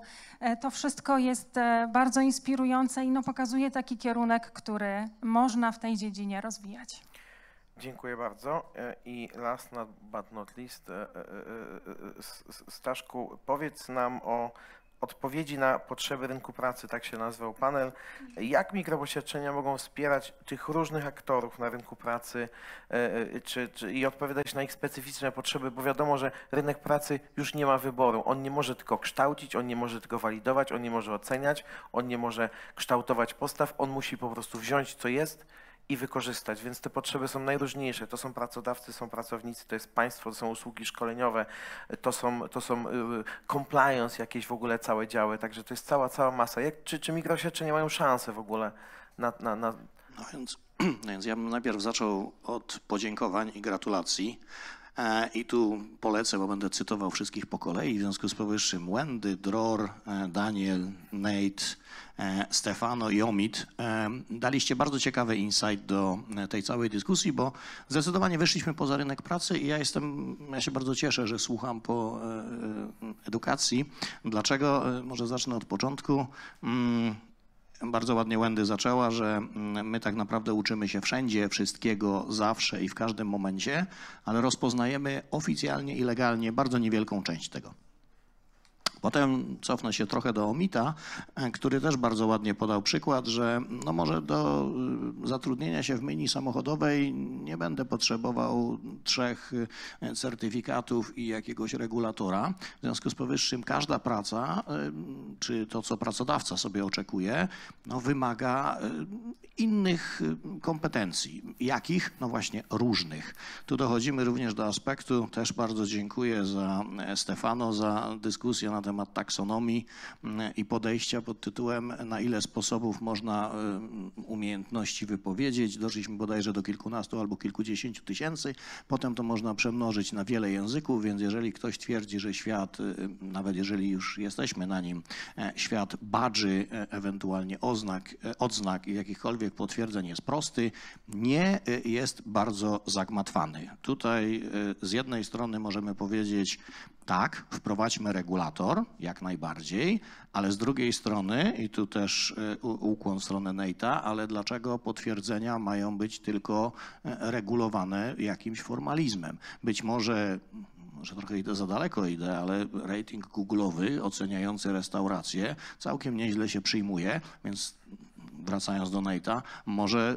To wszystko jest bardzo inspirujące i pokazuje taki kierunek, który można w tej dziedzinie rozwijać. Dziękuję bardzo. I last but not least, Staszku, powiedz nam o odpowiedzi na potrzeby rynku pracy, tak się nazwał panel. Jak mikropoświadczenia mogą wspierać tych różnych aktorów na rynku pracy i odpowiadać na ich specyficzne potrzeby, bo wiadomo, że rynek pracy już nie ma wyboru. On nie może tylko kształcić, on nie może tylko walidować, on nie może oceniać, on nie może kształtować postaw, on musi po prostu wziąć, co jest i wykorzystać, więc te potrzeby są najróżniejsze. To są pracodawcy, są pracownicy, to jest państwo, to są usługi szkoleniowe, to są compliance, jakieś w ogóle całe działy, także to jest cała masa. Czy mikropoświadczenia mają szansę w ogóle na... No więc ja bym najpierw zaczął od podziękowań i gratulacji. I tu polecę, bo będę cytował wszystkich po kolei, w związku z powyższym Wendy, Dror, Daniel, Nate, Stefano i Omid daliście bardzo ciekawy insight do tej całej dyskusji, bo zdecydowanie wyszliśmy poza rynek pracy i ja się bardzo cieszę, że słucham po edukacji. Dlaczego? Może zacznę od początku. Bardzo ładnie Wendy zaczęła, że my tak naprawdę uczymy się wszędzie, wszystkiego, zawsze i w każdym momencie, ale rozpoznajemy oficjalnie i legalnie bardzo niewielką część tego. Potem cofnę się trochę do Omita, który też bardzo ładnie podał przykład, że no może do zatrudnienia się w menu samochodowej nie będę potrzebował 3 certyfikatów i jakiegoś regulatora. W związku z powyższym każda praca, czy to, co pracodawca sobie oczekuje, no wymaga innych kompetencji. Jakich? No właśnie różnych. Tu dochodzimy również do aspektu, też bardzo dziękuję Stefano za dyskusję na temat taksonomii i podejścia pod tytułem, na ile sposobów można umiejętności wypowiedzieć. Doszliśmy bodajże do kilkunastu albo kilkudziesięciu tysięcy. Potem to można przemnożyć na wiele języków, więc jeżeli ktoś twierdzi, że świat, nawet jeżeli już jesteśmy na nim, świat badży, ewentualnie odznak i jakichkolwiek potwierdzeń jest prosty, nie jest bardzo zagmatwany. Tutaj z jednej strony możemy powiedzieć, tak, wprowadźmy regulator, jak najbardziej, ale z drugiej strony, i tu też ukłon w stronę Nate'a, ale dlaczego potwierdzenia mają być tylko regulowane jakimś formalizmem? Być może trochę idę za daleko, ale rating Google'owy oceniający restaurację całkiem nieźle się przyjmuje, więc wracając do Nate'a, może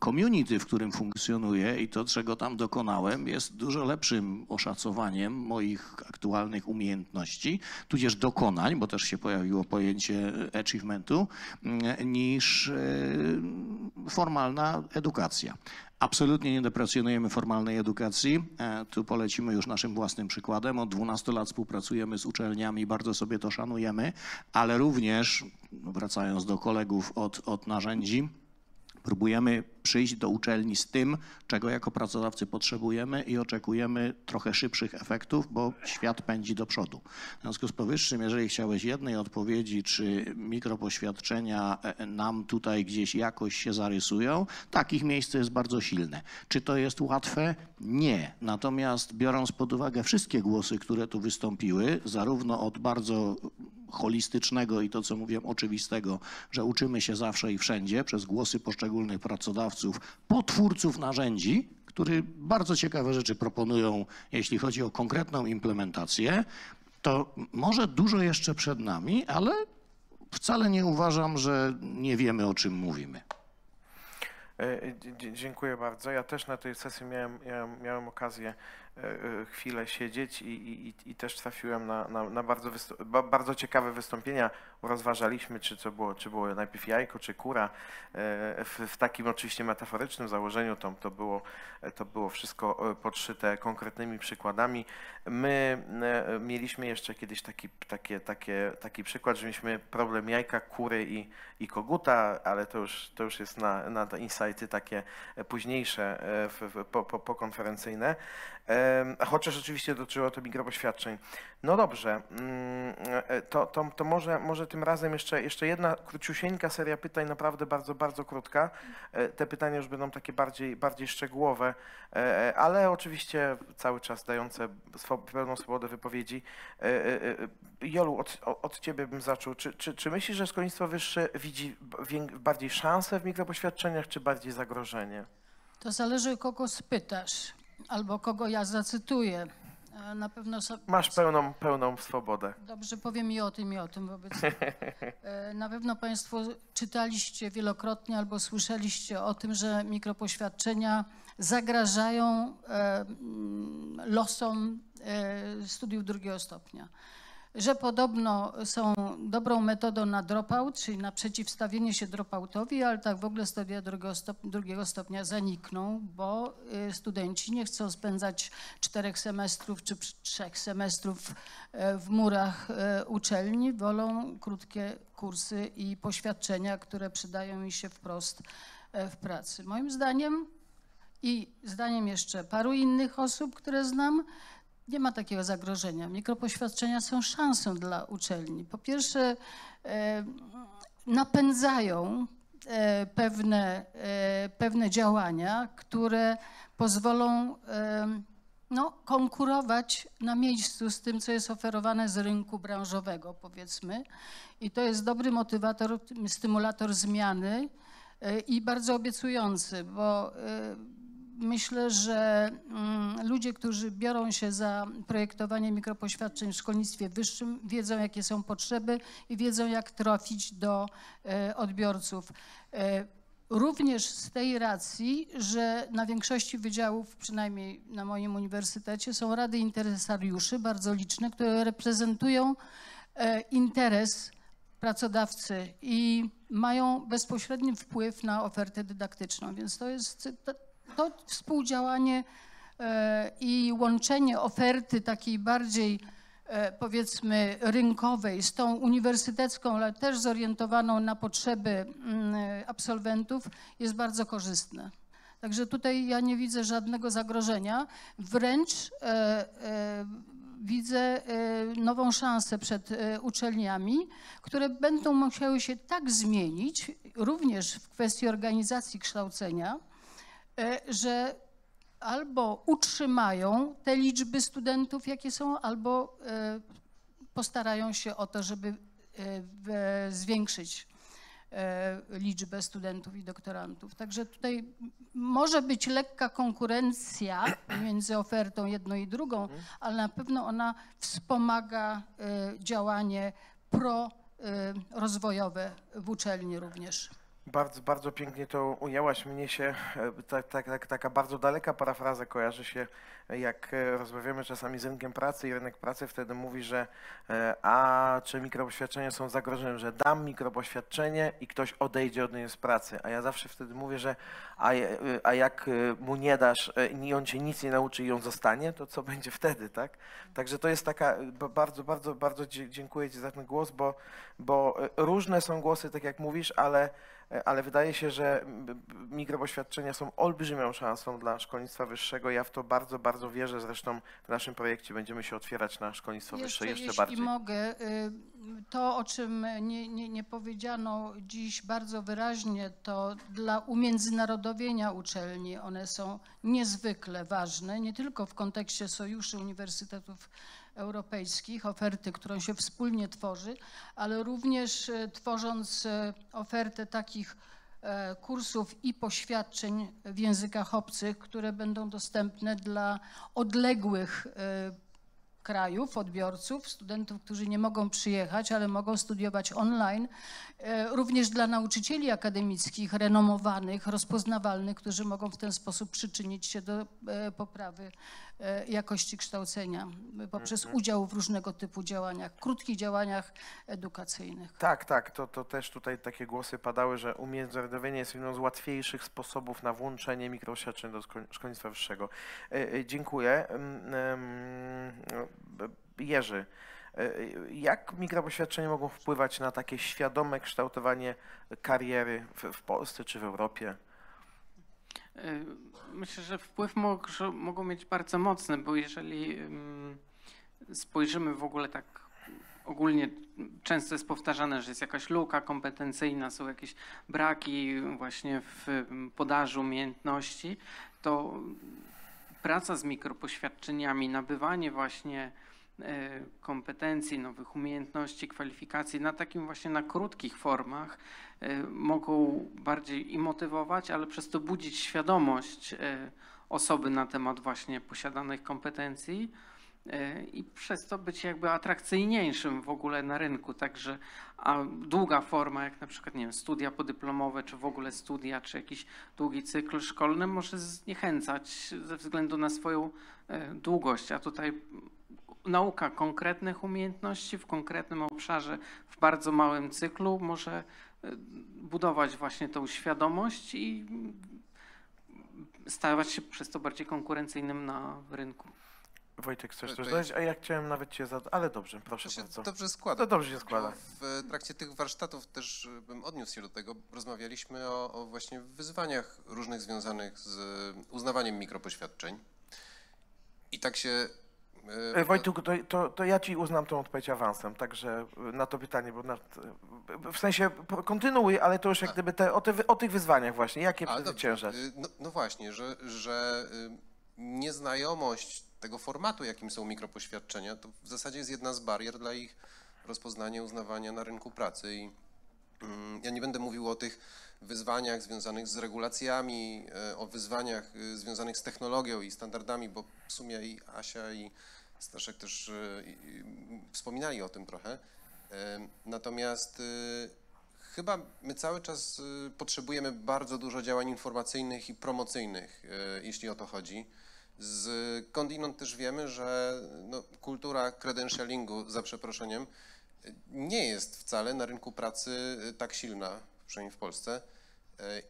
community, w którym funkcjonuję i to, czego tam dokonałem, jest dużo lepszym oszacowaniem moich aktualnych umiejętności, tudzież dokonań, bo też się pojawiło pojęcie achievementu, niż formalna edukacja. Absolutnie nie deprecjonujemy formalnej edukacji. Tu polecimy już naszym własnym przykładem. Od 12 lat współpracujemy z uczelniami, bardzo sobie to szanujemy, ale również, wracając do kolegów od narzędzi, próbujemy przyjść do uczelni z tym, czego jako pracodawcy potrzebujemy i oczekujemy trochę szybszych efektów, bo świat pędzi do przodu. W związku z powyższym, jeżeli chciałeś jednej odpowiedzi, czy mikropoświadczenia nam tutaj gdzieś jakoś się zarysują, takich miejsce jest bardzo silne. Czy to jest łatwe? Nie. Natomiast biorąc pod uwagę wszystkie głosy, które tu wystąpiły, zarówno od bardzo holistycznego i to, co mówiłem, oczywistego, że uczymy się zawsze i wszędzie przez głosy poszczególnych pracodawców, twórców narzędzi, którzy bardzo ciekawe rzeczy proponują, jeśli chodzi o konkretną implementację, to może dużo jeszcze przed nami, ale wcale nie uważam, że nie wiemy, o czym mówimy. Dziękuję bardzo. Ja też na tej sesji miałem okazję chwilę siedzieć i też trafiłem na bardzo ciekawe wystąpienia. Rozważaliśmy, czy było najpierw jajko, czy kura. W takim oczywiście metaforycznym założeniu to było wszystko podszyte konkretnymi przykładami. My mieliśmy jeszcze kiedyś taki przykład, że mieliśmy problem jajka, kury i koguta, ale to już jest na te insighty takie późniejsze, pokonferencyjne. Chociaż oczywiście dotyczyło to mikropoświadczeń. No dobrze, to może tym razem jeszcze jedna króciusieńka seria pytań, naprawdę bardzo, bardzo krótka. Te pytania już będą takie bardziej szczegółowe, ale oczywiście cały czas dające pełną swobodę wypowiedzi. Jolu, od ciebie bym zaczął. Czy myślisz, że szkolnictwo wyższe widzi bardziej szansę w mikropoświadczeniach, czy bardziej zagrożenie? To zależy, kogo spytasz. Albo kogo ja zacytuję. Na pewno masz pełną swobodę. Dobrze, powiem i o tym wobec. Na pewno Państwo czytaliście wielokrotnie albo słyszeliście o tym, że mikropoświadczenia zagrażają losom studiów drugiego stopnia. Że podobno są dobrą metodą na dropout, czyli na przeciwstawienie się dropoutowi, ale tak w ogóle studia drugiego stopnia zanikną, bo studenci nie chcą spędzać 4 semestrów czy 3 semestrów w murach uczelni, wolą krótkie kursy i poświadczenia, które przydają mi się wprost w pracy. Moim zdaniem i zdaniem jeszcze paru innych osób, które znam, nie ma takiego zagrożenia. Mikropoświadczenia są szansą dla uczelni. Po pierwsze, napędzają pewne działania, które pozwolą konkurować na miejscu z tym, co jest oferowane z rynku branżowego, powiedzmy. I to jest dobry motywator, stymulator zmiany i bardzo obiecujący, bo myślę, że ludzie, którzy biorą się za projektowanie mikropoświadczeń w szkolnictwie wyższym, wiedzą, jakie są potrzeby i wiedzą, jak trafić do odbiorców. Również z tej racji, że na większości wydziałów, przynajmniej na moim uniwersytecie, są rady interesariuszy bardzo liczne, które reprezentują interes pracodawcy i mają bezpośredni wpływ na ofertę dydaktyczną. Więc to jest to współdziałanie i łączenie oferty takiej bardziej powiedzmy rynkowej z tą uniwersytecką, ale też zorientowaną na potrzeby absolwentów jest bardzo korzystne. Także tutaj ja nie widzę żadnego zagrożenia, wręcz widzę nową szansę przed uczelniami, które będą musiały się tak zmienić, również w kwestii organizacji kształcenia, że albo utrzymają te liczby studentów, jakie są, albo postarają się o to, żeby zwiększyć liczbę studentów i doktorantów. Także tutaj może być lekka konkurencja między ofertą jedną i drugą, ale na pewno ona wspomaga działanie prorozwojowe w uczelni również. Bardzo, bardzo pięknie to ujęłaś. Mnie się taka bardzo daleka parafraza kojarzy się, jak rozmawiamy czasami z rynkiem pracy i rynek pracy wtedy mówi, że czy mikropoświadczenia są zagrożeniem, że dam mikropoświadczenie i ktoś odejdzie od niej z pracy. A ja zawsze wtedy mówię, że a jak mu nie dasz i on cię nic nie nauczy i on zostanie, to co będzie wtedy, tak? Także to jest taka, bardzo dziękuję ci za ten głos, bo różne są głosy, tak jak mówisz, ale wydaje się, że mikropoświadczenia są olbrzymią szansą dla szkolnictwa wyższego. Ja w to bardzo, bardzo wierzę. Zresztą w naszym projekcie będziemy się otwierać na szkolnictwo wyższe jeszcze bardziej. Jeśli mogę, to o czym nie powiedziano dziś bardzo wyraźnie, to dla umiędzynarodowienia uczelni one są niezwykle ważne, nie tylko w kontekście Sojuszy Uniwersytetów Europejskich, oferty, którą się wspólnie tworzy, ale również tworząc ofertę takich kursów i poświadczeń w językach obcych, które będą dostępne dla odległych krajów, odbiorców, studentów, którzy nie mogą przyjechać, ale mogą studiować online, również dla nauczycieli akademickich, renomowanych, rozpoznawalnych, którzy mogą w ten sposób przyczynić się do poprawy jakości kształcenia poprzez udział w różnego typu działaniach, krótkich działaniach edukacyjnych. Tak, to też tutaj takie głosy padały, że umiędzynarodowienie jest jedną z łatwiejszych sposobów na włączenie mikropoświadczeń do szkolnictwa wyższego. Dziękuję. Jerzy, jak mikropoświadczenia mogą wpływać na takie świadome kształtowanie kariery w Polsce czy w Europie? Myślę, że wpływ mogą mieć bardzo mocny, bo jeżeli spojrzymy w ogóle tak ogólnie, często jest powtarzane, że jest jakaś luka kompetencyjna, są jakieś braki właśnie w podaży umiejętności, to praca z mikropoświadczeniami, nabywanie właśnie kompetencji, nowych umiejętności, kwalifikacji na takim właśnie na krótkich formach mogą bardziej i motywować, ale przez to budzić świadomość osoby na temat właśnie posiadanych kompetencji i przez to być jakby atrakcyjniejszym w ogóle na rynku. Także a długa forma, jak na przykład, nie wiem, studia podyplomowe, czy w ogóle studia, czy jakiś długi cykl szkolny może zniechęcać ze względu na swoją długość, a tutaj nauka konkretnych umiejętności w konkretnym obszarze, w bardzo małym cyklu może budować właśnie tą świadomość i stawać się przez to bardziej konkurencyjnym na rynku. Wojtek, chcesz coś dodać? A ja chciałem nawet cię zadać, ale dobrze, proszę bardzo. Dobrze składa. To dobrze się składa. W trakcie tych warsztatów też bym odniósł się do tego. Rozmawialiśmy o właśnie wyzwaniach różnych związanych z uznawaniem mikropoświadczeń. I tak się... Wojtek, to ja ci uznam tą odpowiedź awansem, także na to pytanie, bo w sensie kontynuuj, ale to już jak gdyby o tych wyzwaniach właśnie, jakie przezwyciężać? No właśnie, że nieznajomość tego formatu, jakim są mikropoświadczenia, to w zasadzie jest jedna z barier dla ich rozpoznania, uznawania na rynku pracy Ja nie będę mówił o tych wyzwaniach związanych z regulacjami, o wyzwaniach związanych z technologią i standardami, bo w sumie i Asia i Staszek też wspominali o tym trochę. Natomiast chyba my cały czas potrzebujemy bardzo dużo działań informacyjnych i promocyjnych, jeśli o to chodzi. Skądinąd też wiemy, że no, kultura credentialingu, za przeproszeniem, nie jest wcale na rynku pracy tak silna, przynajmniej w Polsce.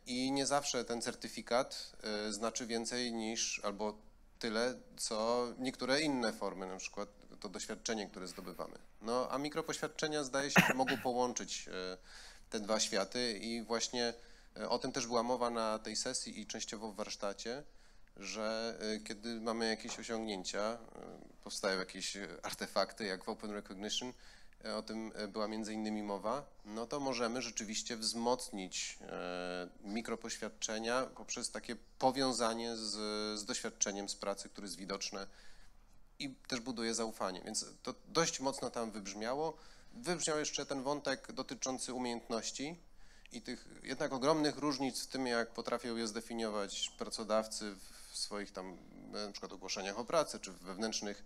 I nie zawsze ten certyfikat znaczy więcej niż albo tyle, co niektóre inne formy, na przykład to doświadczenie, które zdobywamy. No a mikropoświadczenia zdaje się, że mogą połączyć te dwa światy i właśnie o tym też była mowa na tej sesji i częściowo w warsztacie, że kiedy mamy jakieś osiągnięcia, powstają jakieś artefakty jak w Open Recognition, o tym była między innymi mowa, no to możemy rzeczywiście wzmocnić mikropoświadczenia poprzez takie powiązanie z doświadczeniem z pracy, które jest widoczne i też buduje zaufanie, więc to dość mocno tam wybrzmiało. Wybrzmiał jeszcze ten wątek dotyczący umiejętności i tych jednak ogromnych różnic w tym, jak potrafią je zdefiniować pracodawcy w swoich tam na przykład ogłoszeniach o pracę, czy w wewnętrznych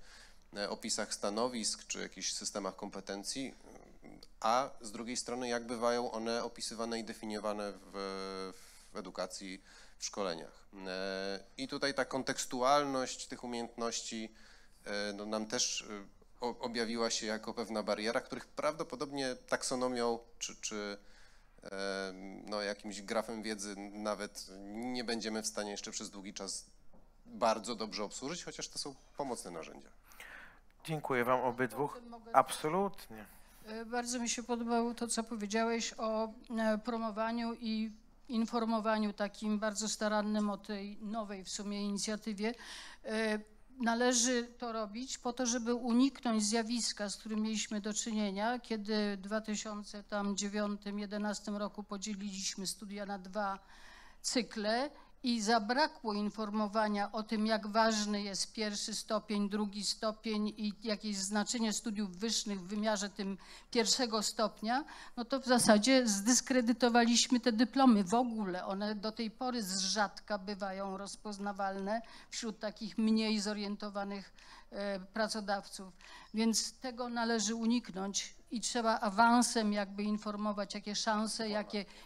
opisach stanowisk, czy jakichś systemach kompetencji, a z drugiej strony jak bywają one opisywane i definiowane w edukacji, w szkoleniach. I tutaj ta kontekstualność tych umiejętności no, nam też objawiła się jako pewna bariera, których prawdopodobnie taksonomią czy no, jakimś grafem wiedzy nawet nie będziemy w stanie jeszcze przez długi czas bardzo dobrze obsłużyć, chociaż to są pomocne narzędzia. Dziękuję wam obydwu. Absolutnie. Bardzo mi się podobało to, co powiedziałeś o promowaniu i informowaniu takim bardzo starannym o tej nowej w sumie inicjatywie. Należy to robić po to, żeby uniknąć zjawiska, z którym mieliśmy do czynienia, kiedy w 2009-2011 roku podzieliliśmy studia na 2 cykle i zabrakło informowania o tym, jak ważny jest pierwszy stopień, drugi stopień i jakieś znaczenie studiów wyższych w wymiarze tym pierwszego stopnia, no to w zasadzie zdyskredytowaliśmy te dyplomy w ogóle. One do tej pory z rzadka bywają rozpoznawalne wśród takich mniej zorientowanych pracodawców. Więc tego należy uniknąć i trzeba awansem jakby informować, jakie szanse,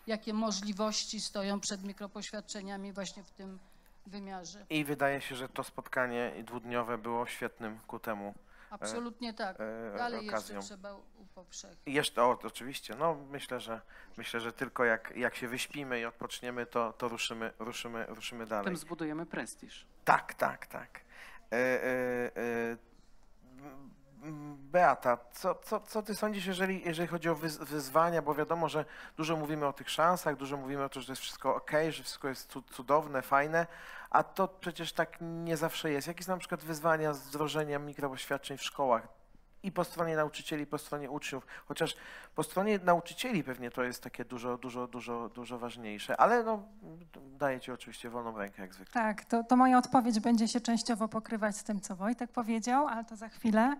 jakie możliwości stoją przed mikropoświadczeniami właśnie w tym wymiarze. I wydaje się, że to spotkanie dwudniowe było świetnym ku temu. Absolutnie tak. Dalej okazją. jeszcze trzeba upowszechnić. Jeszcze, oczywiście, no myślę, że tylko jak się wyśpimy i odpoczniemy, to ruszymy dalej. Tym zbudujemy prestiż. Tak. Beata, co ty sądzisz, jeżeli chodzi o wyzwania, bo wiadomo, że dużo mówimy o tych szansach, dużo mówimy o tym, że jest wszystko ok, że wszystko jest cudowne, fajne, a to przecież tak nie zawsze jest. Jakie są na przykład wyzwania z wdrożenia mikropoświadczeń w szkołach? I po stronie nauczycieli, i po stronie uczniów, chociaż po stronie nauczycieli pewnie to jest takie dużo ważniejsze, ale no, daję ci oczywiście wolną rękę jak zwykle. Tak, to moja odpowiedź będzie się częściowo pokrywać z tym, co Wojtek powiedział, ale to za chwilę.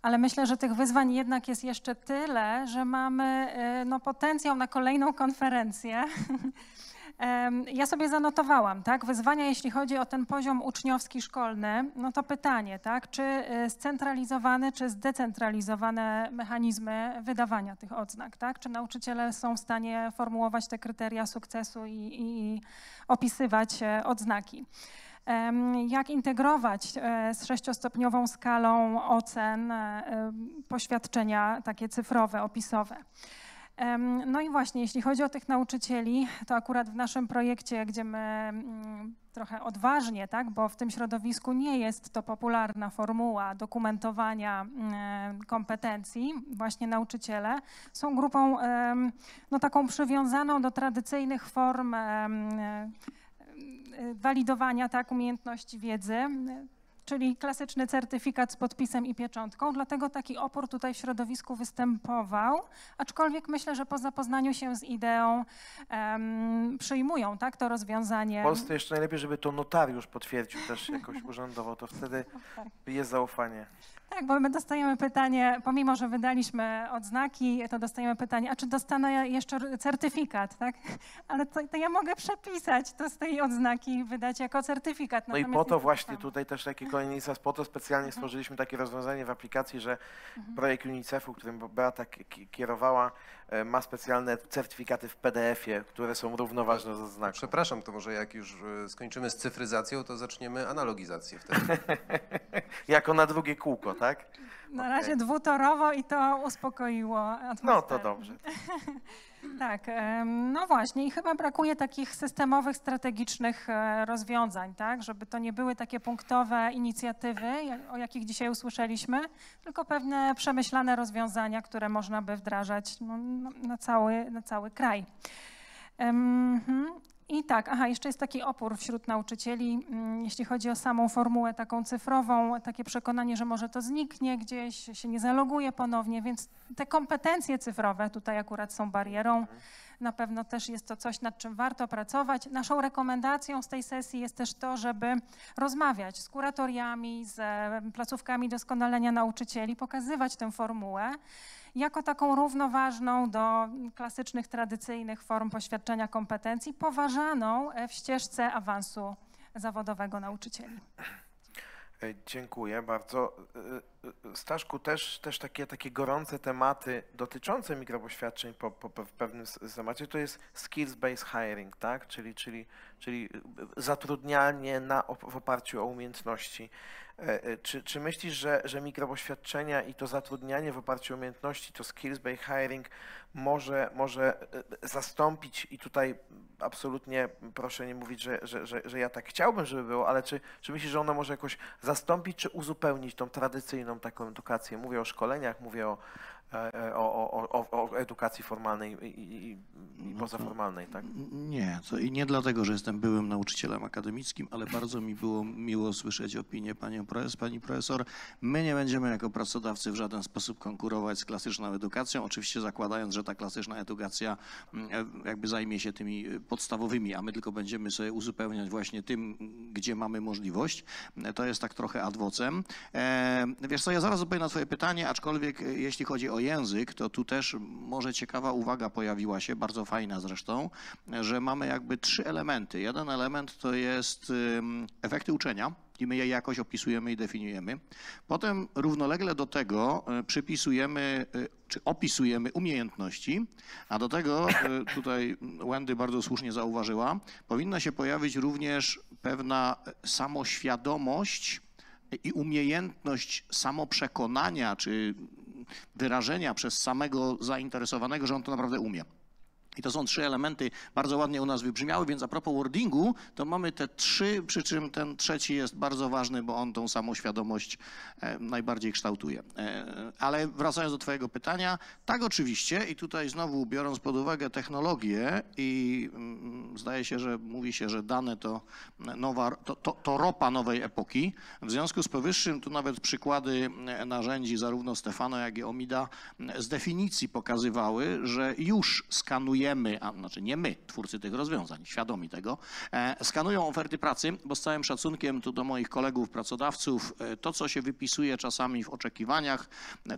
Ale myślę, że tych wyzwań jednak jest jeszcze tyle, że mamy no, potencjał na kolejną konferencję. Ja sobie zanotowałam, tak, wyzwania, jeśli chodzi o ten poziom uczniowski, szkolny, no to pytanie, tak, czy scentralizowane, czy zdecentralizowane mechanizmy wydawania tych odznak, tak, czy nauczyciele są w stanie formułować te kryteria sukcesu i opisywać odznaki. Jak integrować z 6-stopniową skalą ocen poświadczenia takie cyfrowe, opisowe. No i właśnie, jeśli chodzi o tych nauczycieli, to akurat w naszym projekcie, gdzie my trochę odważnie, tak, bo w tym środowisku nie jest to popularna formuła dokumentowania kompetencji, właśnie nauczyciele są grupą no, taką przywiązaną do tradycyjnych form walidowania, tak, umiejętności wiedzy, czyli klasyczny certyfikat z podpisem i pieczątką, dlatego taki opór tutaj w środowisku występował, aczkolwiek myślę, że po zapoznaniu się z ideą przyjmują, tak, to rozwiązanie. W Polsce jeszcze najlepiej, żeby to notariusz potwierdził też jakoś urzędowo, to wtedy jest zaufanie. Tak, bo my dostajemy pytanie, pomimo że wydaliśmy odznaki, to dostajemy pytanie, a czy dostanę jeszcze certyfikat, tak? Ale to ja mogę przepisać to z tej odznaki i wydać jako certyfikat. No i po to właśnie tutaj też taki kolejny po to specjalnie stworzyliśmy takie rozwiązanie w aplikacji, że projekt UNICEF-u, którym Beata kierowała, ma specjalne certyfikaty w PDF-ie, które są równoważne z odznaką. Przepraszam, to może jak już skończymy z cyfryzacją, to zaczniemy analogizację wtedy. Jako na drugie kółko, tak? Na razie dwutorowo i to uspokoiło atmosferę. No to dobrze. Tak, no właśnie i chyba brakuje takich systemowych, strategicznych rozwiązań, tak, żeby to nie były takie punktowe inicjatywy, o jakich dzisiaj usłyszeliśmy, tylko pewne przemyślane rozwiązania, które można by wdrażać na cały kraj. I tak, jeszcze jest taki opór wśród nauczycieli, jeśli chodzi o samą formułę taką cyfrową, takie przekonanie, że może to zniknie gdzieś, się nie zaloguje ponownie, więc te kompetencje cyfrowe tutaj akurat są barierą. Na pewno też jest to coś, nad czym warto pracować. Naszą rekomendacją z tej sesji jest też to, żeby rozmawiać z kuratoriami, z placówkami doskonalenia nauczycieli, pokazywać tę formułę jako taką równoważną do klasycznych, tradycyjnych form poświadczenia kompetencji, poważaną w ścieżce awansu zawodowego nauczycieli. Dziękuję bardzo. Staszku, też takie gorące tematy dotyczące mikropoświadczeń w pewnym temacie to jest skills-based hiring, tak? Czyli zatrudnianie w oparciu o umiejętności. Czy myślisz, że mikropoświadczenia i to zatrudnianie w oparciu o umiejętności, to skills-based hiring może zastąpić, i tutaj absolutnie proszę nie mówić, że ja tak chciałbym, żeby było, ale czy myślisz, że ono może jakoś zastąpić czy uzupełnić tą tradycyjną taką edukację? Mówię o szkoleniach, mówię o edukacji formalnej i pozaformalnej, tak? Nie, to i nie dlatego, że jestem byłym nauczycielem akademickim, ale bardzo mi było miło słyszeć opinię pani profesor. My nie będziemy jako pracodawcy w żaden sposób konkurować z klasyczną edukacją, oczywiście zakładając, że ta klasyczna edukacja jakby zajmie się tymi podstawowymi, a my tylko będziemy sobie uzupełniać właśnie tym, gdzie mamy możliwość. To jest tak trochę ad vocem. Wiesz co, ja zaraz odpowiem na twoje pytanie, aczkolwiek jeśli chodzi o język, to tu też może ciekawa uwaga pojawiła się, bardzo fajna zresztą, że mamy jakby 3 elementy. Jeden element to jest efekty uczenia i my je jakoś opisujemy i definiujemy. Potem równolegle do tego przypisujemy czy opisujemy umiejętności, a do tego, tutaj Wendy bardzo słusznie zauważyła, powinna się pojawić również pewna samoświadomość i umiejętność samoprzekonania czy wyrażenia przez samego zainteresowanego, że on to naprawdę umie. I to są 3 elementy, bardzo ładnie u nas wybrzmiały, więc a propos wordingu, to mamy te 3, przy czym ten trzeci jest bardzo ważny, bo on tą samoświadomość najbardziej kształtuje. Ale wracając do twojego pytania, tak oczywiście i tutaj znowu biorąc pod uwagę technologię i zdaje się, że mówi się, że dane to ropa nowej epoki. W związku z powyższym tu nawet przykłady narzędzi zarówno Stefano, jak i Omida z definicji pokazywały, że już skanujemy, a znaczy nie my, twórcy tych rozwiązań, świadomi tego, skanują oferty pracy, bo z całym szacunkiem tu do moich kolegów, pracodawców, to co się wypisuje czasami w oczekiwaniach,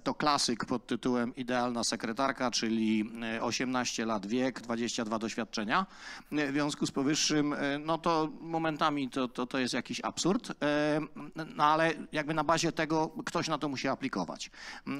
to klasyk pod tytułem idealna sekretarka, czyli 18 lat wiek, 22 doświadczenia. W związku z powyższym, no to momentami to jest jakiś absurd, no ale jakby na bazie tego ktoś na to musi aplikować.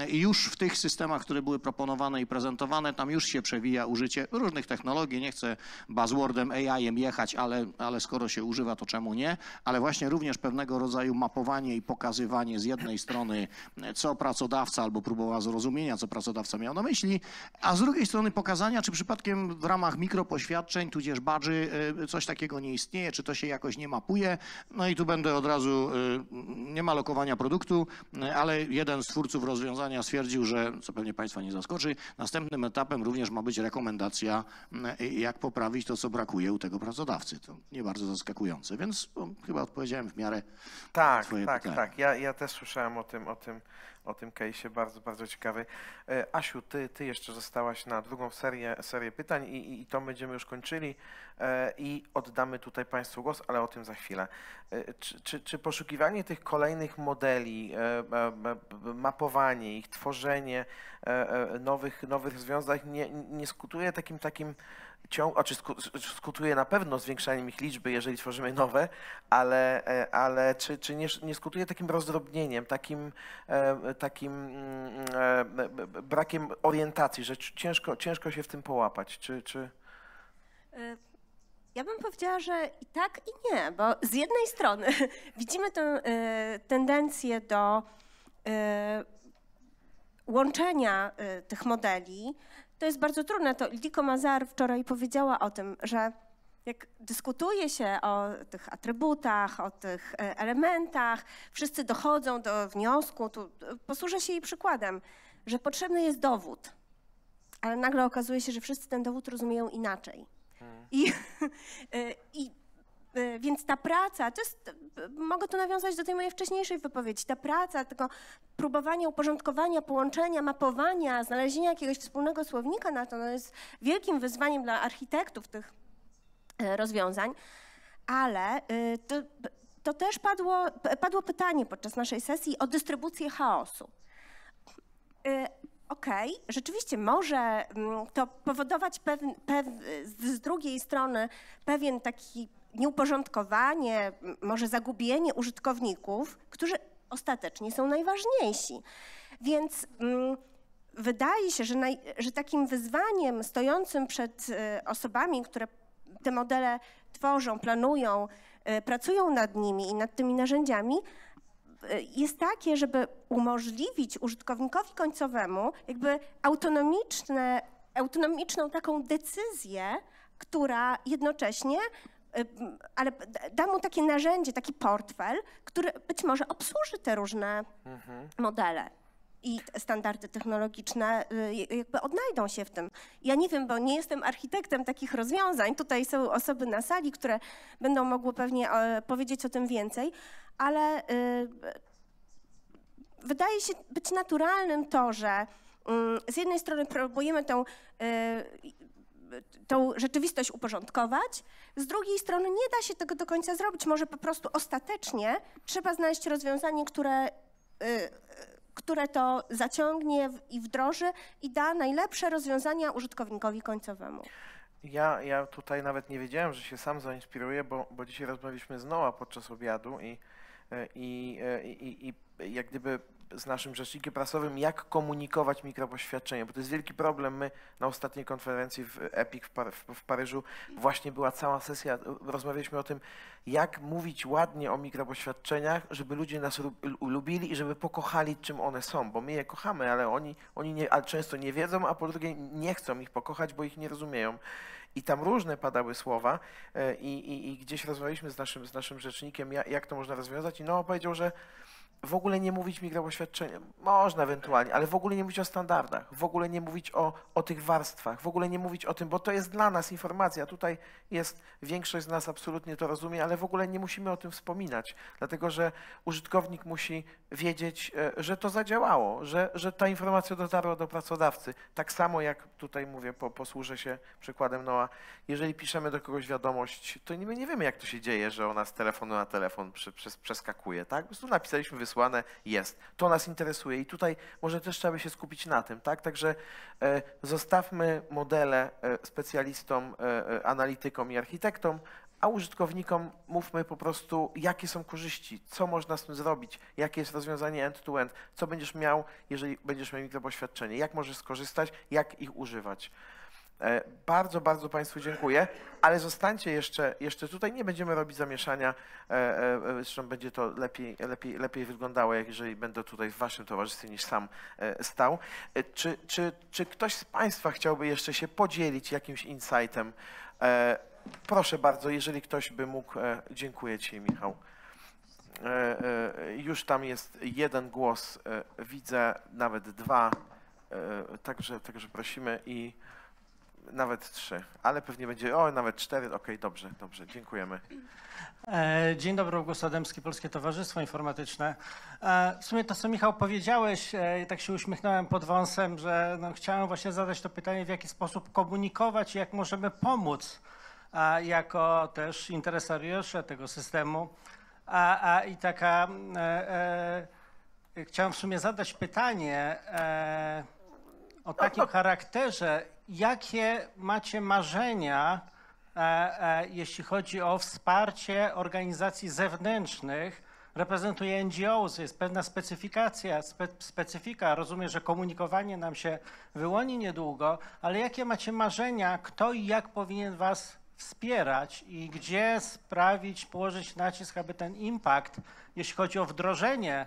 I już w tych systemach, które były proponowane i prezentowane, tam już się przewija użycie różnych technologii, nie chcę buzzwordem AI-em jechać, ale skoro się używa, to czemu nie, ale właśnie również pewnego rodzaju mapowanie i pokazywanie z jednej strony, co pracodawca albo próbowa zrozumienia, co pracodawca miał na myśli, a z drugiej strony pokazania, czy przypadkiem w ramach mikropoświadczeń, tudzież badży, coś takiego nie istnieje, czy to się jakoś nie mapuje. No i tu będę od razu, nie ma lokowania produktu, ale jeden z twórców rozwiązania stwierdził, że, co pewnie Państwa nie zaskoczy, następnym etapem również ma być rekomendacja, jak poprawić to, co brakuje u tego pracodawcy. To nie bardzo zaskakujące, więc chyba odpowiedziałem w miarę swoje pytanie. Tak. Ja też słyszałem o tym case'ie, bardzo, bardzo ciekawy. Asiu, ty jeszcze zostałaś na drugą serię pytań i to będziemy już kończyli i oddamy tutaj Państwu głos, ale o tym za chwilę. Czy poszukiwanie tych kolejnych modeli, mapowanie ich, tworzenie nowych rozwiązań nie skutuje takim skutuje na pewno zwiększaniem ich liczby, jeżeli tworzymy nowe, ale czy nie skutuje takim rozdrobnieniem, takim brakiem orientacji, że ciężko się w tym połapać? Ja bym powiedziała, że i tak, i nie, bo z jednej strony widzimy tę tendencję do łączenia tych modeli. To jest bardzo trudne. To Ildiko Mazar wczoraj powiedziała o tym, że jak dyskutuje się o tych atrybutach, o tych elementach, wszyscy dochodzą do wniosku, tu posłużę się jej przykładem, że potrzebny jest dowód, ale nagle okazuje się, że wszyscy ten dowód rozumieją inaczej. Więc ta praca, mogę tu nawiązać do tej mojej wcześniejszej wypowiedzi, ta praca, tego próbowania uporządkowania, połączenia, mapowania, znalezienia jakiegoś wspólnego słownika na to, no jest wielkim wyzwaniem dla architektów tych rozwiązań, ale to też padło pytanie podczas naszej sesji o dystrybucję chaosu. Okej, rzeczywiście może to powodować z drugiej strony pewien taki nieuporządkowanie, może zagubienie użytkowników, którzy ostatecznie są najważniejsi. Więc wydaje się, że takim wyzwaniem stojącym przed osobami, które te modele tworzą, planują, pracują nad nimi i nad tymi narzędziami, jest takie, żeby umożliwić użytkownikowi końcowemu jakby autonomiczną taką decyzję, która jednocześnie ale da mu takie narzędzie, taki portfel, który być może obsłuży te różne modele i standardy technologiczne jakby odnajdą się w tym. Ja nie wiem, bo nie jestem architektem takich rozwiązań. Tutaj są osoby na sali, które będą mogły pewnie powiedzieć o tym więcej, ale wydaje się być naturalnym to, że z jednej strony próbujemy tą rzeczywistość uporządkować, z drugiej strony nie da się tego do końca zrobić. Może po prostu ostatecznie trzeba znaleźć rozwiązanie, które to zaciągnie i wdroży i da najlepsze rozwiązania użytkownikowi końcowemu. Ja tutaj nawet nie wiedziałem, że się sam zainspiruję, bo dzisiaj rozmawialiśmy z Noa podczas obiadu i jak gdyby z naszym rzecznikiem prasowym, jak komunikować mikropoświadczenie, bo to jest wielki problem. My na ostatniej konferencji w EPIC w Paryżu właśnie była cała sesja, rozmawialiśmy o tym, jak mówić ładnie o mikropoświadczeniach, żeby ludzie nas lubili i żeby pokochali, czym one są, bo my je kochamy, ale oni często nie wiedzą, a po drugie nie chcą ich pokochać, bo ich nie rozumieją. I tam różne padały słowa i gdzieś rozmawialiśmy z naszym rzecznikiem, jak to można rozwiązać i Noah powiedział, że w ogóle nie mówić mikropoświadczenia, można ewentualnie, ale w ogóle nie mówić o standardach, w ogóle nie mówić o tych warstwach, w ogóle nie mówić o tym, bo to jest dla nas informacja, tutaj jest, większość z nas absolutnie to rozumie, ale w ogóle nie musimy o tym wspominać, dlatego że użytkownik musi wiedzieć, że to zadziałało, że ta informacja dotarła do pracodawcy. Tak samo jak tutaj mówię, posłużę się przykładem Noa, jeżeli piszemy do kogoś wiadomość, to my nie wiemy, jak to się dzieje, że ona z telefonu na telefon przeskakuje, tak? Po prostu napisaliśmy wysłane, jest. To nas interesuje i tutaj może też trzeba by się skupić na tym, tak? Także zostawmy modele specjalistom, analitykom i architektom, a użytkownikom mówmy po prostu, jakie są korzyści, co można z tym zrobić, jakie jest rozwiązanie end-to-end, co będziesz miał, jeżeli będziesz miał mikropoświadczenie, jak możesz skorzystać, jak ich używać. Bardzo, bardzo Państwu dziękuję, ale zostańcie jeszcze tutaj, nie będziemy robić zamieszania, zresztą będzie to lepiej wyglądało, jeżeli będę tutaj w Waszym towarzystwie niż sam stał. Czy ktoś z Państwa chciałby jeszcze się podzielić jakimś insightem? Proszę bardzo, jeżeli ktoś by mógł, dziękuję Ci, Michał. Już tam jest jeden głos, widzę nawet dwa, także prosimy i Nawet 3, ale pewnie będzie, nawet 4, okej, dobrze, dziękujemy. Dzień dobry, August Ademski, Polskie Towarzystwo Informatyczne. W sumie to, co Michał powiedziałeś, tak się uśmiechnąłem pod wąsem, że chciałem właśnie zadać to pytanie, w jaki sposób komunikować i jak możemy pomóc jako też interesariusze tego systemu. I taka, chciałem w sumie zadać pytanie o takim charakterze, jakie macie marzenia, jeśli chodzi o wsparcie organizacji zewnętrznych, reprezentuje NGOs, jest pewna specyfika. Rozumiem, że komunikowanie nam się wyłoni niedługo, ale jakie macie marzenia, kto i jak powinien was wspierać i gdzie położyć nacisk, aby ten impact, jeśli chodzi o wdrożenie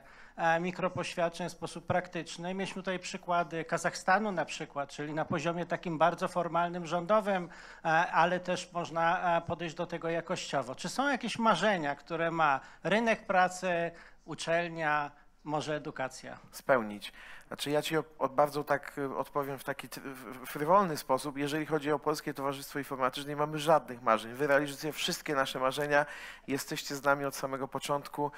mikropoświadczeń w sposób praktyczny. Mieliśmy tutaj przykłady Kazachstanu na przykład, czyli na poziomie takim bardzo formalnym, rządowym, ale też można podejść do tego jakościowo. Czy są jakieś marzenia, które ma rynek pracy, uczelnia, może edukacja? Spełnić. Znaczy ja ci bardzo tak odpowiem w taki frywolny sposób. Jeżeli chodzi o Polskie Towarzystwo Informatyczne, nie mamy żadnych marzeń. Wy realizujecie wszystkie nasze marzenia, jesteście z nami od samego początku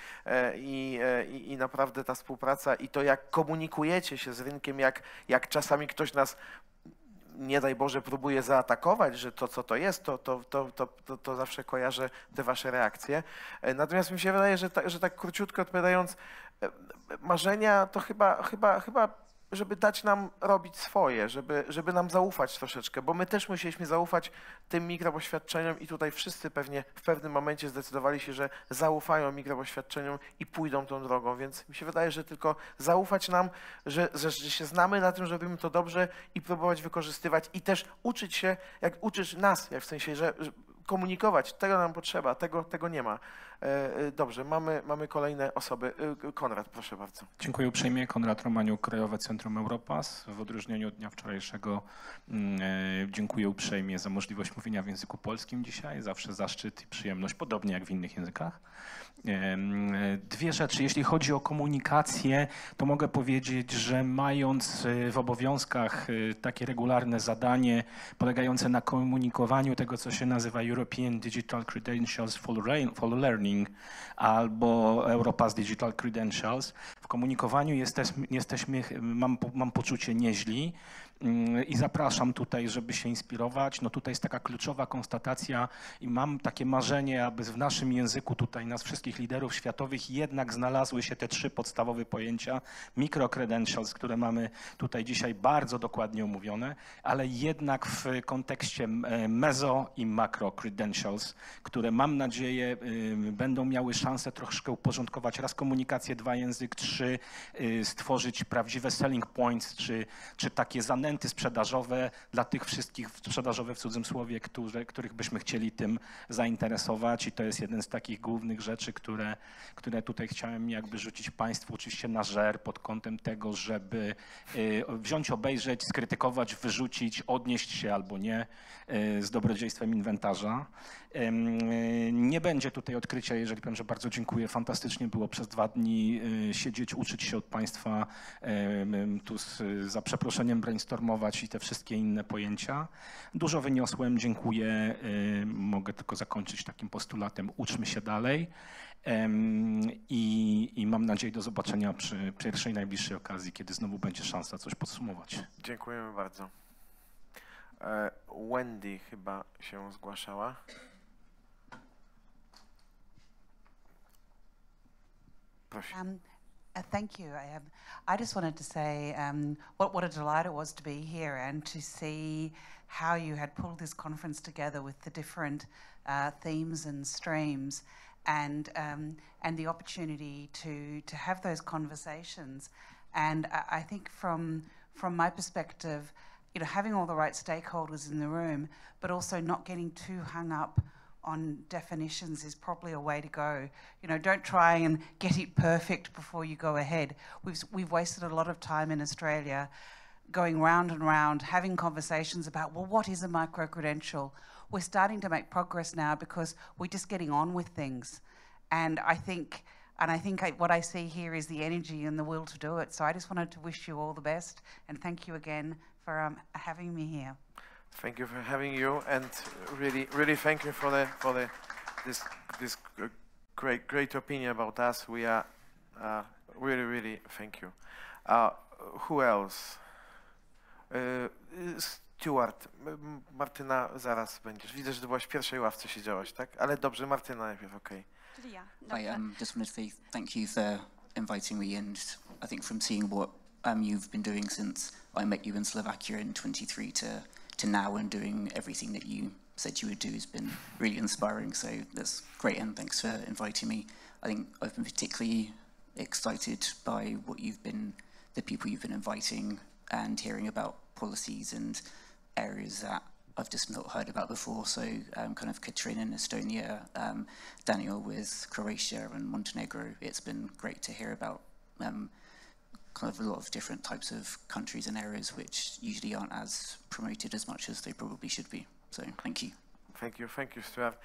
i naprawdę ta współpraca i to, jak komunikujecie się z rynkiem, jak czasami ktoś nas, nie daj Boże, próbuje zaatakować, że to, co to jest, to zawsze kojarzę te wasze reakcje. Natomiast mi się wydaje, że tak króciutko odpowiadając, marzenia to chyba, żeby dać nam robić swoje, żeby nam zaufać troszeczkę, bo my też musieliśmy zaufać tym mikropoświadczeniom i tutaj wszyscy pewnie w pewnym momencie zdecydowali się, że zaufają mikropoświadczeniom i pójdą tą drogą, więc mi się wydaje, że tylko zaufać nam, że się znamy na tym, że robimy to dobrze i próbować wykorzystywać i też uczyć się, jak uczysz nas, jak w sensie, że komunikować, tego nam potrzeba, tego nie ma. Dobrze, mamy kolejne osoby. Konrad, proszę bardzo. Dziękuję uprzejmie. Konrad Romaniuk, Krajowe Centrum Europass. W odróżnieniu od dnia wczorajszego dziękuję uprzejmie za możliwość mówienia w języku polskim dzisiaj. Zawsze zaszczyt i przyjemność, podobnie jak w innych językach. Dwie rzeczy. Jeśli chodzi o komunikację, to mogę powiedzieć, że mając w obowiązkach takie regularne zadanie polegające na komunikowaniu tego, co się nazywa European Digital Credentials for Learning albo Europass Digital Credentials, w komunikowaniu mam poczucie nieźli. I zapraszam tutaj, żeby się inspirować. No tutaj jest taka kluczowa konstatacja i mam takie marzenie, aby w naszym języku tutaj nas wszystkich liderów światowych jednak znalazły się te 3 podstawowe pojęcia Microcredentials, które mamy tutaj dzisiaj bardzo dokładnie omówione, ale jednak w kontekście meso i macrocredentials, które mam nadzieję będą miały szansę troszkę uporządkować raz komunikację, 2 język, 3 stworzyć prawdziwe selling points, czy takie zanęty sprzedażowe dla tych wszystkich, sprzedażowe w cudzysłowie, których byśmy chcieli tym zainteresować i to jest jeden z takich głównych rzeczy, które tutaj chciałem jakby rzucić Państwu oczywiście na żer pod kątem tego, żeby wziąć, obejrzeć, skrytykować, wyrzucić, odnieść się albo nie z dobrodziejstwem inwentarza. Nie będzie tutaj odkrycia, jeżeli powiem, że bardzo dziękuję. Fantastycznie było przez 2 dni siedzieć, uczyć się od Państwa, tu za przeproszeniem brainstormować i te wszystkie inne pojęcia. Dużo wyniosłem, dziękuję. Mogę tylko zakończyć takim postulatem, uczmy się dalej i mam nadzieję do zobaczenia przy pierwszej najbliższej okazji, kiedy znowu będzie szansa coś podsumować. Dziękujemy bardzo. Wendy chyba się zgłaszała. Proszę. Thank you. I just wanted to say what a delight it was to be here and to see how you had pulled this conference together with the different themes and streams and the opportunity to have those conversations. And I think from my perspective, having all the right stakeholders in the room, but also not getting too hung up on definitions is probably a way to go. Don't try and get it perfect before you go ahead. We've wasted a lot of time in Australia going round and round, having conversations about, well, what is a micro-credential? We're starting to make progress now because we're just getting on with things. And I think what I see here is the energy and the will to do it. So I just wanted to wish you all the best and thank you again for having me here. Thank you for having you, and really thank you for this great opinion about us. We are really thank you. Who else? Stuart, Martyna, zaraz będziesz. Widzę, że ty byłaś w pierwszej ławce, siedziałaś, tak? Ale dobrze, Martyna najpierw, okej. I just wanted to say thank you for inviting me, and I think from seeing what you've been doing since I met you in Slovakia in 23 to now, and doing everything that you said you would do has been really inspiring. So that's great, and thanks for inviting me. I think I've been particularly excited by the people you've been inviting, and hearing about policies and areas that I've just not heard about before. So kind of Katrin in Estonia, Daniel with Croatia and Montenegro. It's been great to hear about kind of a lot of different types of countries and areas which usually aren't as promoted as much as they probably should be. So thank you. Thank you, Stuart.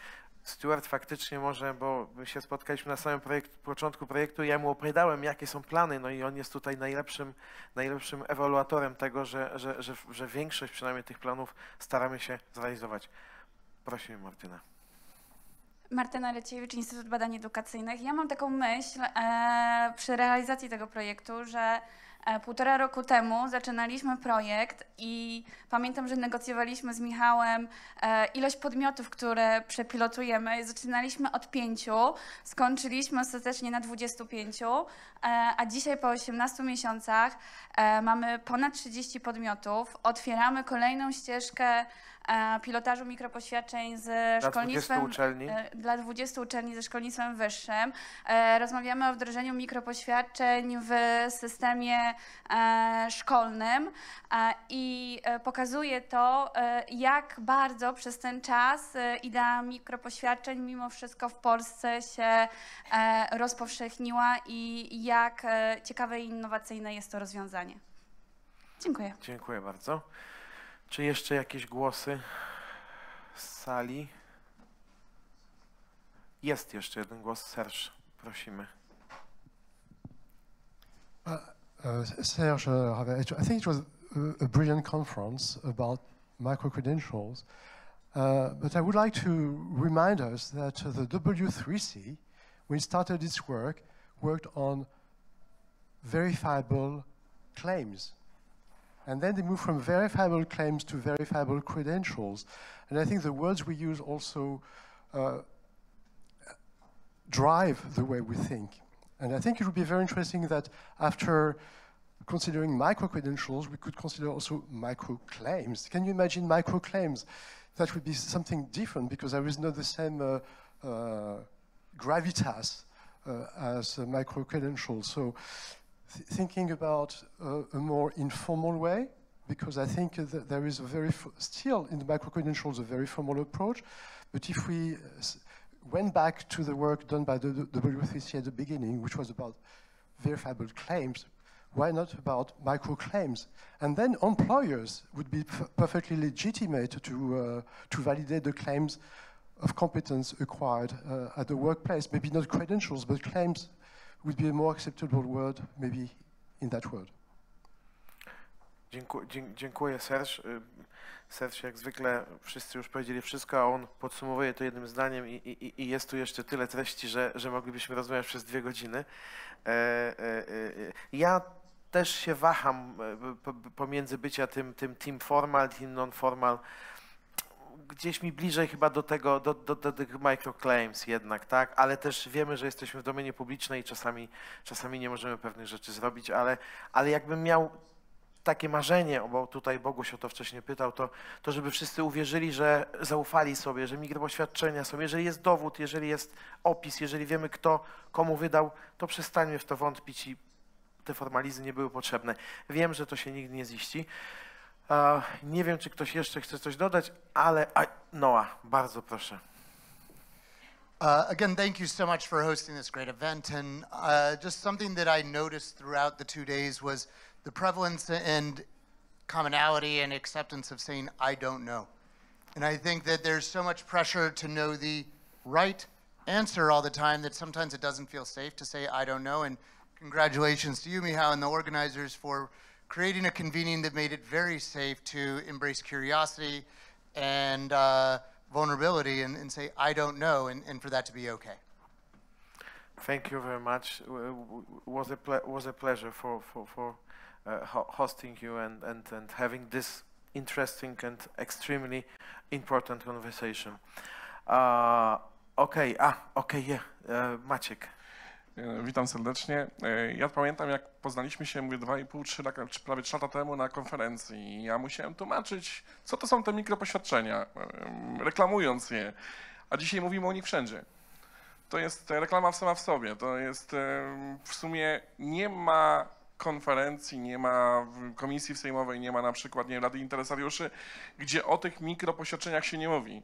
Stuart faktycznie może, bo my się spotkaliśmy na samym początku projektu i ja mu opowiadałem, jakie są plany, no i on jest tutaj najlepszym ewaluatorem tego, że większość przynajmniej tych planów staramy się zrealizować. Prosimy, Martyna. Martyna Leciewicz, Instytut Badań Edukacyjnych. Ja mam taką myśl przy realizacji tego projektu, że 1,5 roku temu zaczynaliśmy projekt i pamiętam, że negocjowaliśmy z Michałem ilość podmiotów, które przepilotujemy. Zaczynaliśmy od 5, skończyliśmy ostatecznie na 25, a dzisiaj po 18 miesiącach mamy ponad 30 podmiotów. Otwieramy kolejną ścieżkę pilotażu mikropoświadczeń z szkolnictwem dla 20 uczelni ze szkolnictwem wyższym. Rozmawiamy o wdrożeniu mikropoświadczeń w systemie szkolnym i pokazuje to, jak bardzo przez ten czas idea mikropoświadczeń mimo wszystko w Polsce się rozpowszechniła i jak ciekawe i innowacyjne jest to rozwiązanie. Dziękuję. Dziękuję bardzo. Czy jeszcze jakieś głosy z sali? Jest jeszcze jeden głos. Serge, prosimy. Serge, I think it was a brilliant conference about microcredentials, but I would like to remind us that the W3C, when it started its work, worked on verifiable claims. And then they moved from verifiable claims to verifiable credentials. And I think the words we use also drive the way we think. And I think it would be very interesting that after considering micro-credentials, we could consider also micro-claims. Can you imagine micro-claims? That would be something different because there is not the same gravitas as micro-credentials. So thinking about a more informal way, because I think that there is still in the micro-credentials a very formal approach, but if we went back to the work done by the W3C at the beginning, which was about verifiable claims, why not about micro-claims? And then employers would be perfectly legitimate to validate the claims of competence acquired at the workplace, maybe not credentials, but claims would be a more acceptable word, maybe in that word. Dziękuję, Serge. Serge, jak zwykle wszyscy już powiedzieli wszystko, a on podsumowuje to jednym zdaniem i jest tu jeszcze tyle treści, że moglibyśmy rozmawiać przez 2 godziny. Ja też się waham pomiędzy bycia tym team formal, team non-formal. Gdzieś mi bliżej chyba do tych microclaims jednak, tak? Ale też wiemy, że jesteśmy w domenie publicznej i czasami nie możemy pewnych rzeczy zrobić, ale jakbym miał takie marzenie, bo tutaj Boguś o to wcześniej pytał, to żeby wszyscy uwierzyli, że zaufali sobie, że mikropoświadczenia są, jeżeli jest dowód, jeżeli jest opis, jeżeli wiemy kto komu wydał, to przestańmy w to wątpić i te formalizmy nie były potrzebne. Wiem, że to się nigdy nie ziści. Nie wiem, czy ktoś jeszcze chce coś dodać, ale Noah, bardzo proszę. Again, thank you so much for hosting this great event. And just something that I noticed throughout the 2 days was the prevalence and commonality and acceptance of saying, I don't know. And I think that there's so much pressure to know the right answer all the time that sometimes it doesn't feel safe to say, I don't know. And congratulations to you, Michał, and the organizers for creating a convening that made it very safe to embrace curiosity and vulnerability and say, I don't know, and for that to be okay. Thank you very much. Was a pleasure for hosting you and having this interesting and extremely important conversation. Maciek. Witam serdecznie. Ja pamiętam, jak poznaliśmy się, mówię, 2,5-3 lata, czy prawie 3 lata temu na konferencji i ja musiałem tłumaczyć, co to są te mikropoświadczenia, reklamując je, a dzisiaj mówimy o nich wszędzie. To jest reklama sama w sobie, to jest w sumie nie ma konferencji, nie ma komisji sejmowej, nie ma na przykład Rady Interesariuszy, gdzie o tych mikropoświadczeniach się nie mówi.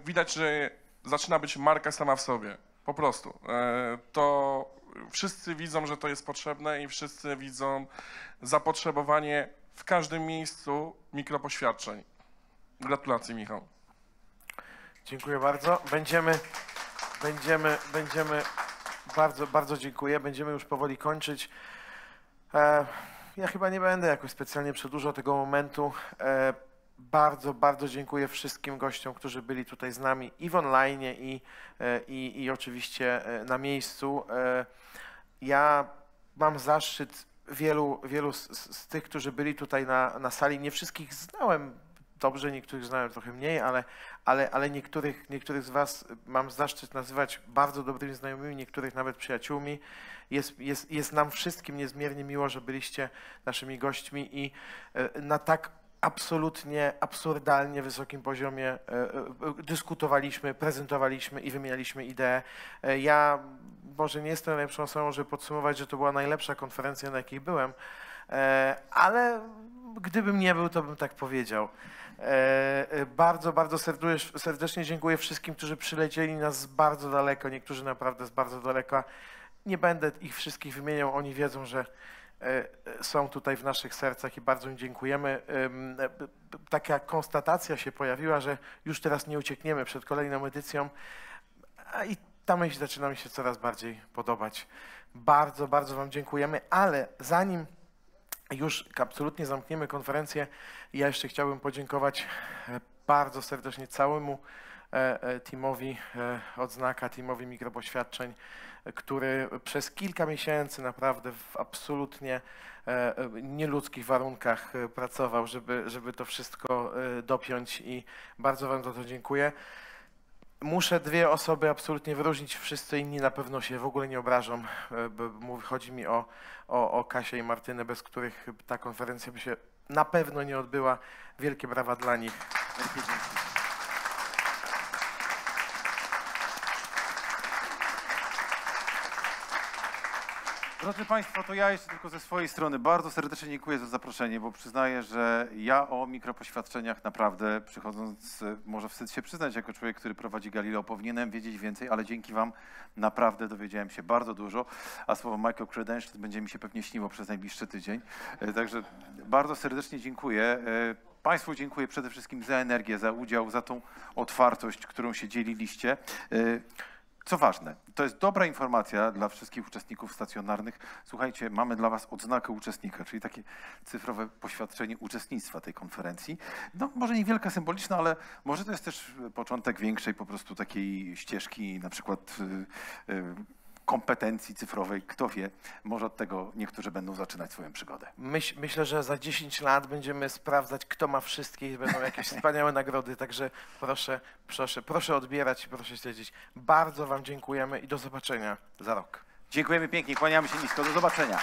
Widać, że zaczyna być marka sama w sobie, po prostu. To wszyscy widzą, że to jest potrzebne i wszyscy widzą zapotrzebowanie w każdym miejscu mikropoświadczeń. Gratulacje, Michał. Dziękuję bardzo. Bardzo dziękuję. Będziemy już powoli kończyć. Ja chyba nie będę jakoś specjalnie przedłużał tego momentu. Bardzo dziękuję wszystkim gościom, którzy byli tutaj z nami i w online, i oczywiście na miejscu. Ja mam zaszczyt wielu z tych, którzy byli tutaj na sali, nie wszystkich znałem dobrze, niektórych znałem trochę mniej, ale niektórych z was mam zaszczyt nazywać bardzo dobrymi znajomymi, niektórych nawet przyjaciółmi. Jest nam wszystkim niezmiernie miło, że byliście naszymi gośćmi i na tak absolutnie, absurdalnie wysokim poziomie dyskutowaliśmy, prezentowaliśmy i wymienialiśmy idee. Ja może nie jestem najlepszą osobą, żeby podsumować, że to była najlepsza konferencja, na jakiej byłem, ale gdybym nie był, to bym tak powiedział. Bardzo serdecznie dziękuję wszystkim, którzy przylecieli nas z bardzo daleko, niektórzy naprawdę z bardzo daleka. Nie będę ich wszystkich wymieniał, oni wiedzą, że są tutaj w naszych sercach i bardzo im dziękujemy. Taka konstatacja się pojawiła, że już teraz nie uciekniemy przed kolejną edycją i ta myśl zaczyna mi się coraz bardziej podobać. Bardzo wam dziękujemy, ale zanim już absolutnie zamkniemy konferencję, ja jeszcze chciałbym podziękować bardzo serdecznie całemu teamowi Odznaka, teamowi mikropoświadczeń, który przez kilka miesięcy naprawdę w absolutnie nieludzkich warunkach pracował, żeby to wszystko dopiąć i bardzo wam za to dziękuję. Muszę 2 osoby absolutnie wyróżnić, wszyscy inni na pewno się w ogóle nie obrażą, bo chodzi mi o Kasię i Martynę, bez których ta konferencja by się na pewno nie odbyła. Wielkie brawa dla nich. Wielkie dzięki. Drodzy Państwo, to ja jeszcze tylko ze swojej strony bardzo serdecznie dziękuję za zaproszenie, bo przyznaję, że ja o mikropoświadczeniach naprawdę, przychodząc, może wstyd się przyznać, jako człowiek, który prowadzi Galileo, powinienem wiedzieć więcej, ale dzięki Wam naprawdę dowiedziałem się bardzo dużo, a słowo Microcredentials będzie mi się pewnie śniło przez najbliższy tydzień. Także bardzo serdecznie dziękuję. Państwu dziękuję przede wszystkim za energię, za udział, za tą otwartość, którą się dzieliliście. Co ważne, to jest dobra informacja dla wszystkich uczestników stacjonarnych. Słuchajcie, mamy dla Was odznakę uczestnika, czyli takie cyfrowe poświadczenie uczestnictwa tej konferencji. No może niewielka, symboliczna, ale może to jest też początek większej po prostu takiej ścieżki, na przykład kompetencji cyfrowej. Kto wie, może od tego niektórzy będą zaczynać swoją przygodę. Myślę, że za 10 lat będziemy sprawdzać, kto ma wszystkie i będą jakieś wspaniałe nagrody, także proszę odbierać i proszę śledzić. Bardzo Wam dziękujemy i do zobaczenia za rok. Dziękujemy pięknie, kłaniamy się nisko, do zobaczenia.